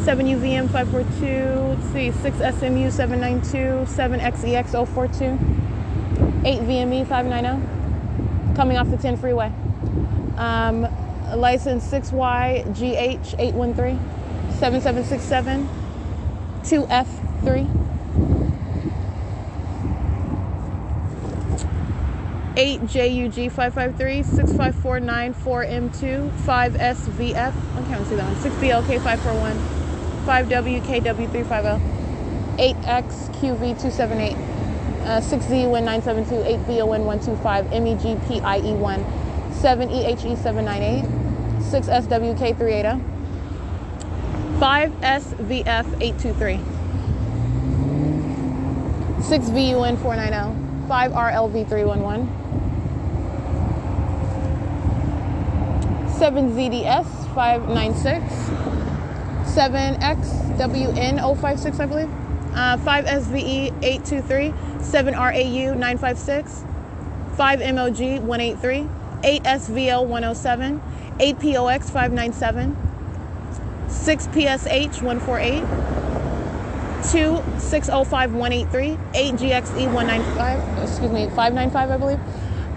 Seven UVM 542. Let's see, 6 SMU 792, 7 XEX 042, 8 VME 590. Coming off the 10 freeway. License 6YGH 813, 7767, 2F3. 8JUG 553, 65494M2, 5SVF. I can't see that one. 6BLK 541, 5WKW350, 8XQV278, 6ZUN972, 8VON125, MEGPIE1, 7EHE798, 6SWK380, 5SVF823, 6VUN490, 5RLV311, 7ZDS 596, 7XWN056, I believe, 5SVE 823, 7RAU 956, 5MOG 183, 8SVL 107, 8POX 597, 6PSH 148, 2605 183, 8GXE 195, 595, I believe.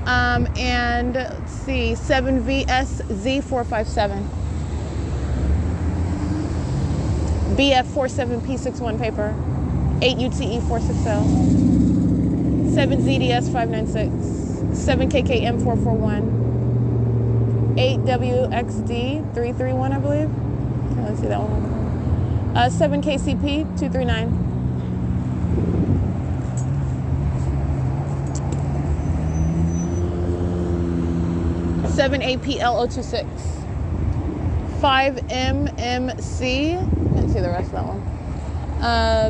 And let's see, 7VSZ457, BF47P61 paper, 8UTE460, 7ZDS596, 7KKM441, 8WXD331, I believe. Let's see that one. 7KCP239, 7APL026. 5MMC. Can't see the rest of that one.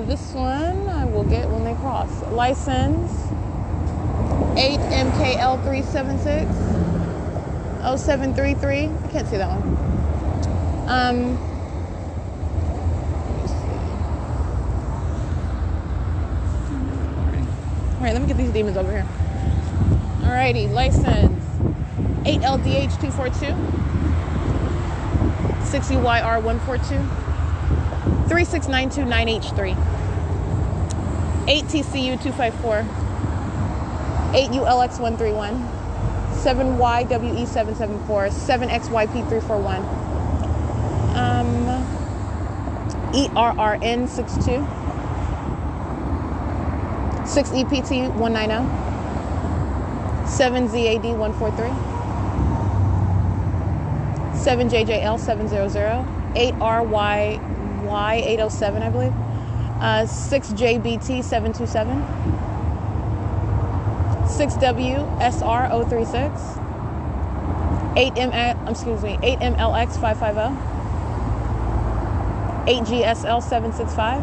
This one I will get when they cross. License 8MKL376. 0733. I can't see that one. All right, let me get these demons over here. Alrighty, license 8LDH242, 6UYR142, 36929H3, 8TCU254, 8ULX131, 7YWE774, 7XYP341, ERRN62, 6EPT190, 7ZAD143, 7JJL700, 8RYY807, I believe, 6JBT727, 6WSR036, 8MLX550, 8GSL765,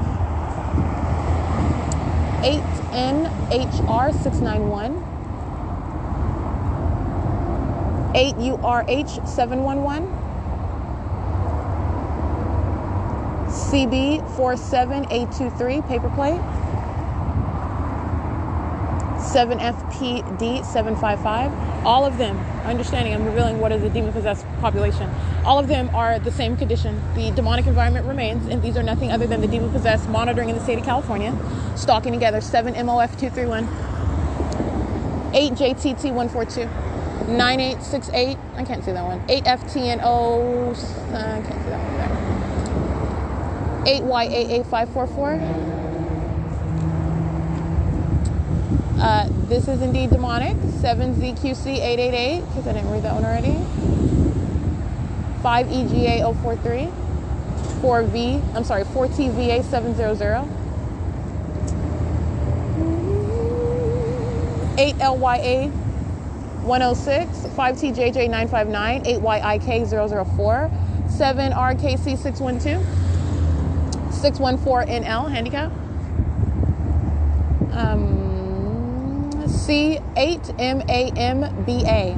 8NHR691, 8URH711, CB47823 paper plate, 7FPD755. All of them, understanding, I'm revealing what is a demon-possessed population. All of them are the same condition. The demonic environment remains, and these are nothing other than the demon-possessed monitoring in the state of California, stalking together. 7MOF231, 8JTT142, 9868, I can't see that one, 8FTNO, I can't see that one there, 8YAA544. This is indeed demonic. 7ZQC888, because I didn't read that one already. 5EGA043. 4TVA700. 8LYA106. 5TJJ959. 8YIK004. 7RKC612. 614NL, handicap. C8MAMBA,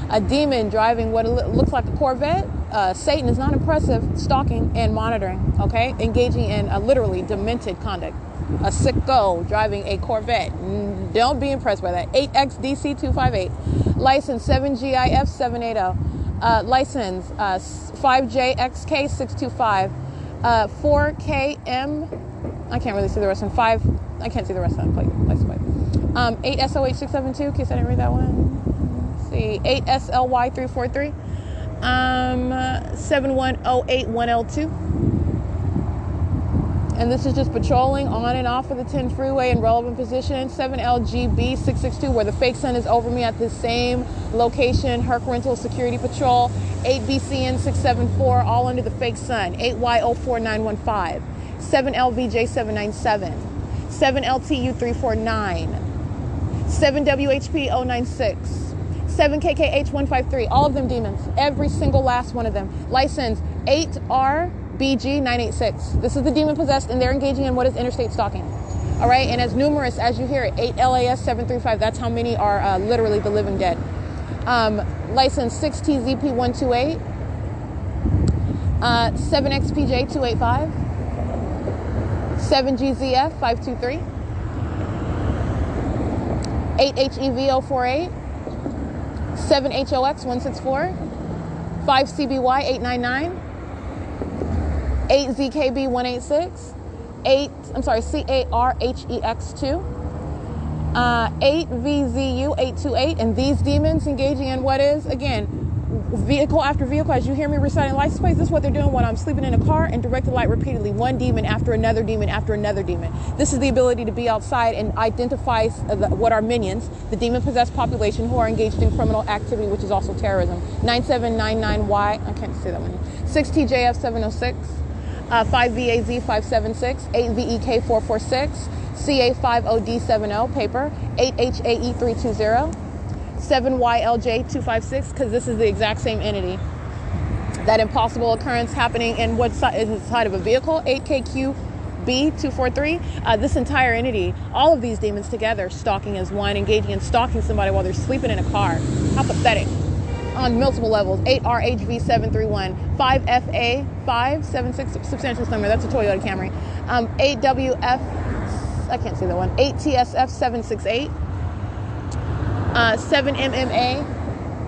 a demon driving what looks like a Corvette. Satan is not impressive, stalking and monitoring, okay? Engaging in a literally demented conduct. A sicko driving a Corvette. Don't be impressed by that. 8XDC258. License 7GIF780. License 5JXK625. 4KM, I can't really see the rest of them. 5, I can't see the rest of that plate. 8SOH672, in case I didn't read that one. Let's see, 8SLY343, 71081L2. And this is just patrolling on and off of the 10 freeway in relevant position. 7LGB662, where the fake sun is over me at the same location. Herc Rental Security Patrol. 8BCN674, all under the fake sun. 8Y04915. 7LVJ797. 7LTU349. 7WHP096. 7KKH153. All of them demons. Every single last one of them. License 8RBG986. This is the demon possessed, and they're engaging in what is interstate stalking. All right, and as numerous as you hear it, 8LAS735. That's how many are literally the living dead. License 6TZP128. 7XPJ285. 7GZF523. 8HEV048. 7HOX164. 5CBY899. 8ZKB186. CARHEX2. 8VZU828. And these demons engaging in what is, again, vehicle after vehicle. As you hear me reciting license plates, this is what they're doing when I'm sleeping in a car and directed light repeatedly. One demon after another demon after another demon. This is the ability to be outside and identify what are minions, the demon-possessed population who are engaged in criminal activity, which is also terrorism. 9799Y, I can't say that one. 6TJF706, 5VAZ576, 8VEK446, CA50D70, paper, 8HAE320, 7YLJ256, because this is the exact same entity. That impossible occurrence happening in what side is the side of a vehicle, 8KQB243. This entire entity, all of these demons together, stalking as one, engaging in stalking somebody while they're sleeping in a car. How pathetic. On multiple levels. 8RHV731, 5FA576, substantial number, that's a Toyota Camry. 8WF, I can't see that one, 8TSF768, 7MMA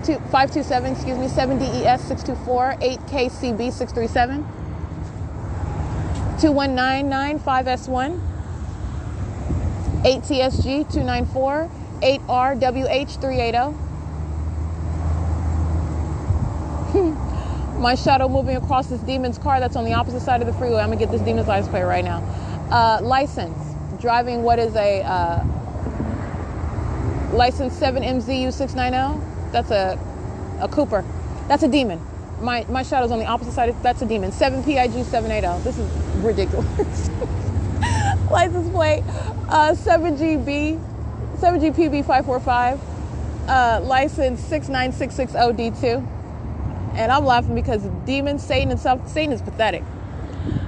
527, 7DES 624, 8KCB 637, 2199 5S1, 8TSG 294, 8RWH 380. My shadow moving across this demon's car that's on the opposite side of the freeway. I'm gonna get this demon's license plate right now. License, driving what is a license 7MZU690. That's a Cooper. That's a demon. My shadow's on the opposite side. That's a demon. 7PIG780. This is ridiculous. License plate 7GPB545. License 69660D2. And I'm laughing because demon, Satan is pathetic.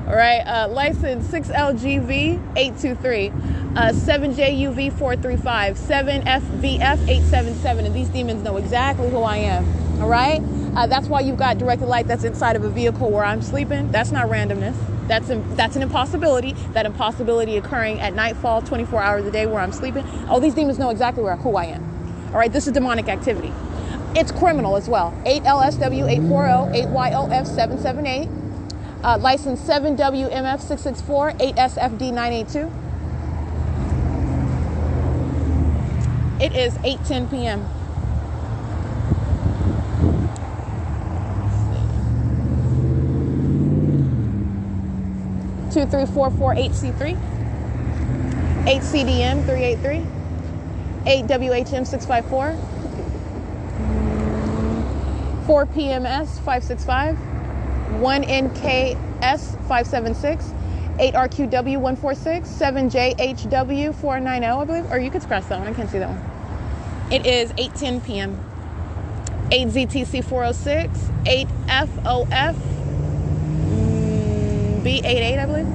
All right, license 6LGV823, 7JUV435, 7FVF877, and these demons know exactly who I am. All right, that's why you've got directed light that's inside of a vehicle where I'm sleeping. That's not randomness. That's an impossibility. That impossibility occurring at nightfall, 24 hours a day where I'm sleeping. Oh, these demons know exactly who I am. All right, this is demonic activity. It's criminal as well. 8LSW840, 8YOF778. License 7WMF664, 8SFD982. It is 8:10 p.m. 23448C3, 8CDM383, 8WHM654, 4PMS565, 1NKS576, 8RQW146, 7JHW490, I believe. Or you could scratch that one. I can't see that one. It is 8:10 p.m. 8ZTC406, 8FOF B88, I believe.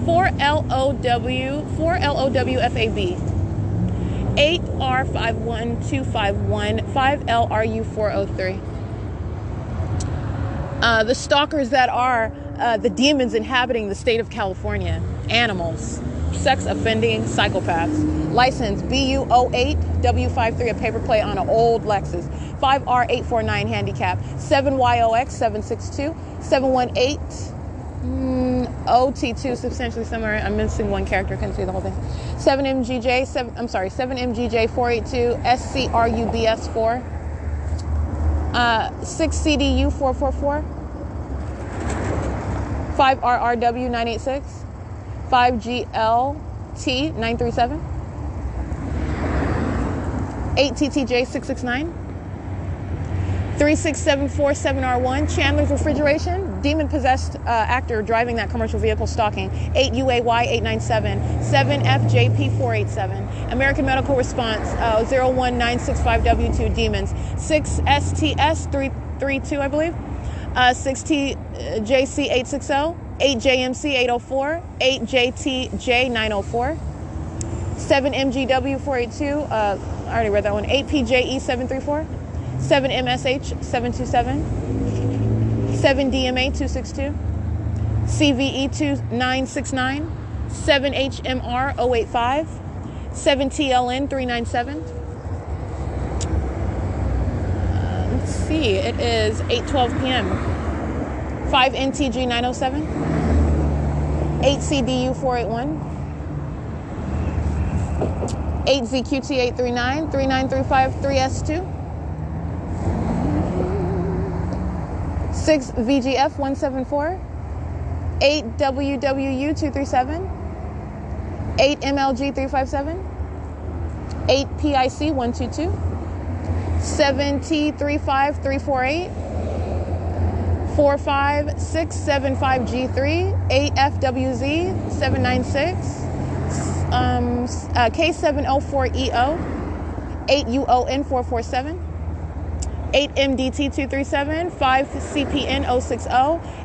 4LOWFAB, 8R51251, 5LRU403. The stalkers that are the demons inhabiting the state of California, animals, sex offending psychopaths. License BU08W53, a paper plate on an old Lexus. 5R849 handicap. 7YOX762, 718 OT2, substantially similar. I'm missing one character, couldn't see the whole thing. 7MGJ482, SCRUBS4, 6CDU444, 5RRW986, 5GLT937, 8TTJ669, 36747R1, Chandler's Refrigeration, demon-possessed actor driving that commercial vehicle stalking, 8UAY897, 7FJP487, American Medical Response 01965W2, demons, 6STS332, I believe, 6TJC860, 8JMC804, 8JTJ904, 7MGW482, I already read that one, 8PJE734, 7MSH727, 7DMA262, CVE2969, 7HMR085, 7TLN397. Let's see, it is 8:12 p.m. 5NTG907, 8CDU481, 8ZQT839, 3935 3S2, 6VGF174, 8WWU237, 8MLG357, 8PIC122, 7T35348, 45675G3, 8FWZ796, K704EO, 8UON447, 8MDT237, 5CPN 060,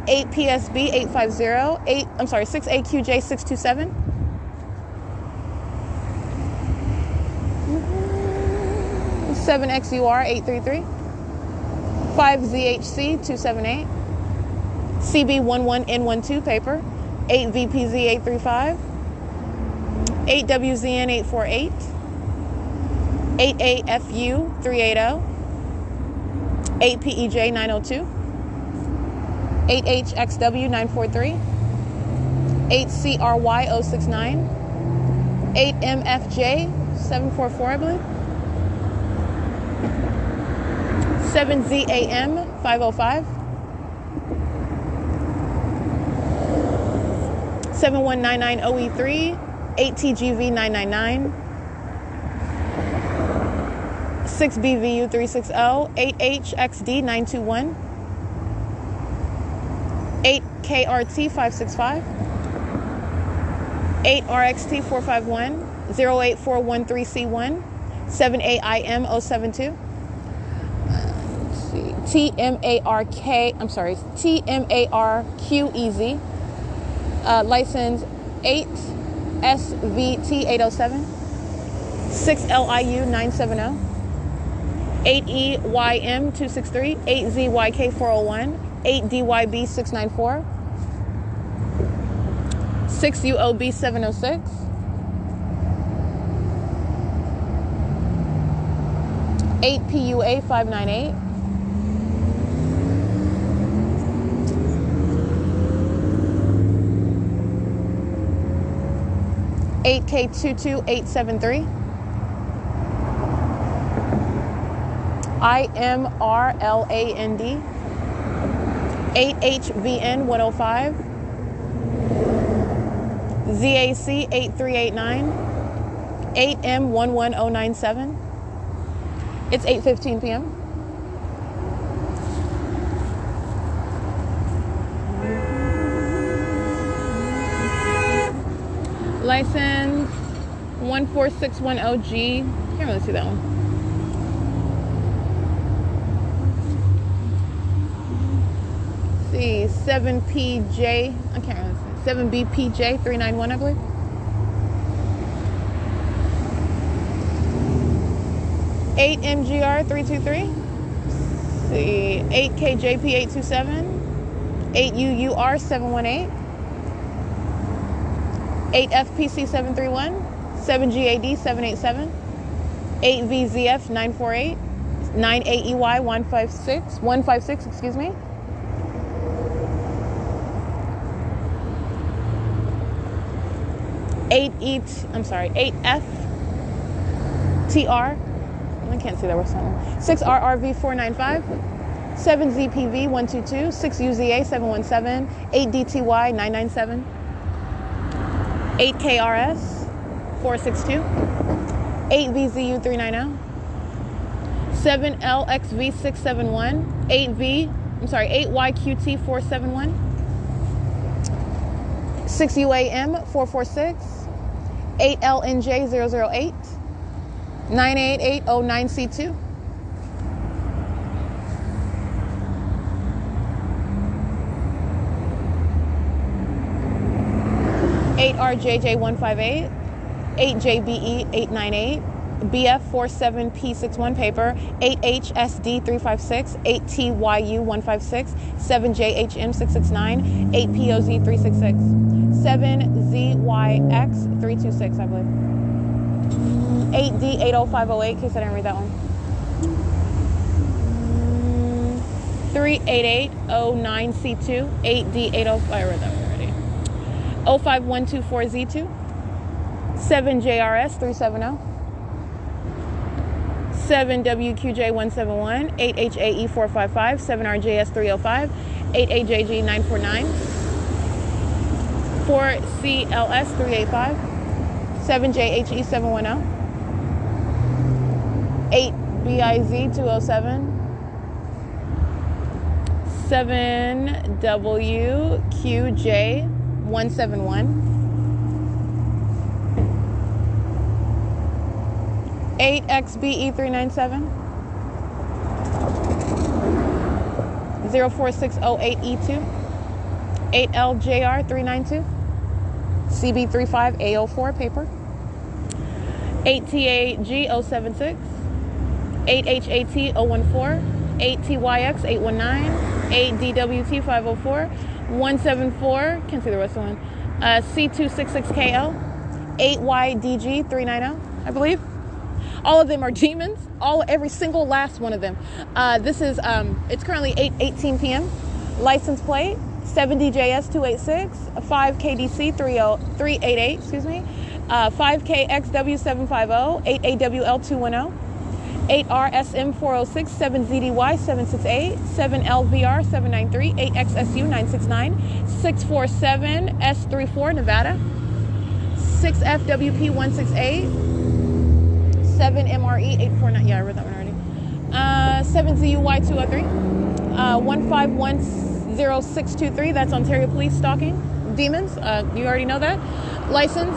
8PSB 850, 6AQJ 627, 7XUR 833, 5ZHC 278, CB11N12 paper, 8VPZ 835, 8WZN 848, 8AFU 380, 8PEJ 902, 8HXW 943, 8CRY 069, 8MFJ 744, I believe, 7ZAM 505, 7199OE3, 8TGV 999, 6BVU 360, 8HXD 921, 8KRT 565, 8RXT 451, 08413C1, 7AIM 072, TMARQEZ, license 8SVT 807, 6LIU 970, 8EYM 263, 8ZYK 401, 8DYB 694, 6UOB 706, 8PUA 598, 8K22873, IMRLAND, 8HVN 105, ZAC 8389, 8M11097. It's 8:15 p.m. License 14610G. Can't really see that one. See, 7PJ. I can't really see. 7BPJ 391, I believe. Eight MGR 323. See, 8KJP 827. 8UUR 718. 8FPC 731, 7GAD 787, 8VZF 948, 9AEY 156, excuse me. 8FTR, I can't see that we're something. 6RRV 495, 7ZPV 122, 6UZA 717, 8DTY 997. 8KRS 462, 8VZU 390, 7LXV 671, 8YQT 471, 6UAM 446, 8LNJ 008, 98809C2, 8RJJ158, 8JBE 898, BF47P61 paper, 8HSD356, 8TYU156, 7JHM669, 8POZ366, 7ZYX326, I believe. 8D80508, in case I didn't read that one. 38809C2, 8D805, I read that one already. 05124Z2, 7JRS 370, 7WQJ171, 8HAE 455, 7RJS 305, 8AJG 949, 4CLS 385, 7JHE 710, 8BIZ 207, 7WQJ 171, 8XBE397, 04608E2, 8LJR392, CB35A04 paper, 8TAG076, 8HAT014, 8TYX819, 8DWT504, 174, can't see the rest of the one, C266KL, 8YDG390, I believe. All of them are demons. Every single last one of them. This is, it's currently 8:18 p.m. License plate 7DJS286, 5KDC388, excuse me, 5KXW750, 8AWL210, 8RSM406, 7ZDY768, 7LVR793, 8XSU969, 647S34 Nevada, 6FWP168, 7MRE849. Yeah, I read that one already. 7ZUY203, 1510623. That's Ontario Police Stalking Demons. You already know that. License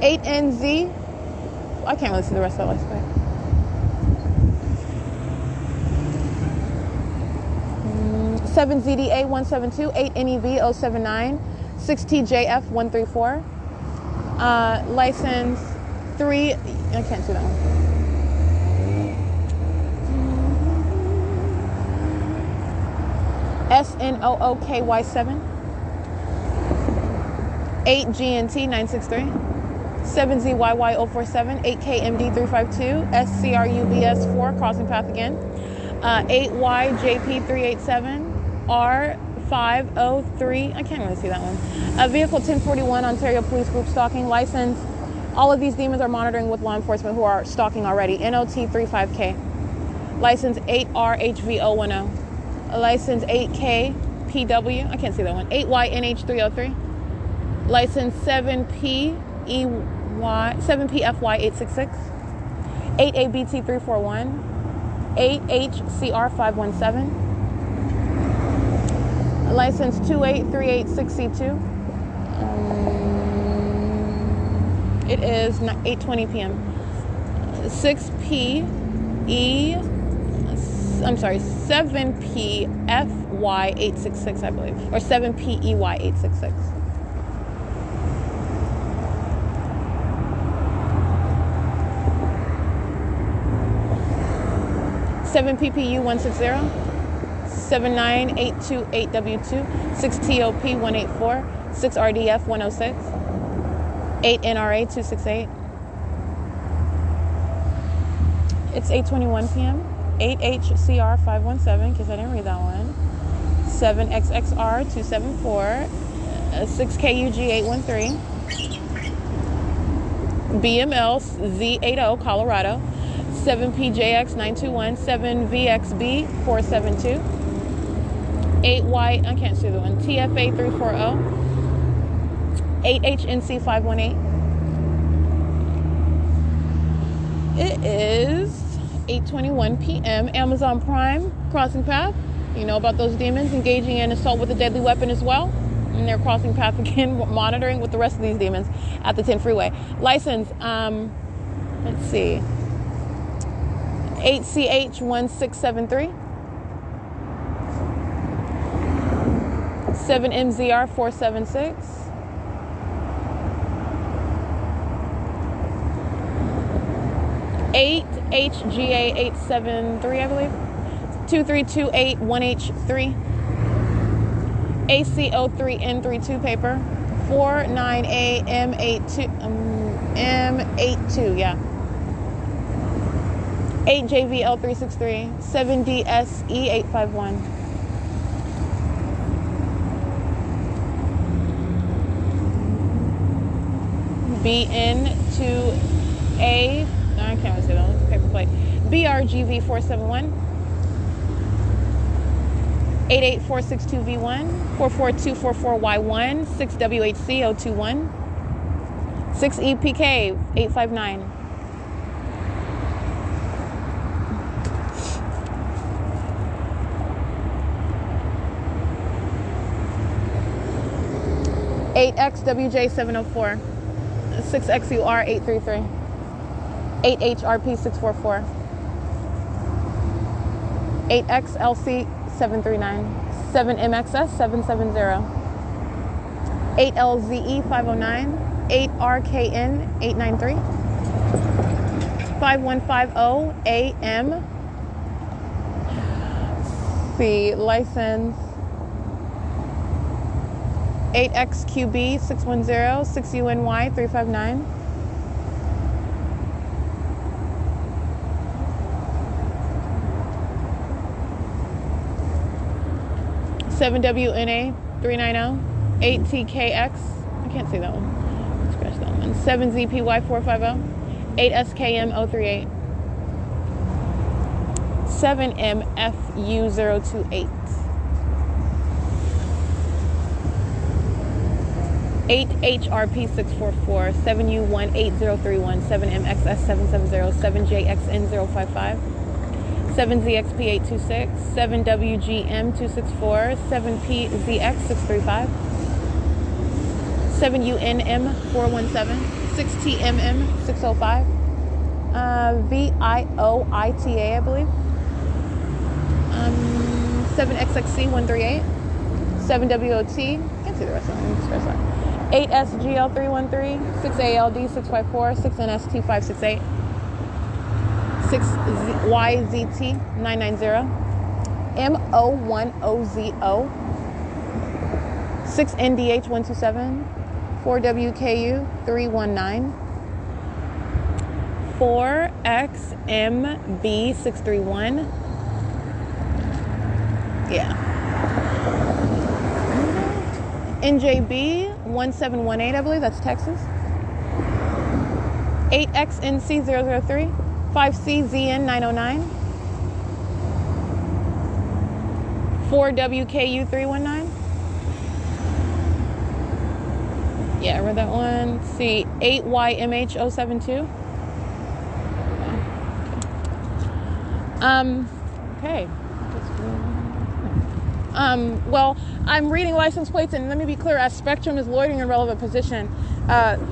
8NZ. I can't really see the rest of that license plate. 7ZDA172, 8NEV079, 6TJF134. License 3. I can't see that one. SNOOKY7, 8GNT963, 7ZYY047, 8KMD352, SCRUBS4, crossing path again, 8YJP387, R503, I can't really see that one. Vehicle 1041, Ontario Police Group Stalking. License, all of these demons are monitoring with law enforcement who are stalking already. NOT35K. License 8RHV010. License 8KPW, I can't see that one. 8YNH303. License 7PFY866. 8ABT341. 8HCR517. License 28386C2. It is 8:20 p.m. 7PFY866, I believe, or 7PEY866. Seven PPU 160, 79828W2, 6TOP 184, 6RDF 106, 8NRA 268. It's 8:21 p.m. 8HCR 517, because I didn't read that one. 7XXR 274, 6KUG 813, BML Z80 Colorado, 7PJX 921, 7VXB 472, 8Y, I can't see the one, TFA 340, 8HNC 518. It is 8:21 p.m. Amazon Prime, crossing path. You know about those demons engaging in assault with a deadly weapon as well. And they're crossing path again, monitoring with the rest of these demons at the 10 freeway. License, let's see, 8CH1673, 7MZR 476, 8HGA 873, I believe, 23281H3, AC03N32 paper, 49A M82, yeah, 8JVL363, 7DSE851, BN2A, I can't really say that one, paper plate, BRGV471, 88462V1, 44244Y1, 6WHC021, 6EPK859. XWJ704, 6XUR833, 8HRP 644. 8XLC 739. 7MXS 770. 8LZE 509. 8RKN 893. 5150AM. The license 8XQB 610. 6UNY 359. 7WNA 390. 8TKX, I can't see that one. Scratch that one. 7ZPY 450. 8SKM 038. 7MFU 028. 8HRP 644. 7U18031. 7MXS 770. 7JXN 055. 7ZXP 826. 7WGM 264. 7PZX 635. 7UNM 417. 6TMM 605. VIOITA, I believe. 7XXC 138. 7WOT. Can't see the rest of them. 8SGL 313. 6ALD 654. 6NST 568. 6YZT 990. MO10ZO. 6NDH 127. 4WKU 319. 4XMB 631. Yeah. NJB 1718, I believe that's Texas. 8XNC 003. 5CZN 909. 4WKU 319. Yeah, I read that one. Let's see, 8YMH 072. Okay. Well, I'm reading license plates, and let me be clear, as Spectrum is loitering in relevant position,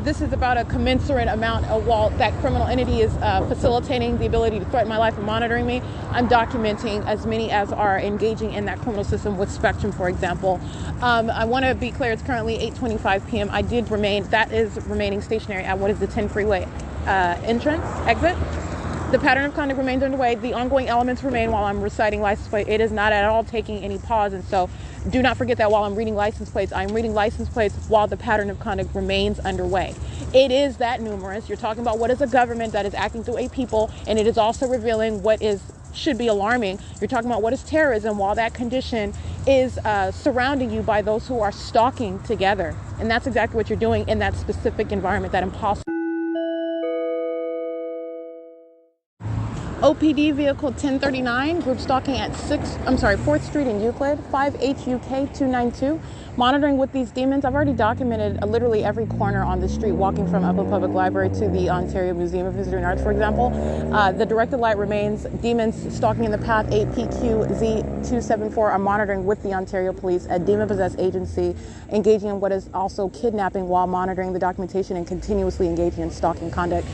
this is about a commensurate amount of, while that criminal entity is facilitating the ability to threaten my life and monitoring me, I'm documenting as many as are engaging in that criminal system with Spectrum, for example. I want to be clear, it's currently 8:25 p.m. That is remaining stationary at what is the 10 freeway exit. The pattern of conduct remains underway. The ongoing elements remain while I'm reciting license plate. It is not at all taking any pause. And so do not forget that while I'm reading license plates, I'm reading license plates while the pattern of conduct remains underway. It is that numerous. You're talking about what is a government that is acting through a people, and it is also revealing what should be alarming. You're talking about what is terrorism while that condition is surrounding you by those who are stalking together. And that's exactly what you're doing in that specific environment, that impossible. OPD vehicle 1039, group stalking at 4th Street in Euclid, 5HUK 292. Monitoring with these demons. I've already documented literally every corner on the street, walking from Upland Public Library to the Ontario Museum of History and Arts, for example. The directed light remains. Demons stalking in the path 8PQZ274 are monitoring with the Ontario Police, a demon-possessed agency, engaging in what is also kidnapping while monitoring the documentation and continuously engaging in stalking conduct,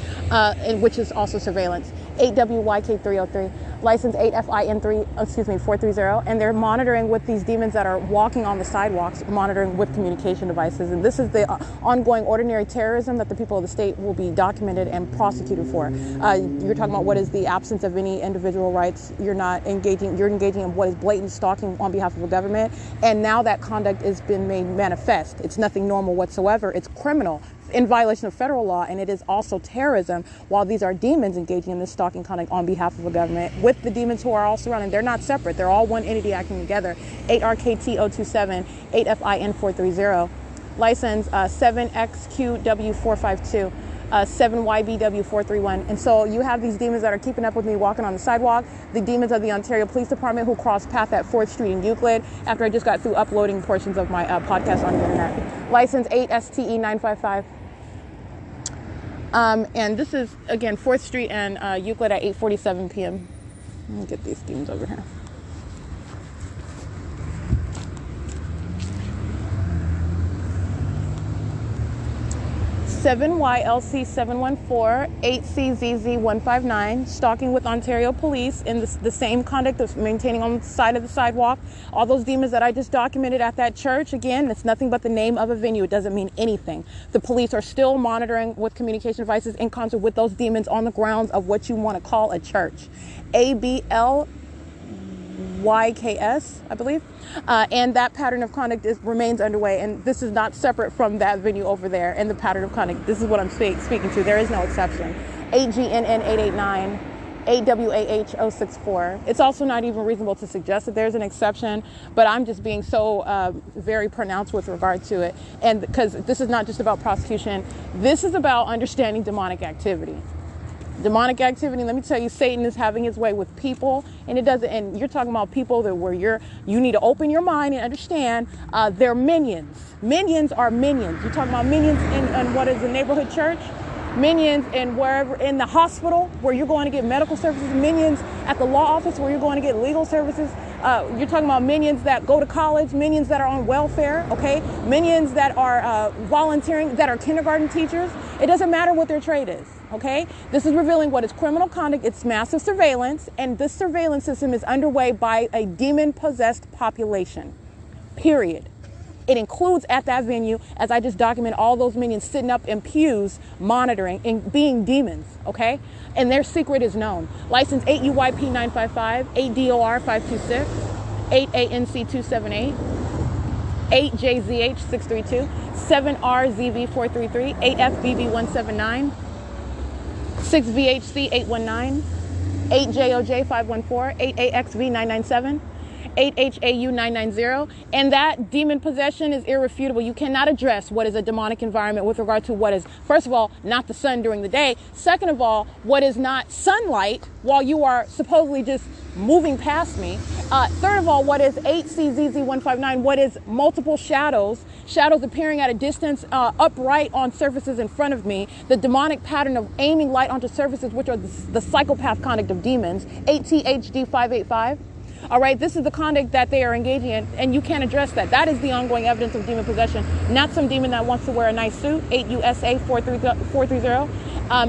which is also surveillance. 8WYK303, license 8FIN430, and they're monitoring with these demons that are walking on the sidewalks, monitoring with communication devices. And this is the ongoing ordinary terrorism that the people of the state will be documented and prosecuted for. You're talking about what is the absence of any individual rights. You're engaging in what is blatant stalking on behalf of a government. And now that conduct has been made manifest. It's nothing normal whatsoever. It's criminal, in violation of federal law, and it is also terrorism while these are demons engaging in this stalking conduct on behalf of a government with the demons who are all surrounding. They're not separate. They're all one entity acting together. 8RKT027, 8FIN430, license 7XQW452, 7YBW431. And so you have these demons that are keeping up with me walking on the sidewalk, the demons of the Ontario Police Department who crossed path at 4th Street in Euclid after I just got through uploading portions of my podcast on the internet. License 8STE955. And this is, again, 4th Street and Euclid at 8:47 p.m. Let me get these demons over here. 7YLC714, 8CZZ159, stalking with Ontario police in the same conduct of maintaining on the side of the sidewalk. All those demons that I just documented at that church, again, it's nothing but the name of a venue. It doesn't mean anything. The police are still monitoring with communication devices in concert with those demons on the grounds of what you want to call a church. ABLYKS, I believe. And that pattern of conduct remains underway. And this is not separate from that venue over there and the pattern of conduct. This is what I'm speaking to. There is no exception. 8GNN889, 8WAH064. It's also not even reasonable to suggest that there's an exception, but I'm just being so very pronounced with regard to it. And because this is not just about prosecution, this is about understanding demonic activity. Demonic activity, let me tell you, Satan is having his way with people, and it doesn't. And you're talking about people that where you need to open your mind and understand they're minions. Minions are minions. You're talking about minions in what is a neighborhood church, minions in wherever in the hospital where you're going to get medical services, minions at the law office where you're going to get legal services. You're talking about minions that go to college, minions that are on welfare, okay? Minions that are volunteering, that are kindergarten teachers. It doesn't matter what their trade is, okay? This is revealing what is criminal conduct. It's massive surveillance, and this surveillance system is underway by a demon-possessed population, period. It includes at that venue, as I just documented, all those minions sitting up in pews, monitoring and being demons, okay? And their secret is known. License 8UYP955, 8DOR526, 8ANC278, 8JZH632, 7RZV433, 8FBB179, 6VHC819, 8JOJ514, 8AXV997, 8HAU990, and that demon possession is irrefutable. You cannot address what is a demonic environment with regard to what is, first of all, not the sun during the day. Second of all, what is not sunlight while you are supposedly just moving past me. Third of all, what is 8CZZ159, what is multiple shadows appearing at a distance upright on surfaces in front of me, the demonic pattern of aiming light onto surfaces, which are the psychopath conduct of demons, 8THD585. All right, this is the conduct that they are engaging in, and you can't address that. That is the ongoing evidence of demon possession, not some demon that wants to wear a nice suit, 8 USA 430,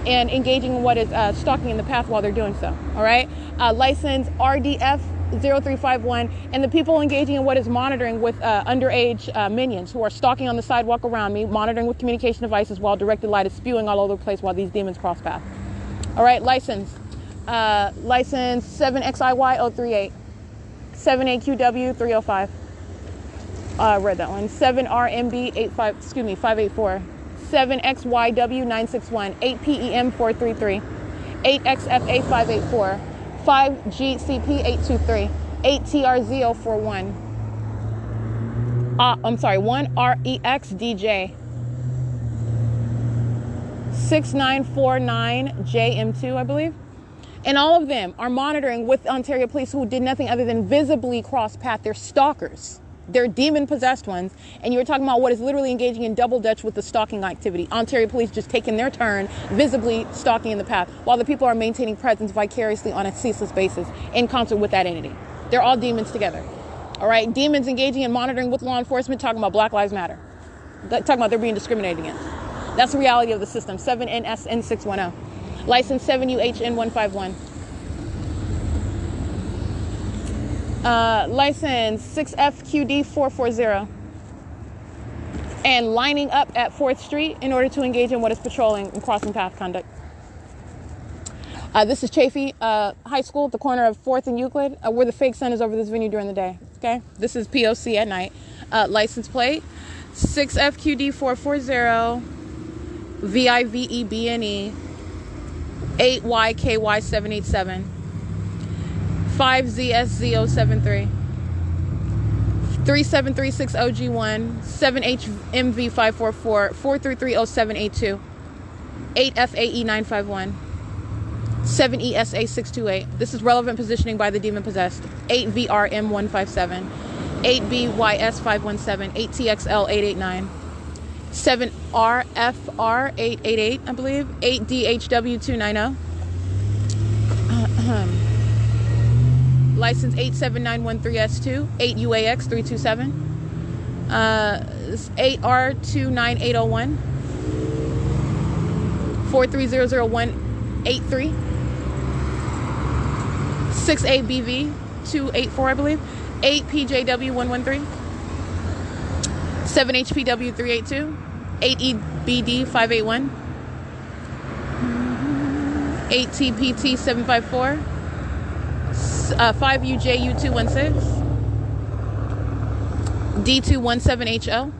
and engaging in what is stalking in the path while they're doing so. All right, license RDF 0351, and the people engaging in what is monitoring with underage minions who are stalking on the sidewalk around me, monitoring with communication devices while directed light is spewing all over the place while these demons cross path. All right, license 7XIY038. 7AQW305. Read that one. 7RMB584. 7XYW961. 8PEM433. 8XFA584. 5GCP823. 8TRZ041. I'm sorry, 1REXDJ. 6949JM2, I believe. And all of them are monitoring with Ontario police who did nothing other than visibly cross path. They're stalkers. They're demon-possessed ones. And you were talking about what is literally engaging in double dutch with the stalking activity. Ontario police just taking their turn, visibly stalking in the path, while the people are maintaining presence vicariously on a ceaseless basis in concert with that entity. They're all demons together. All right? Demons engaging in monitoring with law enforcement, talking about Black Lives Matter. Talking about they're being discriminated against. That's the reality of the system. 7NSN610. License 7UHN151. License 6FQD440. And lining up at 4th Street in order to engage in what is patrolling and crossing path conduct. This is Chaffee High School at the corner of 4th and Euclid, where the fake sun is over this venue during the day. Okay? This is P.O.C. at night. License plate 6FQD440. VIVEBNE 8YKY787 5ZSZ073 37360G1 7HMV544 4330782 8FAE951 7ESA628. This is relevant positioning by the demon possessed. 8VRM157 8BYS517 8TXL889 7RFR888, I believe, 8DHW290, license 87913S2, 8UAX327, 8R29801, 43000183, 6ABV 284, I believe, 8PJW113, 7HPW 382, 8EBD 581, 8TPT 754, 5UJU 216, D217HO.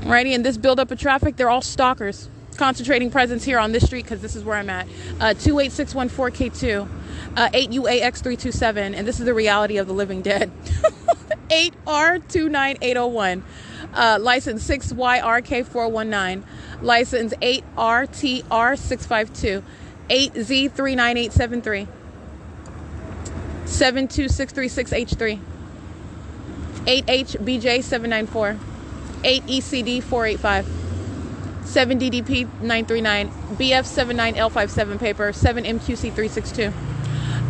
Righty, and this buildup of traffic, they're all stalkers. Concentrating presence here on this street because this is where I'm at. 28614K2, 8UAX327, and this is the reality of the living dead. 8R29801, license 6YRK419, license 8RTR652, 8Z39873, 72636H3, 8HBJ794, 8ECD485, 7DDP939, BF79L57 paper, 7MQC362,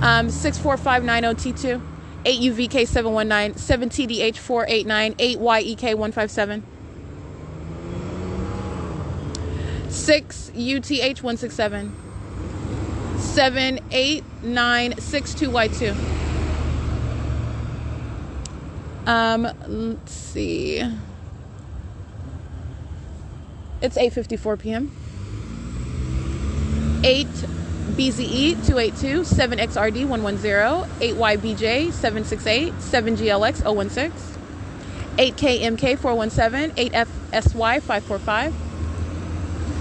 64590T2, 8UVK719, 7TDH489, 8YEK157, 6UTH167, 78962Y2. Let's see. It's 8:54 p.m. 8BZE 282, 7XRD 110, 8YBJ 768, 7GLX 016, 8KMK 417, 8FSY 545,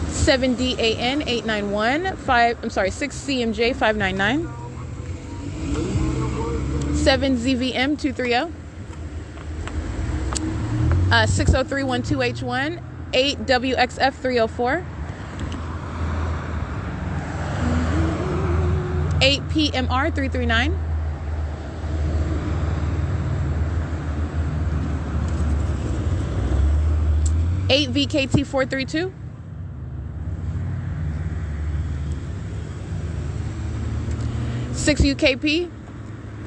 7DAN 891, 6CMJ 599, 7ZVM 230, 6031-2H1, 8WXF 304, 8PMR 339, 8VKT 432, 6UKP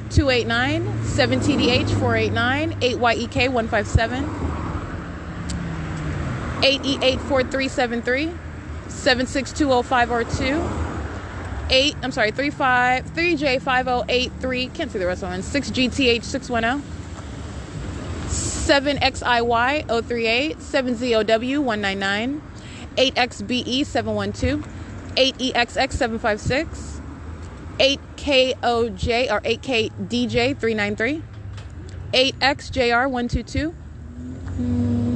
289, 7TDH 489, 8YEK 157, 8E84373, 76205R2, 3J5083, can't see the rest of them, 6GTH610, 7XIY038, 7ZOW199, 8XBE712, 8EXX756, 8KOJ or 8KDJ393, 8XJR122,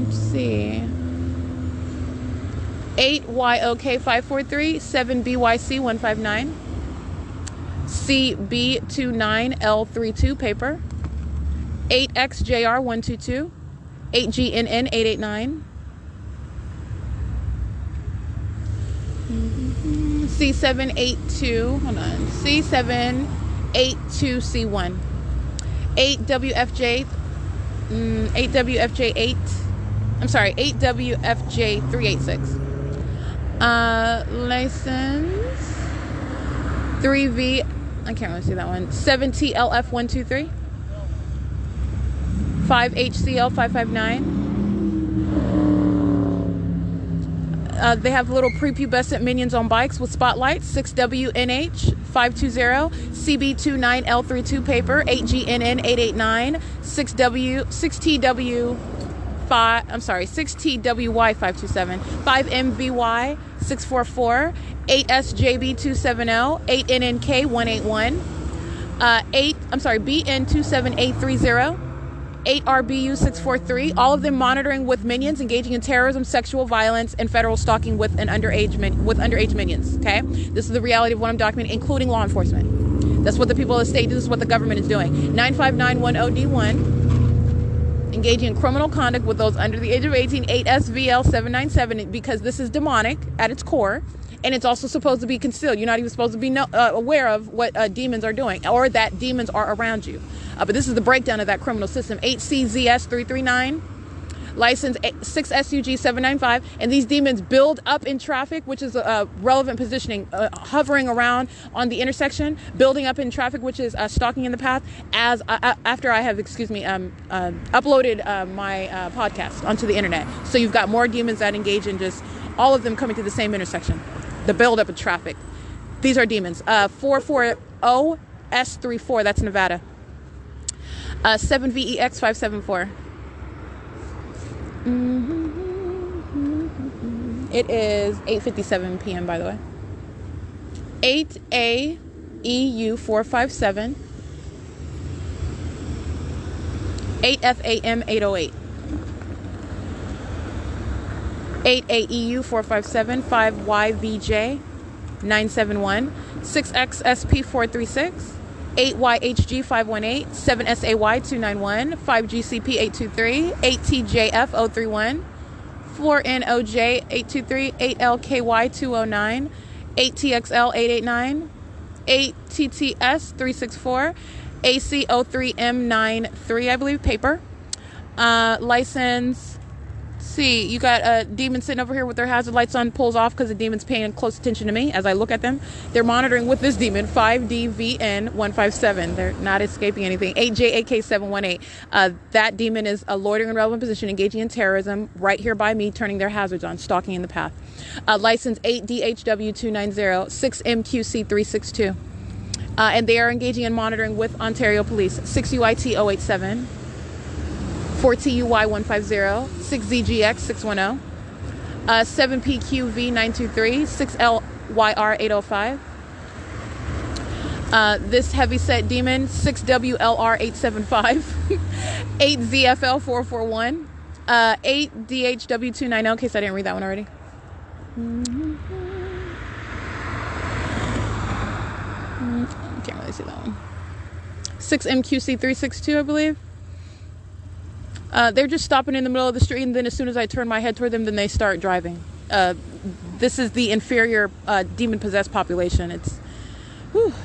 let's see, 8YOK543, 7BYC159, CB29L32 paper, 8XJR122, 8GNN889, C782, hold on, C782C1, 8WFJ, 8WFJ8, I'm sorry, 8WFJ386. License 3V, I can't really see that one, 7TLF123, 5HCL559. They have little prepubescent minions on bikes with spotlights, 6WNH520, CB29L32 paper, 8GNN889, 6TWY527, 5MVY644, 8SJB270, 8NNK181, BN27830, 8RBU643, all of them monitoring with minions, engaging in terrorism, sexual violence, and federal stalking with underage minions, okay? This is the reality of what I'm documenting, including law enforcement. That's what the people of the state do. This is what the government is doing. 95910D1, engaging in criminal conduct with those under the age of 18, 8SVL797, because this is demonic at its core, and it's also supposed to be concealed. You're not even supposed to be aware of what demons are doing, or that demons are around you. But this is the breakdown of that criminal system. 8CZS339, License 6SUG795, and these demons build up in traffic, which is relevant positioning, hovering around on the intersection, building up in traffic, which is stalking in the path, as after I have, uploaded my podcast onto the internet. So you've got more demons that engage in just all of them coming to the same intersection, the build up of traffic. These are demons. 440S34, that's Nevada. 7VEX574. It is 8:57 p.m. by the way. 8AEU457. 8FAM808. 8AEU457. 5YVJ971. 6XSP436. 8YHG518, 7SAY291, 5GCP823, 8TJF031, 4NOJ823, 8LKY209, 8TXL889, 8TTS364, AC03M93, I believe, paper. License. See, you got a demon sitting over here with their hazard lights on, pulls off because the demon's paying close attention to me as I look at them. They're monitoring with this demon, 5DVN157. They're not escaping anything. 8JAK718. That demon is a loitering in relevant position, engaging in terrorism, right here by me, turning their hazards on, stalking in the path. License 8DHW290, 6MQC362. And they are engaging in monitoring with Ontario Police, 6UIT087. 4TUY150, 6ZGX610, 7PQV923, 6LYR805. This heavy-set demon, 6WLR875, 8ZFL441, 8DHW290, in case I didn't read that one already. Can't really see that one. 6MQC362, I believe. They're just stopping in the middle of the street, and then as soon as I turn my head toward them, then they start driving. This is the inferior demon-possessed population. It's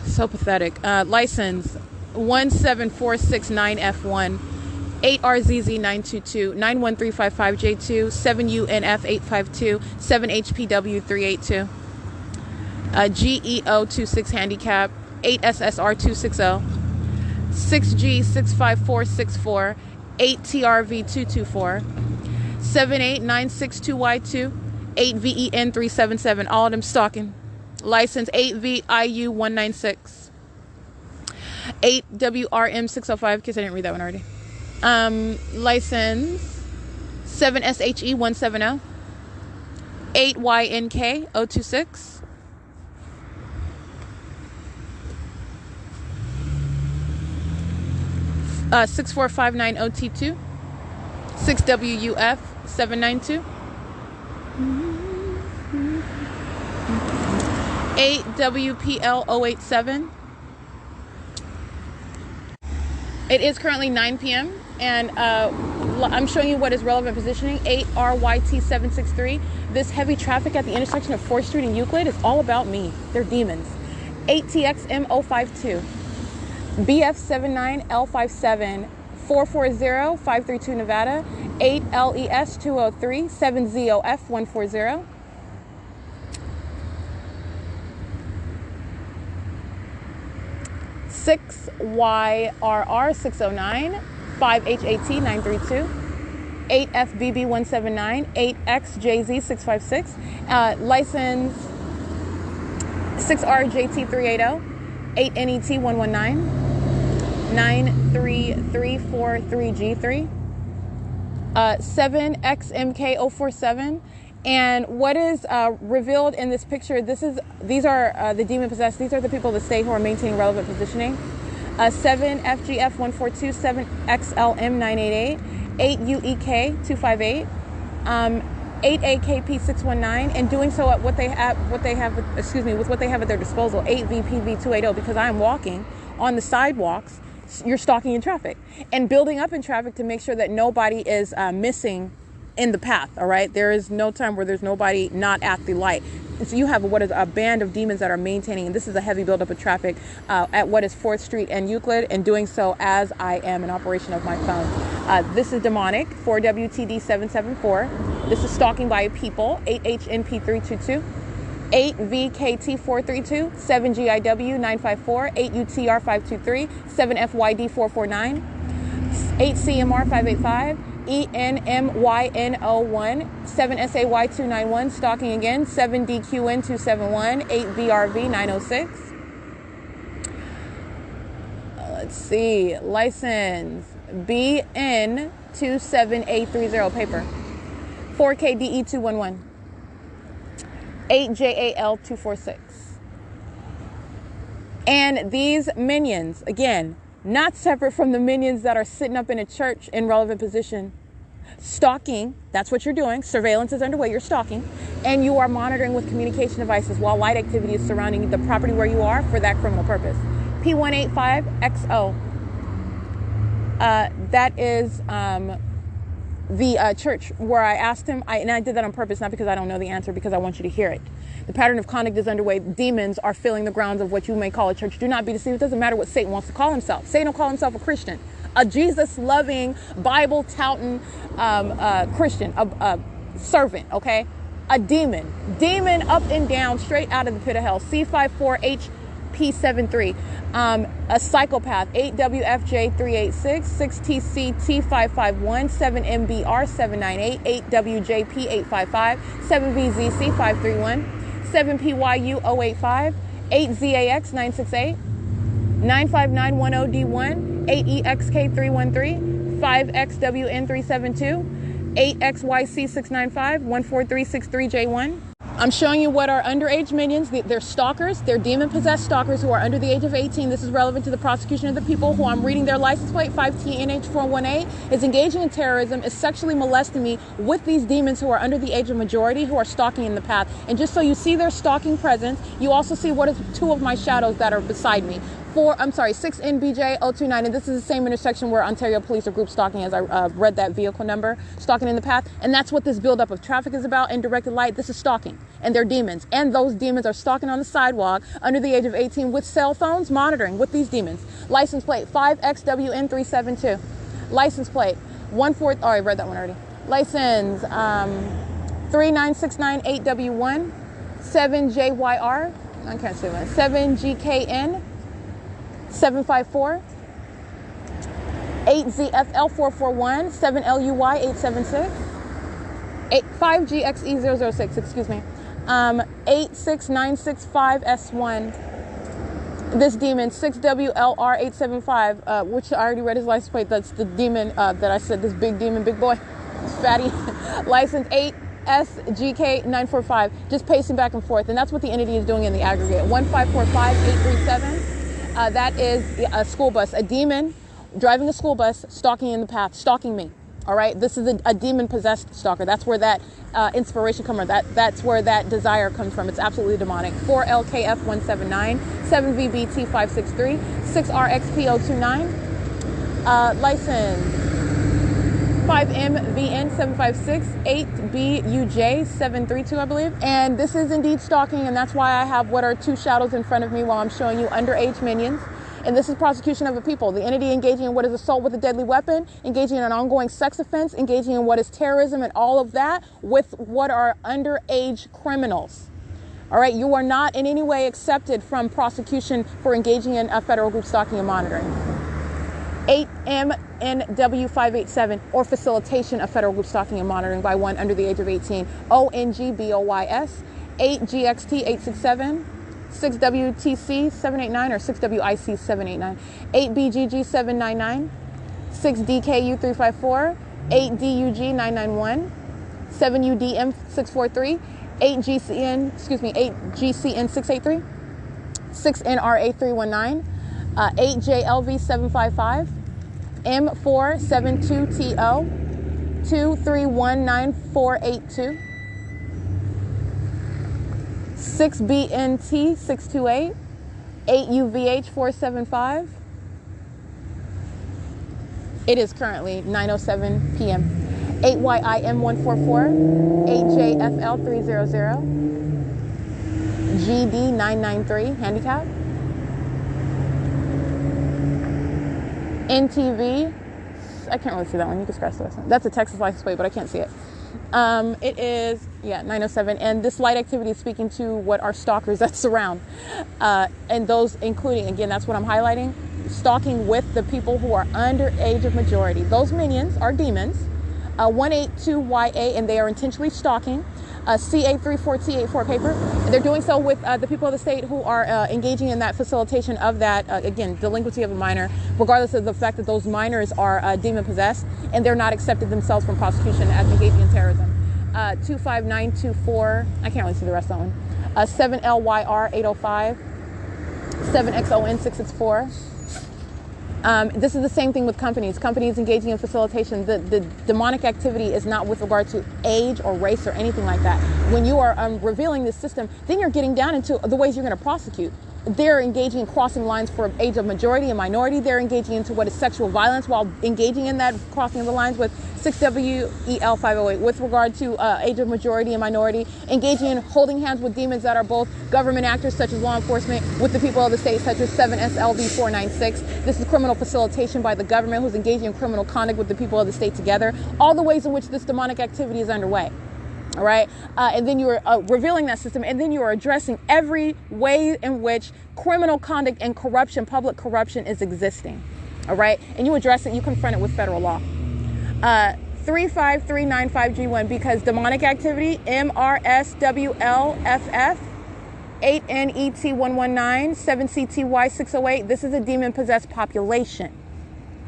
so pathetic. License 17469F1, 8RZZ922, 91355J2, 7UNF852, 7HPW382, GEO26 handicap, 8SSR260, 6G65464, 8TRV224, 78962Y2, 8VEN377, all of them stalking. License 8VIU196, 8WRM605, because I didn't read that one already. License 7SHE170, 8YNK026, 64590T2, 6WUF792, 8WPL087. It is currently 9 p.m. and I'm showing you what is relevant positioning. 8RYT763. This heavy traffic at the intersection of 4th Street and Euclid is all about me. They're demons. 8TXM052. BF79L57, 440-532 Nevada, 8LES203, 7ZOF140. $6YRR609, 5HAT932, 8FBB179, 8XJZ656, license 6RJT380, 8NET119, 93343G3, 7XMK047. And what is revealed in this picture, these are the demon possessed. These are the people that stay who are maintaining relevant positioning. 7FGF142, 7XLM988, 8UEK258, 8AKP619, and doing so at with what they have at their disposal, 8VPV280, because I am walking on the sidewalks. You're stalking in traffic and building up in traffic to make sure that nobody is missing in the path. All right, there is no time where there's nobody not at the light. So you have what is a band of demons that are maintaining, and this is a heavy buildup of traffic at what is 4th Street and Euclid, and doing so as I am in operation of my phone. This is demonic, 4WTD774. This is stalking by people, 8HNP322, 8VKT432, 7GIW954, 8UTR523, 7FYD449, 8CMR585, ENMYN01, 7SAY291, stalking again, 7DQN271, 8VRV906. Let's see, license BN27830, paper, 4KDE211, 8JAL246. And these minions, again, not separate from the minions that are sitting up in a church in relevant position, stalking. That's what you're doing. Surveillance is underway. You're stalking, and you are monitoring with communication devices while light activity is surrounding the property where you are for that criminal purpose. P185XO. That is the church where I asked him, and I did that on purpose, not because I don't know the answer, because I want you to hear it. The pattern of conduct is underway. Demons are filling the grounds of what you may call a church. Do not be deceived. It doesn't matter what Satan wants to call himself. Satan will call himself a Christian, a Jesus-loving, Bible-touting Christian, a servant, okay? A demon up and down, straight out of the pit of hell. C54HP73. A psychopath, 8WFJ386, 6TCT551, 7MBR798, 8WJP855, 7VZC531, 7PYU085, 8ZAX968, 95910D1, 8EXK313, 5XWN372, 8XYC695, 14363J1. I'm showing you what are underage minions. They're stalkers. They're demon-possessed stalkers who are under the age of 18. This is relevant to the prosecution of the people who I'm reading their license plate, 5TNH418, is engaging in terrorism, is sexually molesting me with ththese demons who are under the age of majority, who are stalking in the path. And just so you see their stalking presence, you also see what is 2 of my shadows that are beside me. 6NBJ029, and this is the same intersection where Ontario police are group stalking, as I read that vehicle number, stalking in the path. And that's what this buildup of traffic is about in directed light. This is stalking, and they're demons. And those demons are stalking on the sidewalk under the age of 18 with cell phones, monitoring with these demons. License plate 5XWN372. License plate 14, oh, I read that one already. License 39698W1, 7JYR, I can't say that, 7GKN, 754, 8ZFL441, 7LUY876, 5GXE006, excuse me, 86965S1. This demon, 6WLR875, which I already read his license plate. That's the demon that I said, this big demon, big boy, fatty. License 8SGK945, just pacing back and forth. And that's what the entity is doing in the aggregate. 1545837. That is a school bus, a demon driving a school bus, stalking in the path, stalking me. All right, this is a demon-possessed stalker. That's where that inspiration comes from. That's where that desire comes from. It's absolutely demonic. 4LKF179, 7VBT563, 6RXPO29, license 5MVN756, 8BUJ732, I believe. And this is indeed stalking, and that's why I have what are 2 shadows in front of me while I'm showing you underage minions. And this is prosecution of a people. The entity engaging in what is assault with a deadly weapon, engaging in an ongoing sex offense, engaging in what is terrorism and all of that with what are underage criminals. All right, you are not in any way accepted from prosecution for engaging in a federal group stalking and monitoring. 8MNW587, or facilitation of federal group stalking and monitoring by one under the age of 18. ONGBOYS, 8GXT867, 6WTC789 or 6WIC789, 8BGG799, 6DKU354, 8DUG991, 7UDM643, 8GCN683, 6NRA319, 8JLV755, M472TO, 2319482, 6BNT628, 8UVH475. It is currently 9:07 p.m. 8YIM144, 8JFL300, GD993, handicap, NTV, I can't really see that one, you can scratch the rest. That's a Texas license plate, but I can't see it. It is, 907, and this light activity is speaking to what are stalkers that surround, and those including, again, that's what I'm highlighting, stalking with the people who are under age of majority. Those minions are demons, 182YA, and they are intentionally stalking. CA34T84 paper. They're doing so with the people of the state who are engaging in that facilitation of that, again, delinquency of a minor, regardless of the fact that those minors are demon possessed and they're not accepted themselves from prosecution as engaging in terrorism. 25924, I can't really see the rest of that one. 7LYR805, 7XON664. This is the same thing with companies engaging in facilitation. The demonic activity is not with regard to age or race or anything like that. When you are revealing this system, then you're getting down into the ways you're going to prosecute. They're engaging in crossing lines for age of majority and minority. They're engaging into what is sexual violence while engaging in that crossing of the lines with 6WEL508 with regard to age of majority and minority, engaging in holding hands with demons that are both government actors such as law enforcement with the people of the state such as 7SLV496. This is criminal facilitation by the government who's engaging in criminal conduct with the people of the state together. All the ways in which this demonic activity is underway. All right. And then you are revealing that system, and then you are addressing every way in which criminal conduct and corruption, public corruption is existing. All right. And you address it, you confront it with federal law. 35395G1, because demonic activity, MRSWLFF, 8NET119, 7CTY608. This is a demon possessed population.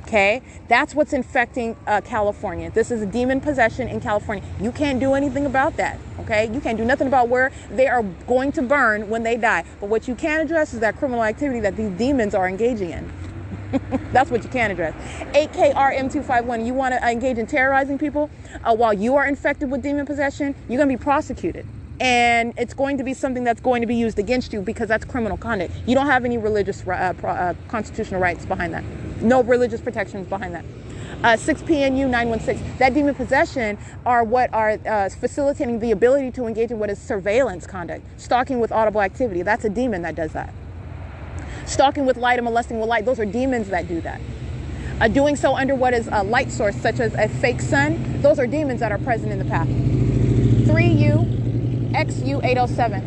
Okay, that's what's infecting California. This is a demon possession in California. You can't do anything about that. Okay, you can't do nothing about where they are going to burn when they die. But what you can address is that criminal activity that these demons are engaging in. That's what you can address. 8KRM251, you want to engage in terrorizing people while you are infected with demon possession, you're going to be prosecuted. And it's going to be something that's going to be used against you because that's criminal conduct. You don't have any religious constitutional rights behind that. No religious protections behind that. 6PNU 916. That demon possession are what are facilitating the ability to engage in what is surveillance conduct. Stalking with audible activity. That's a demon that does that. Stalking with light and molesting with light. Those are demons that do that. Doing so under what is a light source, such as a fake sun. Those are demons that are present in the path. 3UXU807.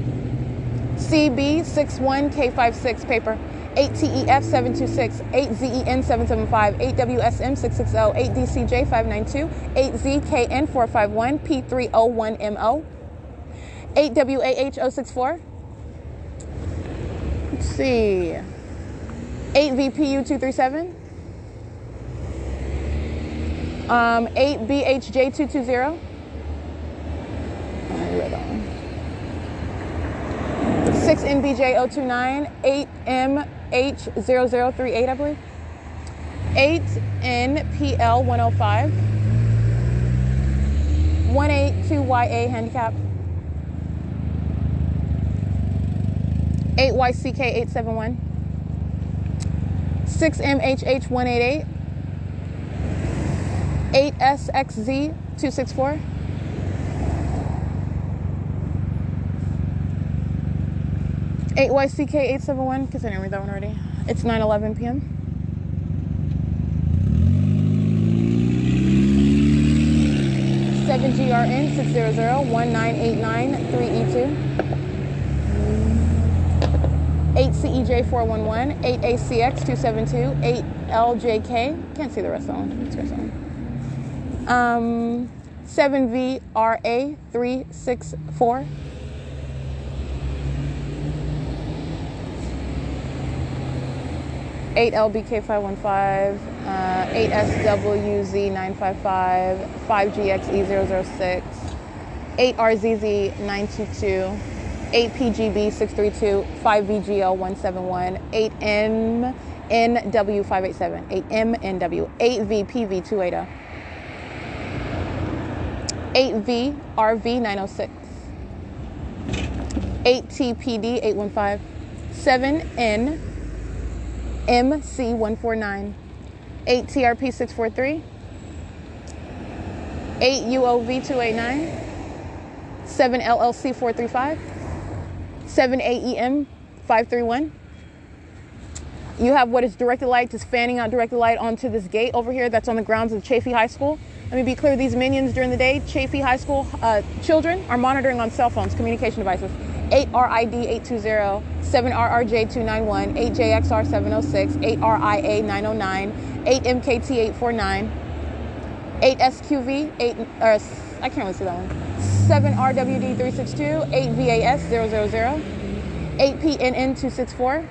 CB61K56 paper. 8TEF726, 8ZEN775, 8WSM660, 8DCJ592, 8ZKN451, P301MO, 8WAH064. Let's see. 8VPU237. 8BHJ220. I read that one. 6NBJ029, 8MH0038, I believe. 8NPL105. 182YA handicap. 8YCK871. 6MHH188. 8SXZ264. 8YCK871, because I didn't read that one already. It's 9:11 p.m. (7GRN 600-1989-3E2) 8CEJ411, 8ACX272, 8LJK. Can't see the rest of that one. Let's go on. 7VRA364. 8LBK515, 8SWZ955, 5GXE006, 8RZZ922, 8PGB632, 5VGL171, 8MNW587, 8MNW, 8VPV280, 8VRV906, 8TPD815, 7N MC149, 8TRP643, 8 UOV 289, 7 LLC 435, 7 AEM 531. You have what is directed light, just fanning out directed light onto this gate over here that's on the grounds of Chaffee High School. Let me be clear, these minions during the day, Chaffee High School children are monitoring on cell phones, communication devices. 8RID820, 7RRJ291, 8JXR706, 8RIA909, 8MKT849, 8SQV, 8, I can't really see that one, 7RWD362, 8VAS000, 8PNN264,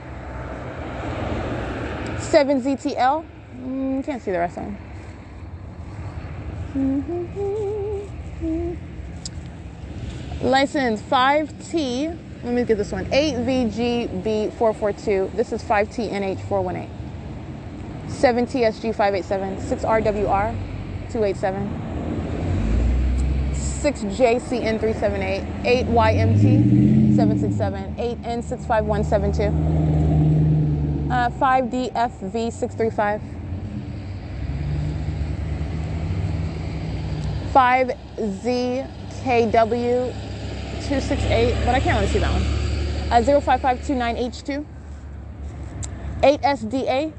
7ZTL, can't see the rest of them. License 5T, let me get this one, 8VGB442, this is 5TNH418, 7TSG587, 6RWR287, 6JCN378, 8YMT767, 8N65172, 5DFV635, 5ZKW268, but I can't really see that one. 05529H2, 8SDA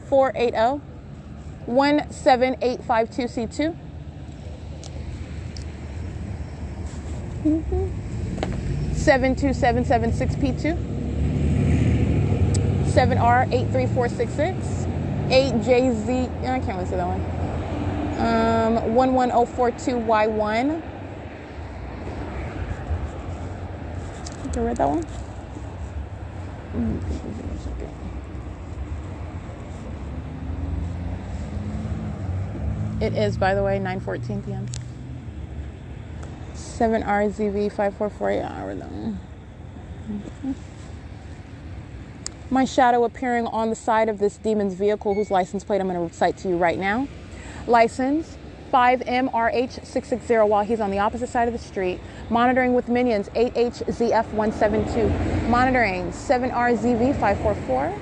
480, 17852C2, 72776P2, 7R83466, 8JZ, I can't really see that one. 11042Y1. Did I read that one? It is, by the way, 9:14 p.m. 7RZV544. Yeah, I read that one. My shadow appearing on the side of this demon's vehicle, whose license plate I'm going to recite to you right now. License 5MRH660 while he's on the opposite side of the street. Monitoring with minions 8HZF172. Monitoring 7RZV544.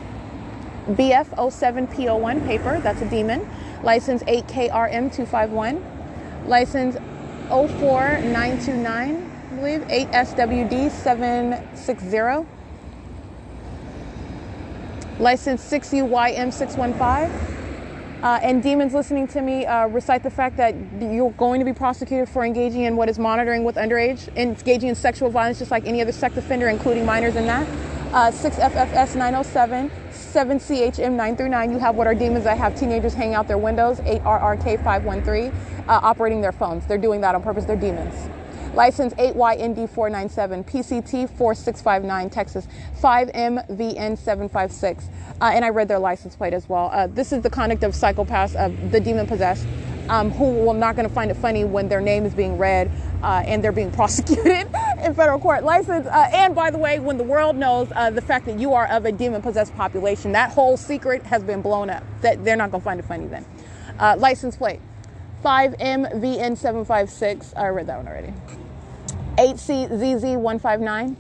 BF07P01 paper, that's a demon. License 8KRM251. License 04929, I believe. 8SWD760. License 6UYM615. And demons listening to me recite the fact that you're going to be prosecuted for engaging in what is monitoring with underage, engaging in sexual violence just like any other sex offender, including minors in that. 6FFS907, 7CHM939. You have what are demons that have teenagers hanging out their windows. 8RRK513, operating their phones. They're doing that on purpose. They're demons. License 8YND497, PCT4659, Texas, 5MVN756. And I read their license plate as well. This is the conduct of psychopaths, the demon-possessed, who are not going to find it funny when their name is being read and they're being prosecuted in federal court. License, and by the way, when the world knows the fact that you are of a demon-possessed population, that whole secret has been blown up. That they're not going to find it funny then. License plate, 5MVN756. I read that one already. 8CZZ159.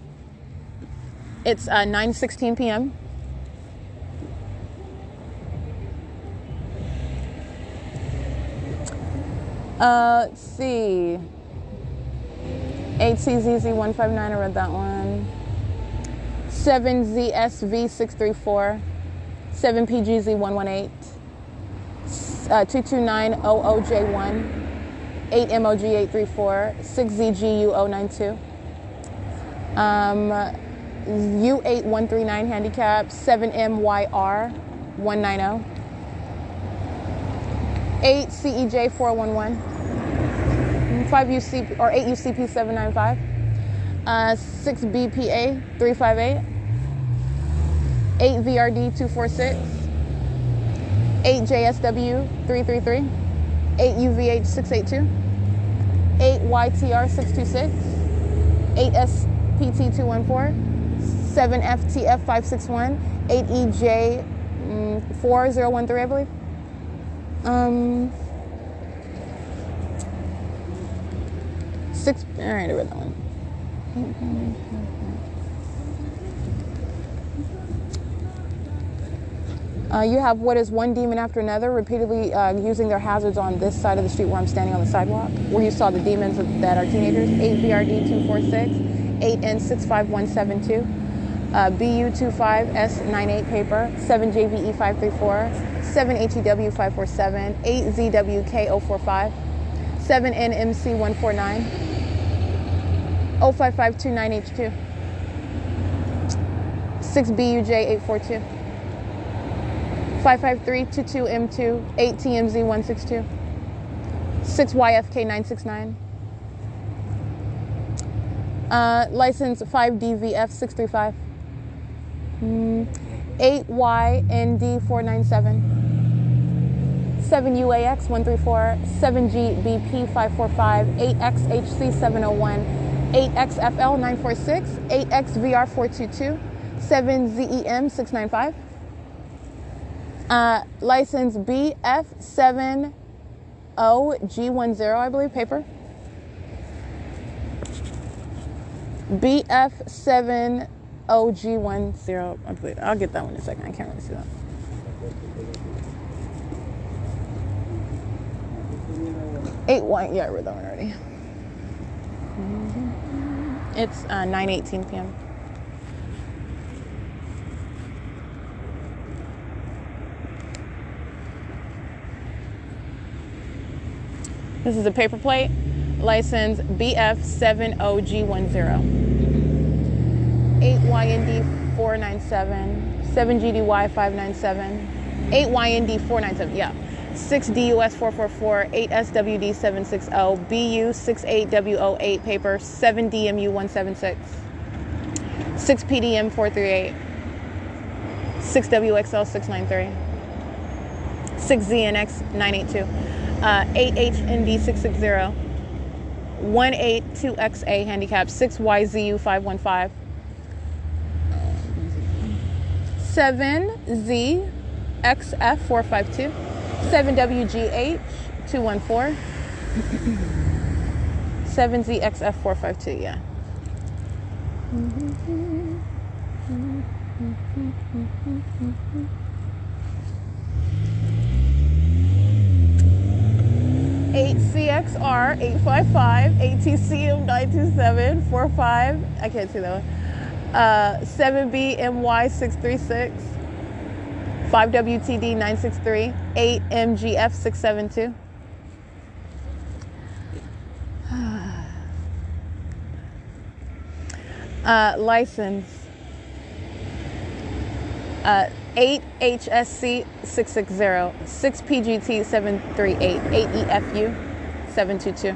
It's 9:16 p.m. Let's see. 8CZZ159, I read that one. 7ZSV634. 7PGZ118. 22900J1. 8MOG834. 6ZGU092. U8139 handicap. 7MYR190. 8 CEJ411, 5 UCP or 8 UCP 795, 6 BPA 358, 8 VRD 246, 8 JSW 333, 8 UVH 682, 8 YTR 626, 8 SPT 214, 7 FTF 561, 8 EJ 4013, I believe. Six. All right, I read that one. You have what is one demon after another, repeatedly using their hazards on this side of the street where I'm standing on the sidewalk, where you saw the demons that are teenagers. 8 VRD 246, 8N 65172, BU25 S98 paper, 7 JVE 534, 7 HEW 547, 8 ZWK 045, 7 NMC 149, 05529H2, 6 BUJ 842. 55322M2, 8 TMZ 162, 6 YFK 969, license 5 DVF 635, 8 YND 497, 7 UAX 134, 7 GBP 545, 8 XHC 701, 8 XFL 946, 8 XVR 422, 7 ZEM 695. License BF70G10, I believe, paper. BF70G10, I believe. I'll get that one in a second. I can't really see that. Eight white. Yeah, I read that one already. It's 9:18 p.m. This is a paper plate, license BF70G10, 8 YND 497, 7 GDY 597, 8 YND 497, yeah, 6 DUS 444, 8 SWD 760, BU 68W08 paper, 7 DMU 176, 6 PDM 438, 6 WXL 693, 6 ZNX 982. 8HND 660, 182XA handicap, 6YZU 515, 7ZXF 452, 7WGH 214, 7ZXF 452, yeah. 8CXR 855, 8TCM 927, 45, I can't see that one. 7BMY 636, 5WTD 963, 8MGF 672. License 8 HSC 660, 6 PGT 738, 8 EFU 722,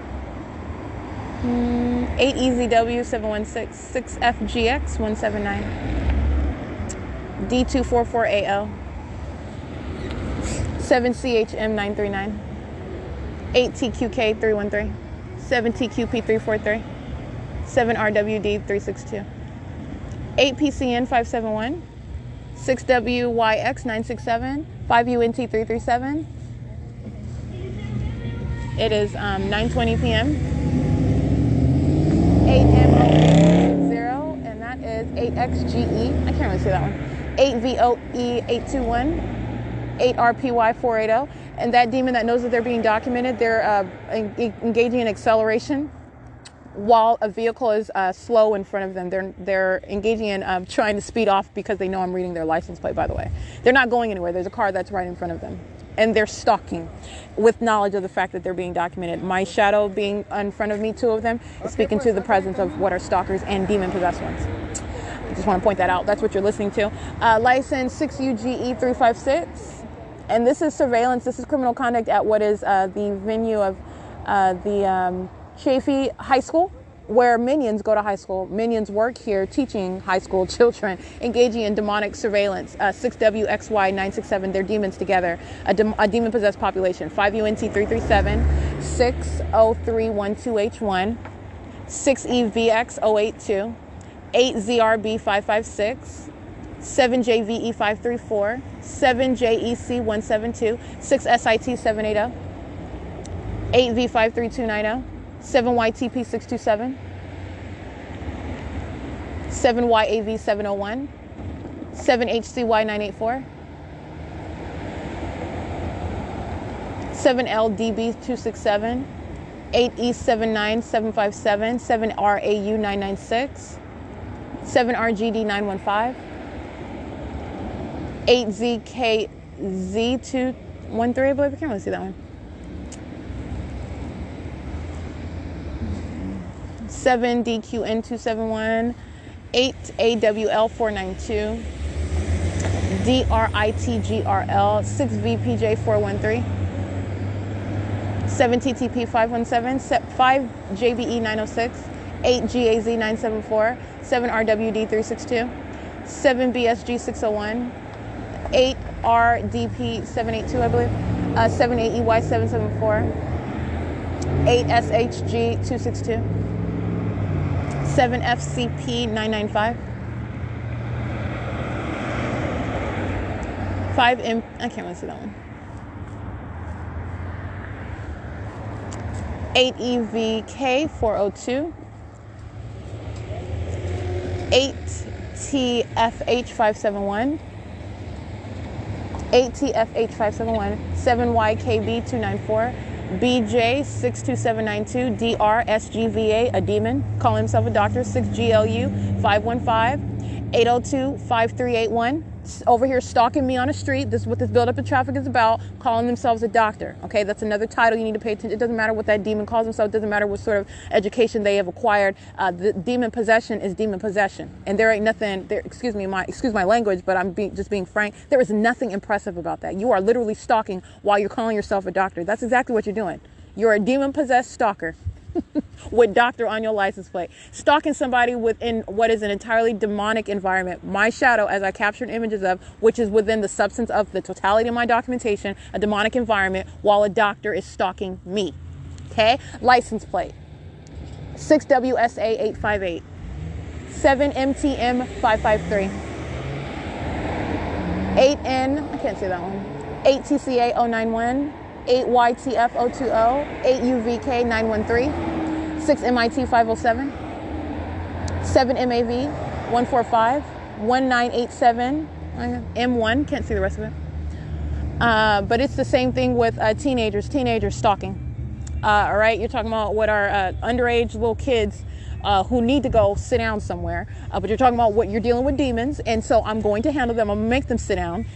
8 EZW 716, 6 FGX 179, D244AL, 7 CHM 939, 8 TQK 313, 7 TQP 343, 7 RWD 362, 8 PCN 571, 6 WYX 967, 5 UNT 337. It is 9:20 p.m. 8 MO0, and that is 8 XGE. I can't really see that one. 8 VOE 821, 8 RPY 480, and that demon that knows that they're being documented, they're engaging in acceleration while a vehicle is slow in front of them. They're engaging in trying to speed off because they know I'm reading their license plate, by the way. They're not going anywhere. There's a car that's right in front of them. And they're stalking with knowledge of the fact that they're being documented. My shadow being in front of me, two of them, is speaking to the presence of what are stalkers and demon-possessed ones. I just want to point that out. That's what you're listening to. License 6UGE 356. And this is surveillance. This is criminal conduct at what is the venue of the Chaffee High School, where minions go to high school. Minions work here teaching high school children, engaging in demonic surveillance. 6WXY 967, they're demons together. A demon-possessed population. 5 UNT 337, 6 0312H1, 6 EVX 082, 8 ZRB 556, 7 JVE 534, 7 JEC 172, 6 SIT 780, 8 V53290, 7 YTP 627, 7 YAV 701, 7 HCY 984, 7LDB267, 8E79757, 7RAU996, 7RGD915, 8ZKZ213, I believe. I can't really see that one. 7DQN271, 8AWL492, DRITGRL, 6VPJ413, 7TTP517, 5JBE906, 8GAZ974, 7RWD362, 7BSG601, 8RDP782, I believe, 78EY774, 8SHG262, 7FCP995, 5M, I can't really see that one, 8EVK402, 8TFH571, 8TFH571, 7YKB294, BJ62792, DRSGVA, a demon, calling himself a doctor, 6GLU515, 802-5381, over here stalking me on the street. This is what this buildup of traffic is about, calling themselves a doctor. Okay, that's another title you need to pay attention. It doesn't matter what that demon calls himself. It doesn't matter what sort of education they have acquired. The demon possession is demon possession, and there ain't nothing there. Excuse my language, but I'm just being frank. There is nothing impressive about that. You are literally stalking while you're calling yourself a doctor. That's exactly what you're doing. You're a demon possessed stalker. With doctor on your license plate, stalking somebody within what is an entirely demonic environment. My shadow, as I captured images of, which is within the substance of the totality of my documentation, a demonic environment, while a doctor is stalking me. Okay, license plate 6WSA858, 7MTM553, 8N, I can't see that one, 8TCA091, 8YTF020, 8UVK913, 6MIT507, 7MAV145, 1987, M1, can't see the rest of it. But it's the same thing with teenagers stalking. All right, you're talking about what are underage little kids who need to go sit down somewhere, but you're talking about what you're dealing with demons, and so I'm going to handle them. I'm going to make them sit down.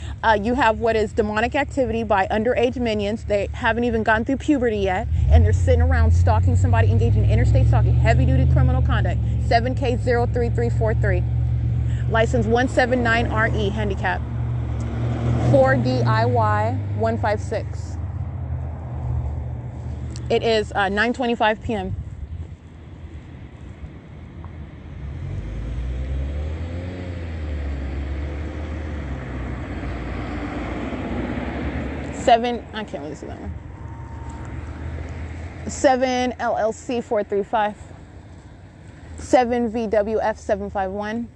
You have what is demonic activity by underage minions. They haven't even gotten through puberty yet, and they're sitting around stalking somebody, engaging in interstate stalking, heavy-duty criminal conduct, 7K03343, license 179RE, handicap, 4DIY156. It is 9:25 p.m. 7, I can't really see that one. 7 LLC 435, 7 VWF 751,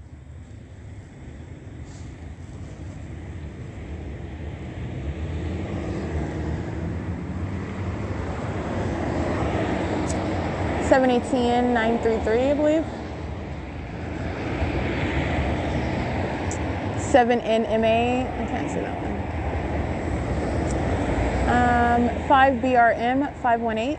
718 933, I believe. 7NMA, I can't see that one. 5BRM 518.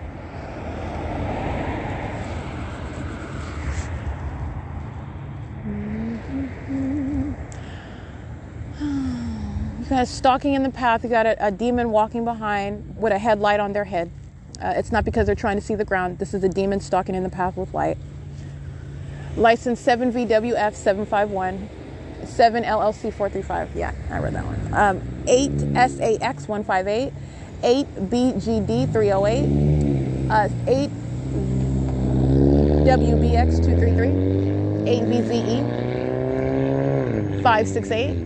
You guys stalking in the path. You got a demon walking behind with a headlight on their head. It's not because they're trying to see the ground. This is a demon stalking in the path with light. License 7VWF 751. 7 LLC 435. Yeah, I read that one. 8 SAX 158. 8 BGD 308. 8 WBX 233. 8 VZE 568.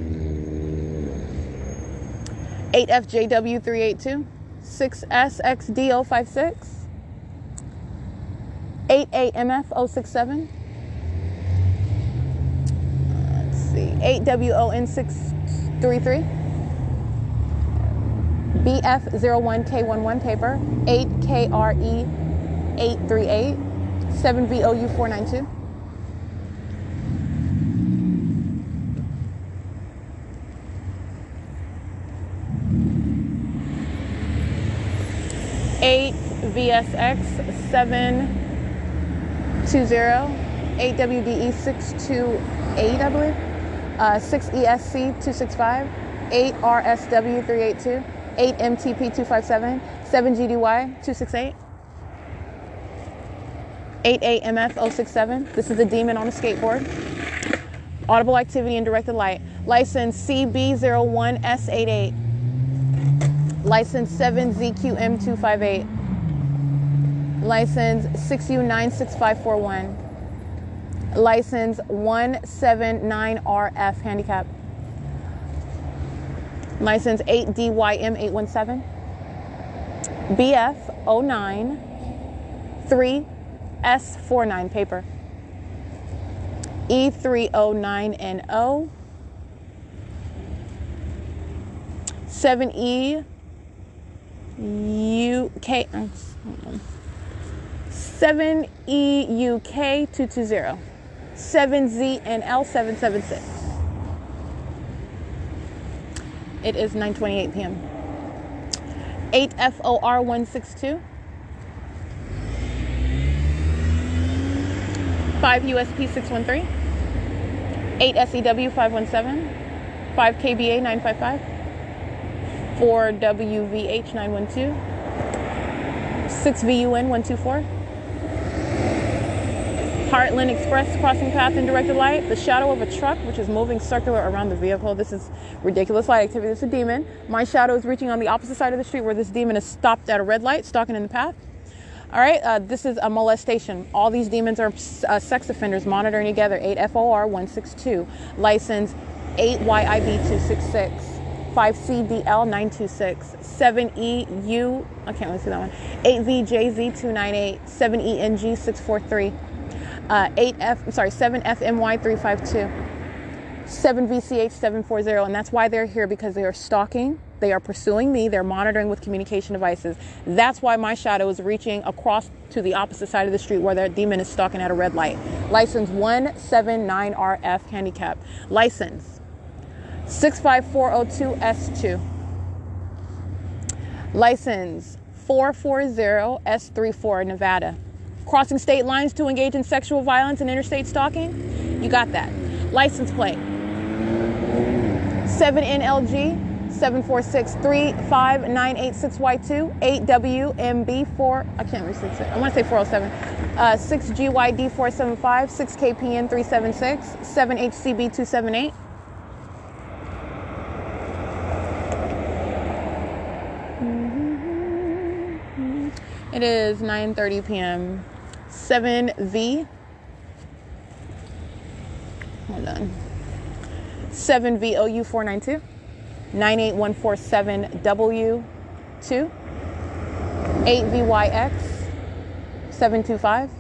8 FJW 382. 6 SXDO 56. 8 AMF 067. 8WON 633, BF01K11 paper, 8KRE 838, 7VOU 492. 8 VSX 720, 8 WDE 628, I believe, 6 ESC 265, 8 RSW 382, 8 MTP 257, 7 GDY 268, 8 AMF 067. This is a demon on a skateboard. Audible activity and directed light. License CB01S88. License 7ZQM258. License 6U96541. License 179RF handicap. License 8DYM817. BF09 3S49 paper. E309NO. 7E UK 7E UK 220. 7ZNL 776. It is 9:28 p.m. 8 FOR 162. 5 USP 613. 8 SEW 517. 5 KBA 955. 4 WVH 912. 6 VUN 124. Heartland Express crossing path in directed light. The shadow of a truck which is moving circular around the vehicle. This is ridiculous light activity. This is a demon. My shadow is reaching on the opposite side of the street where this demon is stopped at a red light, stalking in the path. All right, this is a molestation. All these demons are sex offenders monitoring together. 8 FOR 162. License 8 YIB 266. 5 CDL 926. 7 EU, I can't really see that one. 8 VJZ 298. 7 ENG 643. 7 FMY 352. 7 VCH 740. And that's why they're here, because they are stalking. They are pursuing me. They're monitoring with communication devices. That's why my shadow is reaching across to the opposite side of the street where that demon is stalking at a red light. License 179RF handicap. License 65402S2. License 440S34 Nevada. Crossing state lines to engage in sexual violence and interstate stalking? You got that. License plate 7NLG 7463596Y2 8WMB4, I can't really say it. I want to say 407. 6GYD475, 6KPN376, 7HCB278. It is 9:30 p.m. 7V. Hold on. 7VOU492. 98147W2. 8VYX 725.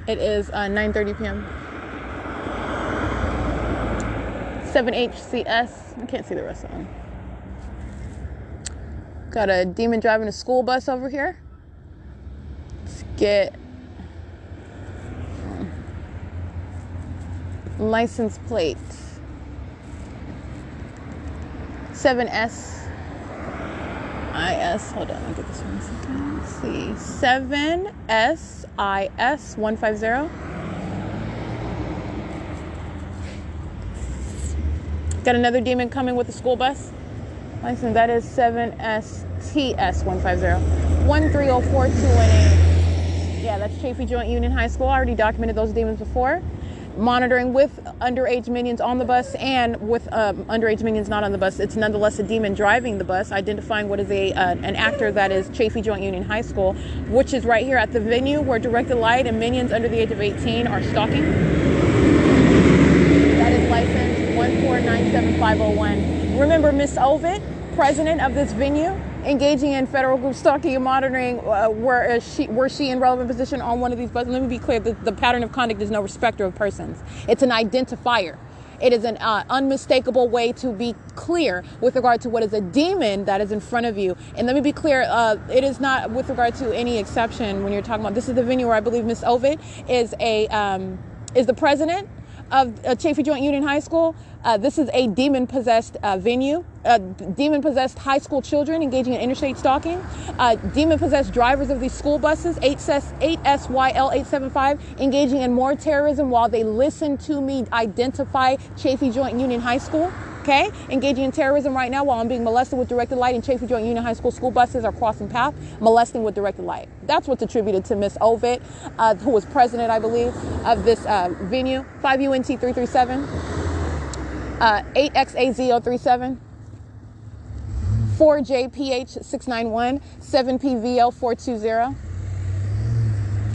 It is 9:30 p.m. 7HCS. I can't see the rest of them. Got a demon driving a school bus over here. Let's get license plate 7S. IS, hold on, I'll get this one a second. Let's see. 7SIS 150. Got another demon coming with the school bus. License, that is 7STS 150. 1304218. Yeah, that's Chaffee Joint Union High School. I already documented those demons before. Monitoring with underage minions on the bus and with underage minions not on the bus. It's nonetheless a demon driving the bus, identifying what is an actor that is Chaffee Joint Union High School, which is right here at the venue where directed light and minions under the age of 18 are stalking. That is license 1497501. Remember Miss Ovid, president of this venue, engaging in federal group stalking and monitoring were she in relevant position on one of these buses. Let me be clear, the pattern of conduct is no respecter of persons. It's an identifier. It is an unmistakable way to be clear with regard to what is a demon that is in front of you. And let me be clear, it is not with regard to any exception when you're talking about, this is the venue where I believe Miss Ovid is the president of Chaffee Joint Union High School. This is a demon-possessed venue. Demon-possessed high school children engaging in interstate stalking. Demon-possessed drivers of these school buses, 8SYL875, engaging in more terrorism while they listen to me identify Chaffee Joint Union High School. Okay, engaging in terrorism right now while I'm being molested with directed light, and Chaffee Joint Union High School school buses are crossing path, molesting with directed light. That's what's attributed to Miss Ovid, who was president, I believe, of this venue. 5UNT337, 8XAZ037, 4JPH691, 7PVL420.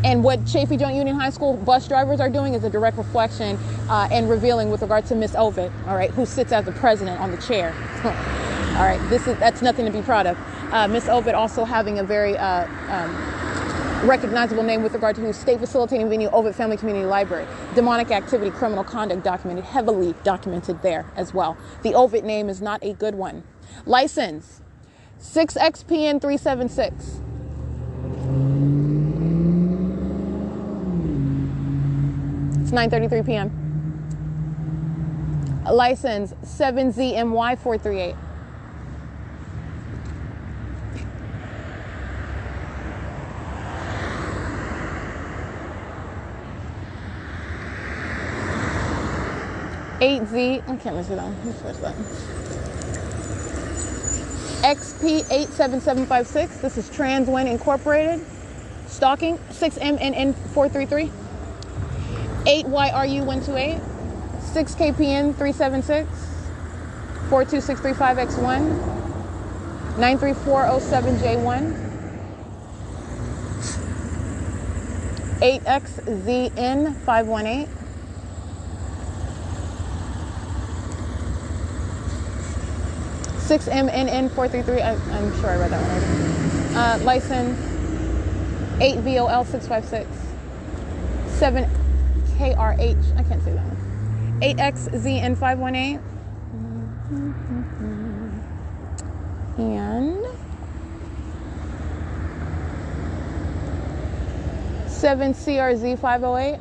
And what Chaffee Joint Union High School bus drivers are doing is a direct reflection and revealing with regard to Miss Ovid, all right, who sits as the president on the chair. All right, that's nothing to be proud of. Miss Ovid also having a very recognizable name with regard to who state facilitating venue, Ovid Family Community Library. Demonic activity, criminal conduct documented, heavily documented there as well. The Ovid name is not a good one. License 6XPN376. It's 9:33 p.m. License 7ZMY438. I can't miss it on. Let's switch that. XP87756. This is Transwin Incorporated. Stalking 6MNN433. 8YRU128, 6KPN376, 42635X1, 93407J1, 8XZN518, 6MNN433, I'm sure I read that one already. License 8VOL656, 7KRH, I can't say that one. 8XZN518. And 7CRZ508.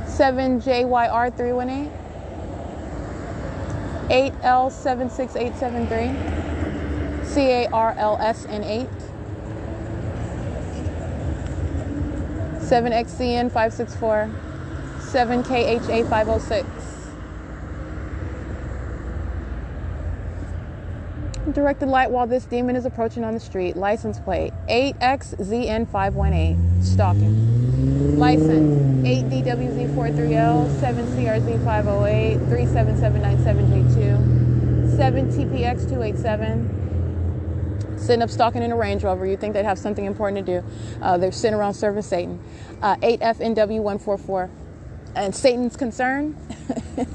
7JYR318. 8L76873. CARLSN8. 7XCN564, 7KHA506. Directed light while this demon is approaching on the street. License plate 8XZN518. Stalking. License 8DWZ43L, 7CRZ508, 37797J2, 7TPX287. Sitting up stalking in a Range Rover. You think they'd have something important to do. They're sitting around serving Satan. 8FNW144. And Satan's concern,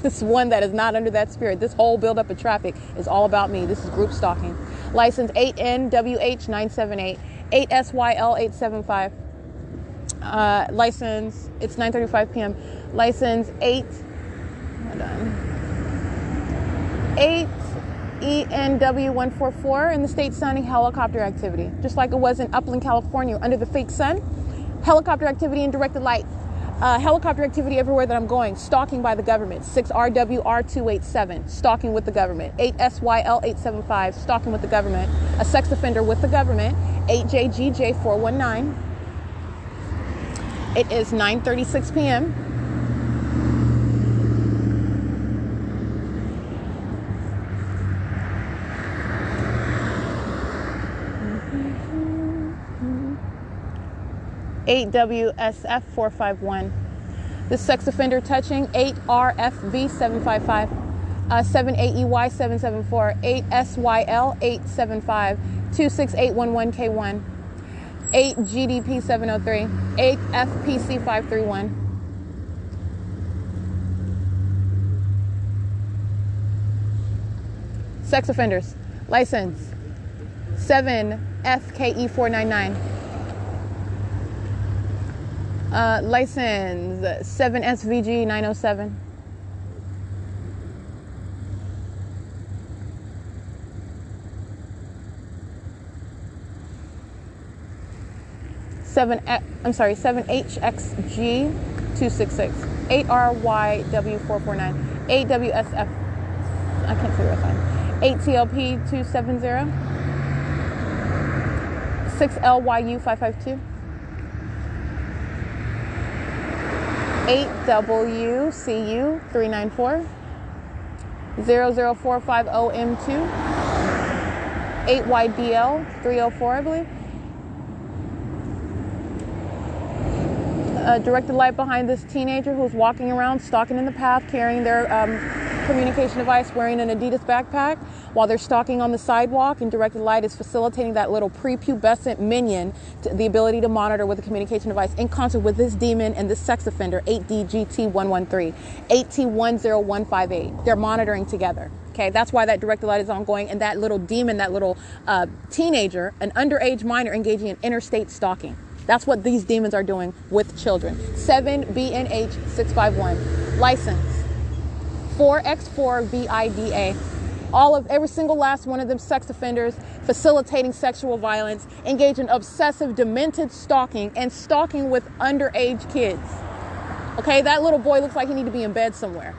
this one that is not under that spirit. This whole buildup of traffic is all about me. This is group stalking. License 8NWH978. 8SYL875. License, it's 9:35 p.m. License 8ENW144 in the state sunny helicopter activity. Just like it was in Upland, California under the fake sun. Helicopter activity and directed light. Helicopter activity everywhere that I'm going. Stalking by the government. 6RWR287. Stalking with the government. 8SYL875. Stalking with the government. A sex offender with the government. 8JGJ419. It is 9:36 p.m. (8WSF451). This sex offender touching 8RFV755, 78EY774, 8SYL875, 26811K1, 8GDP703, 8FPC531. Sex offenders. License 7FKE499. License 7SVG907. 7HXG 266, 8RYW449, 8WSF, I can't see the rest of it, 8TLP 270, 6LYU 552, 8WCU 394, 00450M2, 8YDL 304, I believe. Directed light behind this teenager who's walking around, stalking in the path, carrying their communication device, wearing an Adidas backpack while they're stalking on the sidewalk, and directed light is facilitating that little prepubescent minion the ability to monitor with a communication device in concert with this demon and this sex offender, 8DGT113, 8T10158. They're monitoring together. Okay, that's why that directed light is ongoing, and that little demon, that little teenager, an underage minor engaging in interstate stalking. That's what these demons are doing with children. 7BNH651. License 4X4VIDA. Every single last one of them sex offenders, facilitating sexual violence, engage in obsessive, demented stalking, and stalking with underage kids. Okay, that little boy looks like he needs to be in bed somewhere.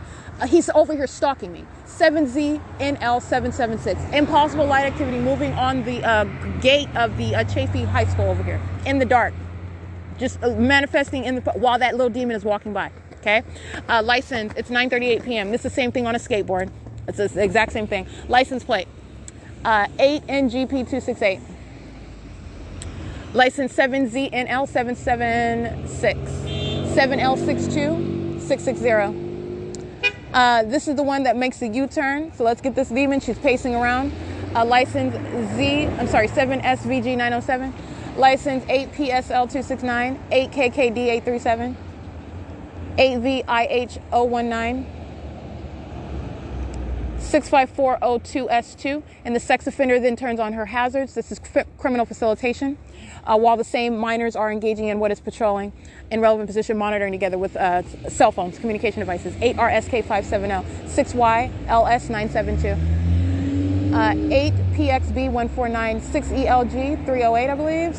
He's over here stalking me. 7ZNL776. Impossible light activity moving on the gate of the Chafee High School over here in the dark, just manifesting while that little demon is walking by. Okay, license. It's 9:38 p.m. This is the same thing on a skateboard. It's the exact same thing. License plate 8NGP268. License 7ZNL776. 7L62660. This is the one that makes the U-turn. So let's get this demon. She's pacing around. License 7SVG907. License 8PSL269. 8KKD837. 8VIH019. 65402S2. And the sex offender then turns on her hazards. This is criminal facilitation. While the same minors are engaging in what is patrolling in relevant position, monitoring together with cell phones, communication devices. 8RSK570, 6YLS972, 8PXB149, 6ELG308, I believe.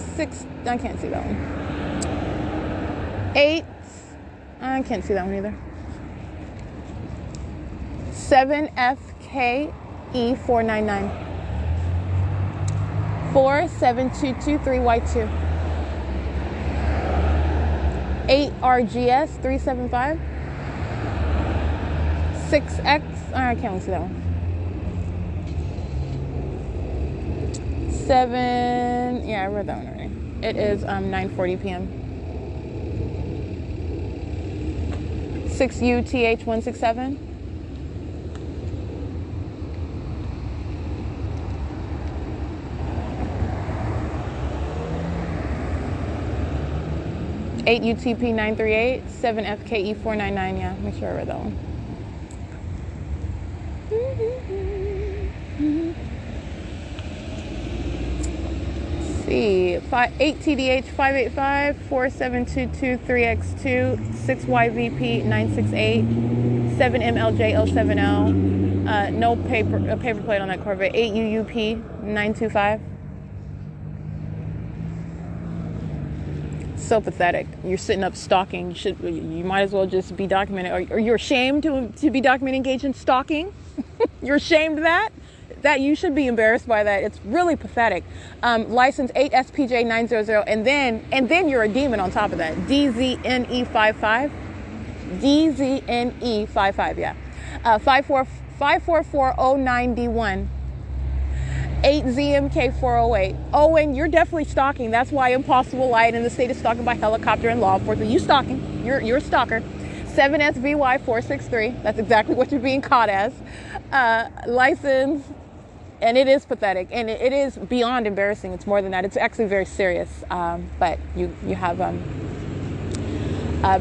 I can't see that one. 8, I can't see that one either. 7FKE499. 47223Y2. 8RGS375. 6X. I can't even see that one. 7. Yeah, I read that one already. It is 9:40 p.m. 6UTH167. 8UTP938, 7FKE499. Yeah, make sure I read that one. Let's see, 8TDH585, 47223X2, 6YVP968, 7MLJ070. No paper plate on that Corvette. 8UUP925. So pathetic. You're sitting up stalking. You might as well just be documented. Or you're ashamed to be documented engaged in stalking? You're ashamed of that? That you should be embarrassed by that. It's really pathetic. License 8SPJ900, and then you're a demon on top of that. DZNE55. DZNE55, yeah. 54409D1. 8ZMK408. Owen, you're definitely stalking. That's why Impossible Light in the state of stalking by helicopter and law enforcement. You stalking. You're a stalker. 7SVY463. That's exactly what you're being caught as. License, and it is pathetic, and it is beyond embarrassing. It's more than that. It's actually very serious. But you have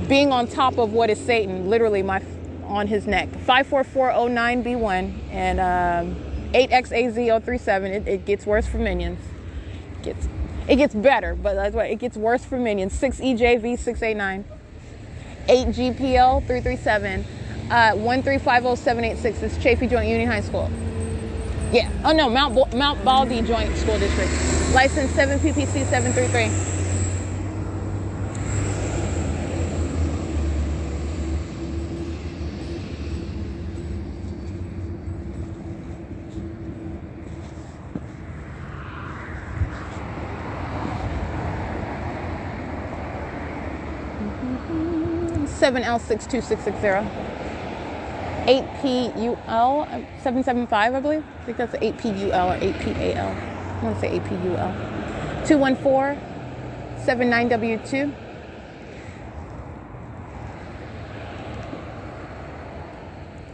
being on top of what is Satan, literally on his neck. 54409B1 and 8XAZ037. It gets worse for minions. It gets better, but that's why it gets worse for minions. 6EJV689. 8GPL337. 1350786. It's Chafee Joint Union High School. Yeah. Oh no, Mount Baldy Joint School District. License 7PPC733. 7L62660. 8PUL 775, I believe. I think that's 8PUL or 8PAL. I want to say 8PUL. 214-79W2.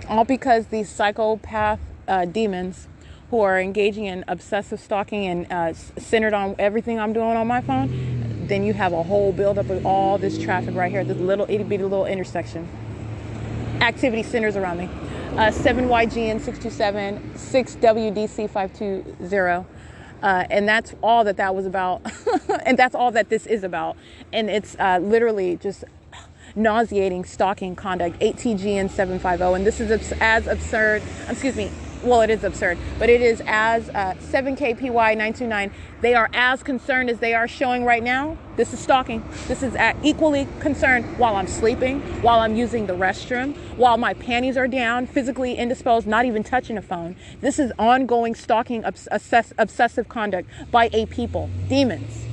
All because these psychopath demons who are engaging in obsessive stalking and centered on everything I'm doing on my phone, then you have a whole buildup of all this traffic right here, this little itty bitty little intersection. Activity centers around me. 7YGN627, 6WDC520. And that's all that was about. And that's all that this is about. And it's literally just nauseating stalking conduct, 8TGN750. And this is as absurd, excuse me, well, it is absurd, but it is as 7KPY929. They are as concerned as they are showing right now. This is stalking. This is equally concerned while I'm sleeping, while I'm using the restroom, while my panties are down, physically indisposed, not even touching a phone. This is ongoing stalking, obsessive conduct by a people, demons.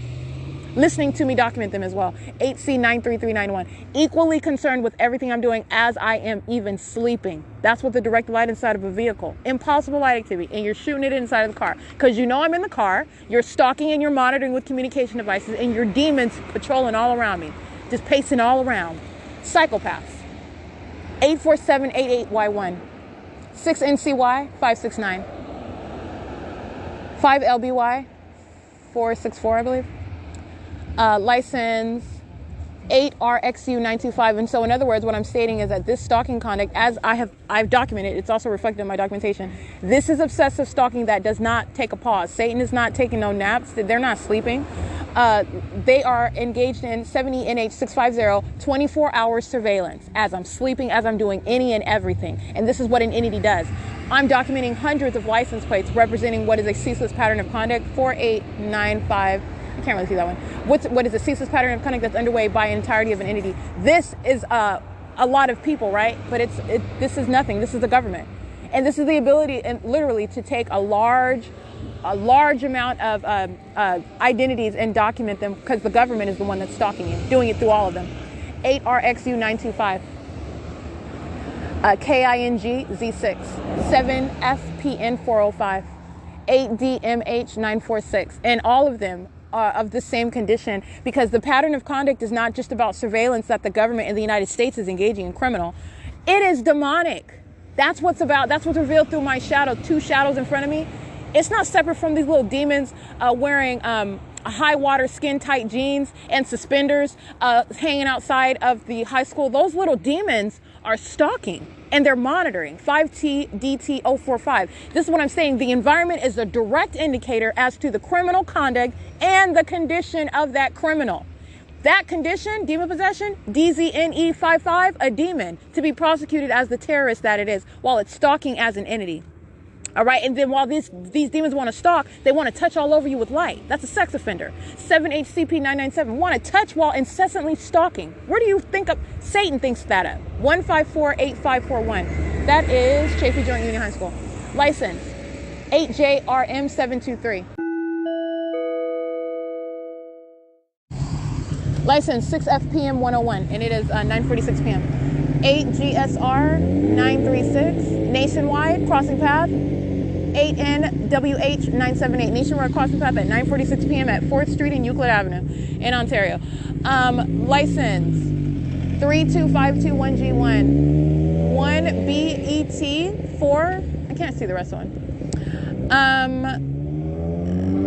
Listening to me document them as well. 8C93391. Equally concerned with everything I'm doing as I am even sleeping. That's what the direct light inside of a vehicle. Impossible light activity. And you're shooting it inside of the car. Because you know I'm in the car. You're stalking and you're monitoring with communication devices. And your demons patrolling all around me. Just pacing all around. Psychopaths. 84788Y1. 6NCY569. 5LBY 464, I believe. License 8RXU925. And so in other words, what I'm stating is that this stalking conduct, as I've documented, it's also reflected in my documentation. This is obsessive stalking that does not take a pause. Satan is not taking no naps. They're not sleeping. They are engaged in 70NH650 24-hour surveillance as I'm sleeping, as I'm doing any and everything. And this is what an entity does. I'm documenting hundreds of license plates representing what is a ceaseless pattern of conduct. 4895. I can't really see that one. What is a ceaseless pattern of conduct that's underway by an entirety of an entity? This is a lot of people, right? But this is nothing. This is the government, and this is the ability, and literally, to take a large amount of identities and document them, because the government is the one that's stalking you, doing it through all of them. 8RXU925. KINGZ6. 7FPN405. 8DMH946, and all of them of the same condition, because the pattern of conduct is not just about surveillance that the government in the United States is engaging in criminal. It is demonic. That's what's about. That's what's revealed through my shadow. Two shadows in front of me. It's not separate from these little demons wearing high water skin tight jeans and suspenders hanging outside of the high school. Those little demons are stalking and they're monitoring. 5TDT045. This is what I'm saying. The environment is a direct indicator as to the criminal conduct and the condition of that criminal. That condition, demon possession, DZNE55, a demon, to be prosecuted as the terrorist that it is, while it's stalking as an entity. All right, and then while these demons want to stalk, they want to touch all over you with light. That's a sex offender. 7HCP997, want to touch while incessantly stalking. Where do you think Satan thinks that at? 1548541. That is Chaffee Joint Union High School. License 8JRM723. License 6FPM101, and it is 9:46 p.m. 8GSR936, nationwide crossing path 8NWH978, nationwide crossing path at 9:46 p.m. at 4th Street and Euclid Avenue in Ontario. License 32521G1, 1BET4. I can't see the rest of one.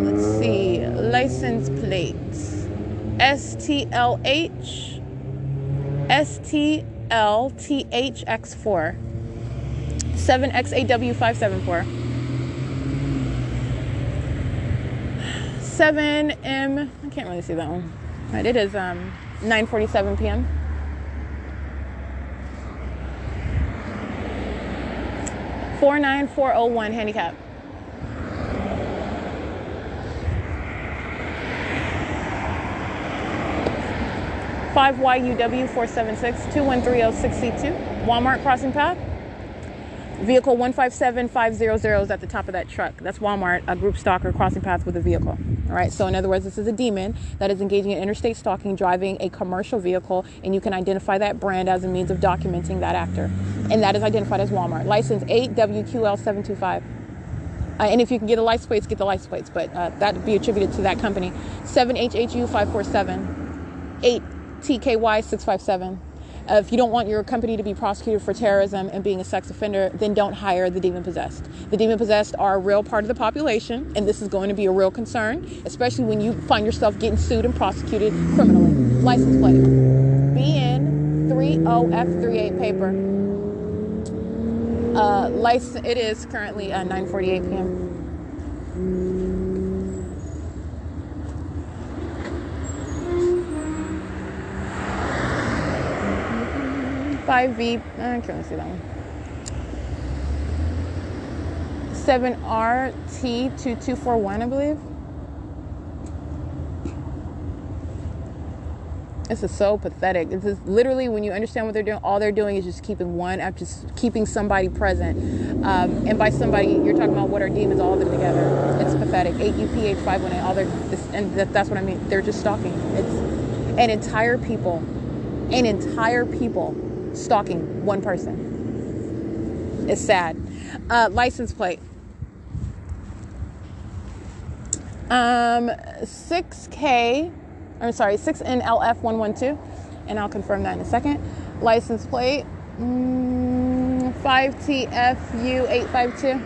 Let's see, license plates. STLH STLTHX4 7XAW574 7M. I can't really see that one. Right, it is 9:47 p.m. 49401 handicap. YUW476 2130 6C2 Walmart crossing path Vehicle 157500 is at the top of that truck. That's Walmart, a group stalker crossing paths with a vehicle. All right. So in other words, this is a demon that is engaging in interstate stalking, driving a commercial vehicle, and you can identify that brand as a means of documenting that actor. And that is identified as Walmart. License 8WQL725. And if you can get the license plates, get the license plates, but that would be attributed to that company. 7HHU547, 8TKY657. If you don't want your company to be prosecuted for terrorism and being a sex offender, then don't hire the demon-possessed. The demon-possessed are a real part of the population, and this is going to be a real concern, especially when you find yourself getting sued and prosecuted criminally. License plate. BN30F38 paper. It is currently 9:48 p.m. 5V, I can't see that one. 7RT2241, I believe. This is so pathetic. This is literally, when you understand what they're doing, all they're doing is just keeping just keeping somebody present. And by somebody, you're talking about what are demons, all of them together. It's pathetic. 8UPH518, all that's what I mean. They're just stalking. It's an entire people stalking one person. It's sad. License plate. 6NLF112, and I'll confirm that in a second. License plate 5TFU852.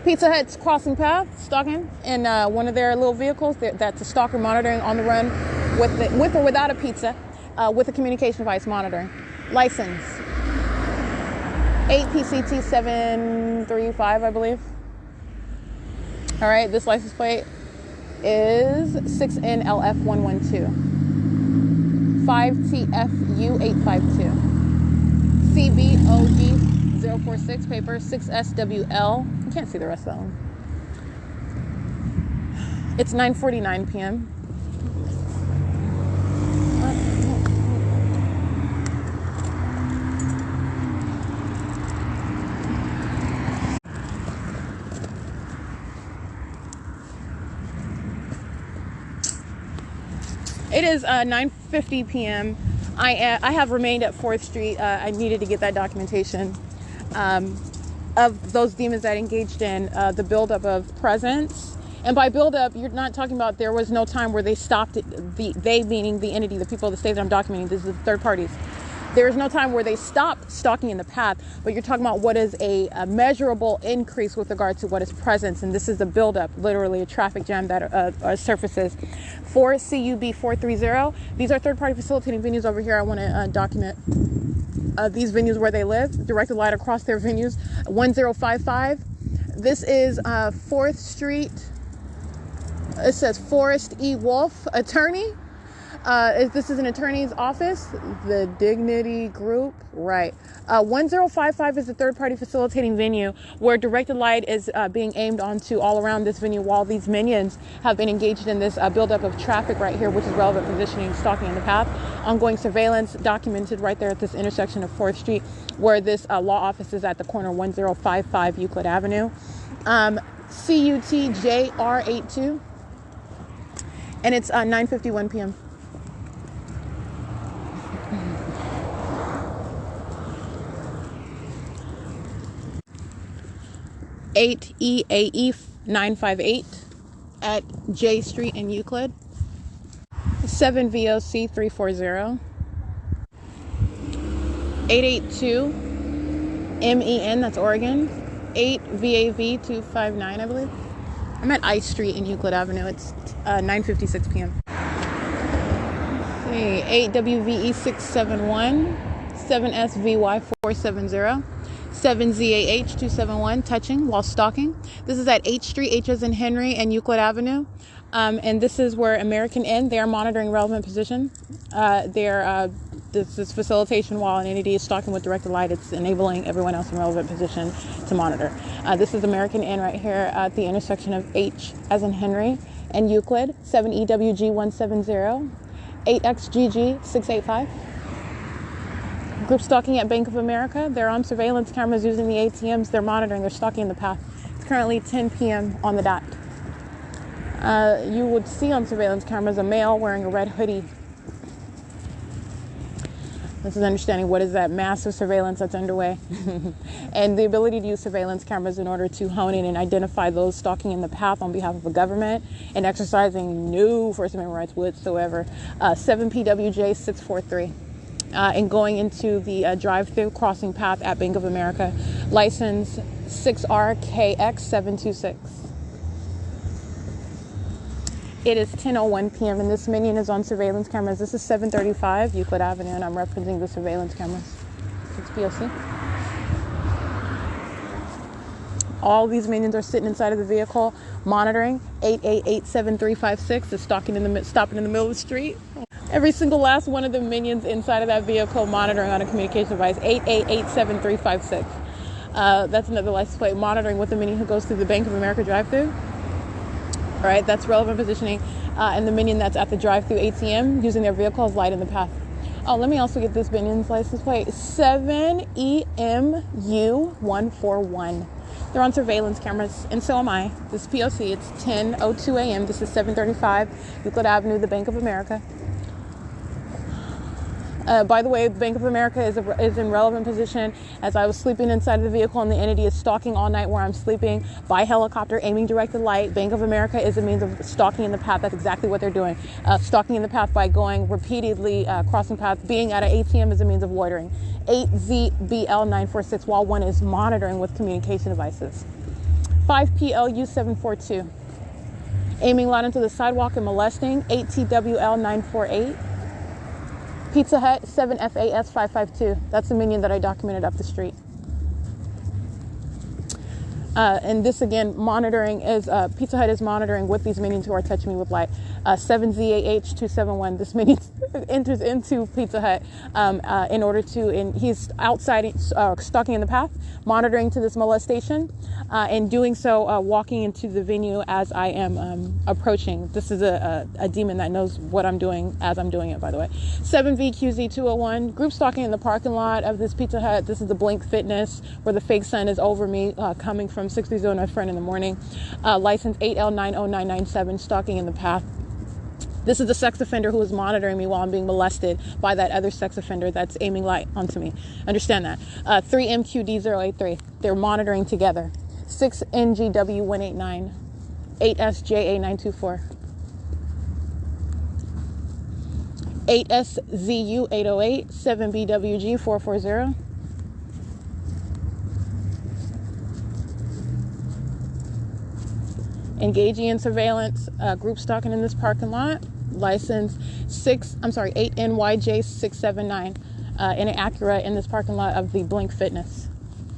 Pizza Hut's crossing path, stalking in one of their little vehicles. That's a stalker monitoring on the run with or without a pizza, with a communication device monitoring. License 8PCT735, I believe. All right, this license plate is 6NLF112, 5TFU852, CBOD046 paper 6SWL. I can't see the rest of that one. It's 9:49 p.m. It is 9:50 p.m. I have remained at 4th Street. I needed to get that documentation of those demons that engaged in the buildup of presence. And by buildup, you're not talking about there was no time where they stopped it. They meaning the entity, the people of the state that I'm documenting. This is the third parties. There is no time where they stopped stalking in the path, but you're talking about what is a measurable increase with regard to what is presence. And this is a buildup, literally a traffic jam that surfaces. 4 CUB 430. These are third-party facilitating venues over here. I want to document these venues where they live. Directed light across their venues. 1055. This is 4th Street. It says Forrest E. Wolf, attorney. This is an attorney's office, the Dignity Group, right. 1055 is the third-party facilitating venue where directed light is being aimed onto all around this venue while these minions have been engaged in this buildup of traffic right here, which is relevant positioning, stalking in the path. Ongoing surveillance documented right there at this intersection of 4th Street where this law office is at the corner 1055 Euclid Avenue. CUTJR82, and it's 9:51 p.m. 8EAE 958 at J Street in Euclid. 7 VOC 340. 882 MEN, that's Oregon. 8 VAV 259, I believe. I'm at I Street in Euclid Avenue. It's 9:56 p.m. 8 WVE 671. 7 SVY 470. 7 ZAH 271, touching while stalking. This is at H Street, H as in Henry, and Euclid Avenue. And this is where American N, they are monitoring relevant position. This is facilitation while an entity is stalking with directed light. It's enabling everyone else in relevant position to monitor. This is American N right here at the intersection of H as in Henry and Euclid. 7 EWG 170, 8 XGG 685. Group stalking at Bank of America. They're on surveillance cameras using the ATMs. They're monitoring. They're stalking the path. It's currently 10 p.m. on the dot. You would see on surveillance cameras a male wearing a red hoodie. This is understanding what is that massive surveillance that's underway and the ability to use surveillance cameras in order to hone in and identify those stalking in the path on behalf of the government and exercising no First Amendment rights whatsoever. 7 PWJ 643. And going into the drive-through crossing path at Bank of America. License 6RKX726. It is 10:01 p.m. and this minion is on surveillance cameras. This is 735 Euclid Avenue and I'm referencing the surveillance cameras. It's P.O.C. All these minions are sitting inside of the vehicle monitoring. 8887-356 is stopping in the middle of the street. Every single last one of the minions inside of that vehicle monitoring on a communication device. 8887-356. That's another license plate monitoring with the minion who goes through the Bank of America drive-through. All right, that's relevant positioning. And the minion that's at the drive-through ATM using their vehicle as light in the path. Oh, let me also get this minion's license plate. 7EMU141. They're on surveillance cameras, and so am I. This is P.O.C. It's 10:02 a.m. This is 735 Euclid Avenue, the Bank of America. By the way, Bank of America is in relevant position as I was sleeping inside of the vehicle and the entity is stalking all night where I'm sleeping by helicopter, aiming directed light. Bank of America is a means of stalking in the path. That's exactly what they're doing. Stalking in the path by going repeatedly, crossing paths. Being at an ATM is a means of loitering. 8ZBL946 while one is monitoring with communication devices. 5PLU742. Aiming light into the sidewalk and molesting. 8TWL948. Pizza Hut 7FAS552. That's the minion that I documented up the street. And this again, monitoring is Pizza Hut is monitoring with these minions who are touching me with light. 7ZAH271. This minion enters into Pizza Hut in order to, and he's outside stalking in the path, monitoring to this molestation, and doing so, walking into the venue as I am approaching. This is a demon that knows what I'm doing as I'm doing it, by the way. 7VQZ201. Group stalking in the parking lot of this Pizza Hut. This is the Blink Fitness where the fake sun is over me, coming from 630 my friend in the morning. License 8L90997, stalking in the path. This is the sex offender who is monitoring me while I'm being molested by that other sex offender that's aiming light onto me. Understand that. 3MQD083. They're monitoring together. 6NGW189. 8SJA924. 8SZU808. 7BWG440. Engaging in surveillance, group stalking in this parking lot. License 8NYJ679 in an Acura in this parking lot of the Blink Fitness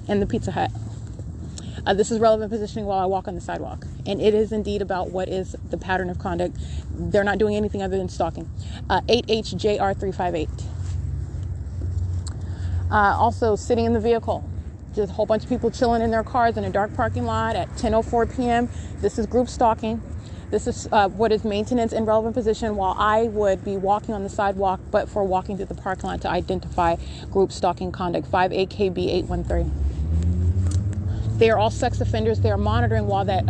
and the Pizza Hut. This is relevant positioning while I walk on the sidewalk. And it is indeed about what is the pattern of conduct. They're not doing anything other than stalking. 8HJR358. Also sitting in the vehicle. Just a whole bunch of people chilling in their cars in a dark parking lot at 10:04 p.m. This is group stalking. This is what is maintenance in relevant position while I would be walking on the sidewalk, but for walking through the parking lot to identify group stalking conduct. 5AKB813. They are all sex offenders. They are monitoring while that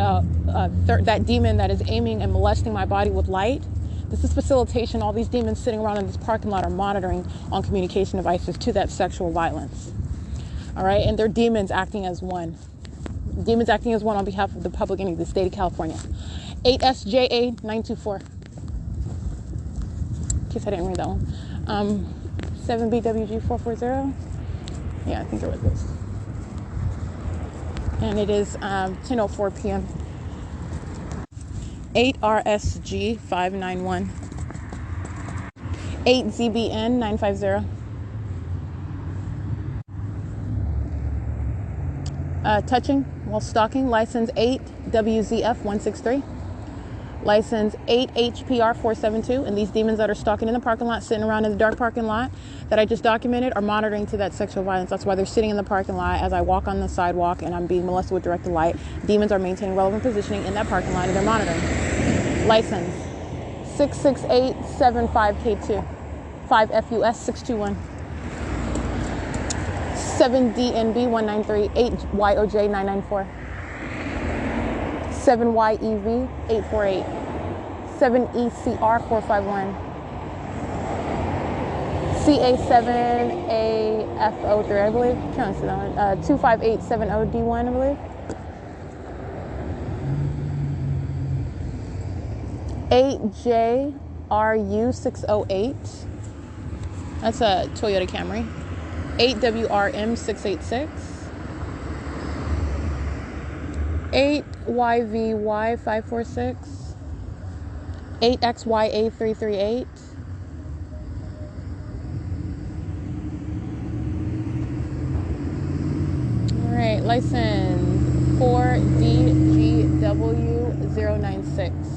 demon that is aiming and molesting my body with light. This is facilitation. All these demons sitting around in this parking lot are monitoring on communication devices to that sexual violence. All right, and they're demons acting as one. Demons acting as one on behalf of the public entity, the state of California. 8SJA924. In case I didn't read that one. 7BWG440. Yeah, I think it was this. And it is 10:04 p.m. 8RSG591. 8ZBN950. Touching while stalking. License 8WZF163. License 8HPR472. And these demons that are stalking in the parking lot, sitting around in the dark parking lot that I just documented, are monitoring to that sexual violence. That's why they're sitting in the parking lot as I walk on the sidewalk and I'm being molested with directed light. Demons are maintaining relevant positioning in that parking lot and they're monitoring. License 66875K2. 5FUS621. 7DNB 193, 8YOJ 994, 7YEV 848, 7ECR 451, CA7AF03, I believe. Can't see that one. 25870D1, I believe. 8JRU608. That's a Toyota Camry. 8WRM686. 8YVY546. 8XYA338. All right, license 4DGW096.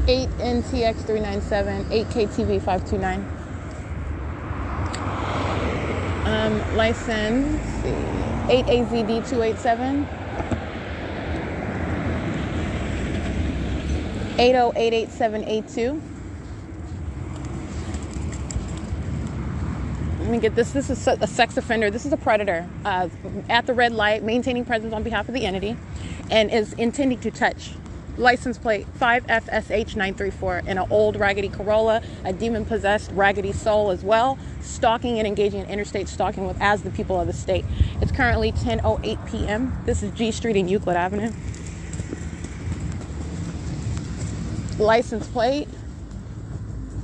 Eight NTX 397, 8KTV 529. License 8AZD 287, 8088782. Let me get this. This is a sex offender. This is a predator at the red light, maintaining presence on behalf of the entity, and is intending to touch. License plate 5FSH934 in an old raggedy Corolla, a demon-possessed raggedy soul as well, stalking and engaging in interstate stalking with as the people of the state. It's currently 10:08 p.m. This is G Street and Euclid Avenue. License plate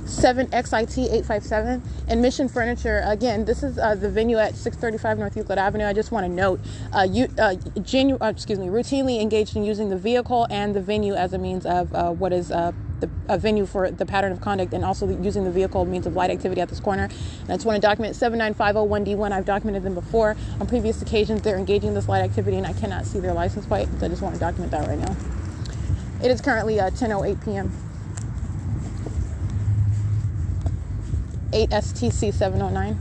7XIT857 and Mission Furniture. Again, this is the venue at 635 North Euclid Avenue. I just want to note, routinely engaged in using the vehicle and the venue as a means of what is a venue for the pattern of conduct, and also using the vehicle means of light activity at this corner. And I just want to document 79501D1. I've documented them before on previous occasions. They're engaging in this light activity, and I cannot see their license plate, so I just want to document that right now. It is currently 10:08 p.m. 8STC 709.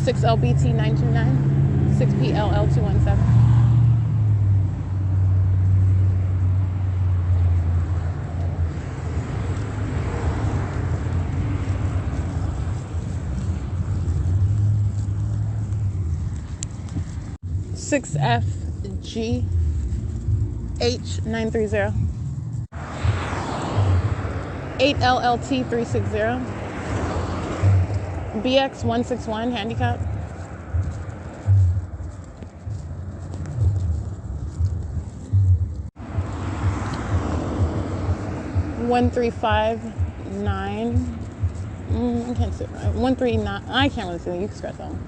Six LBT 929, 6PLL 217. Six FG H930, 8 LLT 360, BX 161 handicap, 1359. I can't see it right. 139. I can't really see it. You can scratch that one.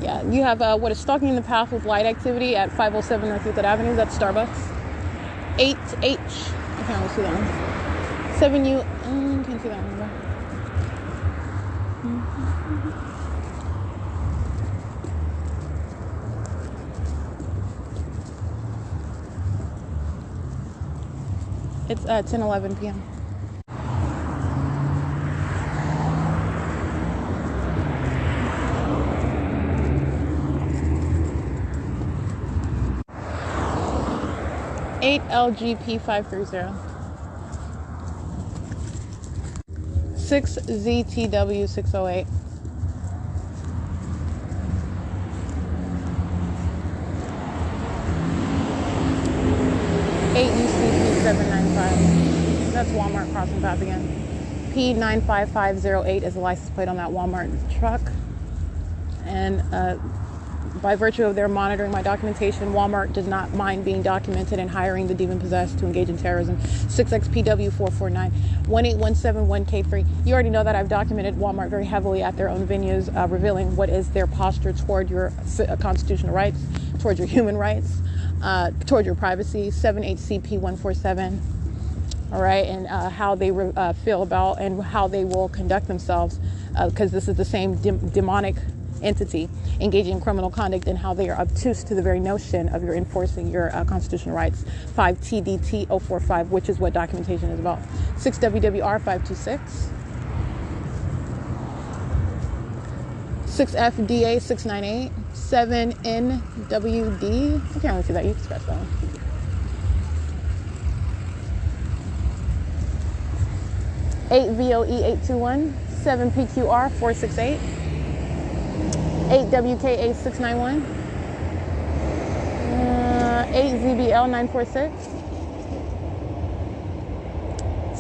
Yeah, you have what is stalking in the path with light activity at 507 North Euclid Avenue. That's Starbucks. 8H. I can't really see that one. 7U. Can't see that one. It's 10:11 p.m. Eight LGP 530, 6 ZTW 608, 8 UCP 795. That's Walmart crossing path again. P95508 is the license plate on that Walmart truck, and by virtue of their monitoring my documentation, Walmart does not mind being documented and hiring the demon-possessed to engage in terrorism. 6XPW449, 18171K3. You already know that I've documented Walmart very heavily at their own venues, revealing what is their posture toward your constitutional rights, toward your human rights, toward your privacy. 78CP147. All right, and how they feel about and how they will conduct themselves, because this is the same demonic entity engaging in criminal conduct and how they are obtuse to the very notion of your enforcing your constitutional rights. 5TDT 045, which is what documentation is about. 6WWR 526. 6FDA 698. 7NWD. I can't really see that. You can scratch that one. 8VOE 821. 7PQR 468. 8WKA 691. 8ZBL 946.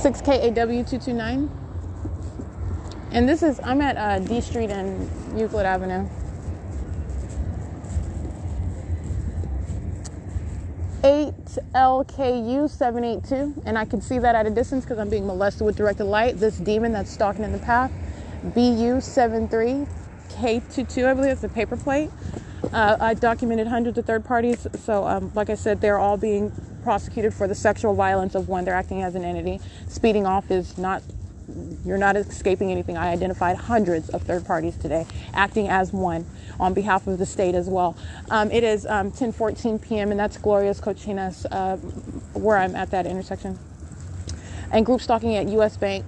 6KAW 229. And this is, I'm at D Street and Euclid Avenue. 8LKU 782, and I can see that at a distance because I'm being molested with directed light. This demon that's stalking in the path. BU 73K22, I believe it's a paper plate. I documented hundreds of third parties, so like I said, they're all being prosecuted for the sexual violence of one. They're acting as an entity. Speeding off is not, you're not escaping anything. I identified hundreds of third parties today acting as one on behalf of the state as well. It is 10:14 p.m. and that's Gloria's Cochinas, where I'm at that intersection. And group stalking at U.S. Bank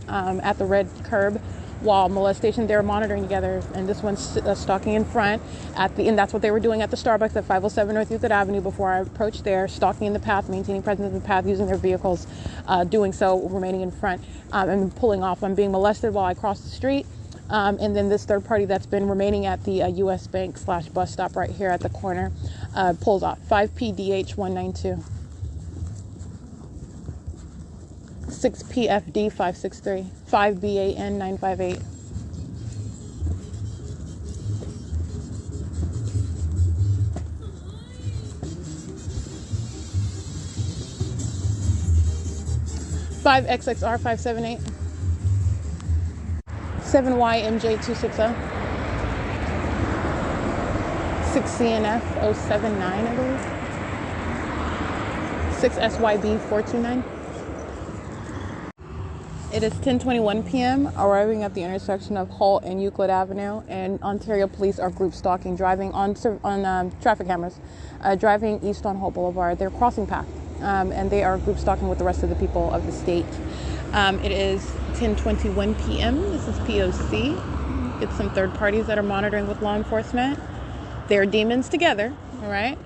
at the red curb while molestation. They're monitoring together, and this one's stalking in front at the, and that's what they were doing at the Starbucks at 507 North Euclid Avenue before I approached there, stalking in the path, maintaining presence in the path, using their vehicles, doing so, remaining in front, and pulling off. I'm being molested while I cross the street. And then this third party that's been remaining at the U.S. Bank / bus stop right here at the corner pulls off. 5PDH 192. 6PFD 563. 5BAN 958. Five XXR 578. 7YMJ 260. 6CNF 079, I believe. 6SYB 429. It is 10:21 p.m. arriving at the intersection of Holt and Euclid Avenue, and Ontario police are group stalking, driving on traffic cameras, driving east on Holt Boulevard. They're crossing path, and they are group stalking with the rest of the people of the state. It is 10:21 p.m. This is P.O.C. It's some third parties that are monitoring with law enforcement. They're demons together, all right,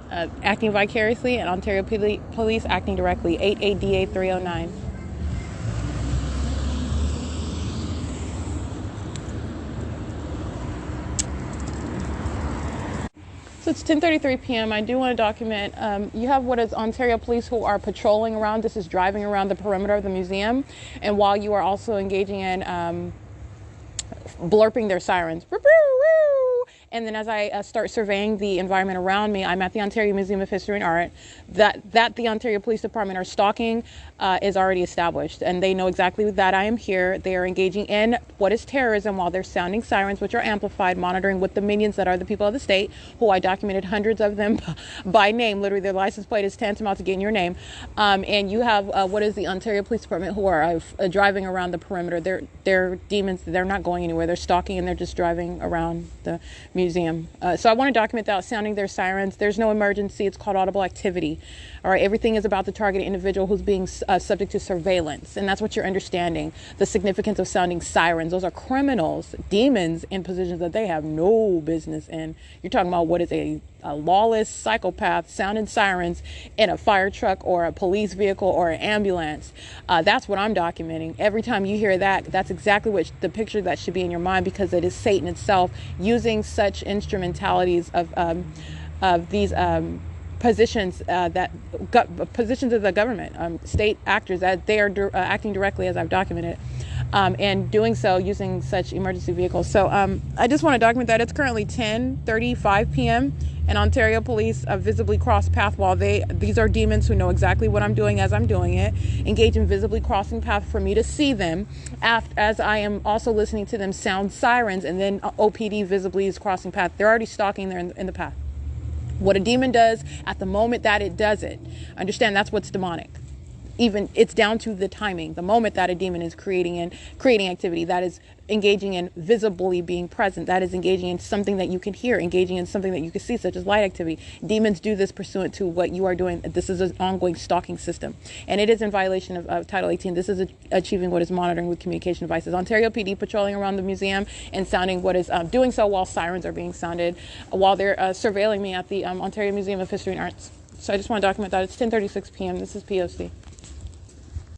acting vicariously, and Ontario police acting directly. 8ADA 309. So it's 10:33 p.m. I do want to document, you have what is Ontario police who are patrolling around. This is driving around the perimeter of the museum. And while you are also engaging in blurping their sirens. And then as I start surveying the environment around me, I'm at the Ontario Museum of History and Art. That the Ontario Police Department are stalking is already established, and they know exactly that I am here. They are engaging in what is terrorism while they're sounding sirens, which are amplified, monitoring with the minions that are the people of the state, who I documented hundreds of them by name. Literally, their license plate is tantamount to getting your name. And you have what is the Ontario Police Department, who are driving around the perimeter. They're demons. They're not going anywhere. They're stalking, and they're just driving around the museum. So I want to document that, sounding their sirens. There's no emergency. It's called audible activity. All right. Everything is about the targeted individual who's being subject to surveillance. And that's what you're understanding. The significance of sounding sirens. Those are criminals, demons in positions that they have no business in. You're talking about what is a lawless psychopath sounding sirens in a fire truck or a police vehicle or an ambulance. That's what I'm documenting. Every time you hear that, that's exactly what the picture that should be in your mind, because it is Satan itself using such instrumentalities of these positions positions of the government, state actors, that they are acting directly as I've documented, and doing so using such emergency vehicles. So I just want to document that it's currently 10:35 p.m. and Ontario police visibly cross path while these are demons who know exactly what I'm doing as I'm doing it, engage in visibly crossing path for me to see them, as I am also listening to them sound sirens, and then OPD visibly is crossing path. They're already stalking there in the path. What a demon does at the moment that it does it, understand that's what's demonic. even, it's down to the timing, the moment that a demon is creating activity, that is engaging in visibly being present, that is engaging in something that you can hear, engaging in something that you can see, such as light activity. Demons do this pursuant to what you are doing. This is an ongoing stalking system, and it is in violation of Title 18. This is achieving what is monitoring with communication devices. Ontario PD patrolling around the museum and sounding what is doing so while sirens are being sounded, while they're surveilling me at the Ontario Museum of History and Arts. So I just want to document that. It's 10:36 p.m. This is P.O.C.